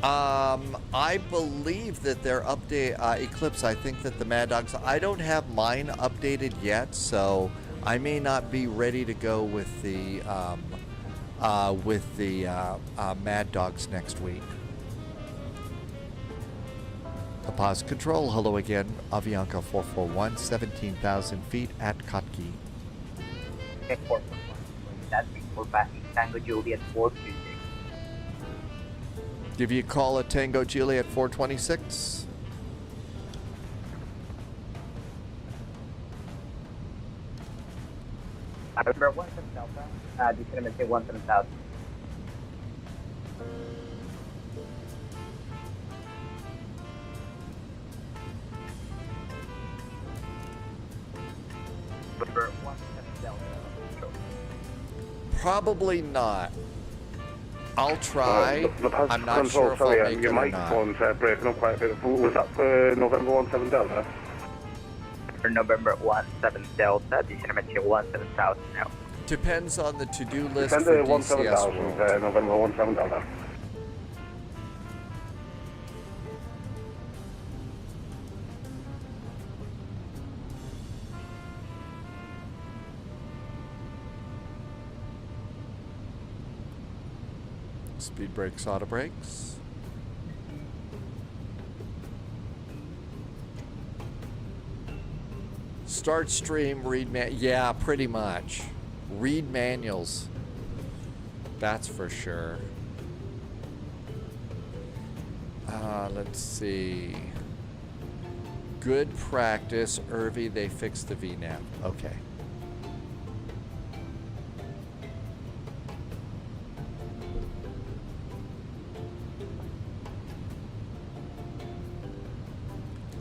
I believe that their update, Eclipse, I think that the Mad Dogs, I don't have mine updated yet, so I may not be ready to go with the Mad Dogs next week. Pause control, hello again, Avianca 441, 17,000 feet at Kotki. Okay, 441, that's before passing Tango Juliet 426. Give you a call at Tango Juliet 426. November 17 Delta, descending at 17,000. Probably not. I'll try. I'm not sure if I'll make it your or microphone's not. breaking up quite a bit. Was that for November 17 Delta? For November 17 Delta, descending at 17,000 now. Depends on the to-do list Send for the DCS 17,000 World. November 17 Delta. Speed brakes, auto brakes. Start stream, read yeah, pretty much. Read manuals. That's for sure. Let's see. Good practice. Irvy, they fixed the VNAV. Okay.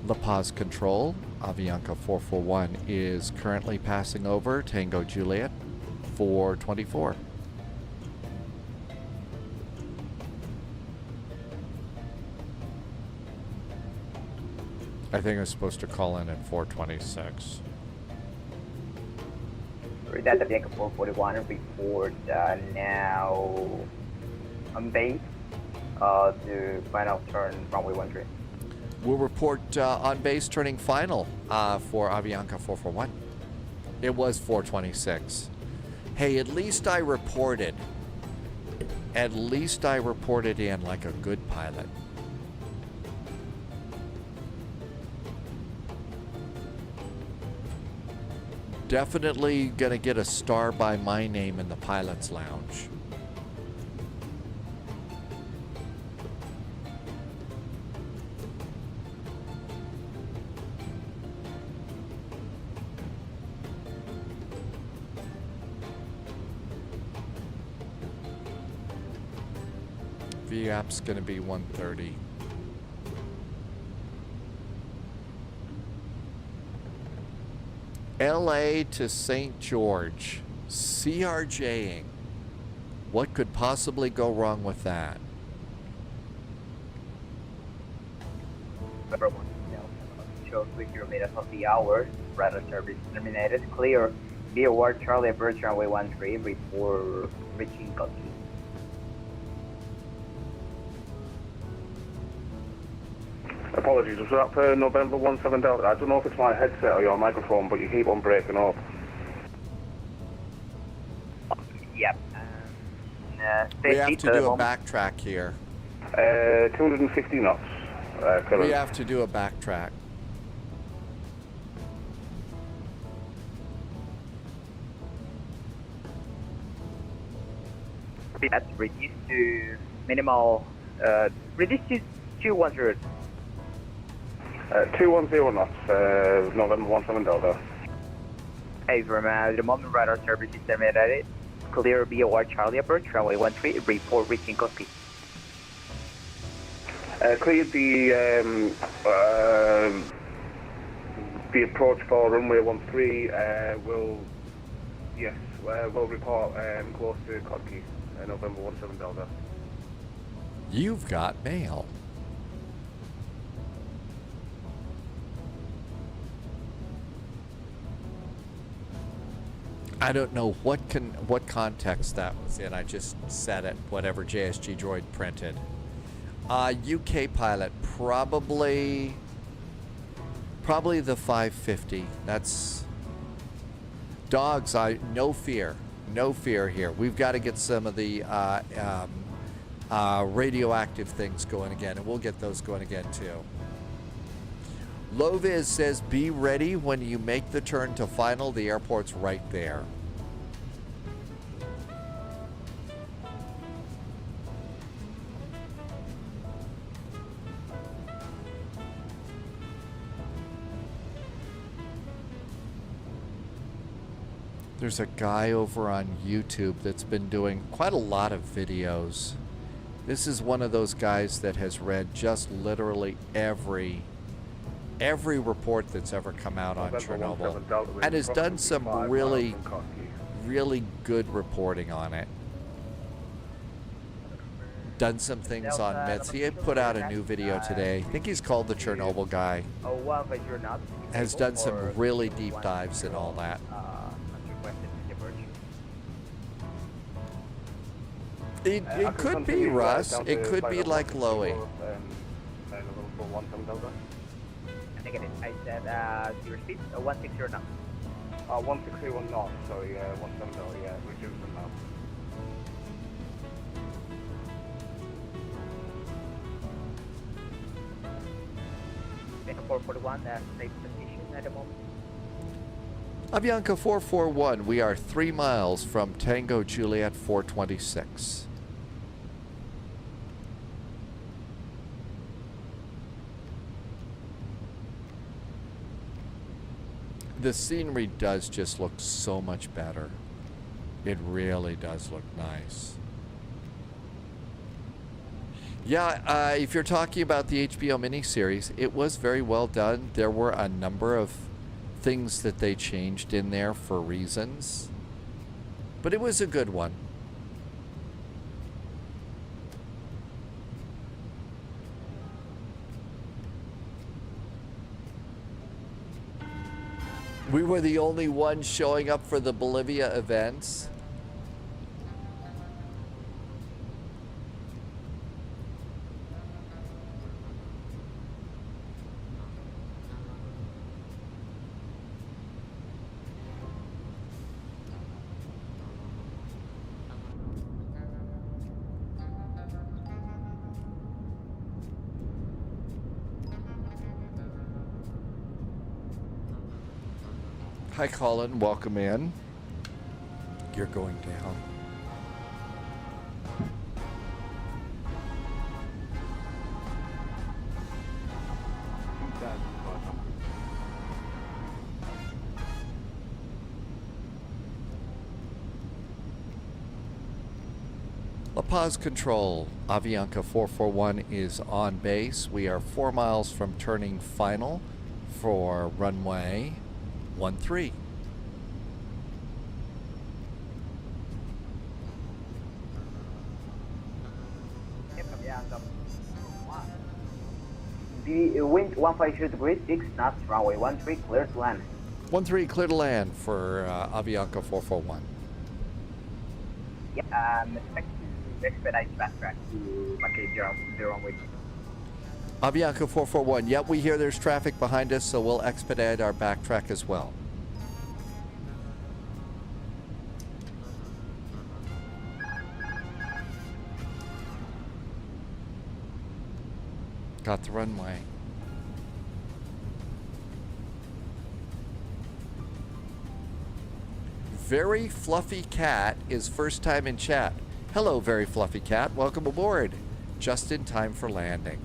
La Paz Control, Avianca 441 is currently passing over Tango Juliet 424. I think I was supposed to call in at 426. Read that Avianca 441 report now on base to final turn runway 13. We'll report on base turning final for Avianca 441. It was 426. Hey, at least I reported. At least I reported in like a good pilot. Definitely gonna get a star by my name in the pilot's lounge. VAP's going to be 130. LA to St. George. CRJing. What could possibly go wrong with that? Number 1 shows 3 kilometers of the hour. Radar service terminated. Clear. VOR Charlie approach runway 13 before reaching Koski. Apologies, was that for November 17 Delta? I don't know if it's my headset or your microphone, but you keep on breaking up. Yep. We have to do a backtrack here. 250 knots. We have to do a backtrack. That's reduced to minimal, reduced to 210. 210 knots, November 17 Delta. Hey, from the moment radar service is terminated, clear VOR Charlie approach, runway 13, report reaching Koski. Cleared the approach for runway 13, we'll report close to Koski, November 17 Delta. You've got mail. I don't know what context that was in. I just said it, whatever JSG Droid printed. UK pilot, probably the 550. That's dogs. No fear here. We've got to get some of the radioactive things going again, and we'll get those going again too. Loviz says, be ready when you make the turn to final. The airport's right there. There's a guy over on YouTube that's been doing quite a lot of videos. This is one of those guys that has read just literally every report that's ever come out on Chernobyl and has done some really good reporting on it. Done some things on myths. He had put out a new video today. I think he's called the Chernobyl guy. Has done some really deep dives and all that. It could be, Russ. It could be like Loey. I said, your speed, 160 knots. 161 knots, sorry, 170, yeah, reduce them now. Avianca 441, safe position at the moment. Avianca 441, we are 3 miles from Tango Juliet 426. The scenery does just look so much better. It really does look nice. Yeah, if you're talking about the HBO miniseries, it was very well done. There were a number of things that they changed in there for reasons, but it was a good one. We were the only ones showing up for the Bolivia events. Hi, Colin. Welcome in. You're going down. La Paz Control, Avianca 441 is on base. We are 4 miles from turning final for runway 13. The wind 152 degrees 6 knots, runway 13, clear to land. 13, clear to land for Avianca 441. Yeah, expect to expedite backtrack to Macay 018. Avianca 441, yep, we hear there's traffic behind us, so we'll expedite our backtrack as well. Got the runway. Very Fluffy Cat is first time in chat. Hello, Very Fluffy Cat. Welcome aboard. Just in time for landing.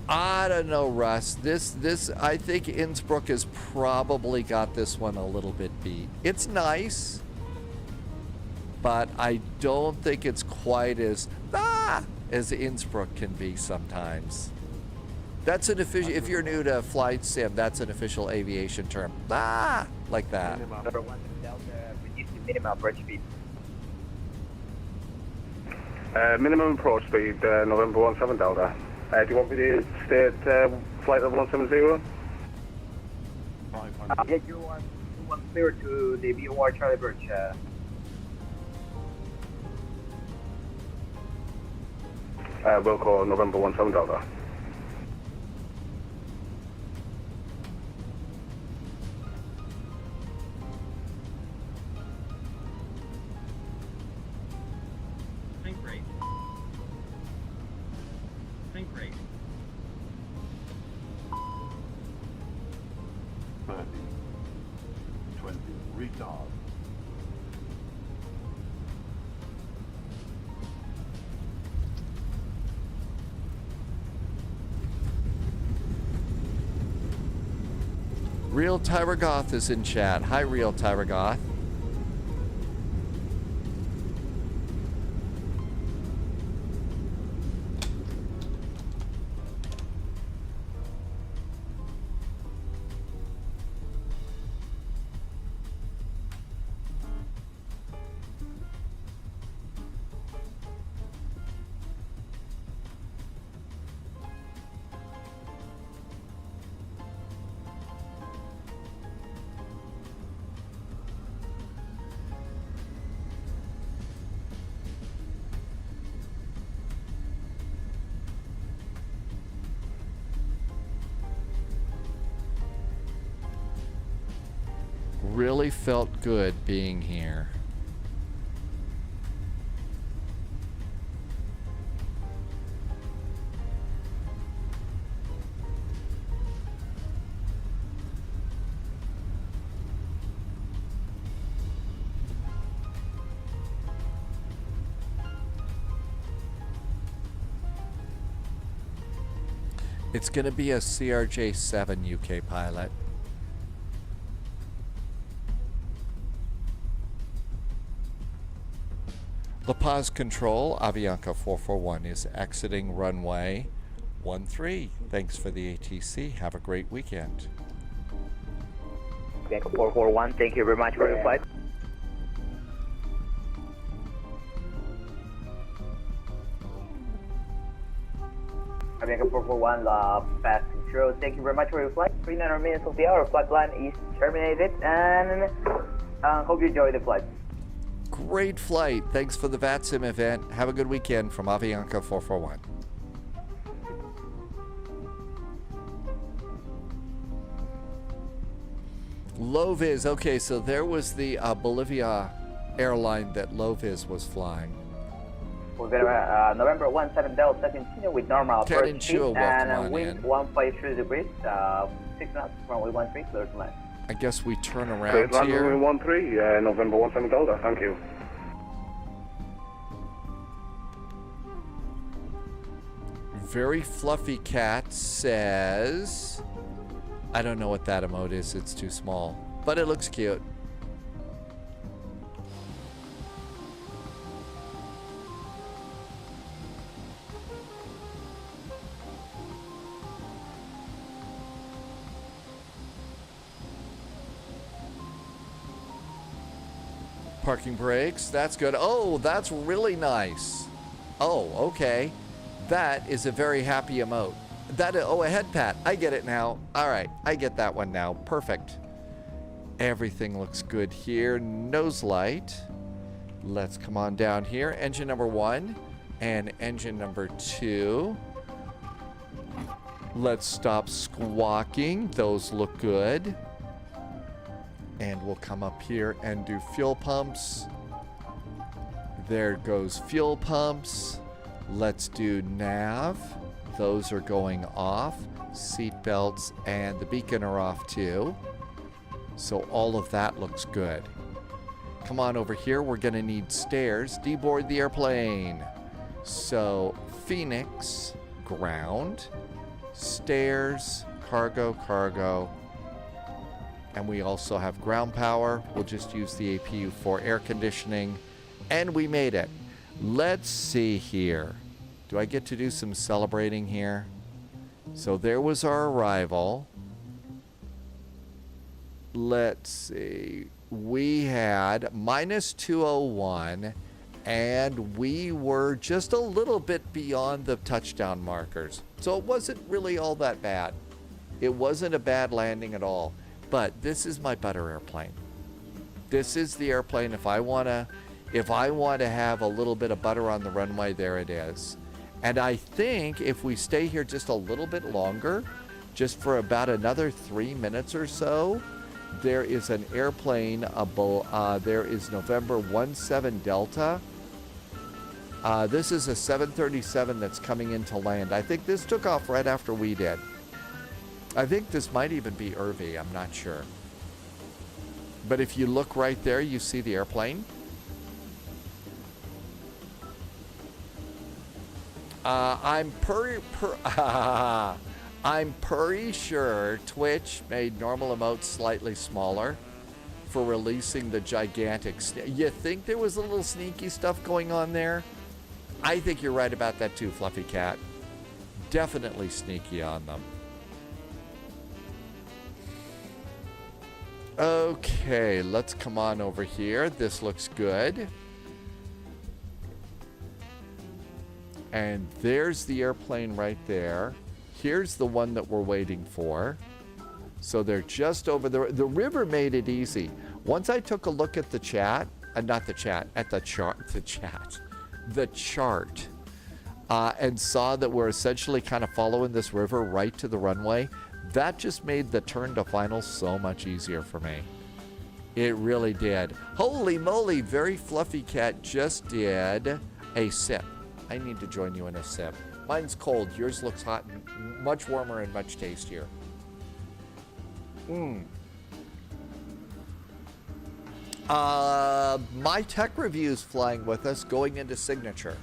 I don't know, Russ. This I think Innsbruck has probably got this one a little bit beat. It's nice, but I don't think it's quite as Innsbruck can be sometimes. That's an official. If you're new to flight sim, that's an official aviation term. Like that. Number 1 Delta, reduce the minimum approach speed. Minimum approach speed, November 17 Delta. Do you want me to stay at flight level 170? Yeah, you want clear to the VOR Charlie Birch. We'll call November 17 Delta. Tank brake. Tank brake. 30, 20, retard. Real Tyragoth is in chat. Hi, Real Tyragoth. Really felt good being here. It's going to be a CRJ-7 UK pilot. La Paz Control, Avianca 441 is exiting runway 13. Thanks for the ATC. Have a great weekend. Avianca 441, thank you very much for your flight. Avianca 441, La Paz Control, thank you very much for your flight. 39 minutes of the hour, flight line is terminated, and hope you enjoy the flight. Great flight. Thanks for the VATSIM event. Have a good weekend from Avianca 441. Loviz. Okay, so there was the Bolivia airline that Loviz was flying. We're going to November 17 Delta continue with normal approach speed and wind 153 degrees, 6 knots, runway 13, clear to land. I guess we turn around here. Runway 13, November 17 Delta, thank you. Very Fluffy Cat says, I don't know what that emote is. It's too small, but it looks cute. Parking brakes, that's good. Oh, that's really nice. Oh, okay. That is a very happy emote. Oh, a head pat. I get it now. All right, I get that one now. Perfect. Everything looks good here. Nose light. Let's come on down here. Engine number 1 and engine number 2. Let's stop squawking. Those look good. And we'll come up here and do fuel pumps. There goes fuel pumps. Let's do nav. Those are going off. Seat belts and the beacon are off too. So all of that looks good. Come on over here. We're going to need stairs. Deboard the airplane. So Phoenix, ground, stairs, cargo, cargo. And we also have ground power. We'll just use the APU for air conditioning. And we made it. Let's see here. Do I get to do some celebrating here? So there was our arrival. Let's see. We had minus 201. And we were just a little bit beyond the touchdown markers. So it wasn't really all that bad. It wasn't a bad landing at all. But this is my butter airplane. This is the airplane. If I want to have a little bit of butter on the runway, there it is. And I think if we stay here just a little bit longer, just for about another 3 minutes or so, there is an airplane. There is November 17 Delta. This is a 737 that's coming into land. I think this took off right after we did. I think this might even be Irvy. I'm not sure. But if you look right there, you see the airplane. I'm pretty sure Twitch made normal emotes slightly smaller for releasing the gigantic. You think there was a little sneaky stuff going on there? I think you're right about that too, Fluffy Cat. Definitely sneaky on them. Okay, let's come on over here. This looks good. And there's the airplane right there. Here's the one that we're waiting for. So they're just over there. The river made it easy. Once I took a look at the chat, not the chat, at the chart, the chart, and saw that we're essentially kind of following this river right to the runway, that just made the turn to final so much easier for me. It really did. Holy moly, Very Fluffy Cat just did a sip. I need to join you in a sip. Mine's cold. Yours looks hot and much warmer and much tastier. My tech review's flying with us going into signature.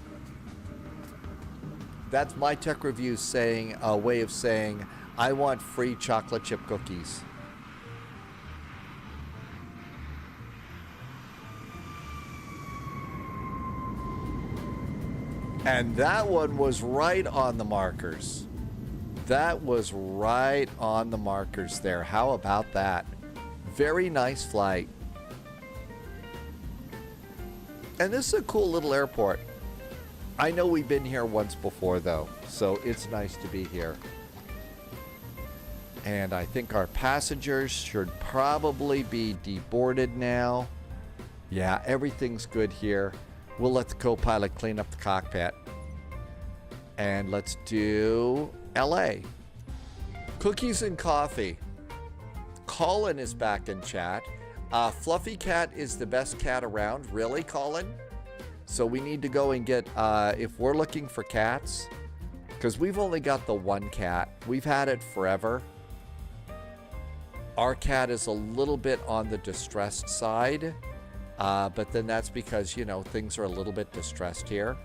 That's my tech review saying, a way of saying, I want free chocolate chip cookies. And that one was right on the markers. That was right on the markers there. How about that? Very nice flight. And this is a cool little airport. I know we've been here once before though, so it's nice to be here. And I think our passengers should probably be deboarded now. Yeah, everything's good here. We'll let the co-pilot clean up the cockpit. And let's do LA. Cookies and coffee. Colin is back in chat. Fluffy Cat is the best cat around. Really, Colin? So we need to go and get, if we're looking for cats, because we've only got the one cat. We've had it forever. Our cat is a little bit on the distressed side, but then that's because, you know, things are a little bit distressed here.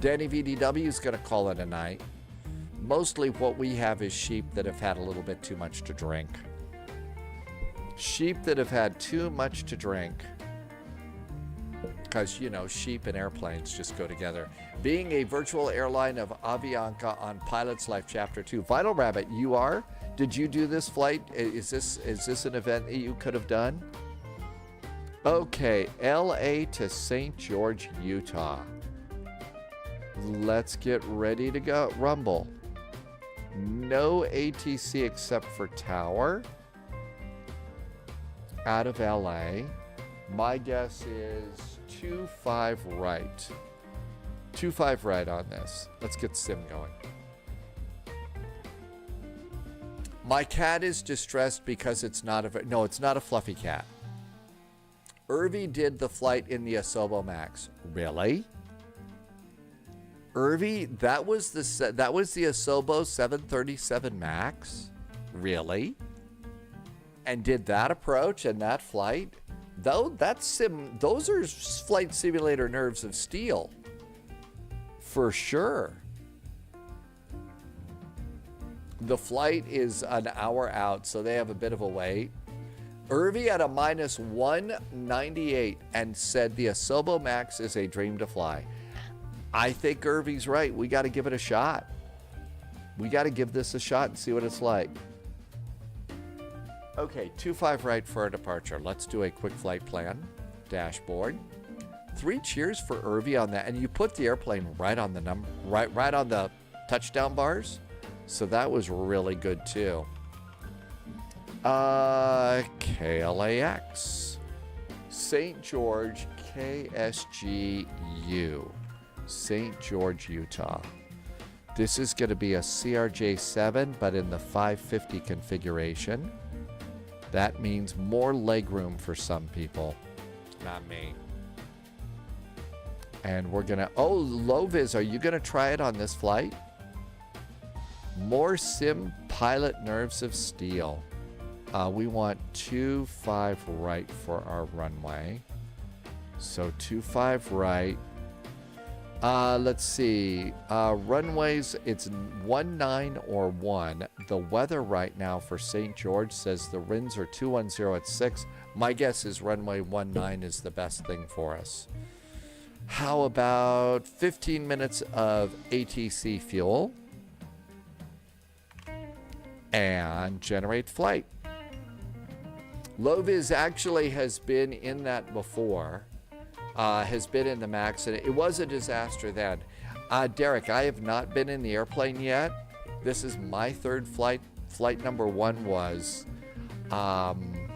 Danny VDW is going to call it a night. Mostly what we have is sheep that have had a little bit too much to drink. Sheep that have had too much to drink. Because, you know, sheep and airplanes just go together. Being a virtual airline of Avianca on Pilot's Life Chapter 2. Vital Rabbit, you are? Did you do this flight? Is this an event that you could have done? Okay, LA to St. George, Utah. Let's get ready to go. Rumble. No ATC except for Tower. Out of LA. My guess is 25 right. 25 right on this. Let's get sim going. My cat is distressed because it's not a fluffy cat. Irvi did the flight in the Asobo Max. Really? Irvi, that was the Asobo 737 Max? Really? And did that approach and that flight? Those are flight simulator nerves of steel. For sure. The flight is an hour out, so they have a bit of a wait. Irvi at a minus 198 and said the Asobo Max is a dream to fly. I think Irvi's right. We got to give it a shot. We got to give this a shot and see what it's like. Okay, 25 right for a departure. Let's do a quick flight plan. Dashboard. 3 cheers for Irvi on that, and you put the airplane right on the right on the touchdown bars. So that was really good too. KLAX. St. George KSGU. St. George, Utah. This is going to be a CRJ-7, but in the 550 configuration. That means more legroom for some people. Not me. And we're going to... Oh, Loviz, are you going to try it on this flight? More sim pilot nerves of steel. We want 25 right for our runway. So 25 right. Let's see. Runways, it's 19 or 1. The weather right now for St. George says the winds are 210 at 6. My guess is runway 19 is the best thing for us. How about 15 minutes of ATC fuel? And generate flight. Loviz actually has been in that before. Has been in the Max, and it was a disaster then. Derek, I have not been in the airplane yet. This is my third flight. Flight number 1 was,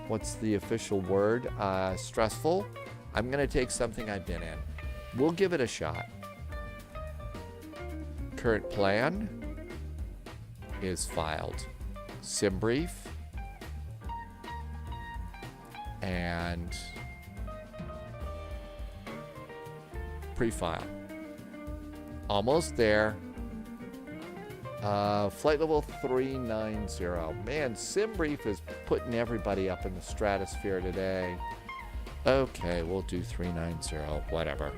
what's the official word? Stressful. I'm going to take something I've been in. We'll give it a shot. Current plan is filed. Sim brief. And pre-file. Almost there. Flight level 390. Man, sim brief is putting everybody up in the stratosphere today. Okay, we'll do 390. Whatever.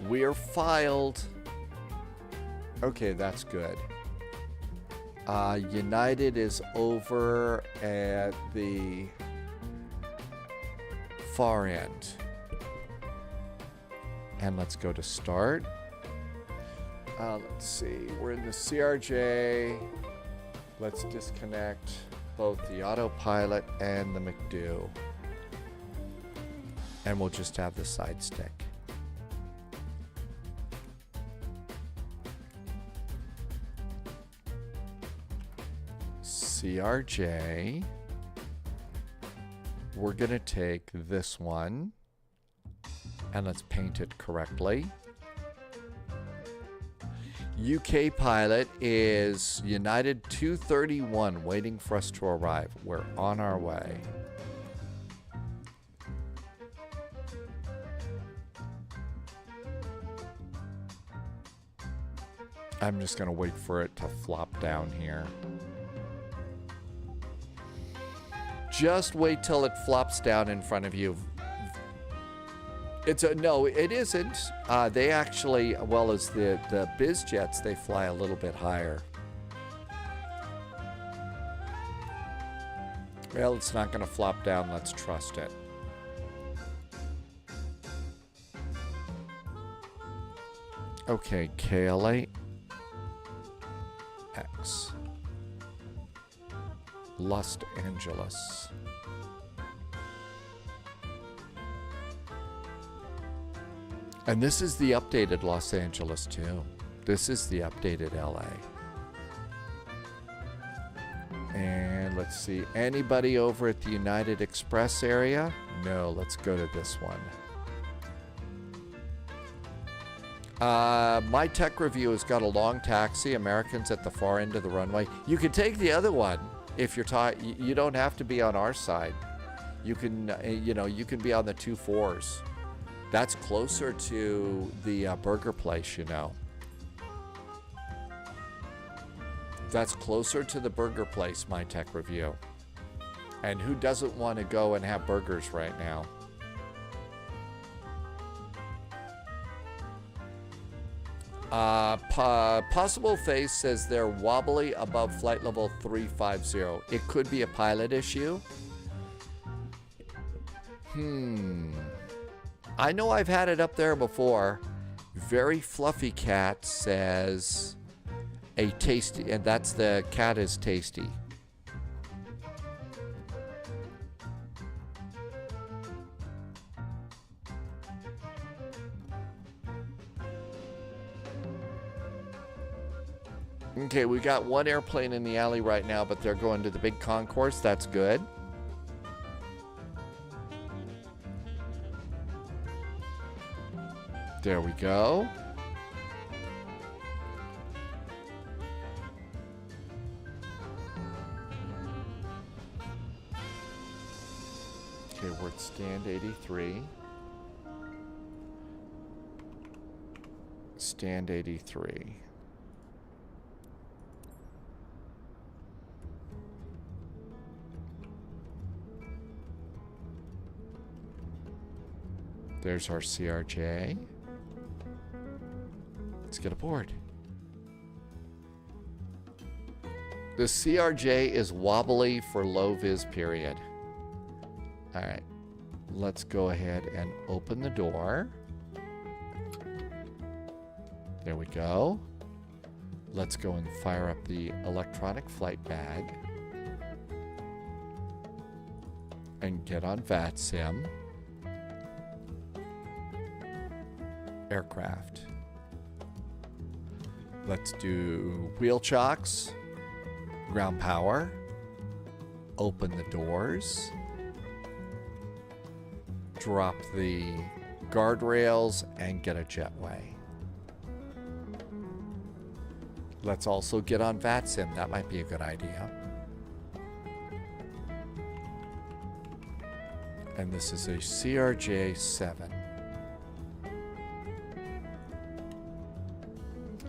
We're filed. Okay, that's good. United is over at the far end. And let's go to start. Let's see. We're in the CRJ. Let's disconnect both the autopilot and the McDo. And we'll just have the side stick. CRJ. We're going to take this one and let's paint it correctly. UK pilot is United 231 waiting for us to arrive. We're on our way. I'm just going to wait for it to flop down here. Just wait till it flops down in front of you. No, it isn't. They actually, well as the biz jets, they fly a little bit higher. Well, it's not going to flop down. Let's trust it. Okay, KLAX. Los Angeles. And this is the updated Los Angeles too. This is the updated LA. And let's see, anybody over at the United Express area? No, let's go to this one. My tech review has got a long taxi, Americans at the far end of the runway. You could take the other one if you're you don't have to be on our side. You can, you can be on the 2-4s. That's closer to the burger place, That's closer to the burger place, my tech review. And who doesn't want to go and have burgers right now? Possible Face says they're wobbly above flight level 350. It could be a pilot issue. I know I've had it up there before. Very Fluffy Cat says a tasty, and that's the cat is tasty. Okay, we got one airplane in the alley right now, but they're going to the big concourse. That's good. There we go. Okay, we're at stand 83. Stand 83. There's our CRJ. Let's get aboard. The CRJ is wobbly for low vis period. All right, let's go ahead and open the door. There we go. Let's go and fire up the electronic flight bag and get on VATSIM. Aircraft. Let's do wheel chocks, ground power, open the doors, drop the guardrails, and get a jetway. Let's also get on VATSIM. That might be a good idea. And this is a CRJ-7.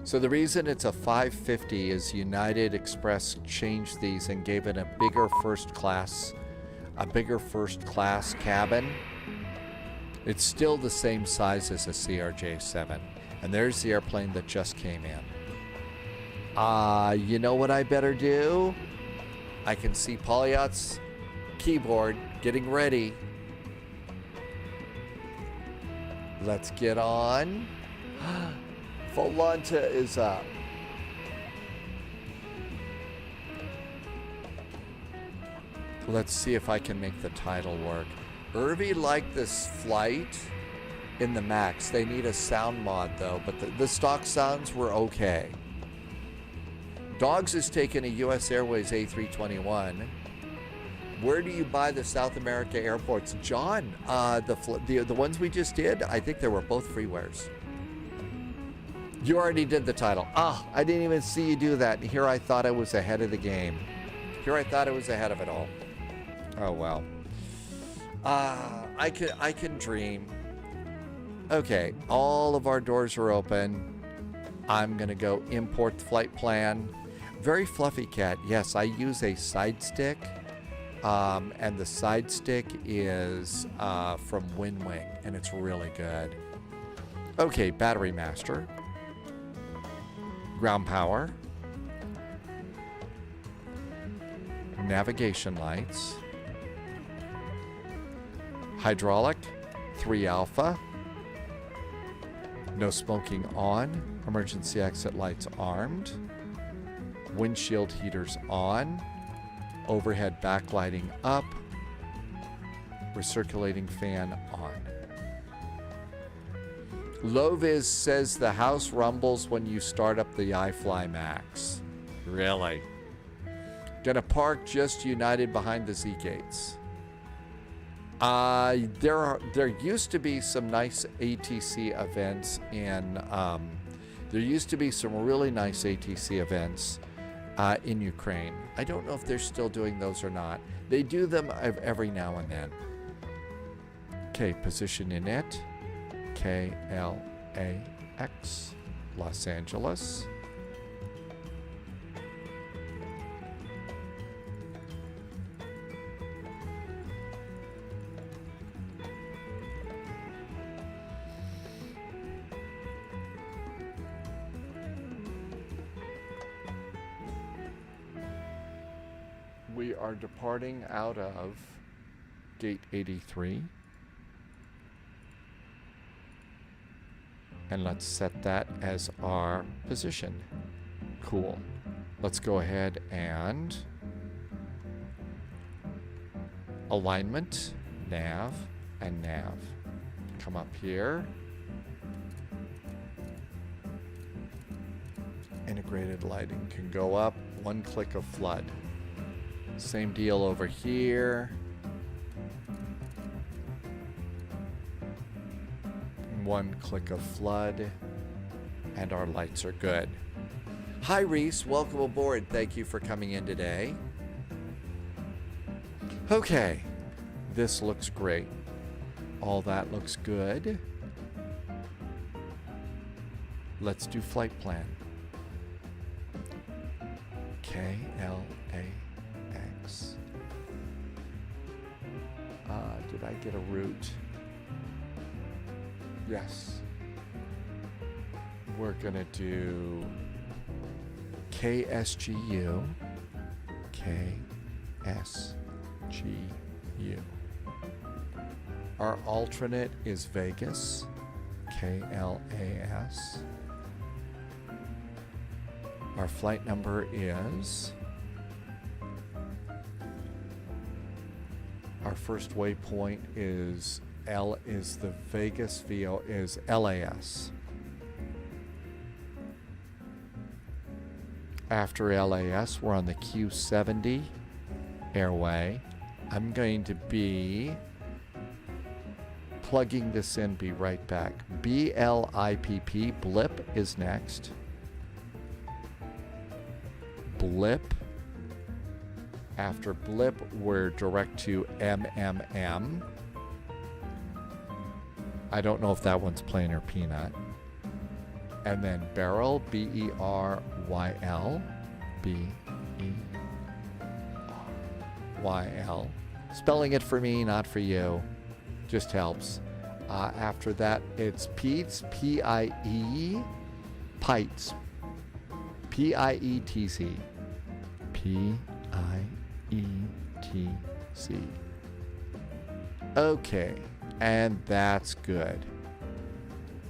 So the reason it's a 550 is United Express changed these and gave it a bigger first class cabin. It's still the same size as a CRJ-7. And there's the airplane that just came in. You know what I better do? I can see Polyot's keyboard getting ready. Let's get on. Volanta is up. Let's see if I can make the title work. Irvi liked this flight in the MAX. They need a sound mod though, but the stock sounds were okay. Dogs has taken a US Airways A321. Where do you buy the South America airports? John, the ones we just did, I think they were both freewares. You already did the title. I didn't even see you do that. Here I thought I was ahead of the game. Here I thought I was ahead of it all. Oh well. I can dream. Okay, all of our doors are open. I'm gonna go import the flight plan. Very Fluffy Cat. Yes, I use a side stick And the side stick is from WinWing, and it's really good. Okay, battery master. Ground power. Navigation lights. Hydraulic. 3 alpha. No smoking on. Emergency exit lights armed. Windshield heaters on. Overhead backlighting up. Recirculating fan on. Loviz says the house rumbles when you start up the iFly Max. Really? Gonna park just United behind the Z gates. There used to be some nice ATC events in. There used to be some really nice ATC events in Ukraine. I don't know if they're still doing those or not. They do them every now and then. Okay, position in it. KLAX, Los Angeles. We are departing out of gate 83. And let's set that as our position. Cool. Let's go ahead and alignment, nav, and nav. Come up here. Integrated lighting can go up. 1 click of flood. Same deal over here. 1 click of flood, and our lights are good. Hi Reese, welcome aboard. Thank you for coming in today. Okay, this looks great. All that looks good. Let's do flight plan. KLAX. Did I get a route? Yes. We're gonna do KSGU. KSGU. Our alternate is Vegas. KLAS. Our flight number is. Our first waypoint is the Vegas VO is LAS. After LAS, we're on the Q70 airway. I'm going to be plugging this in, be right back. BLIPP, blip is next. Blip. After blip, we're direct to MMM. I don't know if that one's plain or peanut. And then barrel, BERYL. BERYL. Spelling it for me, not for you. Just helps. After that, it's PIETS, P-I-E, PIETS. P-I-E-T-C. P-I-E-T-C. Okay. And that's good.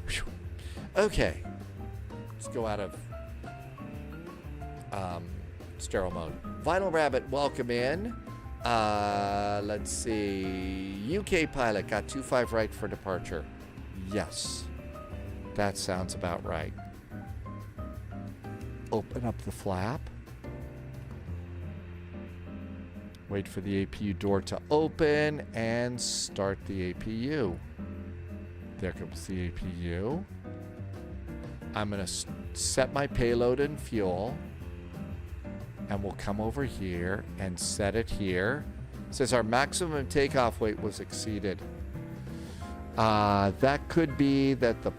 Whew. Okay. Let's go out of sterile mode. Vinyl Rabbit, welcome in. Let's see. UK pilot got 25 right for departure. Yes. That sounds about right. Open up the flap. Wait for the APU door to open and start the APU. There comes the APU. I'm going to set my payload and fuel. And we'll come over here and set it here. It says our maximum takeoff weight was exceeded. That could be that the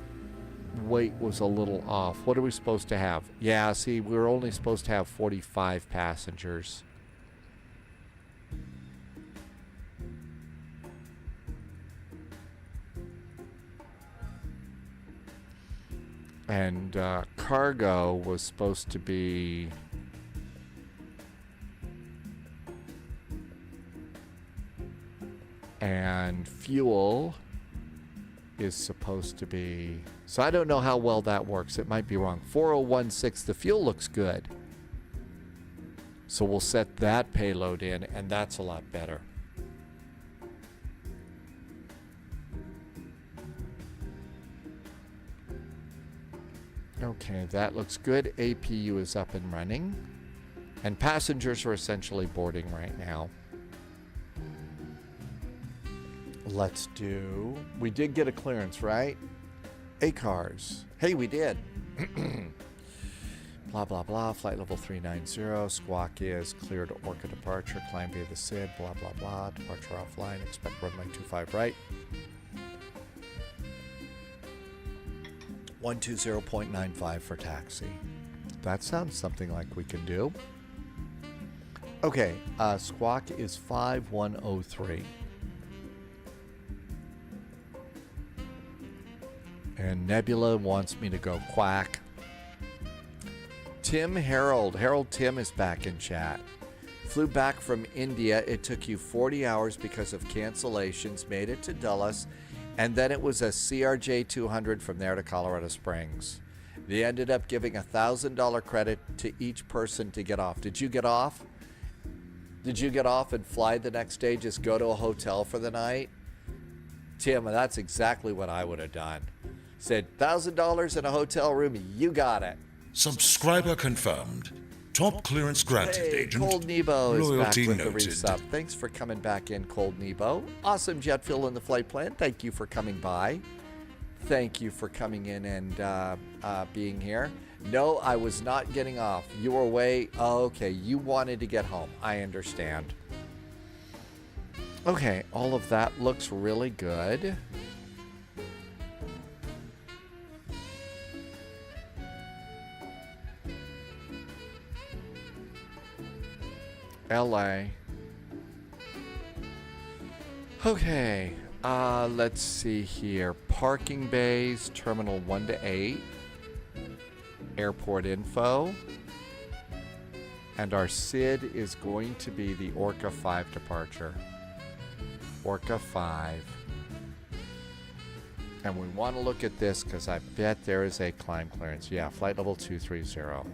weight was a little off. What are we supposed to have? Yeah, see, we're only supposed to have 45 passengers. And cargo was supposed to be... And fuel is supposed to be... So I don't know how well that works. It might be wrong. 4016, the fuel looks good. So we'll set that payload in, and that's a lot better. Okay, that looks good. APU is up and running. And passengers are essentially boarding right now. Let's do... We did get a clearance, right? ACARS. Hey, we did. Blah, blah, blah. Flight level 390. Squawk is cleared Orca departure. Climb via the SID. Blah, blah, blah. Departure offline. Expect runway 25 right. 120.95 for taxi. That sounds something like we can do. Okay, squawk is 5103. And Nebula wants me to go quack. Tim Harold Tim is back in chat. Flew back from India. It took you 40 hours because of cancellations. Made it to Dulles. And then it was a CRJ 200 from there to Colorado Springs. They ended up giving $1,000 credit to each person to get off. Did you get off? Did you get off and fly the next day? Just go to a hotel for the night? Tim, that's exactly what I would have done. Said $1,000 in a hotel room, you got it. Subscriber confirmed. Top clearance granted, Agent. Cold Nebo is Loyalty back with noted. the resub. Thanks for coming back in, Cold Nebo. Awesome jet fuel in the flight plan. Thank you for coming by. Thank you for coming in and being here. No, I was not getting off. You were away. Oh, okay, you wanted to get home. I understand. Okay, all of that looks really good. LA. Okay, let's see here. Parking bays, terminal 1 to 8. Airport info. And our SID is going to be the Orca 5 departure. Orca 5. And we want to look at this because I bet there is a climb clearance. Yeah, flight level 230.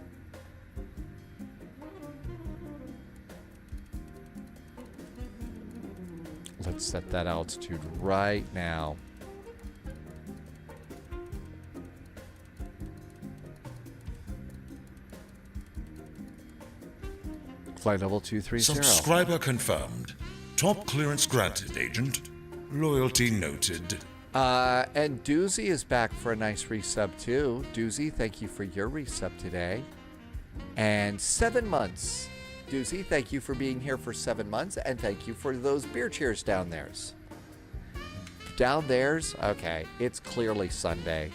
Let's set that altitude right now. Flight level 230. Subscriber confirmed. Top clearance granted, Agent. Loyalty noted. And Doozy is back for a nice resub too. Doozy, thank you for your resub today. And 7 months. Doozy, thank you for being here for 7 months, and thank you for those beer cheers down there's. Down there's? Okay, it's clearly Sunday.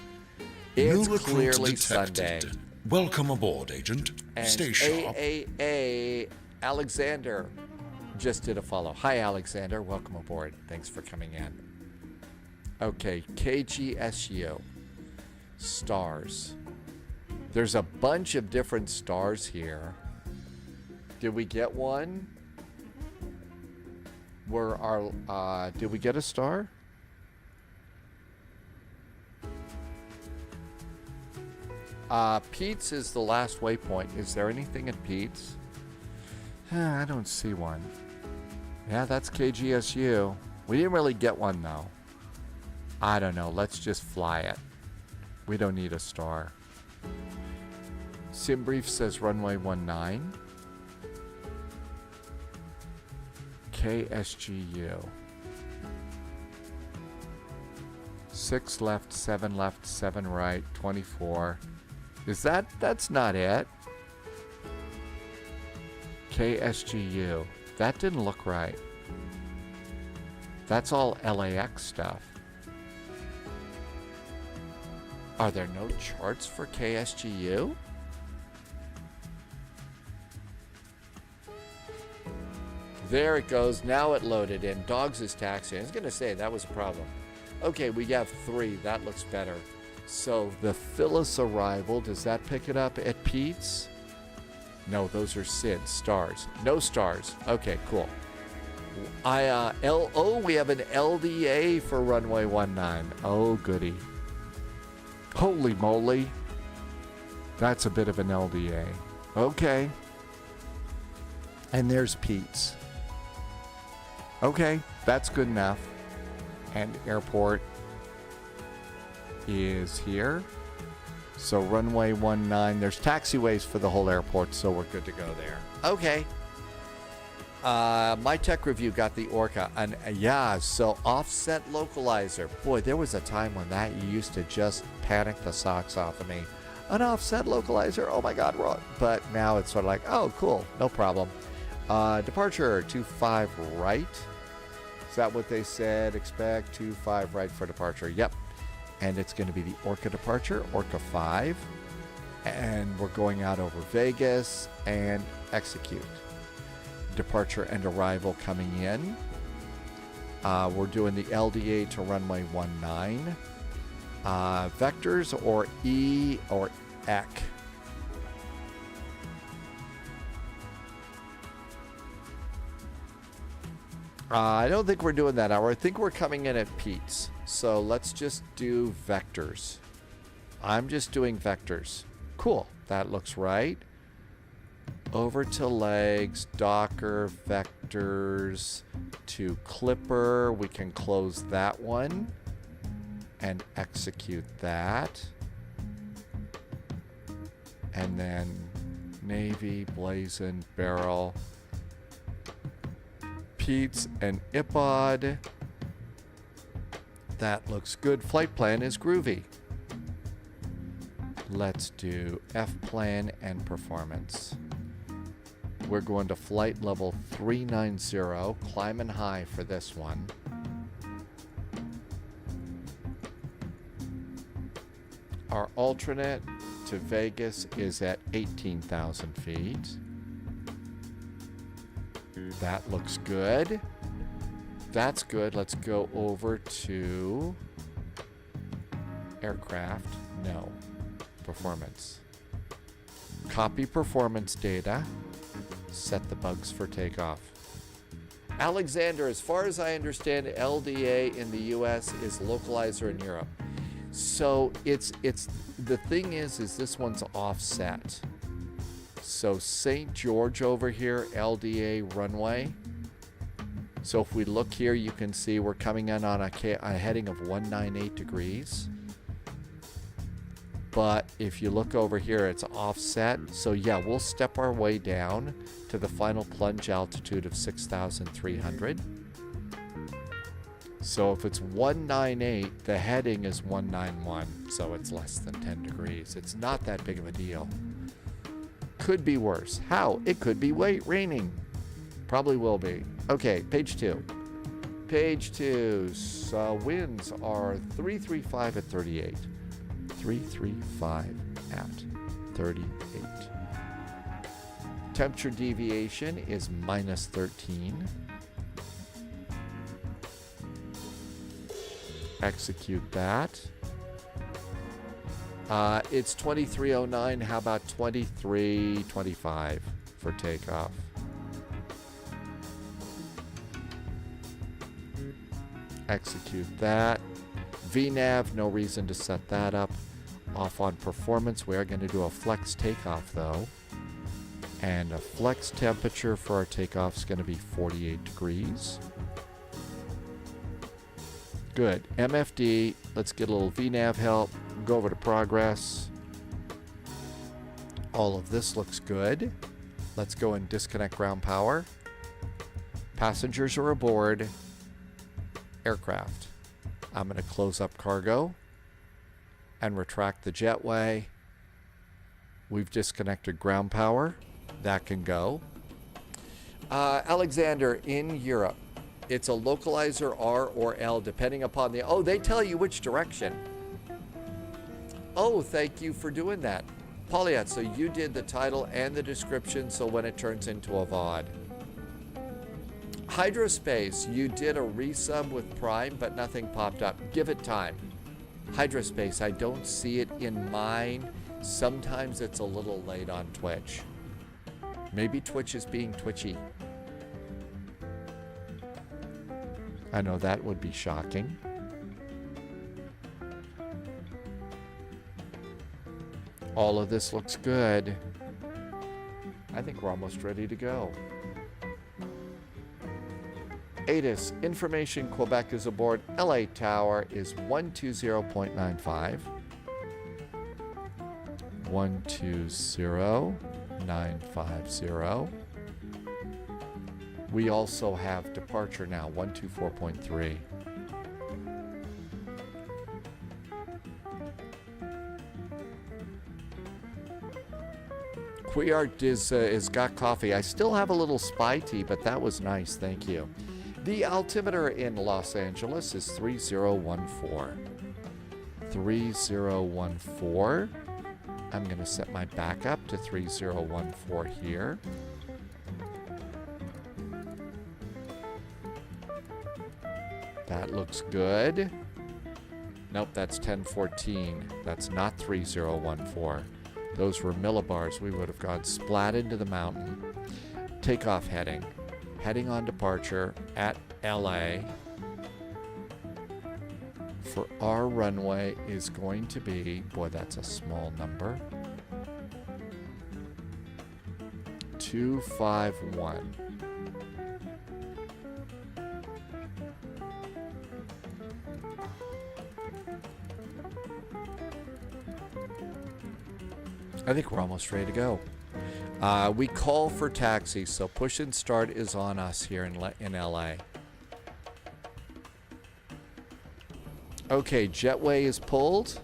It's clearly Sunday. Welcome aboard, Agent. And Stay sharp. AAA Alexander just did a follow. Hi, Alexander. Welcome aboard. Thanks for coming in. Okay, KGSU. Stars. There's a bunch of different stars here. Did we get one? Did we get a star? Pete's is the last waypoint. Is there anything at Pete's? I don't see one. Yeah, that's KGSU. We didn't really get one though. I don't know. Let's just fly it. We don't need a star. SimBrief says runway 19. KSGU. 6 left, 7 left, 7 right, 24. Is that's not it? KSGU. That didn't look right. That's all LAX stuff. Are there no charts for KSGU? There it goes. Now it loaded in. Dogs is taxiing. I was going to say that was a problem. Okay, we have 3. That looks better. So the Phyllis arrival, does that pick it up at Pete's? No, those are SIDS, stars. No stars. Okay, cool. We have an LDA for runway 19. Oh, goody. Holy moly. That's a bit of an LDA. Okay. And there's Pete's. Okay, that's good enough. And airport is here. So runway 19, there's taxiways for the whole airport, so we're good to go there. Okay. My tech review got the Orca. And yeah, so offset localizer. Boy, there was a time when that used to just panic the socks off of me. An offset localizer, oh my God, wrong. But now it's sort of like, oh, cool, no problem. Departure 25 right. Is that what they said? Expect 25 right for departure. Yep. And it's going to be the Orca departure, Orca 5. And we're going out over Vegas and execute. Departure and arrival coming in. We're doing the LDA to runway 19. Vectors or E or EC. I don't think we're doing that hour. I think we're coming in at Pete's. So let's just do vectors. I'm just doing vectors. Cool. That looks right. Over to legs, Docker, vectors, to Clipper. We can close that one and execute that. And then Navy, Blazon, Barrel, Pete's, and iPod. That looks good. Flight plan is groovy. Let's do F plan and performance. We're going to flight level 390, climbing high for this one. Our alternate to Vegas is at 18,000 feet. That looks good. That's good. Let's go over to aircraft. No. Performance. Copy performance data. Set the bugs for takeoff. Alexander, as far as I understand, LDA in the US is localizer in Europe. So it's the thing is this one's offset. So St. George over here, LDA runway. So if we look here, you can see we're coming in on a heading of 198 degrees. But if you look over here, it's offset. So yeah, we'll step our way down to the final plunge altitude of 6,300. So if it's 198, the heading is 191. So it's less than 10 degrees. It's not that big of a deal. Could be worse. How? It could be raining. Probably will be. Okay, page 2. Page 2. So winds are 335 at 38. 335 at 38. Temperature deviation is minus 13. Execute that. It's 2309. How about 2325 for takeoff? Execute that. VNAV, no reason to set that up. Off on performance. We are going to do a flex takeoff though. And a flex temperature for our takeoff is going to be 48 degrees. Good. MFD, let's get a little VNAV help. Go over to progress. All of this looks good. Let's go and disconnect ground power. Passengers are aboard. Aircraft. I'm going to close up cargo and retract the jetway. We've disconnected ground power. That can go. Alexander, in Europe, it's a localizer R or L depending upon the... Oh, they tell you which direction. Oh, thank you for doing that. Pauliette, so you did the title and the description, so when it turns into a VOD. Hydrospace, you did a resub with Prime, but nothing popped up. Give it time. Hydrospace, I don't see it in mine. Sometimes it's a little late on Twitch. Maybe Twitch is being twitchy. I know that would be shocking. All of this looks good. I think we're almost ready to go. ATIS, information, Quebec is aboard. LA Tower is 120.95. 120.950. We also have departure now, 124.3. Queart is got coffee. I still have a little spy tea, but that was nice, thank you. The altimeter in Los Angeles is 3014. 3014. I'm going to set my backup to 3014 here. That looks good. Nope, that's 1014. That's not 3014. Those were millibars. We would have gone splat into the mountain. Takeoff heading. Heading on departure at LA. For our runway is going to be, boy, that's a small number. 251. I think we're almost ready to go. We call for taxi, so push and start is on us here in LA. Okay, jetway is pulled.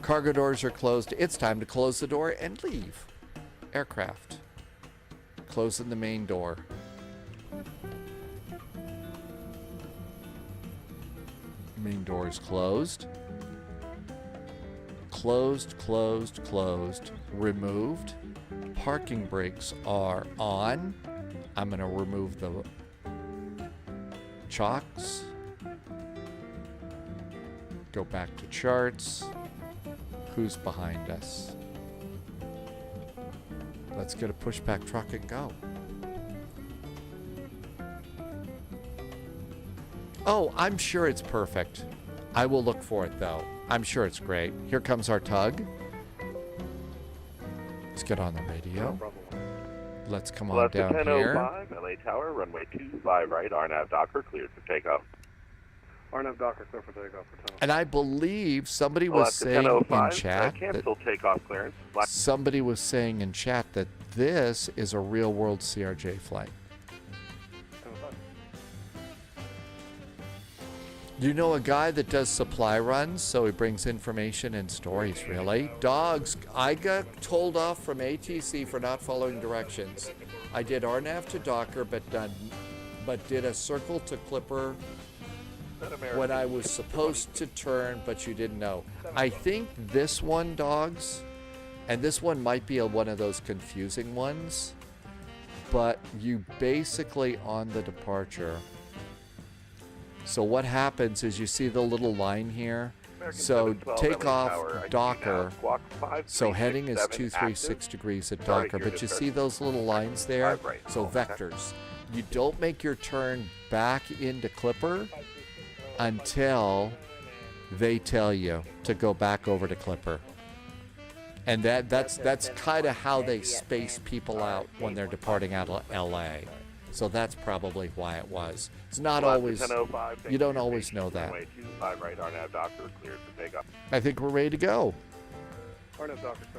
Cargo doors are closed. It's time to close the door and leave. Aircraft. Closing the main door. Main door is closed. Closed, closed, closed. Removed. Parking brakes are on. I'm going to remove the chocks. Go back to charts. Who's behind us? Let's get a pushback truck and go. Oh, I'm sure it's perfect. I will look for it though. I'm sure it's great. Here comes our tug. Let's get on the radio. Let's come on down here. 10:05, LA Tower, runway 25 right, RNAV Docker cleared for takeoff. RNAV Docker clear for takeoff for 10. And I believe somebody was saying in chat cancel takeoff clearance. Somebody was saying in chat that this is a real-world CRJ flight. You know a guy that does supply runs, so he brings information and stories, really? Dogs, I got told off from ATC for not following directions. I did RNAV to Docker, but did a circle to Clipper when I was supposed to turn, but you didn't know. I think this one, dogs, and this one might be one of those confusing ones, but you basically on the departure. So what happens is you see the little line here. So take off Docker. So heading is 236 degrees at Docker, but you see those little lines there? So vectors. You don't make your turn back into Clipper until they tell you to go back over to Clipper. And that's kind of how they space people out when they're departing out of LA. So that's probably why it was. It's not always, you don't always know that. I think we're ready to go.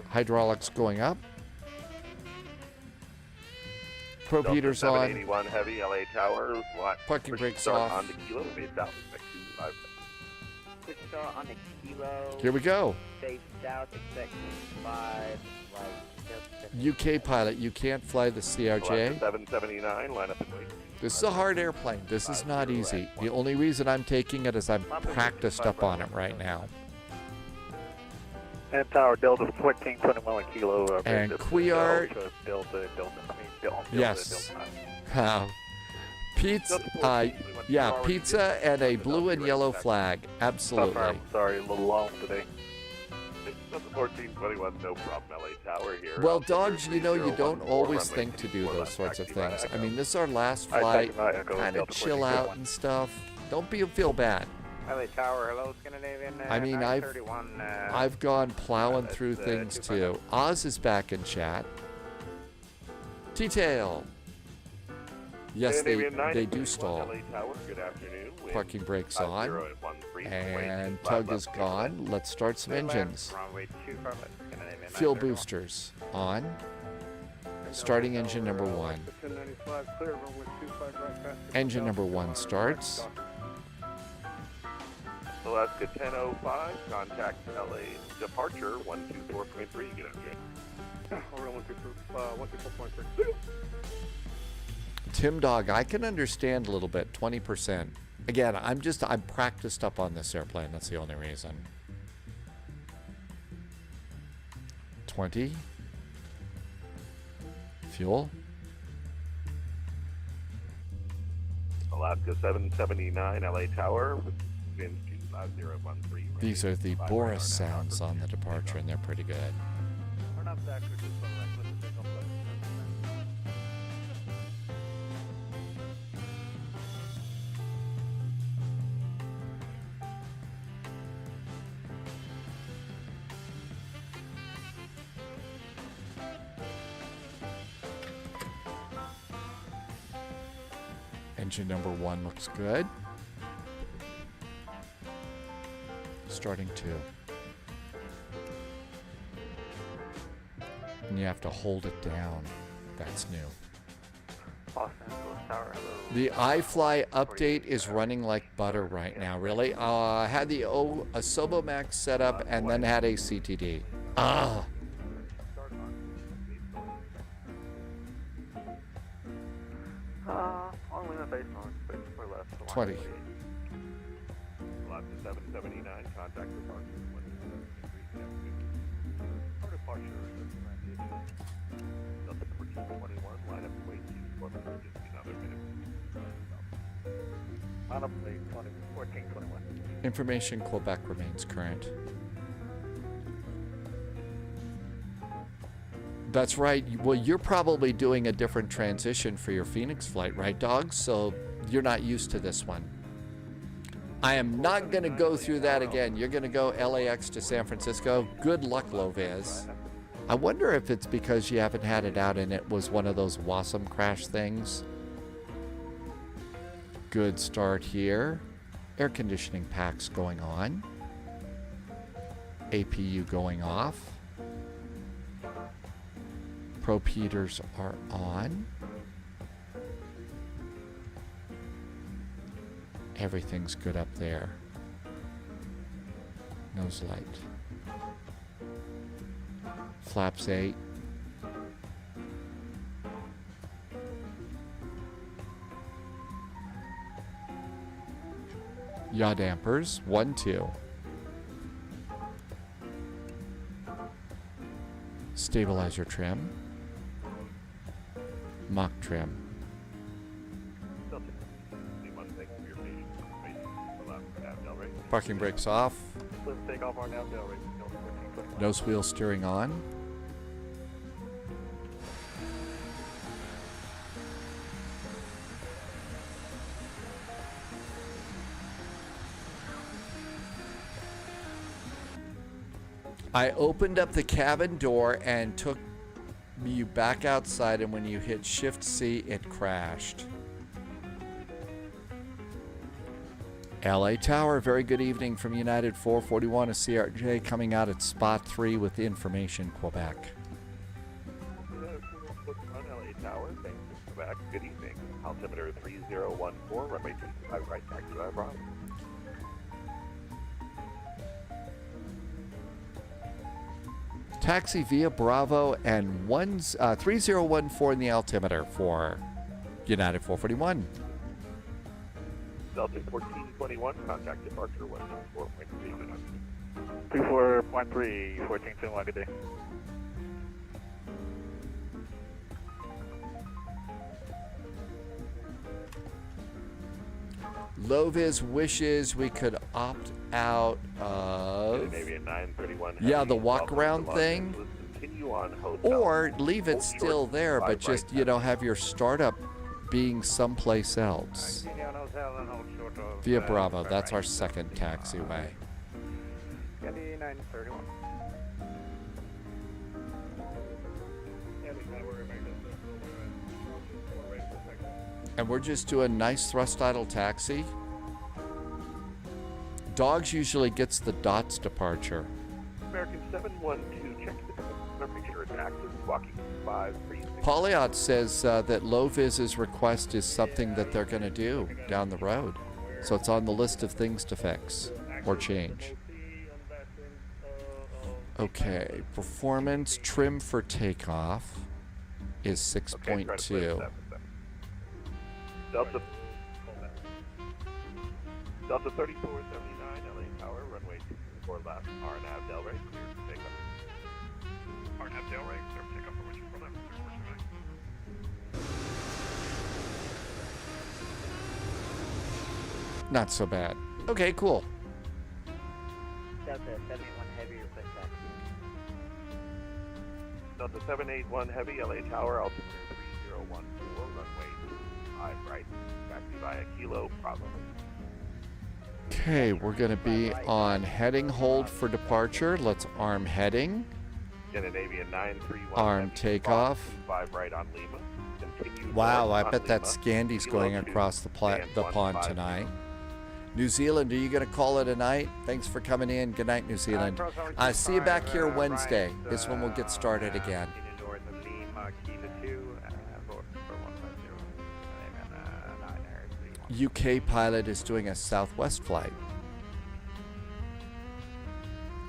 Hydraulics going up. Probe heaters on. 81 heavy, LA Tower. Parking brakes off. On the kilo, made south, expect 25. Quick start on the kilo. Here we go. Stay south, expect 5, UK pilot, you can't fly the CRJ. 779, line up and wait. This is a hard airplane. This is not easy. The only reason I'm taking it is I'm practiced up on it right now. And Tower Delta 1421 kilo. And Queart. Delta. Yes. Pizza, yeah, pizza and a blue and yellow flag. Absolutely. I'm sorry, a little long today. Delta 1421, no problem, LA Tower here. Well, dogs, you know, you don't always think to do those sorts of things. I mean, this is our last flight. Kind of chill out and stuff. Don't feel bad. LA Tower, hello, Scandinavian. I mean, I've gone plowing through things too. Oz is back in chat. T-Tail. Yes, they do stall. Parking brakes on. And tug is gone. Let's start some engines. Fuel boosters on. Starting engine number 1. Engine number 1 starts. Alaska 1005, contact LA departure 124.3. Good afternoon. Over 124.3. Tim Dog, I can understand a little bit, 20%. Again, I'm practiced up on this airplane. That's the only reason. 20. Fuel. Alaska 779, LA Tower, wind 25013. These are the Boris sounds on the departure, and they're pretty good. Engine number 1 looks good. Starting 2. And you have to hold it down. That's new. The iFly update is running like butter right now, really. I had the Asobo Max set up and then had a CTD. Ah! Only the base mode, but for less. 20. Alaska 779, contact departure 123. For departure, Delta 1421, line up way 2400, just another minute. Line up way 1421. Information Quebec remains current. That's right. Well, you're probably doing a different transition for your Phoenix flight, right, dogs? So you're not used to this one. I am not going to go through that again. You're going to go LAX to San Francisco. Good luck, Lovez. I wonder if it's because you haven't had it out and it was one of those Wasm crash things. Good start here. Air conditioning packs going on. APU going off. Probe heaters are on. Everything's good up there. Nose light. Flaps 8. Yaw dampers 1, 2. Stabilizer trim. Mock trim. Parking brakes off. Nose wheel steering on. I opened up the cabin door and took you back outside, and when you hit Shift C, it crashed. LA Tower, very good evening from United 441, a CRJ coming out at spot 3 with information, Quebec. LA Tower, thanks to Quebec, good evening. Altimeter 3014, runway 25 right, taxi by Bravo. Taxi via Bravo and 3014 in the altimeter for United 441. Delta 1421, contact departure 124.3. 24.3, 1421, good day. Loviz wishes we could opt out of Maybe a 931 yeah, the walk around thing, Continue on hotel. or leave it still there, but just have your startup being someplace else. Via Bravo, that's our second taxiway. Candy 931. And we're just doing nice thrust idle taxi. Dogs usually gets the dots departure. American 712, check the make sure it's active. Walking 536. Polyot says that Loviz's request is something that they're going to do down the road. So it's on the list of things to fix or change. Okay, performance trim for takeoff is 6.2. Delta 3479, LA Tower, runway 24 left, RNAV Delray, clear for takeoff. RNAV Delray, clear for takeoff, permission for left, clear for takeoff. Not so bad. Okay, cool. Delta 781 Heavy, request taxi. Delta 781 Heavy, LA Tower, altitude 3014, runway 5 right, taxi via Kilo, Bravo. Okay, we're going to be on heading hold for departure. Let's arm heading. Scandinavian 931. Arm takeoff. 5 right on Lima. Continue Wow, I north bet on that Lima. Scandy's Kilo going 2, across the pond 150. tonight. New Zealand, are you going to call it a night? Thanks for coming in. Good night, New Zealand. See you back here Wednesday. This one will get started again. North of Lima, Kilo 2, for 150. UK pilot is doing a Southwest flight.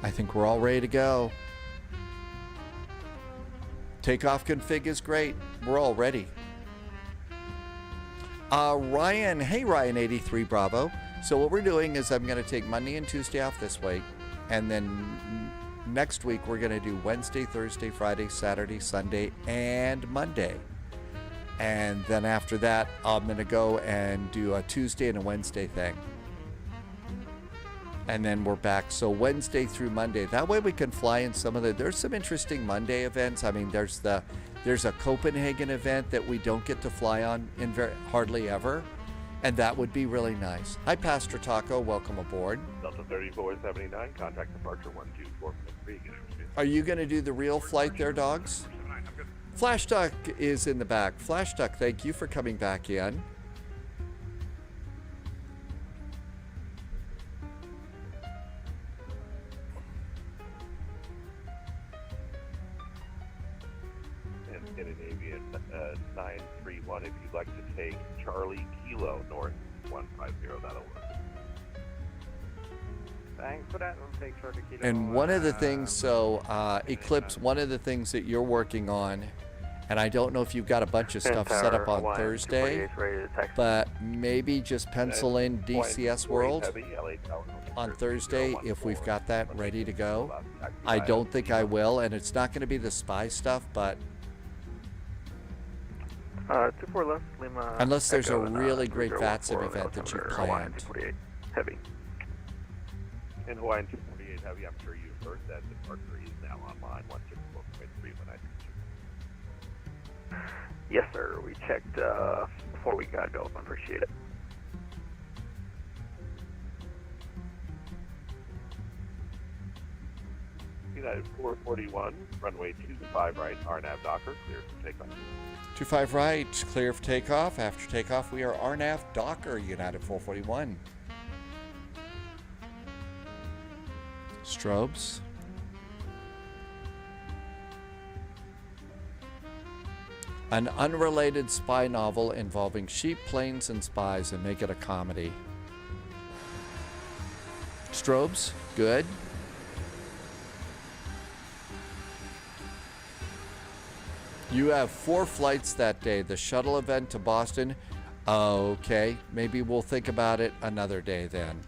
I think we're all ready to go. Takeoff config is great. We're all ready. Ryan, hey Ryan 83 Bravo. So what we're doing is I'm going to take Monday and Tuesday off this week, and then next week we're going to do Wednesday, Thursday, Friday, Saturday, Sunday, and Monday. And then after that, I'm going to go and do a Tuesday and a Wednesday thing. And then we're back. So Wednesday through Monday. That way we can fly in some of there's some interesting Monday events. I mean, there's a Copenhagen event that we don't get to fly on in hardly ever. And that would be really nice. Hi, Pastor Taco. Welcome aboard. Delta 3479, contact departure 124.3. Are you going to do the real flight there, dogs? Flash Duck is in the back. Flash Duck, thank you for coming back in. And Scandinavian 931, if you'd like to take Charlie Kilo North 150, that'll work. Thanks for that. We'll take Charlie Kilo. And one of the things, Eclipse, one of the things that you're working on, and I don't know if you've got a bunch of stuff set up on Thursday, but maybe just pencil in DCS World on Thursday if we've got that ready to go. I don't think I will, and it's not going to be the spy stuff, but 24 left, Lima. unless there's a really great VATSIM event that you've planned. Heavy. In Hawaiian 248 Heavy, I'm sure you've heard that the departure is now online 164.3 when I Yes, sir. We checked before we got going. Appreciate it. United 441, runway 25 right, RNAV Docker, clear for takeoff. 25 right, clear for takeoff. After takeoff, we are RNAV Docker, United 441. Strobes. An unrelated spy novel involving sheep, planes, and spies, and make it a comedy. Strobes, good. You have 4 flights that day. The shuttle event to Boston. Okay, maybe we'll think about it another day then.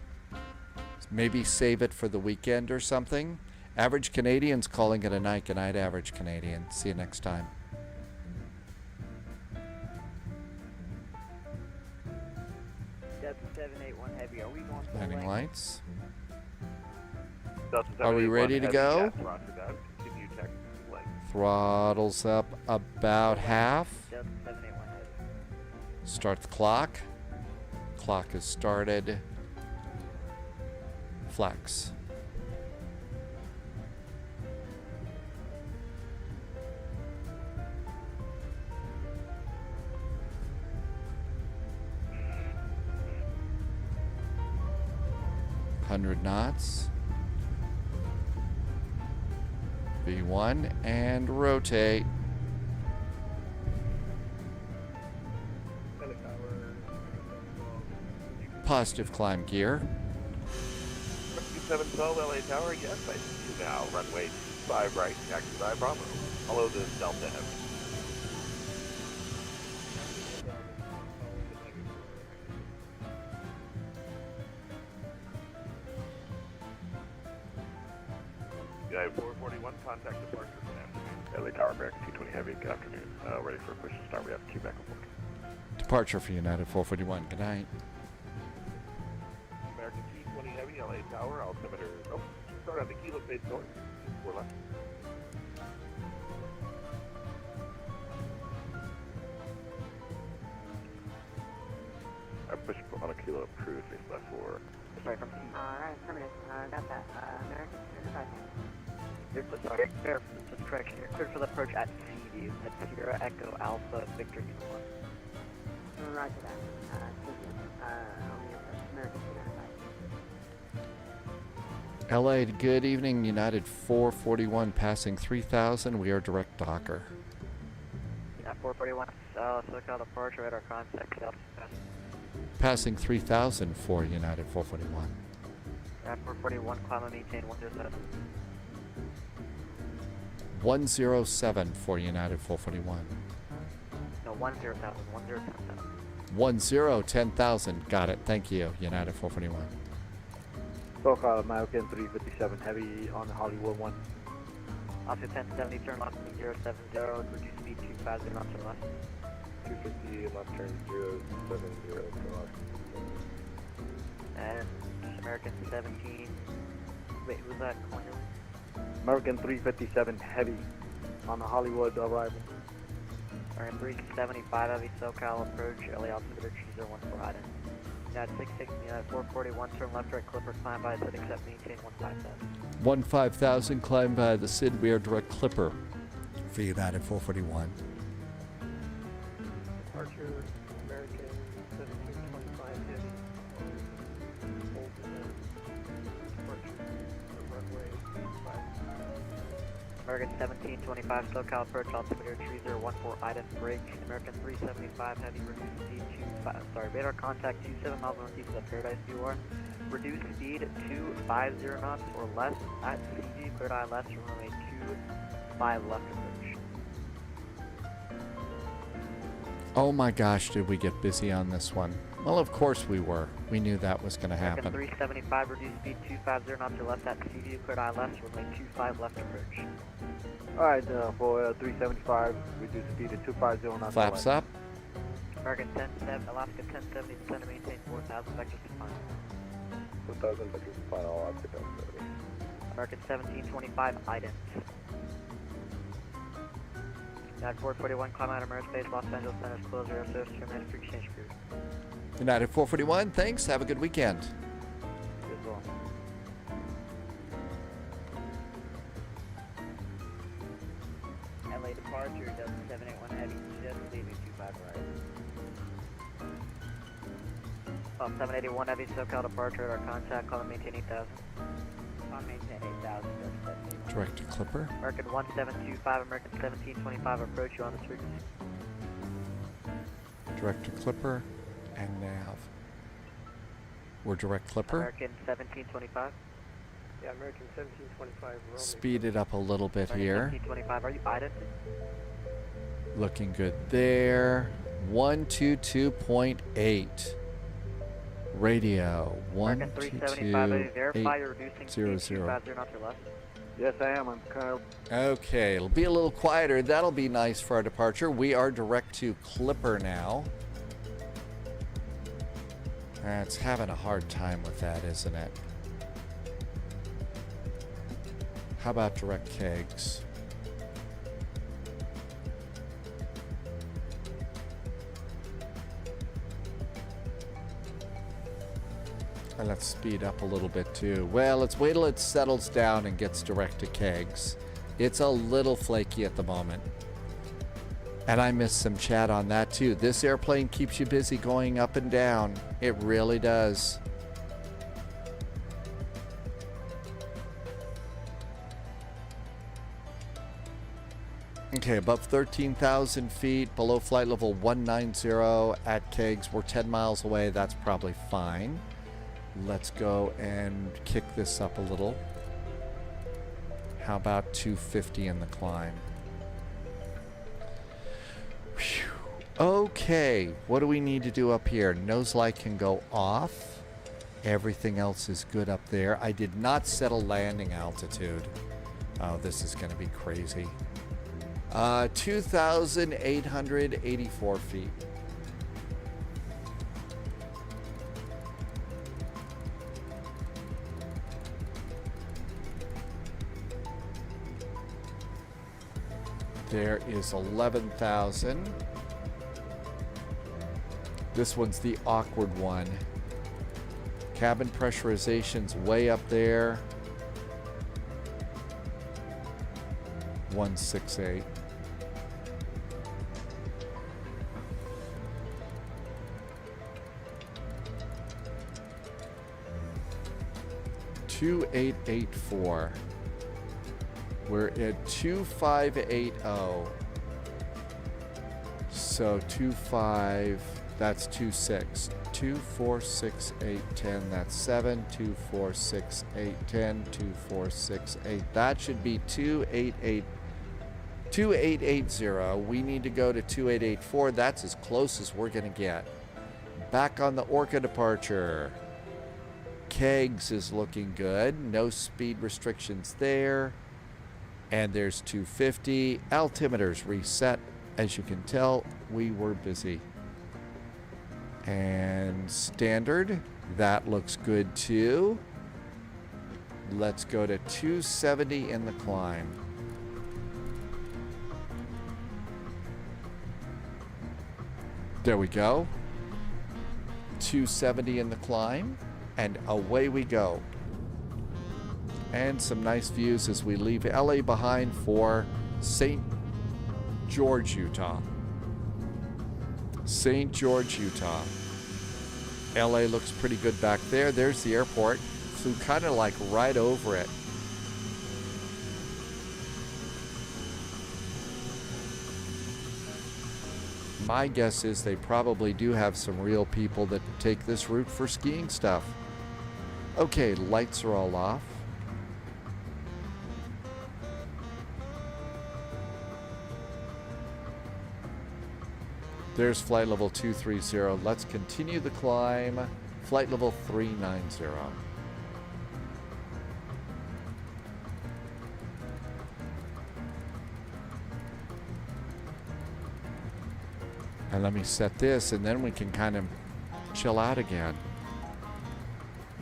Maybe save it for the weekend or something. Average Canadian's calling it a night. Good night, Average Canadian. See you next time. Delta 781 Heavy, are we going full Landing length? lights. Delta Are we 781 ready to Heavy, go? yes, roger that. Continue tech length. Throttles up about half. Delta 781 Heavy. Start the clock. Clock is started. Flex. Hundred knots. V1 and rotate. Positive climb gear. 2712 LA Tower, yes, I see you now. Runway 5 right, taxi 5 Bravo. Follow the Delta Heavy. United 441, contact departure from afternoon. LA Tower, American 220 Heavy, good afternoon. Ready for a push to start. We have Quebec on board. Departure for United 441. Good night. American 220 Heavy, LA Tower, altimeter. Oh, start on the kilo face north. 4 left. Push on a kilo of cruise, face left 4. Sorry, from Alright, affirmative. Got that. American 225. Sorry, just correction. You're cleared for the approach at Seaview. That's Sierra Echo Alpha Victor Uniform. Roger that. On the approach. American 225. LA, good evening. United 441 passing 3000. We are direct docker. Yeah, 441. SoCal departure at our contact. Passing 3000 for United 441. Yeah, 441. Climb and maintain 107. 107 for United 441. No, 107. 10,000. Got it. Thank you, United 441. SoCal American 357 Heavy on Hollywood 1. Oscar 1070, turn left 070, reduce speed 250 knots or less. 250 left turn 070 And American 17. Wait, who's that calling you? American 357 Heavy on the Hollywood arrival. American 375 Heavy SoCal approach, LA altimeter 3014 item. United 66, United 441, turn left right Clipper, climb by SID, accept maintain 15000. 15,000 climb by the SID. We are direct Clipper for United 441. Departure, American 1725 Heavy. Hold departure, runway 5. American 1725 SoCal approach, altimeter 3014 item, break. American 375 Heavy, reduce speed radar contact 27 miles northeast of Paradise VOR. Reduce speed 250 knots or less at CG, cleared eye left, runway 25 left approach. Oh my gosh, did we get busy on this one? Well, of course we were. We knew that was going to happen. American 375, reduce speed 250 knots or less at CG, cleared eye left, runway 25 left approach. Alright, for 375, reduce speed to 250 knots. Flaps up. American 1070, Alaska 1070, descend to maintain 4,000 vectors to final. 4,000 vectors to final, Alaska 1070. American 1725, items. United 441, climb out of airspace, Los Angeles Center's closed air service, terminated free exchange crew. United 441, thanks. Have a good weekend. As well. LA departure, Delta 781 Heavy, just leaving 25 right. 781 Heavy, SoCal departure at our contact, call and maintain 8,000. On maintain 8,000, Direct to Clipper. American 1725, American 1725, approach you on this frequency. Direct to Clipper and nav. We're direct Clipper. American 1725. Yeah, American 1725. Speed it up a little bit here. 1725, are you guided? Looking good there. 122.8. Radio. 122.800. Yes, I am. I'm Kyle. Okay, it'll be a little quieter. That'll be nice for our departure. We are direct to Clipper now. It's having a hard time with that, isn't it? How about direct kegs? And let's speed up a little bit too. Well, let's wait till it settles down and gets direct to kegs. It's a little flaky at the moment. And I missed some chat on that too. This airplane keeps you busy going up and down. It really does. Okay, above 13,000 feet, below flight level 190 at kegs. We're 10 miles away. That's probably fine. Let's go and kick this up a little. How about 250 in the climb? Whew. Okay, what do we need to do up here? Nose light can go off. Everything else is good up there. I did not set a landing altitude. Oh, this is going to be crazy. 2,884 feet. There is 11,000. This one's the awkward one. Cabin pressurization's way up there. 168. $2,884. We're at 2,580. So 25. That's 26. 2, 4, 6, 8, 10. That's 7. 2, 4, 6, 8, 10. 2, 4, 6, 8. That should be 2,880. We need to go to 2,884. That's as close as we're going to get. Back on the Orca departure. Kegs is looking good. No speed restrictions there. And there's 250. Altimeters reset. As you can tell, we were busy. And standard, that looks good too. Let's go to 270 in the climb. There we go. 270 in the climb, and away we go. And some nice views as we leave LA behind for St. George, Utah. St. George, Utah. LA looks pretty good back there. There's the airport. Flew kind of like right over it. My guess is they probably do have some real people that take this route for skiing stuff. Okay, lights are all off. There's flight level 230. Let's continue the climb. Flight level 390. And let me set this, and then we can kind of chill out again.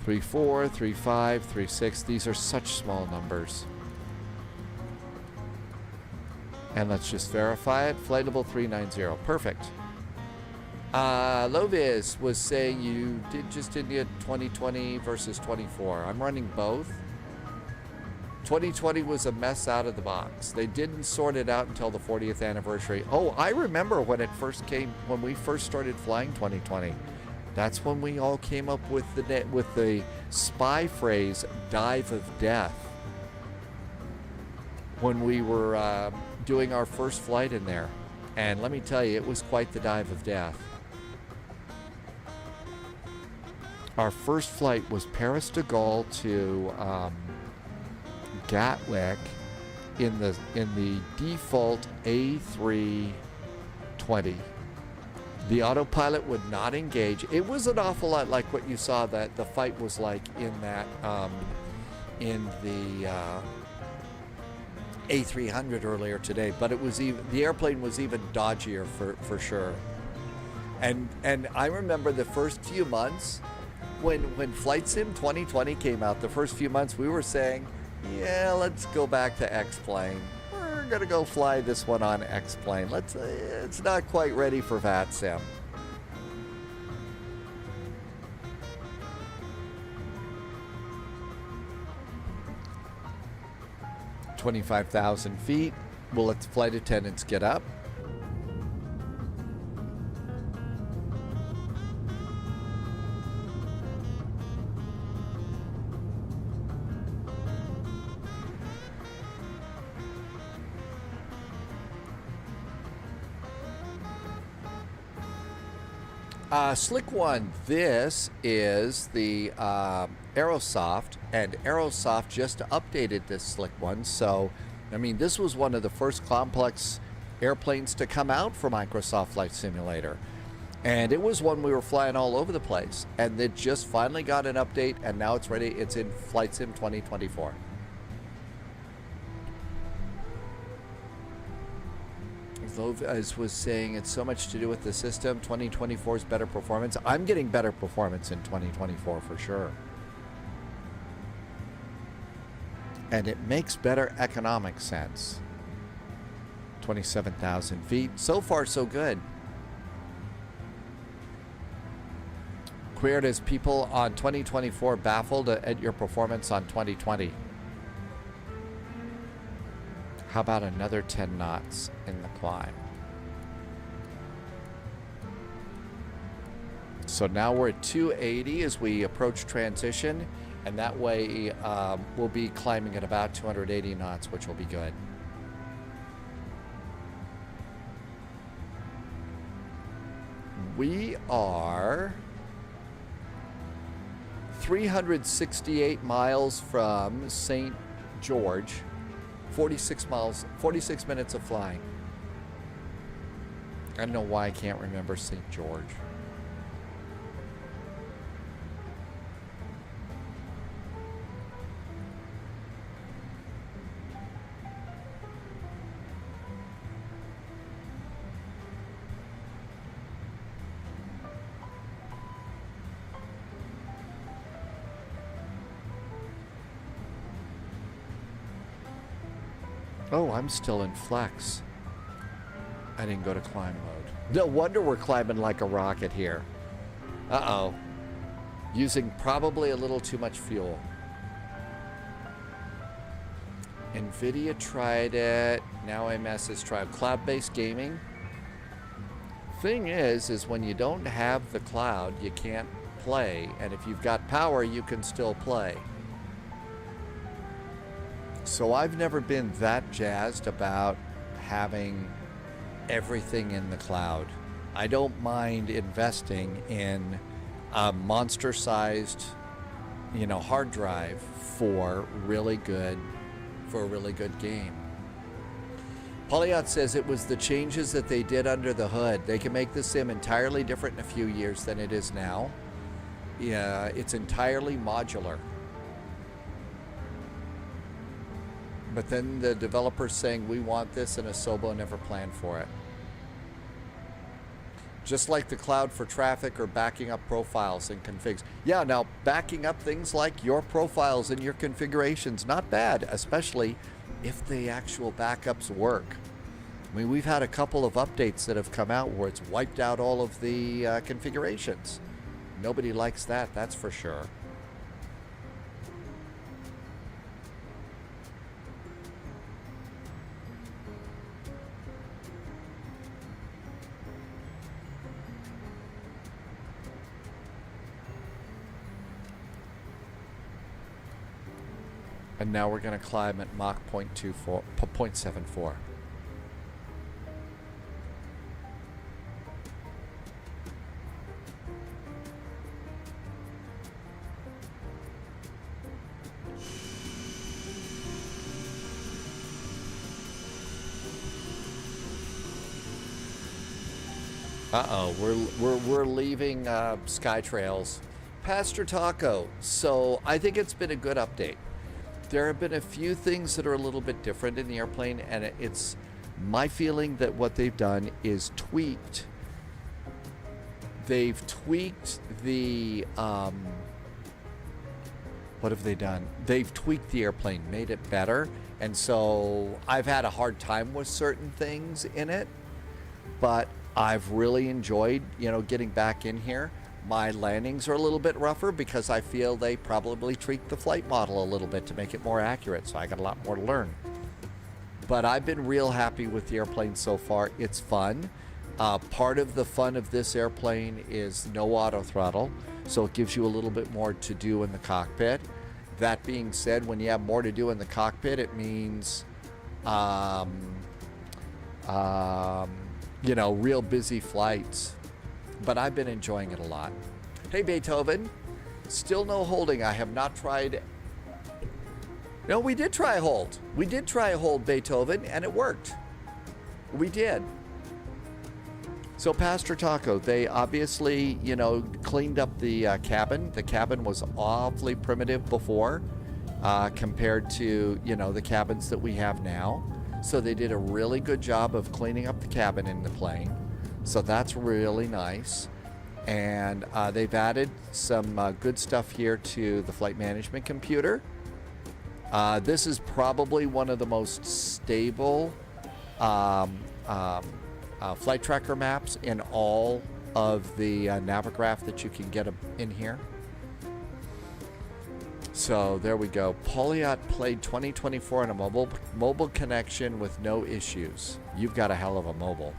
34, 35, 36. These are such small numbers. And let's just verify it. Flight level 390. Perfect. Lovis was saying you didn't get 2020 versus 24. I'm running both. 2020 was a mess out of the box. They didn't sort it out until the 40th anniversary. Oh, I remember when it first came, when we first started flying 2020. That's when we all came up with the spy phrase, dive of death. When we were doing our first flight in there. And let me tell you, it was quite the dive of death. Our first flight was Paris de Gaulle to Gatwick in the default A320. The autopilot would not engage. It was an awful lot like what you saw that the fight was like in that in the A300 earlier today, but it was even, the airplane was even dodgier for sure. And I remember the first few months when Flight Sim 2020 came out, the first few months we were saying, yeah, let's go back to X-Plane. We're going to go fly this one on X-Plane. It's not quite ready for VAT Sim. $25,000 feet. We'll let the flight attendants get up. Slick One, this is the Aerosoft, and Aerosoft just updated this Slick One. So, I mean, this was one of the first complex airplanes to come out for Microsoft Flight Simulator. And it was one we were flying all over the place. And it just finally got an update, and now it's ready. It's in Flight Sim 2024. As was saying, it's so much to do with the system. 2024's better performance. I'm getting better performance in 2024 for sure. And it makes better economic sense. 27,000 feet. So far, so good. Queered as people on 2024 baffled at your performance on 2020. How about another 10 knots in the climb? So now we're at 280 as we approach transition, and that way we'll be climbing at about 280 knots, which will be good. We are 368 miles from St. George. 46 miles, 46 minutes of flying. I don't know why I can't remember St. George. Oh, I'm still in flex. I didn't go to climb mode. No wonder we're climbing like a rocket here. Uh-oh. Using probably a little too much fuel. NVIDIA tried it. Now MS has tried cloud-based gaming. Thing is when you don't have the cloud, you can't play. And if you've got power, you can still play. So I've never been that jazzed about having everything in the cloud. I don't mind investing in a monster-sized, hard drive for a really good game. Polyot says it was the changes that they did under the hood. They can make the sim entirely different in a few years than it is now. Yeah, it's entirely modular. But then the developer's saying, we want this, and Asobo never planned for it. Just like the cloud for traffic or backing up profiles and configs. Yeah, now backing up things like your profiles and your configurations, not bad, especially if the actual backups work. I mean, we've had a couple of updates that have come out where it's wiped out all of the configurations. Nobody likes that, that's for sure. And now we're going to climb at Mach 0.74. Uh-oh, we're leaving Sky Trails. Pastor Taco, so I think it's been a good update. There have been a few things that are a little bit different in the airplane, and it's my feeling that what they've done is tweaked they've tweaked the, what have they done? They've tweaked the airplane, made it better. And so I've had a hard time with certain things in it, but I've really enjoyed, you know, getting back in here. My landings are a little bit rougher because I feel they probably tweaked the flight model a little bit to make it more accurate. So I got a lot more to learn. But I've been real happy with the airplane so far. It's fun. Part of the fun of this airplane is no auto throttle, so it gives you a little bit more to do in the cockpit. That being said, when you have more to do in the cockpit, it means, you know, real busy flights. But I've been enjoying it a lot. Hey, Beethoven. Still no holding. I have not tried. No, we did try a hold. We did try a hold, Beethoven, and it worked. We did. So Pastor Taco, they obviously, you know, cleaned up the cabin. The cabin was awfully primitive before compared to, you know, the cabins that we have now. So they did a really good job of cleaning up the cabin in the plane. So that's really nice. And they've added some good stuff here to the flight management computer. This is probably one of the most stable flight tracker maps in all of the Navigraph that you can get in here. So there we go. Poliot played 2024 on a mobile connection with no issues. You've got a hell of a mobile.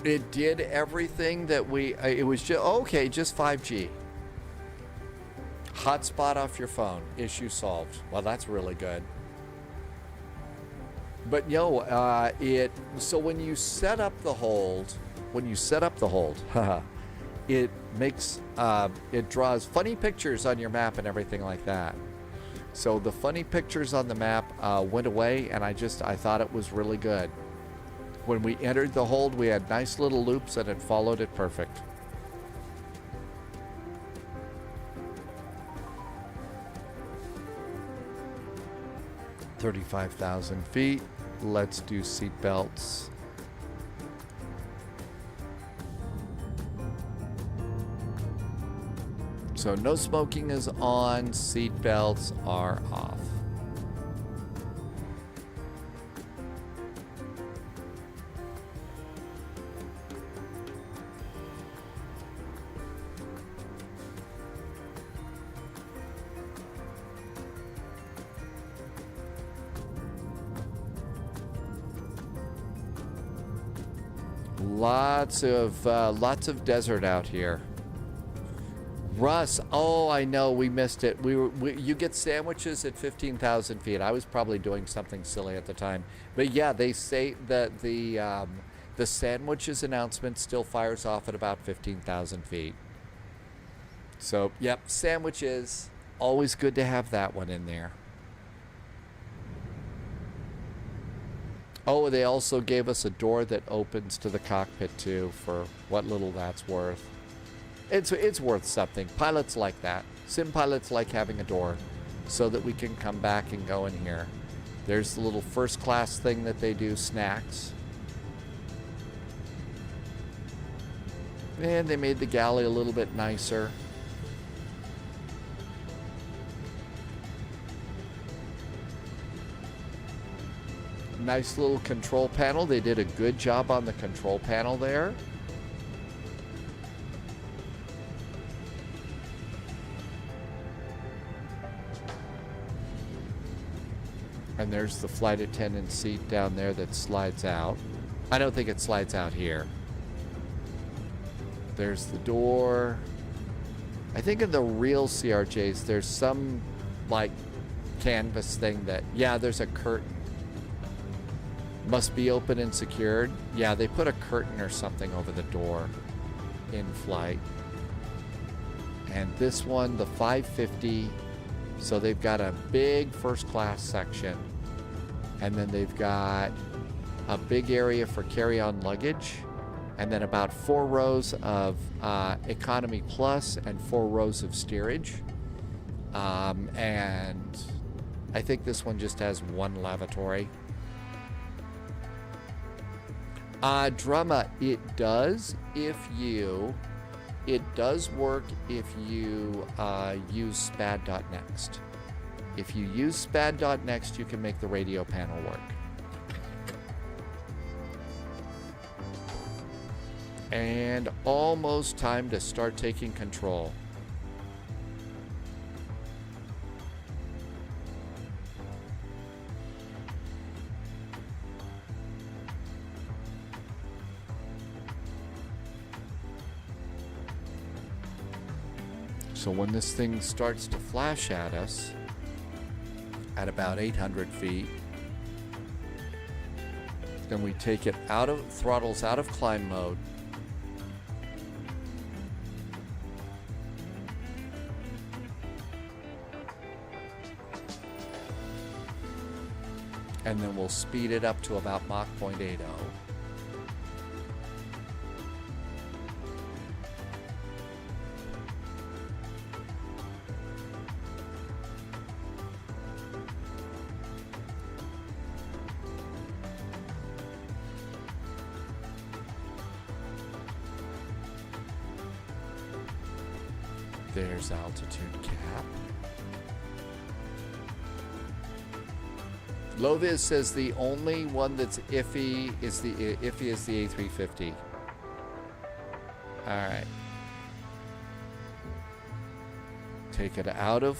It did everything that we, it was just, okay, just 5G. Hotspot off your phone, issue solved. Well, that's really good. But no, so when you set up the hold, it makes, it draws funny pictures on your map and everything like that. So the funny pictures on the map went away, and I thought it was really good. When we entered the hold, we had nice little loops and it followed it perfect. $35,000 feet. Let's do seat belts. So no smoking is on, seat belts are off. Lots of desert out here. Russ, oh, I know, we missed it. You get sandwiches at 15,000 feet. I was probably doing something silly at the time, but yeah, they say that the sandwiches announcement still fires off at about 15,000 feet. So, yep, sandwiches, always good to have that one in there. Oh, they also gave us a door that opens to the cockpit too, for what little that's worth. It's worth something. Pilots like that. Sim pilots like having a door so that we can come back and go in here. There's the little first class thing that they do, snacks. And they made the galley a little bit nicer. Nice little control panel. They did a good job on the control panel there. And there's the flight attendant seat down there that slides out. I don't think it slides out here. There's the door. I think in the real CRJs, there's some like canvas thing that, yeah, there's a curtain. Must be open and secured. Yeah, they put a curtain or something over the door in flight. And this one, the 550, so they've got a big first class section. And then they've got a big area for carry-on luggage. And then about 4 rows of economy plus and 4 rows of steerage. And I think this one just has one lavatory. Drama, it does work if you use spad.next. If you use spad.next, you can make the radio panel work. And almost time to start taking control. So when this thing starts to flash at us at about 800 feet, then we take it out of throttles out of climb mode. And then we'll speed it up to about Mach 0.80. There's altitude cap. Loviz says the only one that's iffy is the A350. All right. Take it out of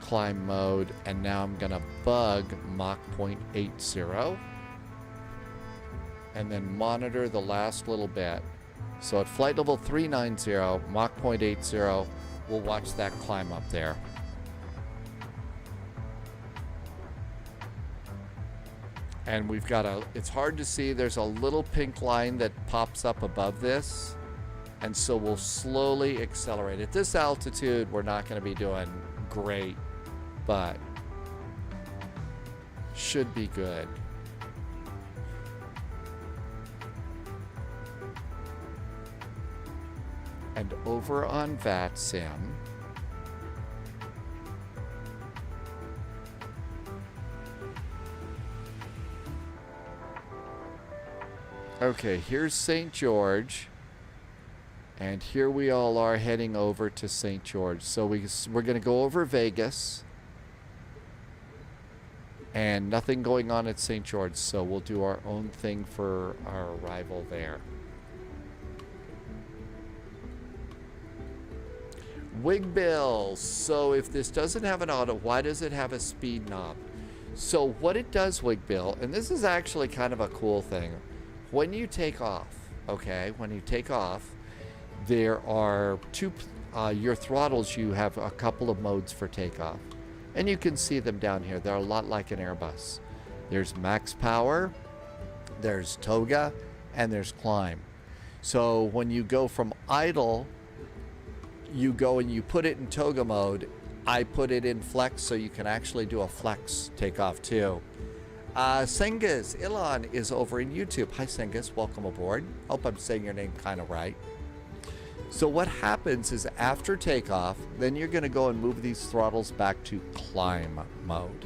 climb mode, and now I'm gonna bug Mach 0.80, and then monitor the last little bit. So at flight level 390, Mach 0.80, we'll watch that climb up there. And we've got it's hard to see, there's a little pink line that pops up above this. And so we'll slowly accelerate. At this altitude, we're not going to be doing great, but should be good. And over on VATSIM, okay, here's St. George, and here we all are heading over to St. George. So we're going to go over Vegas, and nothing going on at St. George, so we'll do our own thing for our arrival there. Wig bill. So if this doesn't have an auto, why does it have a speed knob? So what it does, Wig bill, and this is actually kind of a cool thing. When you take off, okay, when you take off, there are your throttles, you have a couple of modes for takeoff. And you can see them down here. They're a lot like an Airbus. There's max power, there's toga, and there's climb. So when you go from idle, you go and you put it in toga mode. I put it in flex, so you can actually do a flex takeoff too. Sengiz Ilan is over in YouTube. Hi Sengiz, welcome aboard. Hope I'm saying your name kind of right. So what happens is after takeoff, then you're going to go and move these throttles back to climb mode.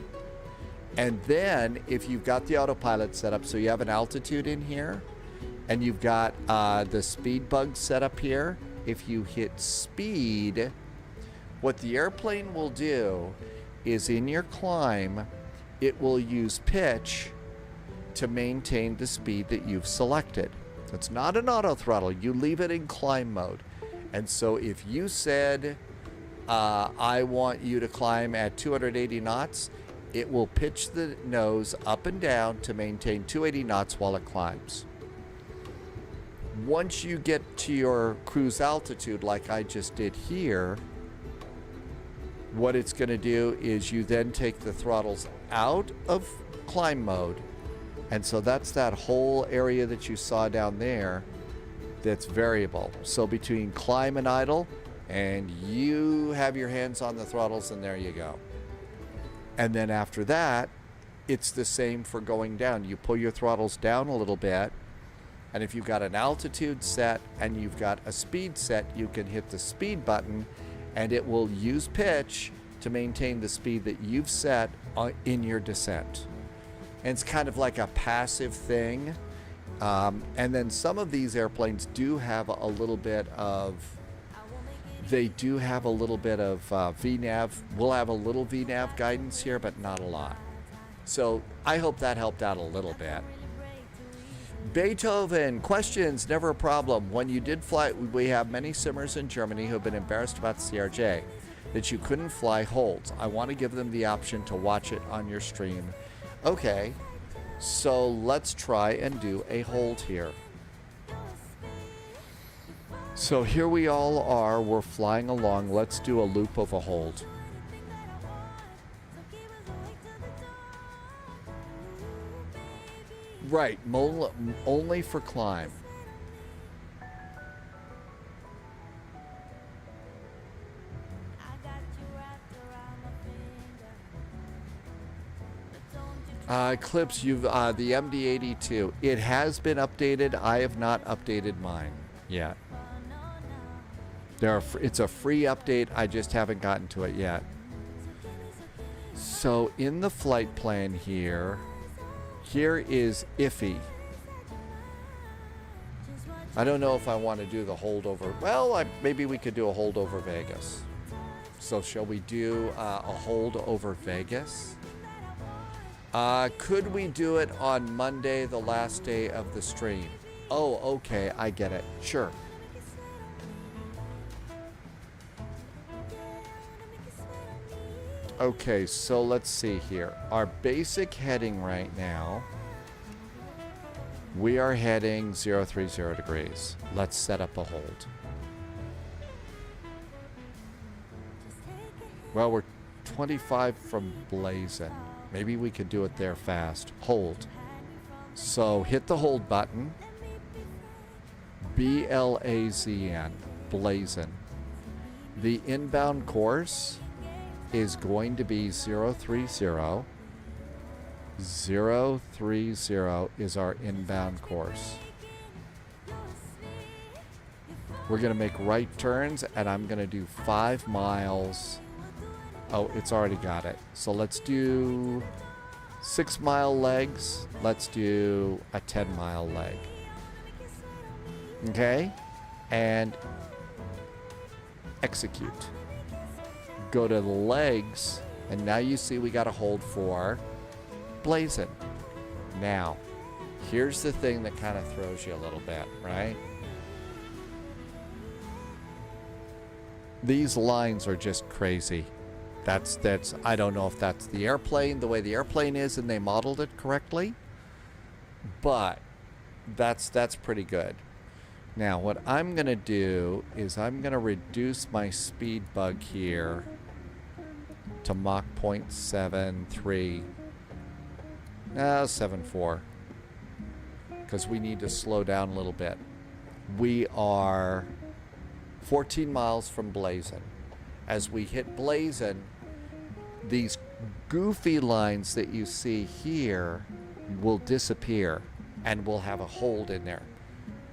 And then if you've got the autopilot set up, so you have an altitude in here, and you've got the speed bug set up here, if you hit speed, what the airplane will do is in your climb, it will use pitch to maintain the speed that you've selected. It's not an auto throttle. You leave it in climb mode. And so if you said, I want you to climb at 280 knots, it will pitch the nose up and down to maintain 280 knots while it climbs. Once you get to your cruise altitude, like I just did here, what it's going to do is you then take the throttles out of climb mode. And so that's that whole area that you saw down there that's variable. So between climb and idle, and you have your hands on the throttles, and there you go. And then after that, it's the same for going down. You pull your throttles down a little bit, and if you've got an altitude set and you've got a speed set, you can hit the speed button and it will use pitch to maintain the speed that you've set in your descent. And it's kind of like a passive thing. And then some of these airplanes do have a little bit of, VNAV. We'll have a little VNAV guidance here, but not a lot. So I hope that helped out a little bit. Beethoven, questions, never a problem. When you did fly, we have many simmers in Germany who have been embarrassed about the CRJ, that you couldn't fly holds. I want to give them the option to watch it on your stream. Okay, so let's try and do a hold here. So here we all are, we're flying along. Let's do a loop of a hold. Right, only for climb. Clips, you've the MD82. It has been updated. I have not updated mine yet. It's a free update. I just haven't gotten to it yet. So in the flight plan here is iffy. I don't know if I want to do the holdover. Well, maybe we could do a hold over Vegas. So shall we do a hold over Vegas? Could we do it on Monday, the last day of the stream? Oh, okay, I get it. Sure. Okay, so let's see here. Our basic heading right now, we are heading 030 degrees. Let's set up a hold. Well, we're 25 from Blazin. Maybe we could do it there fast. Hold. So hit the hold button. BLAZN. Blazin. The inbound course is going to be 030. 030 is our inbound course. We're going to make right turns, and I'm going to do 5 miles. Oh, it's already got it. So let's do 6-mile legs. Let's do a 10-mile leg. Okay? And execute. Go to the legs, and now you see we got to hold for Blazin. Now, here's the thing that kind of throws you a little bit, right? These lines are just crazy. That's I don't know if that's the airplane, the way the airplane is, and they modeled it correctly, but that's pretty good. Now, what I'm going to do is I'm going to reduce my speed bug here to Mach 0.73. 7.4. Because we need to slow down a little bit. We are 14 miles from Blazin. As we hit Blazin, these goofy lines that you see here will disappear, and we'll have a hold in there.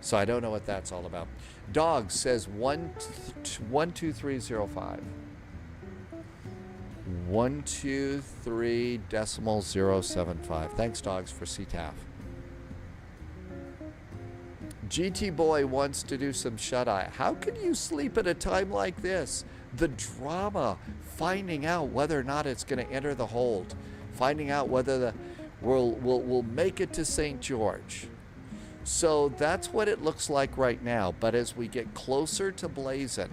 So I don't know what that's all about. Dog says 12305. 123.075. Thanks, Dogs, for CTAF. GT Boy wants to do some shut-eye. How can you sleep at a time like this? The drama, finding out whether or not it's going to enter the hold, finding out whether we'll make it to St. George. So that's what it looks like right now. But as we get closer to Blazin,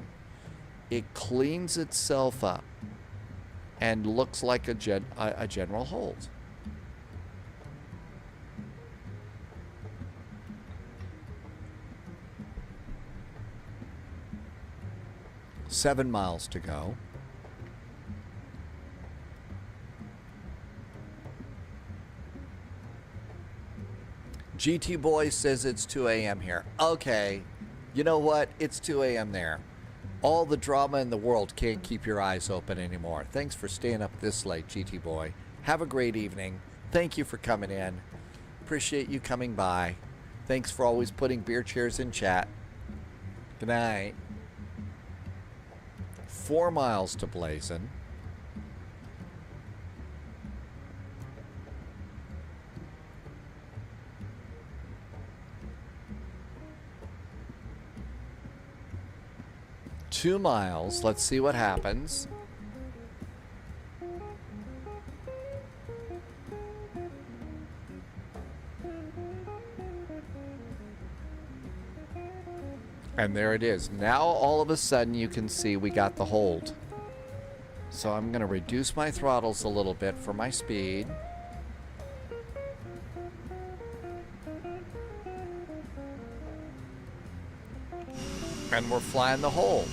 it cleans itself up and looks like a general hold. Seven miles to go. GT Boy says it's 2 a.m. here. Okay, you know what? It's 2 a.m. there. All the drama in the world can't keep your eyes open anymore. Thanks for staying up this late, GT Boy. Have a great evening. Thank you for coming in. Appreciate you coming by. Thanks for always putting beer cheers in chat. Good night. 4 miles to Blazin. 2 miles. Let's see what happens. And there it is. Now all of a sudden you can see we got the hold. So I'm going to reduce my throttles a little bit for my speed. And we're flying the hold.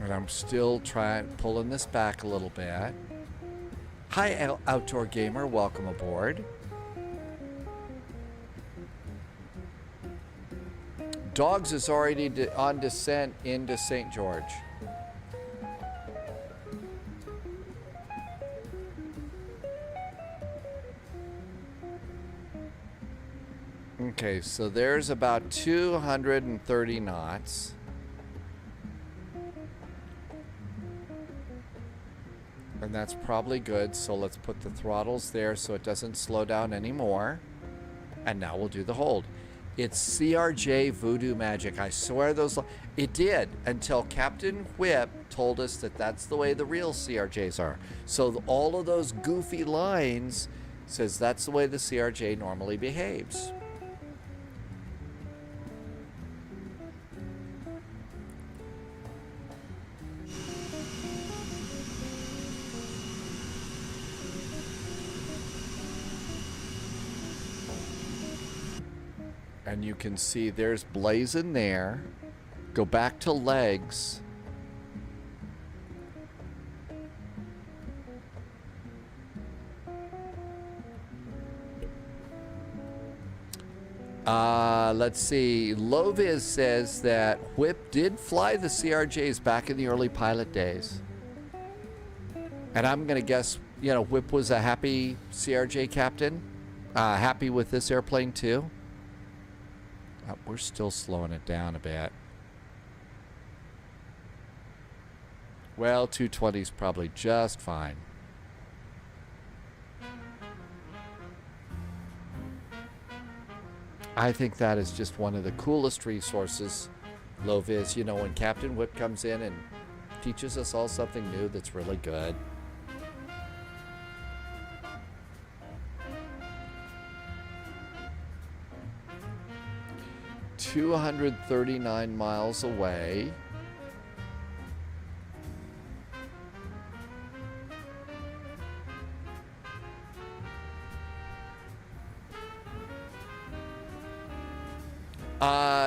And I'm still pulling this back a little bit. Hi, Outdoor Gamer. Welcome aboard. Dogs is already on descent into St. George. Okay, so there's about 230 knots. And that's probably good, so let's put the throttles there so it doesn't slow down anymore. And now we'll do the hold. It's CRJ voodoo magic. I swear those... It did, until Captain Whip told us that that's the way the real CRJs are. So all of those goofy lines says that's the way the CRJ normally behaves. And you can see there's blazing there. Go back to legs. Let's see. Loviz says that Whip did fly the CRJs back in the early pilot days. And I'm going to guess, you know, Whip was a happy CRJ captain. Happy with this airplane too. We're still slowing it down a bit. Well, 220 is probably just fine. I think that is just one of the coolest resources, Loviz. You know, when Captain Whip comes in and teaches us all something new that's really good. $239 miles away.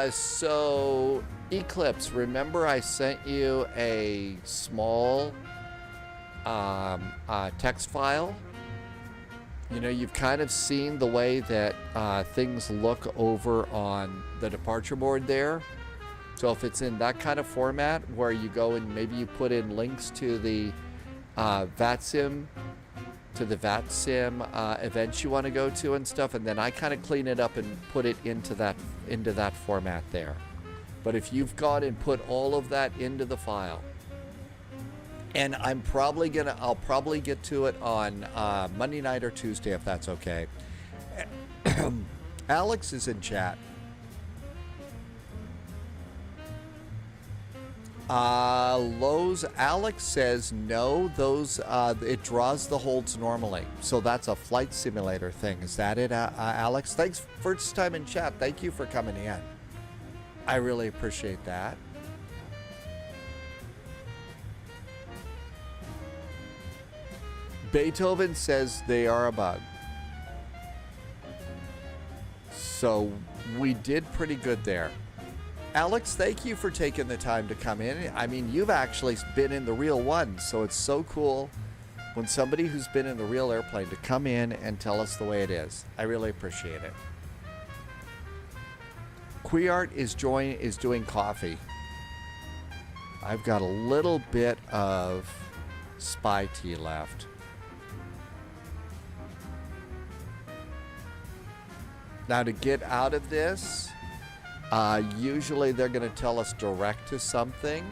So Eclipse, remember I sent you a small text file? You know, you've kind of seen the way that things look over on the departure board there. So if it's in that kind of format where you go and maybe you put in links to the VATSIM events you want to go to and stuff, and then I kind of clean it up and put it into that format there. But if you've gone and put all of that into the file, and I'll probably get to it on Monday night or Tuesday if that's okay. Alex is in chat. Alex says no, those it draws the holds normally, so that's a flight simulator thing. Is that it, Alex? Thanks, first time in chat. Thank you for coming in. I really appreciate that. Beethoven says they are a bug. So we did pretty good there. Alex, thank you for taking the time to come in. I mean, you've actually been in the real one, so it's so cool when somebody who's been in the real airplane to come in and tell us the way it is. I really appreciate it. Quiart is doing coffee. I've got a little bit of Spy tea left. Now to get out of this, usually they're going to tell us direct to something.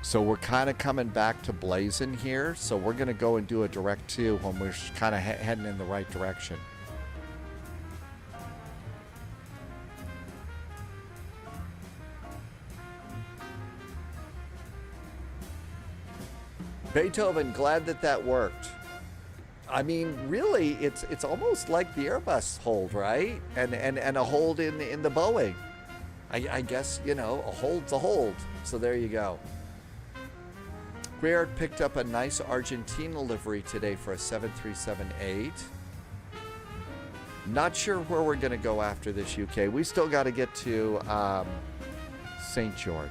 So we're kind of coming back to blazing here. So we're going to go and do a direct 2 when we're kind of heading in the right direction. Beethoven, glad that worked. I mean, really, it's almost like the Airbus hold, right? And a hold in the Boeing. I guess, you know, a hold's a hold. So there you go. Guerrero picked up a nice Argentina livery today for a 737-8. Not sure where we're going to go after this, UK. We still got to get to St. George.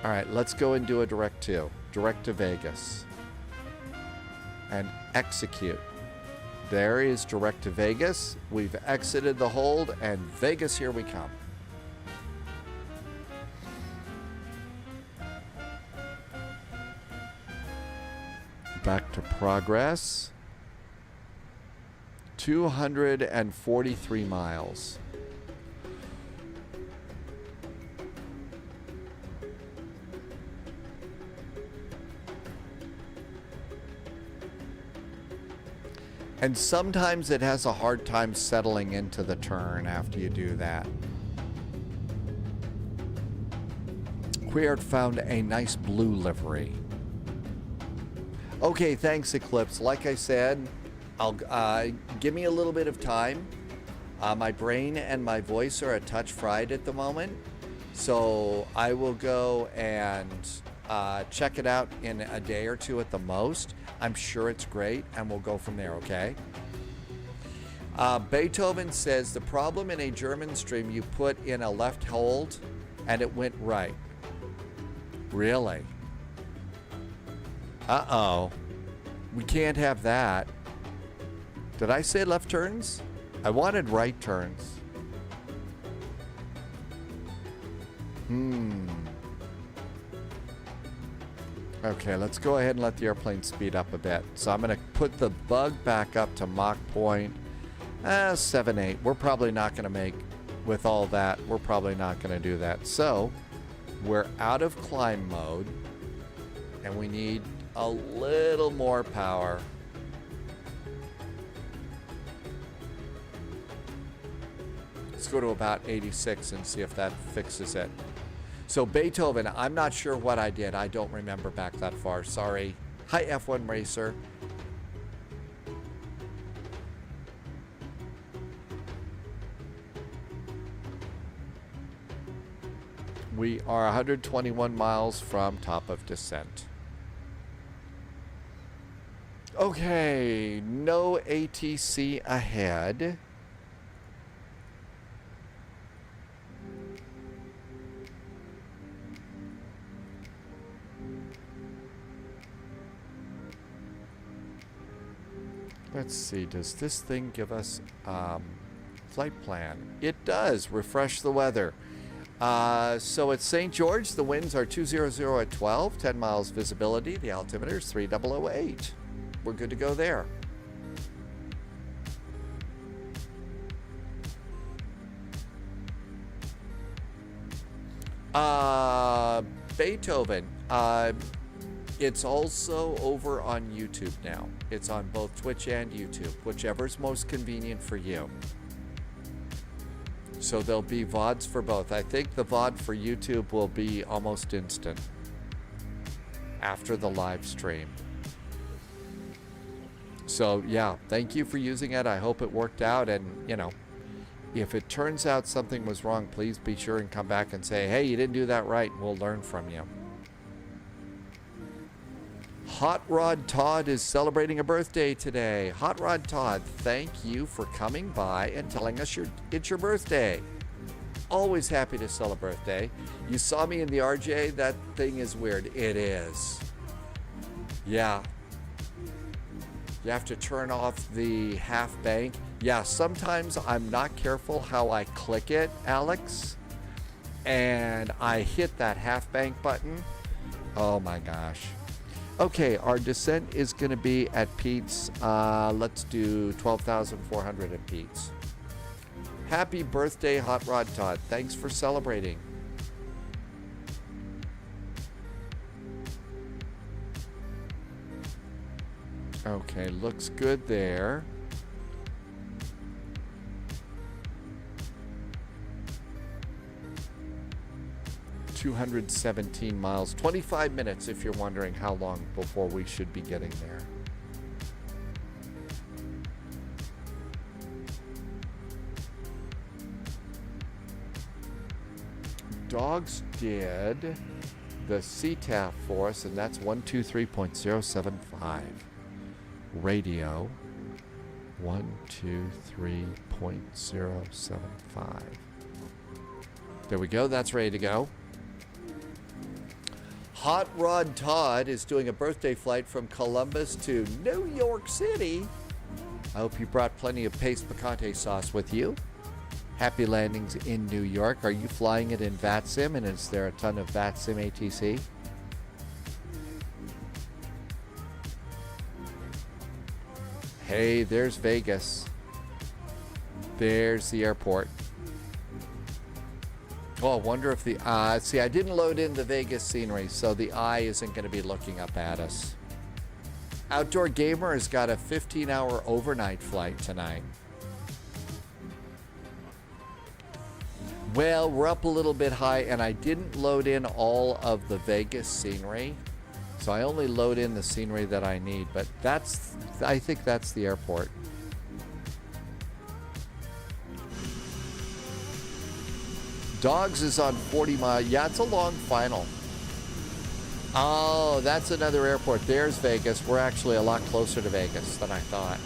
All right, let's go and do a direct 2. Direct to Vegas. And execute. There is direct to Vegas. We've exited the hold, and Vegas, here we come. Back to progress. 243 miles. And sometimes it has a hard time settling into the turn after you do that. Queert found a nice blue livery. Okay, thanks, Eclipse. Like I said, I'll give me a little bit of time. My brain and my voice are a touch fried at the moment, so I will go and check it out in a day or 2 at the most. I'm sure it's great, and we'll go from there, okay? Beethoven says the problem in a German stream, you put in a left hold, and it went right. Really? Uh-oh. We can't have that. Did I say left turns? I wanted right turns. Okay, let's go ahead and let the airplane speed up a bit. So I'm going to put the bug back up to Mach point 7-8. We're probably not going to make, with all that, we're probably not going to do that. So we're out of climb mode, and we need a little more power. Let's go to about 86 and see if that fixes it. So Beethoven, I'm not sure what I did. I don't remember back that far. Sorry. Hi, F1 Racer. We are 121 miles from top of descent. Okay, no ATC ahead. Let's see, does this thing give us flight plan? It does. Refresh the weather. So at St. George, the winds are 200 at 12, 10 miles visibility. The altimeter is 3008. We're good to go there. Beethoven. It's also over on YouTube now. It's on both Twitch and YouTube, whichever's most convenient for you. So there'll be VODs for both. I think the VOD for YouTube will be almost instant after the live stream. So yeah, thank you for using it. I hope it worked out, and you know, if it turns out something was wrong, please be sure and come back and say, hey, you didn't do that right, and we'll learn from you. Hot Rod Todd is celebrating a birthday today. Hot Rod Todd, thank you for coming by and telling us it's your birthday. Always happy to celebrate birthday. You saw me in the RJ. That thing is weird. It is. Yeah. You have to turn off the half bank. Yeah, sometimes I'm not careful how I click it, Alex. And I hit that half bank button. Oh my gosh. Okay, our descent is going to be at Pete's. Let's do 12,400 at Pete's. Happy birthday, Hot Rod Todd. Thanks for celebrating. Okay, looks good there. $217 miles. 25 minutes if you're wondering how long before we should be getting there. Dogs did the CTAF for us, and that's 123.075. Radio 123.075. There we go. That's ready to go. Hot Rod Todd is doing a birthday flight from Columbus to New York City. I hope you brought plenty of paste picante sauce with you. Happy landings in New York. Are you flying it in VATSIM, and is there a ton of VATSIM ATC? Hey, there's Vegas. There's the airport. Oh, I wonder if the see, I didn't load in the Vegas scenery, so the eye isn't going to be looking up at us. Outdoor Gamer has got a 15-hour overnight flight tonight. Well, we're up a little bit high, and I didn't load in all of the Vegas scenery, so I only load in the scenery that I need, but I think that's the airport. Dogs is on 40 miles. Yeah, it's a long final. Oh, that's another airport. There's Vegas. We're actually a lot closer to Vegas than I thought.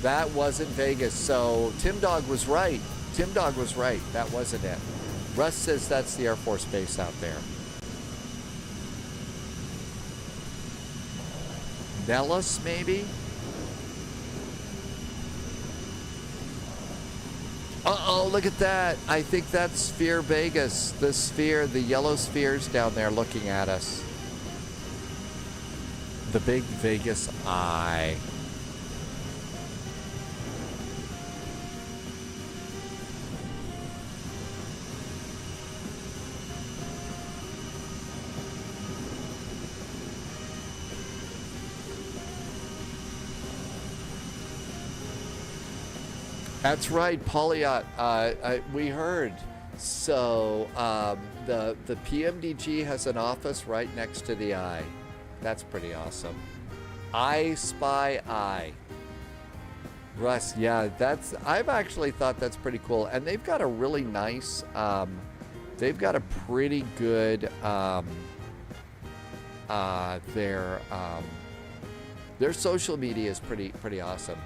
That wasn't Vegas, so Tim Dog was right. Tim Dog was right. That wasn't it. Russ says that's the Air Force Base out there. Nellis, maybe? Uh-oh, look at that. I think that's Sphere Vegas. The sphere, the yellow sphere's down there looking at us. The big Vegas eye. That's right, Polyot. We heard. So the PMDG has an office right next to the eye. That's pretty awesome. I Spy Eye. Russ, yeah, I've actually thought that's pretty cool, and they've got a really nice. They've got a pretty good. Their social media is pretty awesome.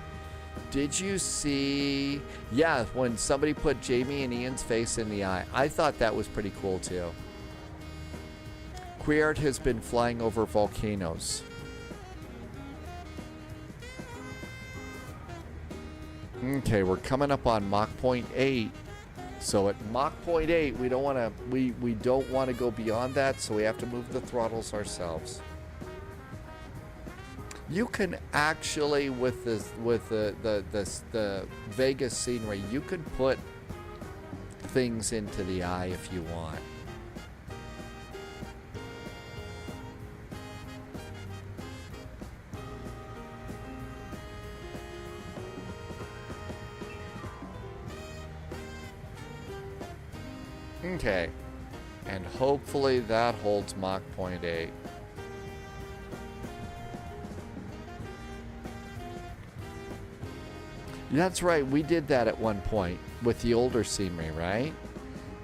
Did you see, yeah, when somebody put Jamie and Ian's face in the eye? I thought that was pretty cool too. Queert has been flying over volcanoes. Okay, we're coming up on Mach 0.8. So at Mach 0.8, we don't want to go beyond that, so we have to move the throttles ourselves. You can actually, with the Vegas scenery, you can put things into the eye if you want. Okay, and hopefully that holds Mach 0.8. That's right, we did that at one point with the older scenery, right?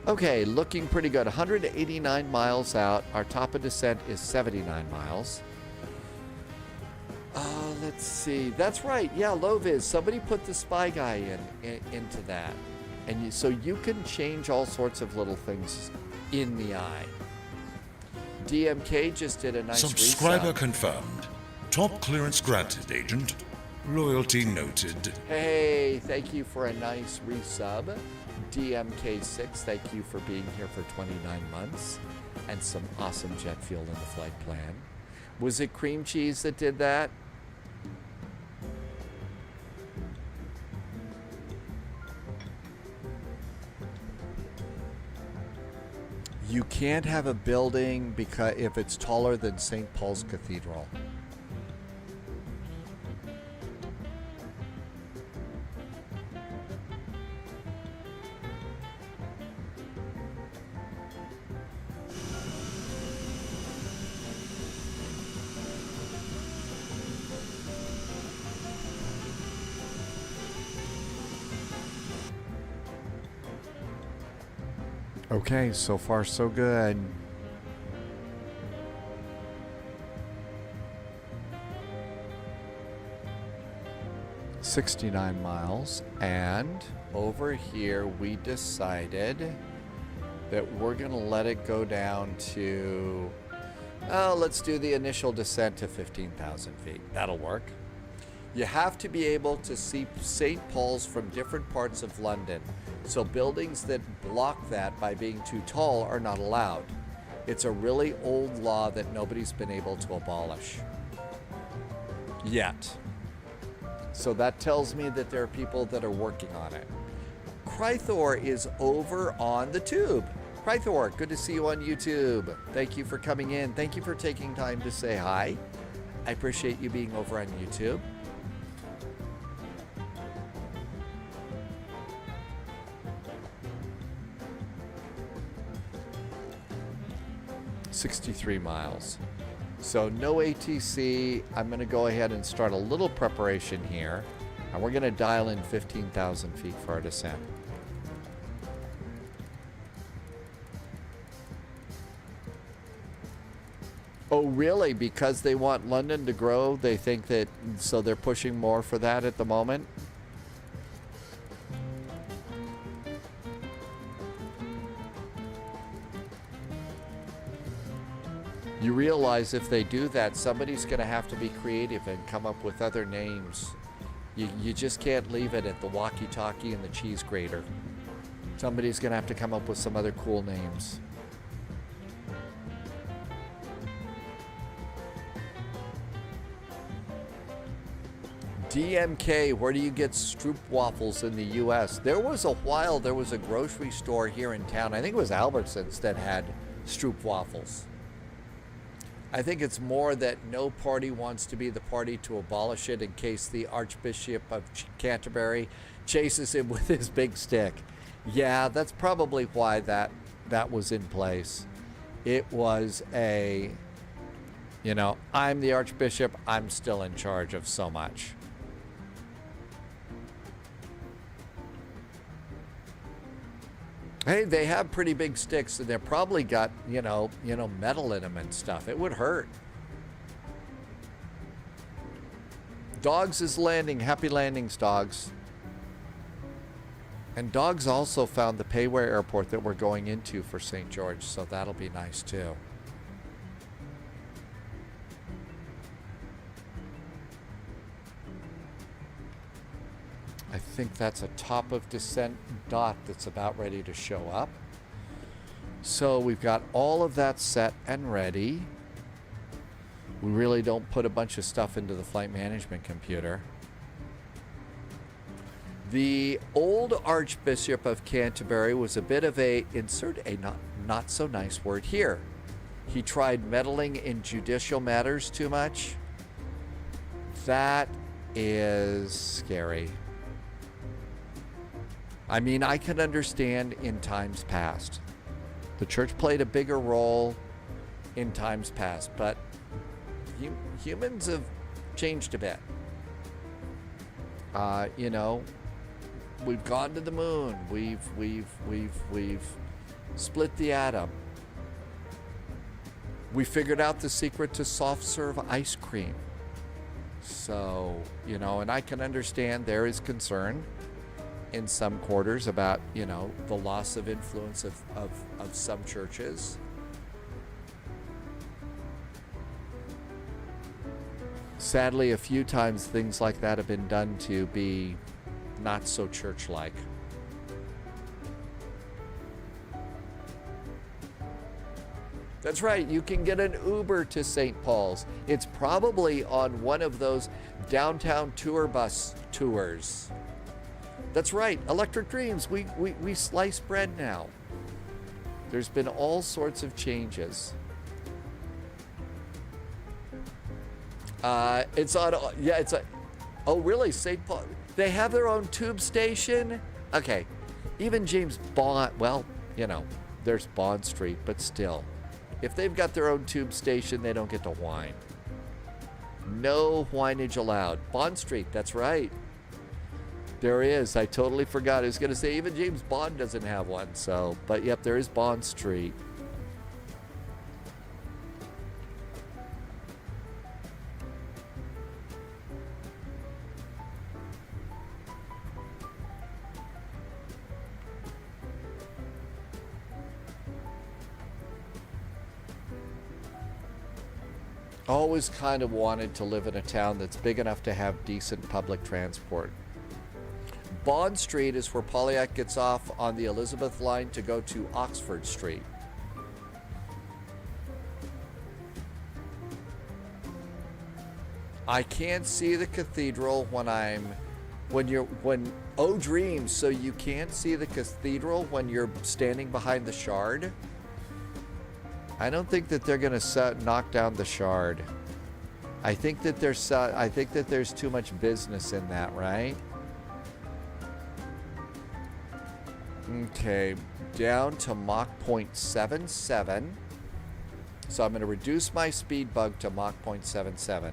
Okay, looking pretty good. 189 miles out. Our top of descent is 79 miles. Let's see. That's right. Yeah, low vis. Somebody put the spy guy into that. And so you can change all sorts of little things in the eye. DMK just did a nice Subscriber resub. confirmed. Top clearance granted, Agent. Loyalty noted. Hey, thank you for a nice resub. DMK6, thank you for being here for 29 months. And some awesome jet fuel in the flight plan. Was it Cream Cheese that did that? You can't have a building because if it's taller than St. Paul's Cathedral. Okay, so far so good. $69 miles, and over here we decided that we're gonna let it go down to, oh, let's do the initial descent to 15,000 feet. That'll work. You have to be able to see St. Paul's from different parts of London, so buildings that block that by being too tall are not allowed. It's a really old law that nobody's been able to abolish yet. So that tells me that there are people that are working on it. Krythor is over on the tube. Krythor, good to see you on YouTube. Thank you for coming in. Thank you for taking time to say hi. I appreciate you being over on YouTube. $63 miles. So no ATC. I'm going to go ahead and start a little preparation here, and we're going to dial in 15,000 feet for our descent. Oh, really? Because they want London to grow, they think that, so they're pushing more for that at the moment? You realize if they do that, somebody's going to have to be creative and come up with other names. You just can't leave it at the walkie-talkie and the cheese grater. Somebody's going to have to come up with some other cool names. DMK, where do you get Stroop waffles in the U.S.? There was a while, there was a grocery store here in town, I think it was Albertsons, that had Stroop waffles. I think it's more that no party wants to be the party to abolish it in case the Archbishop of Canterbury chases him with his big stick. Yeah, that's probably why that was in place. It was a, you know, I'm the Archbishop, I'm still in charge of so much. Hey, they have pretty big sticks, and they've probably got, you know, metal in them and stuff. It would hurt. Dogs is landing. Happy landings, Dogs. And Dogs also found the Payware airport that we're going into for St. George, so that'll be nice too. I think that's a top of descent dot that's about ready to show up. So we've got all of that set and ready. We really don't put a bunch of stuff into the flight management computer. The old Archbishop of Canterbury was a bit of a, insert a not so nice word here. He tried meddling in judicial matters too much. That is scary. I mean, I can understand in times past. The church played a bigger role in times past, but humans have changed a bit. You know, we've gone to the moon. We've split the atom. We figured out the secret to soft serve ice cream. So, you know, and I can understand there is concern in some quarters about, you know, the loss of influence of some churches. Sadly, a few times things like that have been done to be not so church-like. That's right, you can get an Uber to St. Paul's. It's probably on one of those downtown tour bus tours. That's right, Electric Dreams, we slice bread now. There's been all sorts of changes. It's on, yeah, it's a, oh really, St. Paul, they have their own tube station? Okay, even James Bond, well, you know, there's Bond Street, but still. If they've got their own tube station, they don't get to whine. No whinage allowed. Bond Street, that's right. There is. I totally forgot. I was going to say even James Bond doesn't have one. So, but yep, there is Bond Street. Always kind of wanted to live in a town that's big enough to have decent public transport. Bond Street is where Pontiac gets off on the Elizabeth line to go to Oxford Street. I can't see the cathedral when oh dreams, so you can't see the cathedral when you're standing behind the Shard? I don't think that they're going to knock down the Shard. I think that there's too much business in that, right? Okay, down to Mach 0.77. So I'm going to reduce my speed bug to Mach 0.77.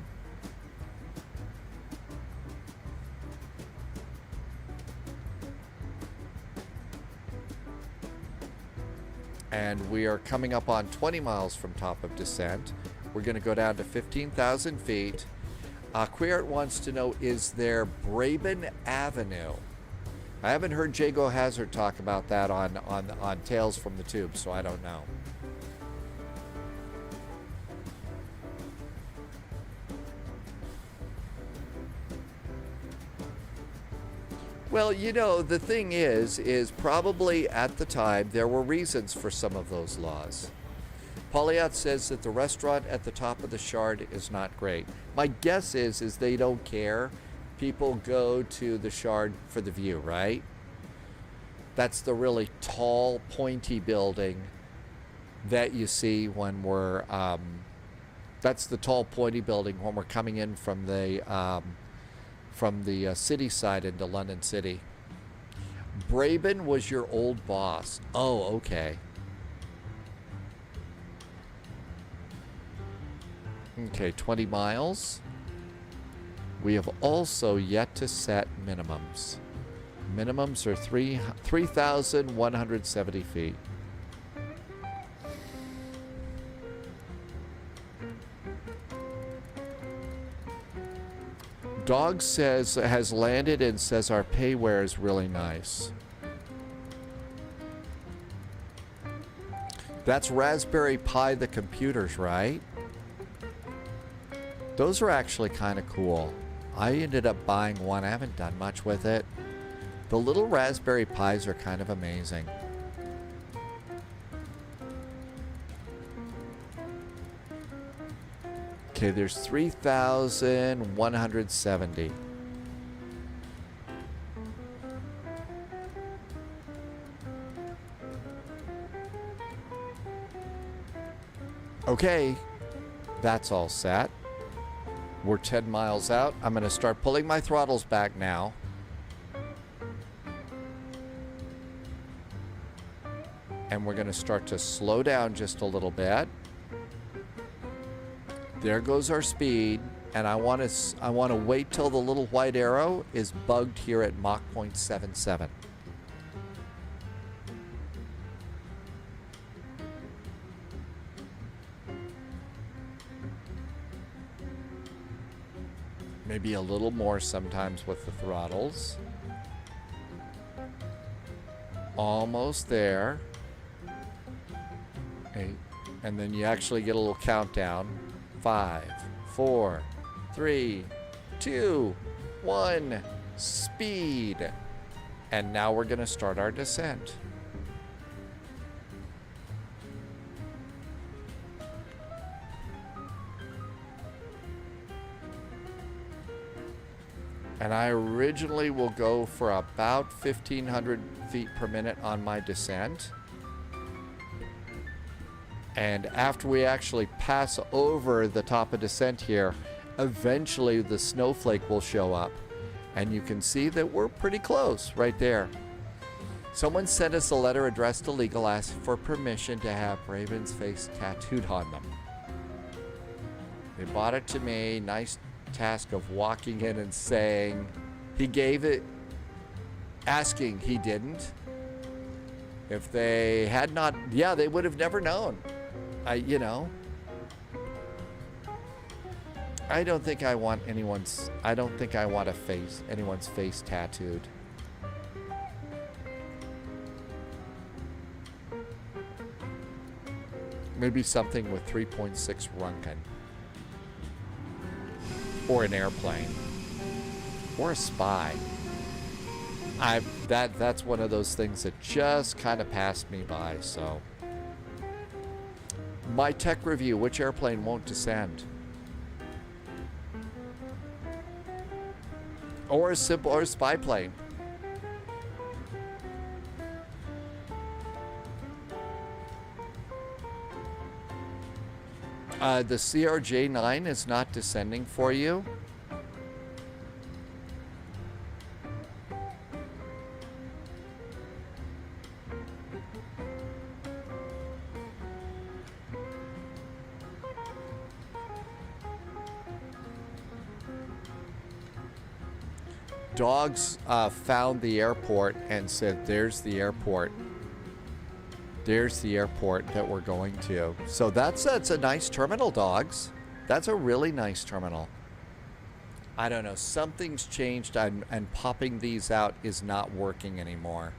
And we are coming up on 20 miles from top of descent. We're going to go down to 15,000 feet. Queert wants to know, is there Braben Avenue? I haven't heard Jago Hazard talk about that on Tales from the Tube, so I don't know. Well, you know, the thing is probably at the time there were reasons for some of those laws. Pauliot says that the restaurant at the top of the Shard is not great. My guess is they don't care. People go to the Shard for the view, right? That's the really tall, pointy building that you see when we're, that's the tall, pointy building when we're coming in from the city side into London City. Braben was your old boss. Oh, okay. Okay, 20 miles. We have also yet to set minimums. Minimums are 3,170 feet. Dog says has landed and says our payware is really nice. That's Raspberry Pi the computers, right? Those are actually kind of cool. I ended up buying one. I haven't done much with it. The little Raspberry Pis are kind of amazing. Okay, there's 3,170. Okay, that's all set. We're 10 miles out. I'm going to start pulling my throttles back now. And we're going to start to slow down just a little bit. There goes our speed, and I want to wait till the little white arrow is bugged here at Mach 0.77. Maybe a little more sometimes with the throttles. Almost there. Okay. And then you actually get a little countdown. 5, 4, 3, 2, 1, speed. And now we're going to start our descent. And I originally will go for about 1,500 feet per minute on my descent. And after we actually pass over the top of descent here, eventually the snowflake will show up. And you can see that we're pretty close right there. Someone sent us a letter addressed to legal asking for permission to have Braben's face tattooed on them. They bought it to me. Nice task of walking in and saying, he gave it asking. He didn't. If they had not, yeah, they would have never known. You know, I don't think I want anyone's face tattooed. Maybe something with 3.6 Runken. Or an airplane. Or a spy. That's one of those things that just kind of passed me by, so. My tech review, which airplane won't descend? Or a spy plane. The CRJ-9 is not descending for you. Dogs found the airport and said, there's the airport. There's the airport that we're going to. So that's a nice terminal, dogs. That's a really nice terminal. I don't know. Something's changed and popping these out is not working anymore.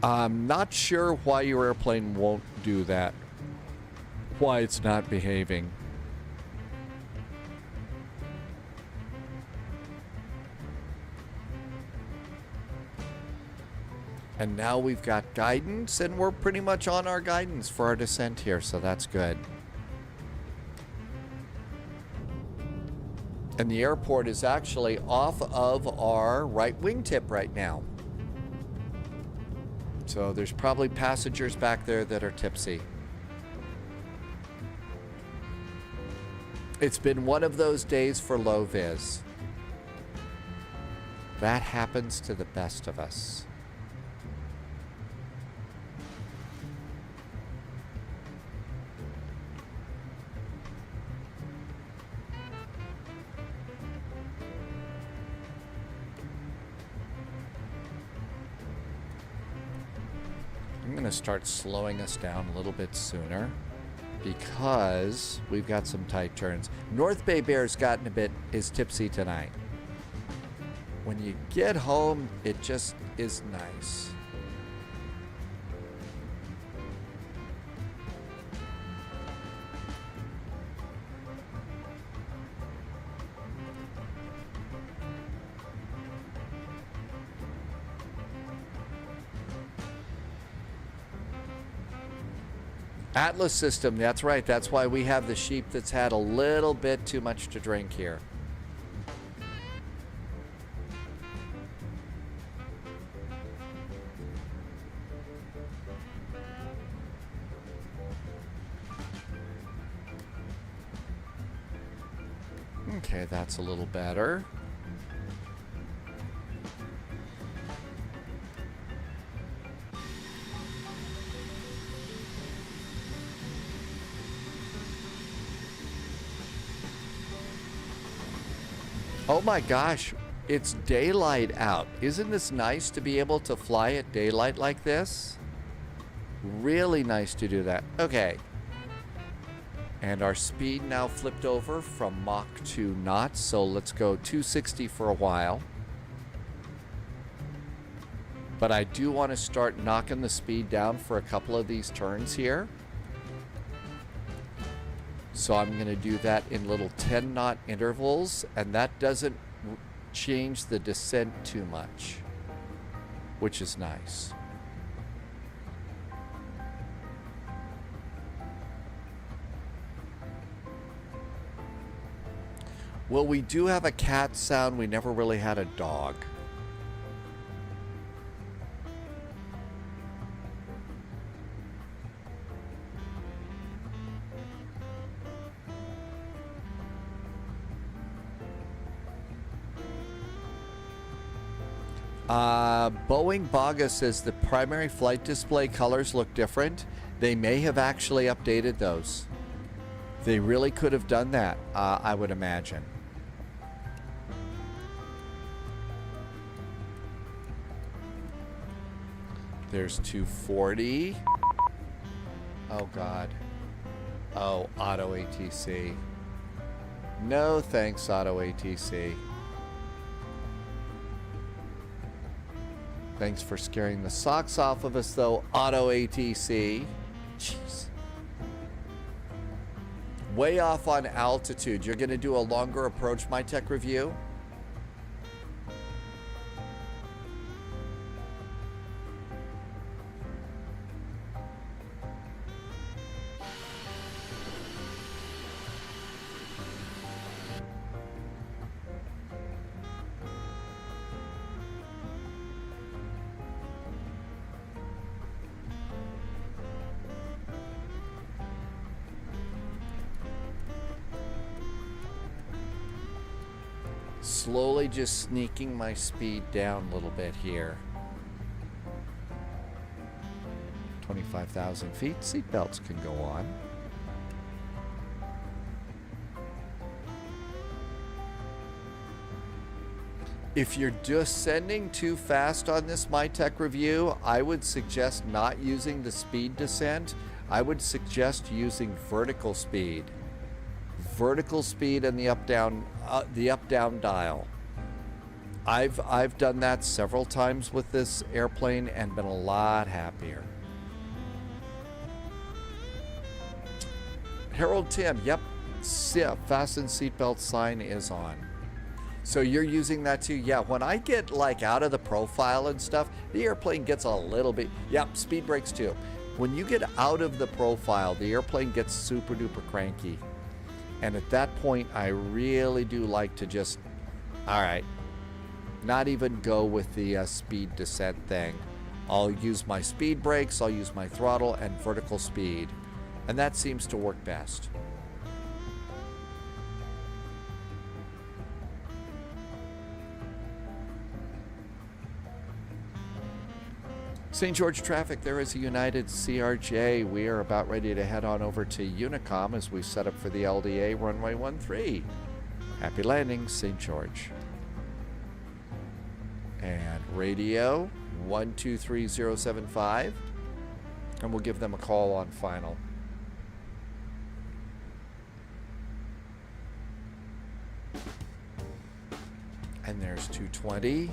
I'm not sure why your airplane won't do that. Why it's not behaving. And now we've got guidance, and we're pretty much on our guidance for our descent here, so that's good. And the airport is actually off of our right wingtip right now. So there's probably passengers back there that are tipsy. It's been one of those days for low vis. That happens to the best of us. I'm going to start slowing us down a little bit sooner, because we've got some tight turns. North Bay Bear's gotten is tipsy tonight. When you get home, it just is nice. Atlas system, that's right. That's why we have the sheep that's had a little bit too much to drink here. Okay, that's a little better. Oh my gosh, it's daylight out. Isn't this nice to be able to fly at daylight like this? Really nice to do that. Okay. And our speed now flipped over from Mach to knots, so let's go 260 for a while. But I do want to start knocking the speed down for a couple of these turns here. So I'm going to do that in little 10-knot intervals, and that doesn't change the descent too much, which is nice. Well, we do have a cat sound. We never really had a dog. Boeing Baga says the primary flight display colors look different. They may have actually updated those They really could have done that, I would imagine. There's 240. Oh, God. Oh, auto ATC. No thanks, auto ATC. Thanks for scaring the socks off of us, though, auto ATC. Jeez. Way off on altitude. You're going to do a longer approach, my tech review? Slowly just sneaking my speed down a little bit here. 25,000 feet. Seatbelts can go on. If you're descending too fast on this My Tech review, I would suggest not using the speed descent. I would suggest using vertical speed. Vertical speed and the up down dial. I've done that several times with this airplane and been a lot happier. Harold Tim, yep, fasten seatbelt sign is on. So you're using that too? Yeah, when I get like out of the profile and stuff, the airplane gets a little bit, yep, speed brakes too. When you get out of the profile, the airplane gets super duper cranky. And at that point, I really do like to just, all right, not even go with the speed descent thing. I'll use my speed brakes, I'll use my throttle and vertical speed. And that seems to work best. St. George traffic, there is a United CRJ. We are about ready to head on over to Unicom as we set up for the LDA runway 13. Happy landing, St. George. And radio 123075. And we'll give them a call on final. And there's 220.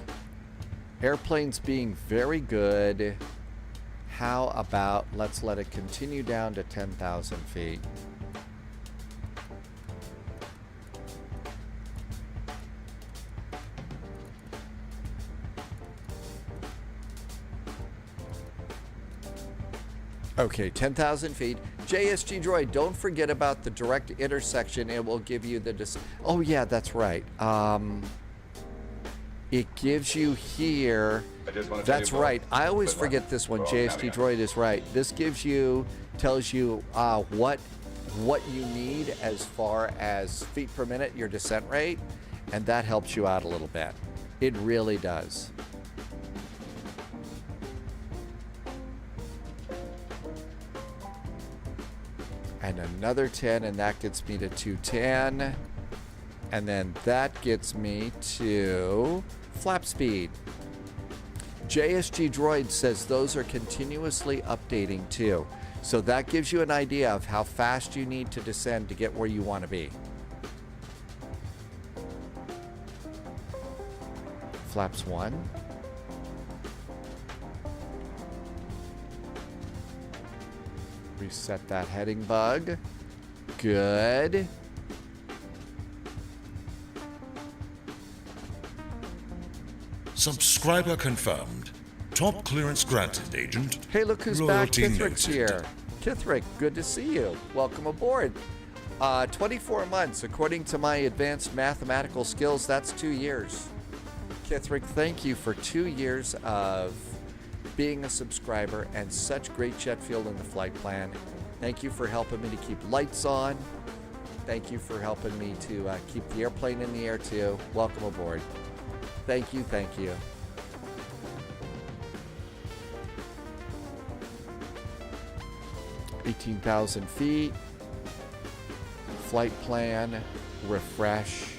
Airplane's being very good. How about let's let it continue down to 10,000 feet. Okay, 10,000 feet. JSG Droid, don't forget about the direct intersection. It will give you the... Oh, yeah, that's right. It gives you here, that's right. I always forget this one. JST Droid is right. This gives you, tells you what you need as far as feet per minute, your descent rate, and that helps you out a little bit. It really does. And another 10, and that gets me to 210. And then that gets me to flap speed. JSG Droid says those are continuously updating too. So that gives you an idea of how fast you need to descend to get where you want to be. Flaps 1. Reset that heading bug. Good. Subscriber confirmed. Top clearance granted, Agent. Hey, look who's Loyalty back. Kithrick's noted. here. Kithrick, good to see you. Welcome aboard. 24 months, according to my advanced mathematical skills, that's 2 years. Kithrick, thank you for 2 years of being a subscriber and such great jet fuel in the flight plan. Thank you for helping me to keep lights on. Thank you for helping me to keep the airplane in the air too. Welcome aboard. Thank you, thank you. $18,000 feet. flight plan, refresh.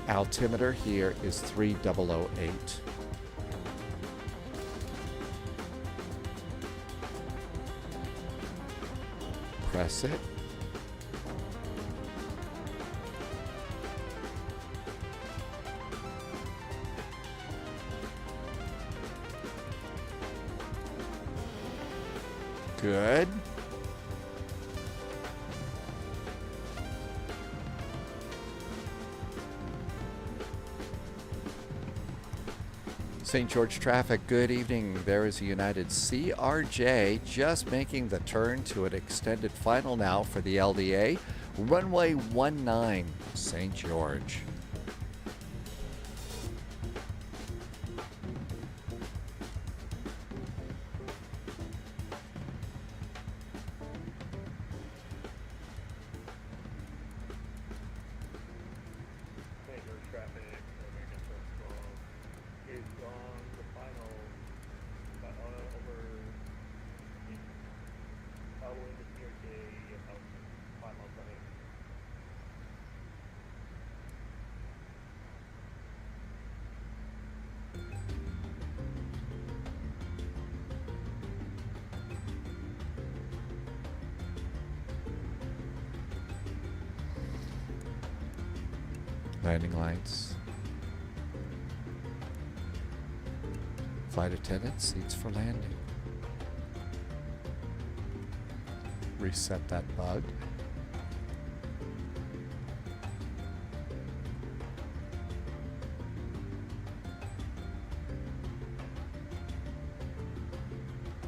Altimeter here is 3008. Press it. Good. St. George traffic, good evening. There is a United CRJ just making the turn to an extended final now for the LDA. Runway 19, St. George. Landing lights. Flight attendant, seats for landing. Reset that bug.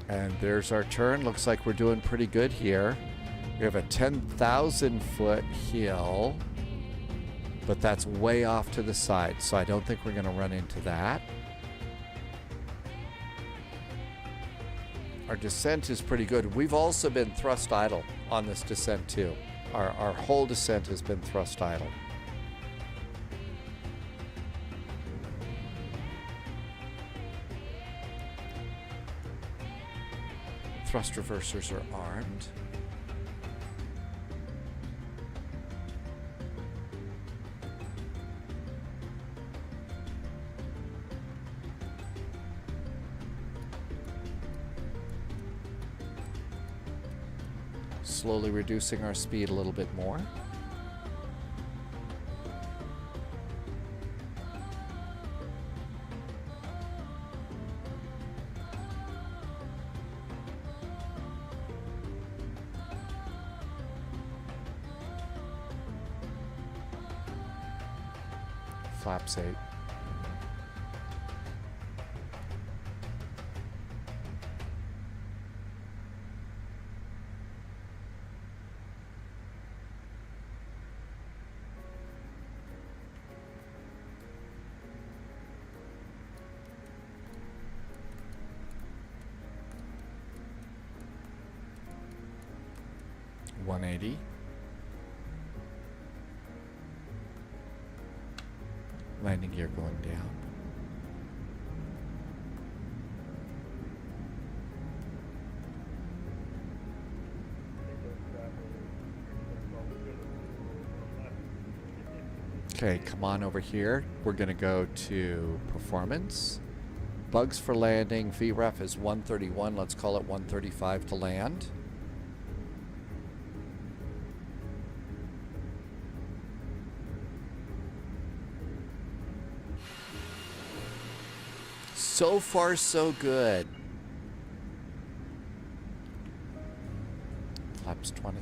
And there's our turn. Looks like we're doing pretty good here. We have a 10,000 foot hill, but that's way off to the side, so I don't think we're going to run into that. Our descent is pretty good. We've also been thrust idle on this descent too. Our whole descent has been thrust idle. Thrust reversers are armed. Slowly reducing our speed a little bit more. Flaps 8. Landing gear going down. Okay, come on over here. We're going to go to performance. Bugs for landing. VREF is 131. Let's call it 135 to land. So far, so good. Flaps 20.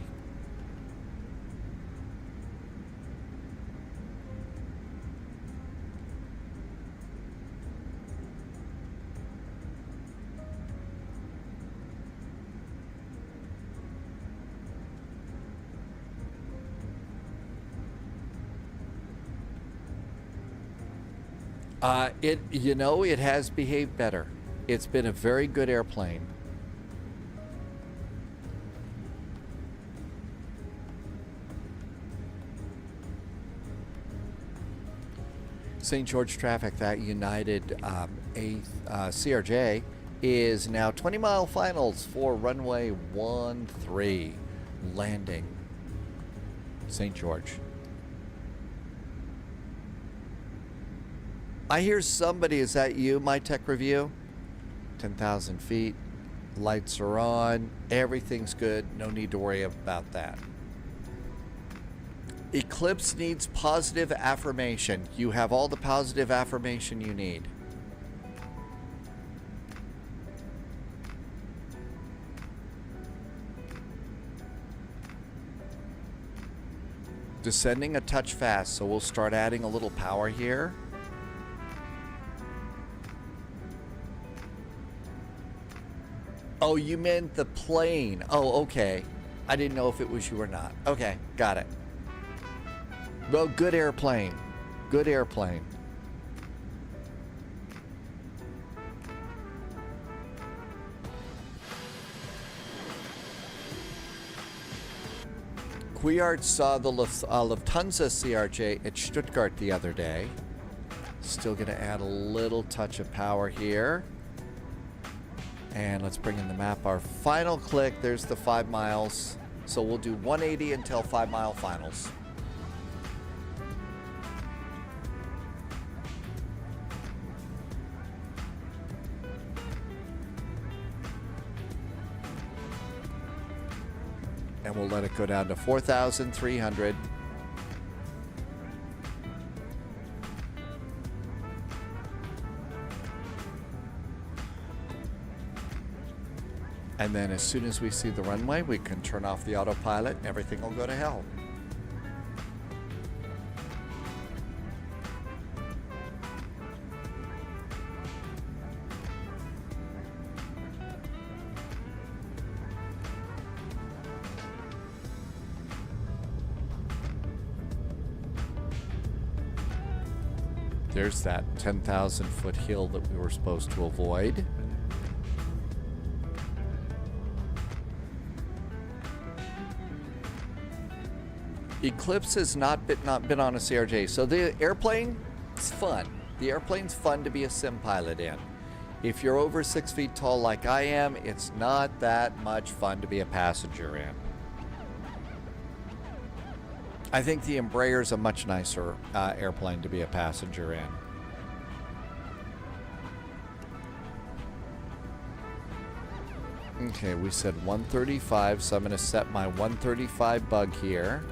It has behaved better. It's been a very good airplane. St. George traffic, that United CRJ is now 20-mile finals for runway 13, landing. St. George. I hear somebody, is that you, My Tech Review? 10,000 feet, lights are on, everything's good, no need to worry about that. Eclipse needs positive affirmation. You have all the positive affirmation you need. Descending a touch fast, so we'll start adding a little power here. Oh, you meant the plane. Oh, okay. I didn't know if it was you or not. Okay, got it. Well, good airplane. Good airplane. Couillard saw the Lufthansa CRJ at Stuttgart the other day. Still going to add a little touch of power here. And let's bring in the map. Our final click, there's the 5 miles. So we'll do 180 until 5 mile finals. And we'll let it go down to 4,300. And then as soon as we see the runway, we can turn off the autopilot and everything will go to hell. There's that 10,000 foot hill that we were supposed to avoid. Eclipse has not been on a CRJ, so the airplane is fun. The airplane's fun to be a sim pilot in. If you're over 6 feet tall like I am, it's not that much fun to be a passenger in. I think the Embraer is a much nicer airplane to be a passenger in. Okay, we said 135, so I'm going to set my 135 bug here.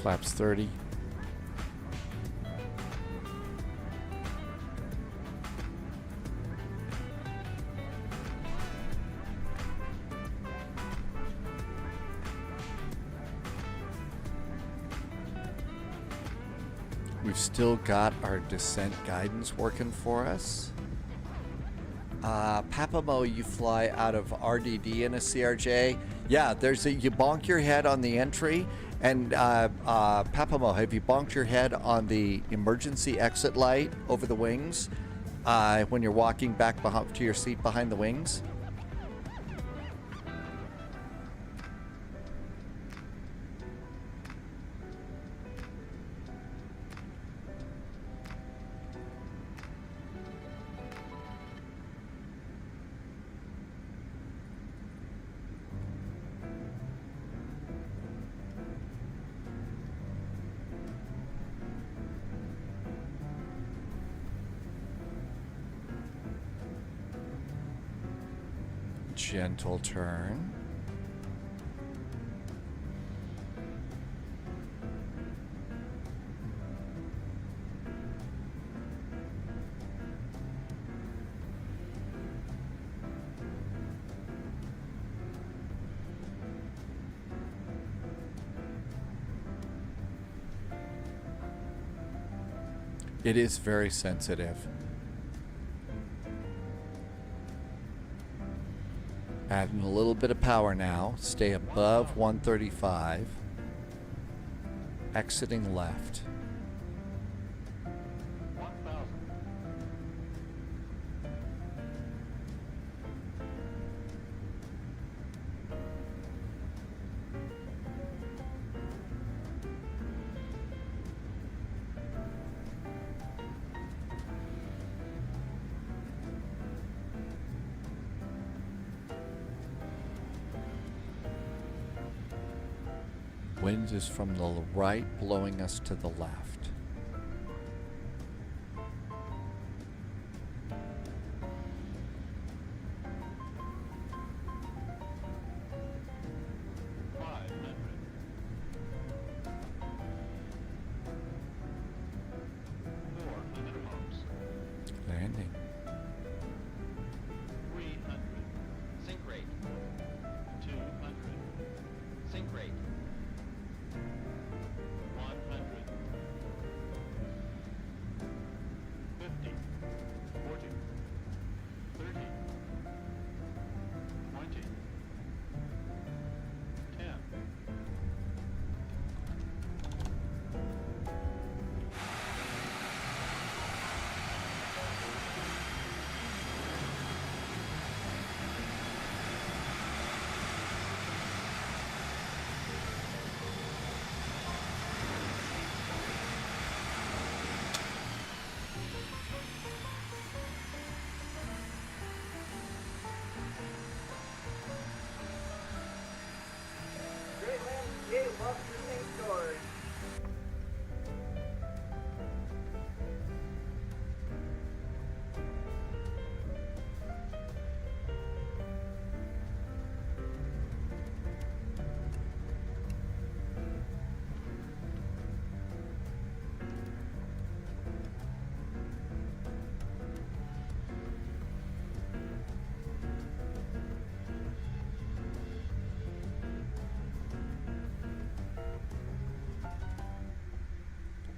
Flaps 30. We've still got our descent guidance working for us. Papamo, you fly out of RDD in a CRJ. Yeah, you bonk your head on the entry. And Papamo, have you bonked your head on the emergency exit light over the wings when you're walking back to your seat behind the wings? Gentle turn. It is very sensitive. Adding a little bit of power now. Stay above 135. Exiting left. Wind is from the right, blowing us to the left. Landing. 300. Sink rate. 200. Sink rate. 100. 50. 40. 30. 20. 10.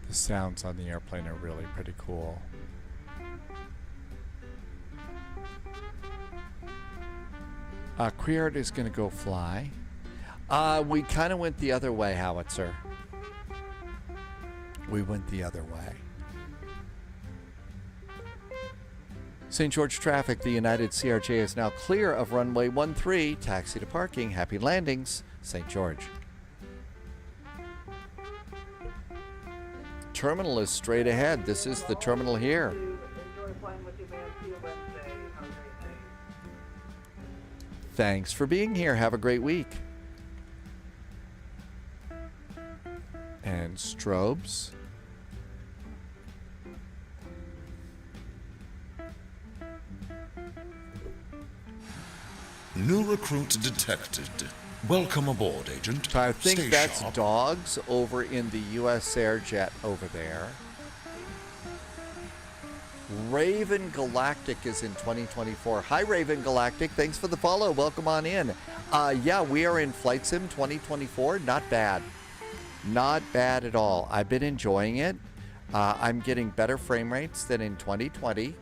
The sounds on the airplane are really pretty cool. Queert is going to go fly. We kind of went the other way, Howitzer. We went the other way. St. George traffic, the United CRJ is now clear of runway 13. Taxi to parking. Happy landings, St. George. Terminal is straight ahead. This is the terminal here. Thanks for being here. Have a great week. And strobes. New recruit detected. Welcome aboard, Agent. I think Stay that's sharp. dogs over in the U.S. Air Jet over there. Raven Galactic is in 2024. Hi, Raven Galactic. Thanks for the follow. Welcome on in. Yeah, we are in Flight Sim 2024. Not bad. Not bad at all. I've been enjoying it. I'm getting better frame rates than in 2020.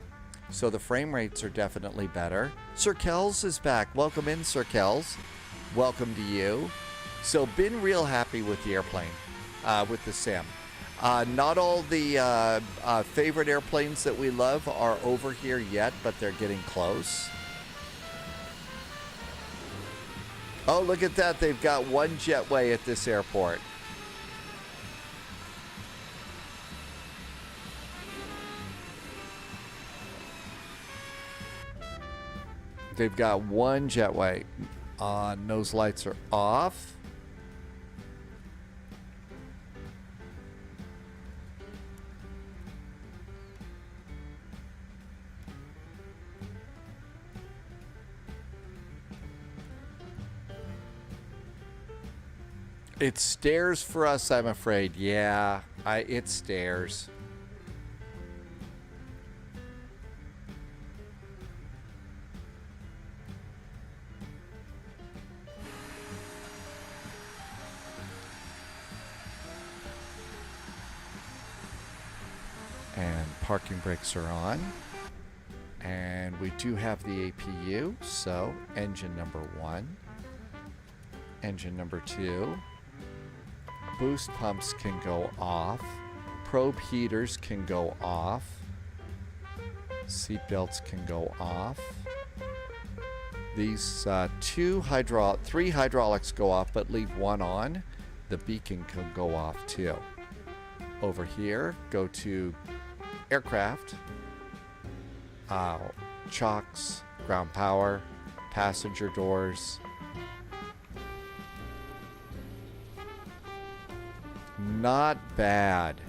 So the frame rates are definitely better. Sir Kells is back. Welcome in, Sir Kells. Welcome to you. So been real happy with the airplane, with the sim. Not all the favorite airplanes that we love are over here yet, but they're getting close. Oh, look at that. They've got one jetway at this airport. They've got one jetway. Nose lights are off. It stares for us, I'm afraid. Yeah, it stares. And parking brakes are on. And we do have the APU, so engine number 1. Engine number 2. Boost pumps can go off. Probe heaters can go off. Seat belts can go off. These three hydraulics go off, but leave one on. The beacon can go off too. Over here, go to aircraft, chocks, ground power, passenger doors. Not bad.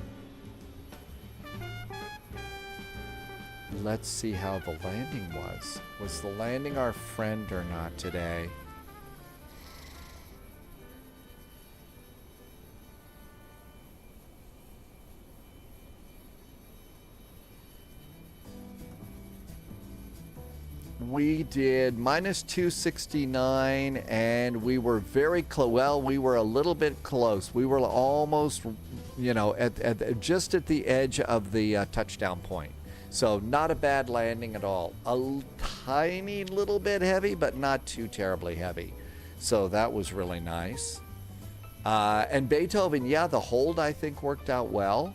Let's see how the landing was. Was the landing our friend or not today? We did minus 269, and we were very close. Well, we were a little bit close. We were almost, you know, just at the edge of the touchdown point. So not a bad landing at all. A tiny little bit heavy, but not too terribly heavy. So that was really nice. And Beethoven, yeah, the hold I think worked out well.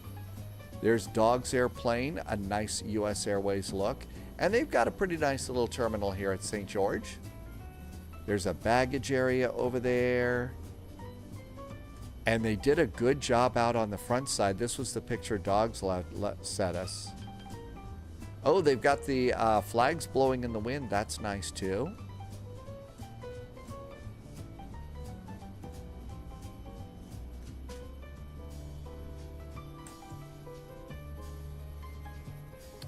There's Dogs Airplane, a nice US Airways look. And they've got a pretty nice little terminal here at St. George. There's a baggage area over there. And they did a good job out on the front side. This was the picture Dogs set us. Oh, they've got the flags blowing in the wind. That's nice too.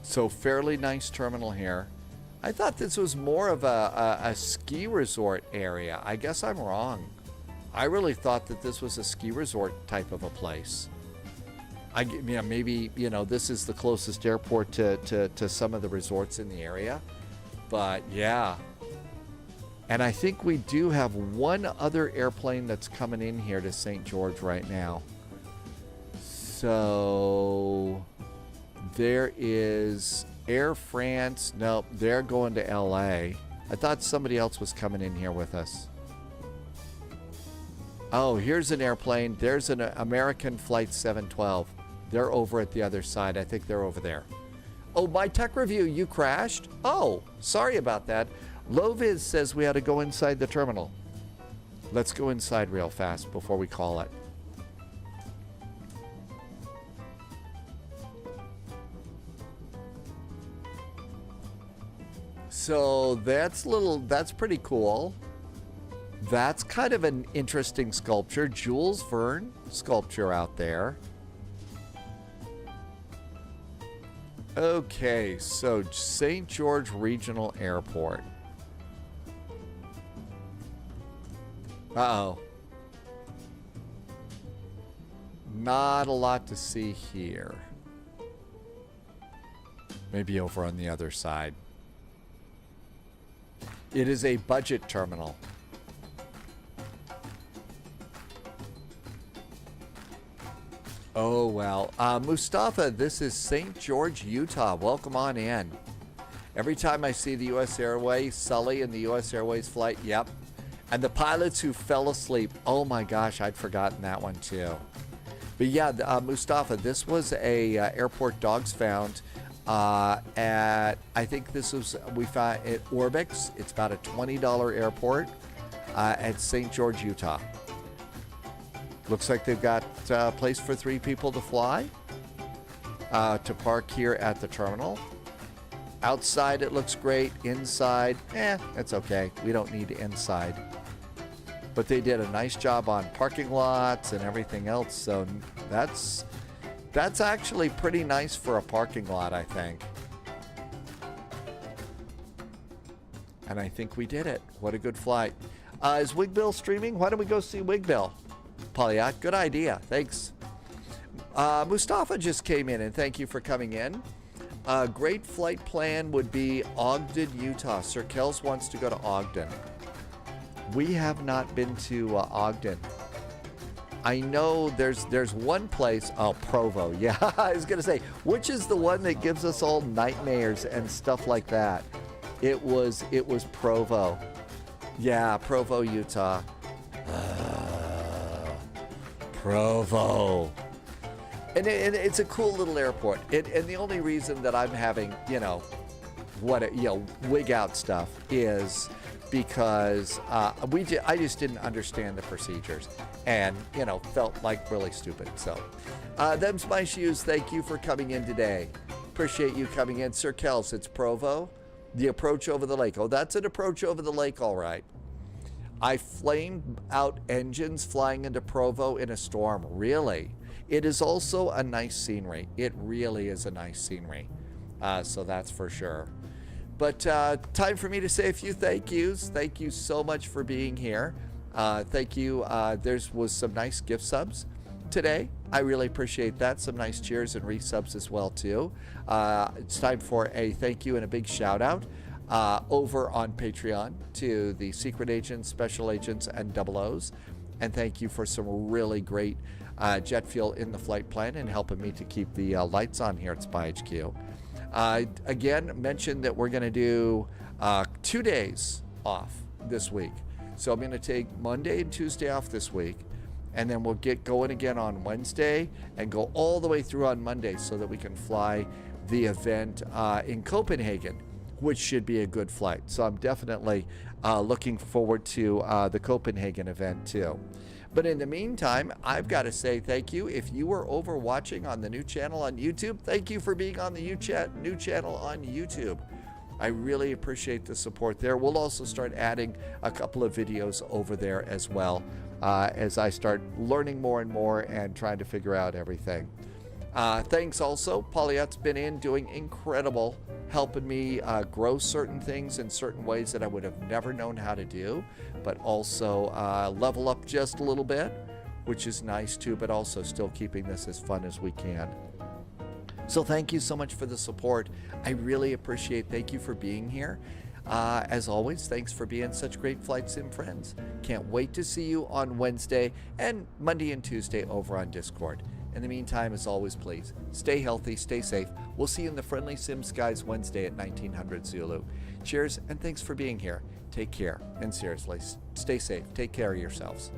So fairly nice terminal here. I thought this was more of a ski resort area. I guess I'm wrong. I really thought that this was a ski resort type of a place. Yeah, maybe, you know, this is the closest airport to some of the resorts in the area. But yeah. And I think we do have one other airplane that's coming in here to St. George right now. So there is Air France. Nope, they're going to LA. I thought somebody else was coming in here with us. Oh, here's an airplane. There's an American Flight 712. They're over at the other side. I think they're over there. Oh, my tech review, you crashed? Oh, sorry about that. Loviz says we had to go inside the terminal. Let's go inside real fast before we call it. So that's pretty cool. That's kind of an interesting sculpture. Jules Verne sculpture out there. Okay, so St. George Regional Airport. Uh-oh. Not a lot to see here. Maybe over on the other side. It is a budget terminal. Oh, well. Mustafa, this is St. George, Utah. Welcome on in. Every time I see the U.S. Airways, Sully in the U.S. Airways flight, yep. And the pilots who fell asleep. Oh, my gosh, I'd forgotten that one, too. But, yeah, Mustafa, this was a airport Dogs found at, I think this was, we found at Orbix. It's about a $20 airport at St. George, Utah. Looks like they've got a place for 3 people to fly, to park here at the terminal. Outside, it looks great. Inside, it's okay. We don't need inside. But they did a nice job on parking lots and everything else. So that's actually pretty nice for a parking lot, I think. And I think we did it. What a good flight. Is Wigbill streaming? Why don't we go see Wigbill? Polyat, good idea. Thanks. Mustafa just came in, and thank you for coming in. Great flight plan would be Ogden, Utah. Sir Kells wants to go to Ogden. We have not been to Ogden. I know there's one place. Oh, Provo. Yeah, I was gonna say, which is the one that gives us all nightmares and stuff like that. It was Provo. Yeah, Provo, Utah. Provo. And it's a cool little airport. And the only reason that I'm having, wig out stuff is because I just didn't understand the procedures and, felt like really stupid. So, them's my shoes. Thank you for coming in today. Appreciate you coming in. Sir Kells, it's Provo. The approach over the lake. Oh, that's an approach over the lake, all right. I flamed out engines flying into Provo in a storm. Really? It is also a nice scenery. It really is a nice scenery. So that's for sure. But time for me to say a few thank yous. Thank you so much for being here. Thank you. There was some nice gift subs today. I really appreciate that. Some nice cheers and resubs as well too. It's time for a thank you and a big shout out over on Patreon to the secret agents, special agents, and double O's. And thank you for some really great jet fuel in the flight plan and helping me to keep the lights on here at SpyHQ. Again, mentioned that we're going to do 2 days off this week. So I'm going to take Monday and Tuesday off this week, and then we'll get going again on Wednesday and go all the way through on Monday so that we can fly the event in Copenhagen, which should be a good flight. So I'm definitely looking forward to the Copenhagen event too. But in the meantime, I've got to say thank you. If you were over watching on the new channel on YouTube, thank you for being on the new channel on YouTube. I really appreciate the support there. We'll also start adding a couple of videos over there as well as I start learning more and more and trying to figure out everything. Thanks also. Pauliette's been in doing incredible, helping me grow certain things in certain ways that I would have never known how to do, but also level up just a little bit, which is nice too, but also still keeping this as fun as we can. So thank you so much for the support. I really appreciate. Thank you for being here. As always, thanks for being such great Flight Sim friends. Can't wait to see you on Wednesday and Monday and Tuesday over on Discord. In the meantime, as always, please stay healthy, stay safe. We'll see you in the Friendly Sim Skies Wednesday at 1900 Zulu. Cheers, and thanks for being here. Take care, and seriously, stay safe. Take care of yourselves.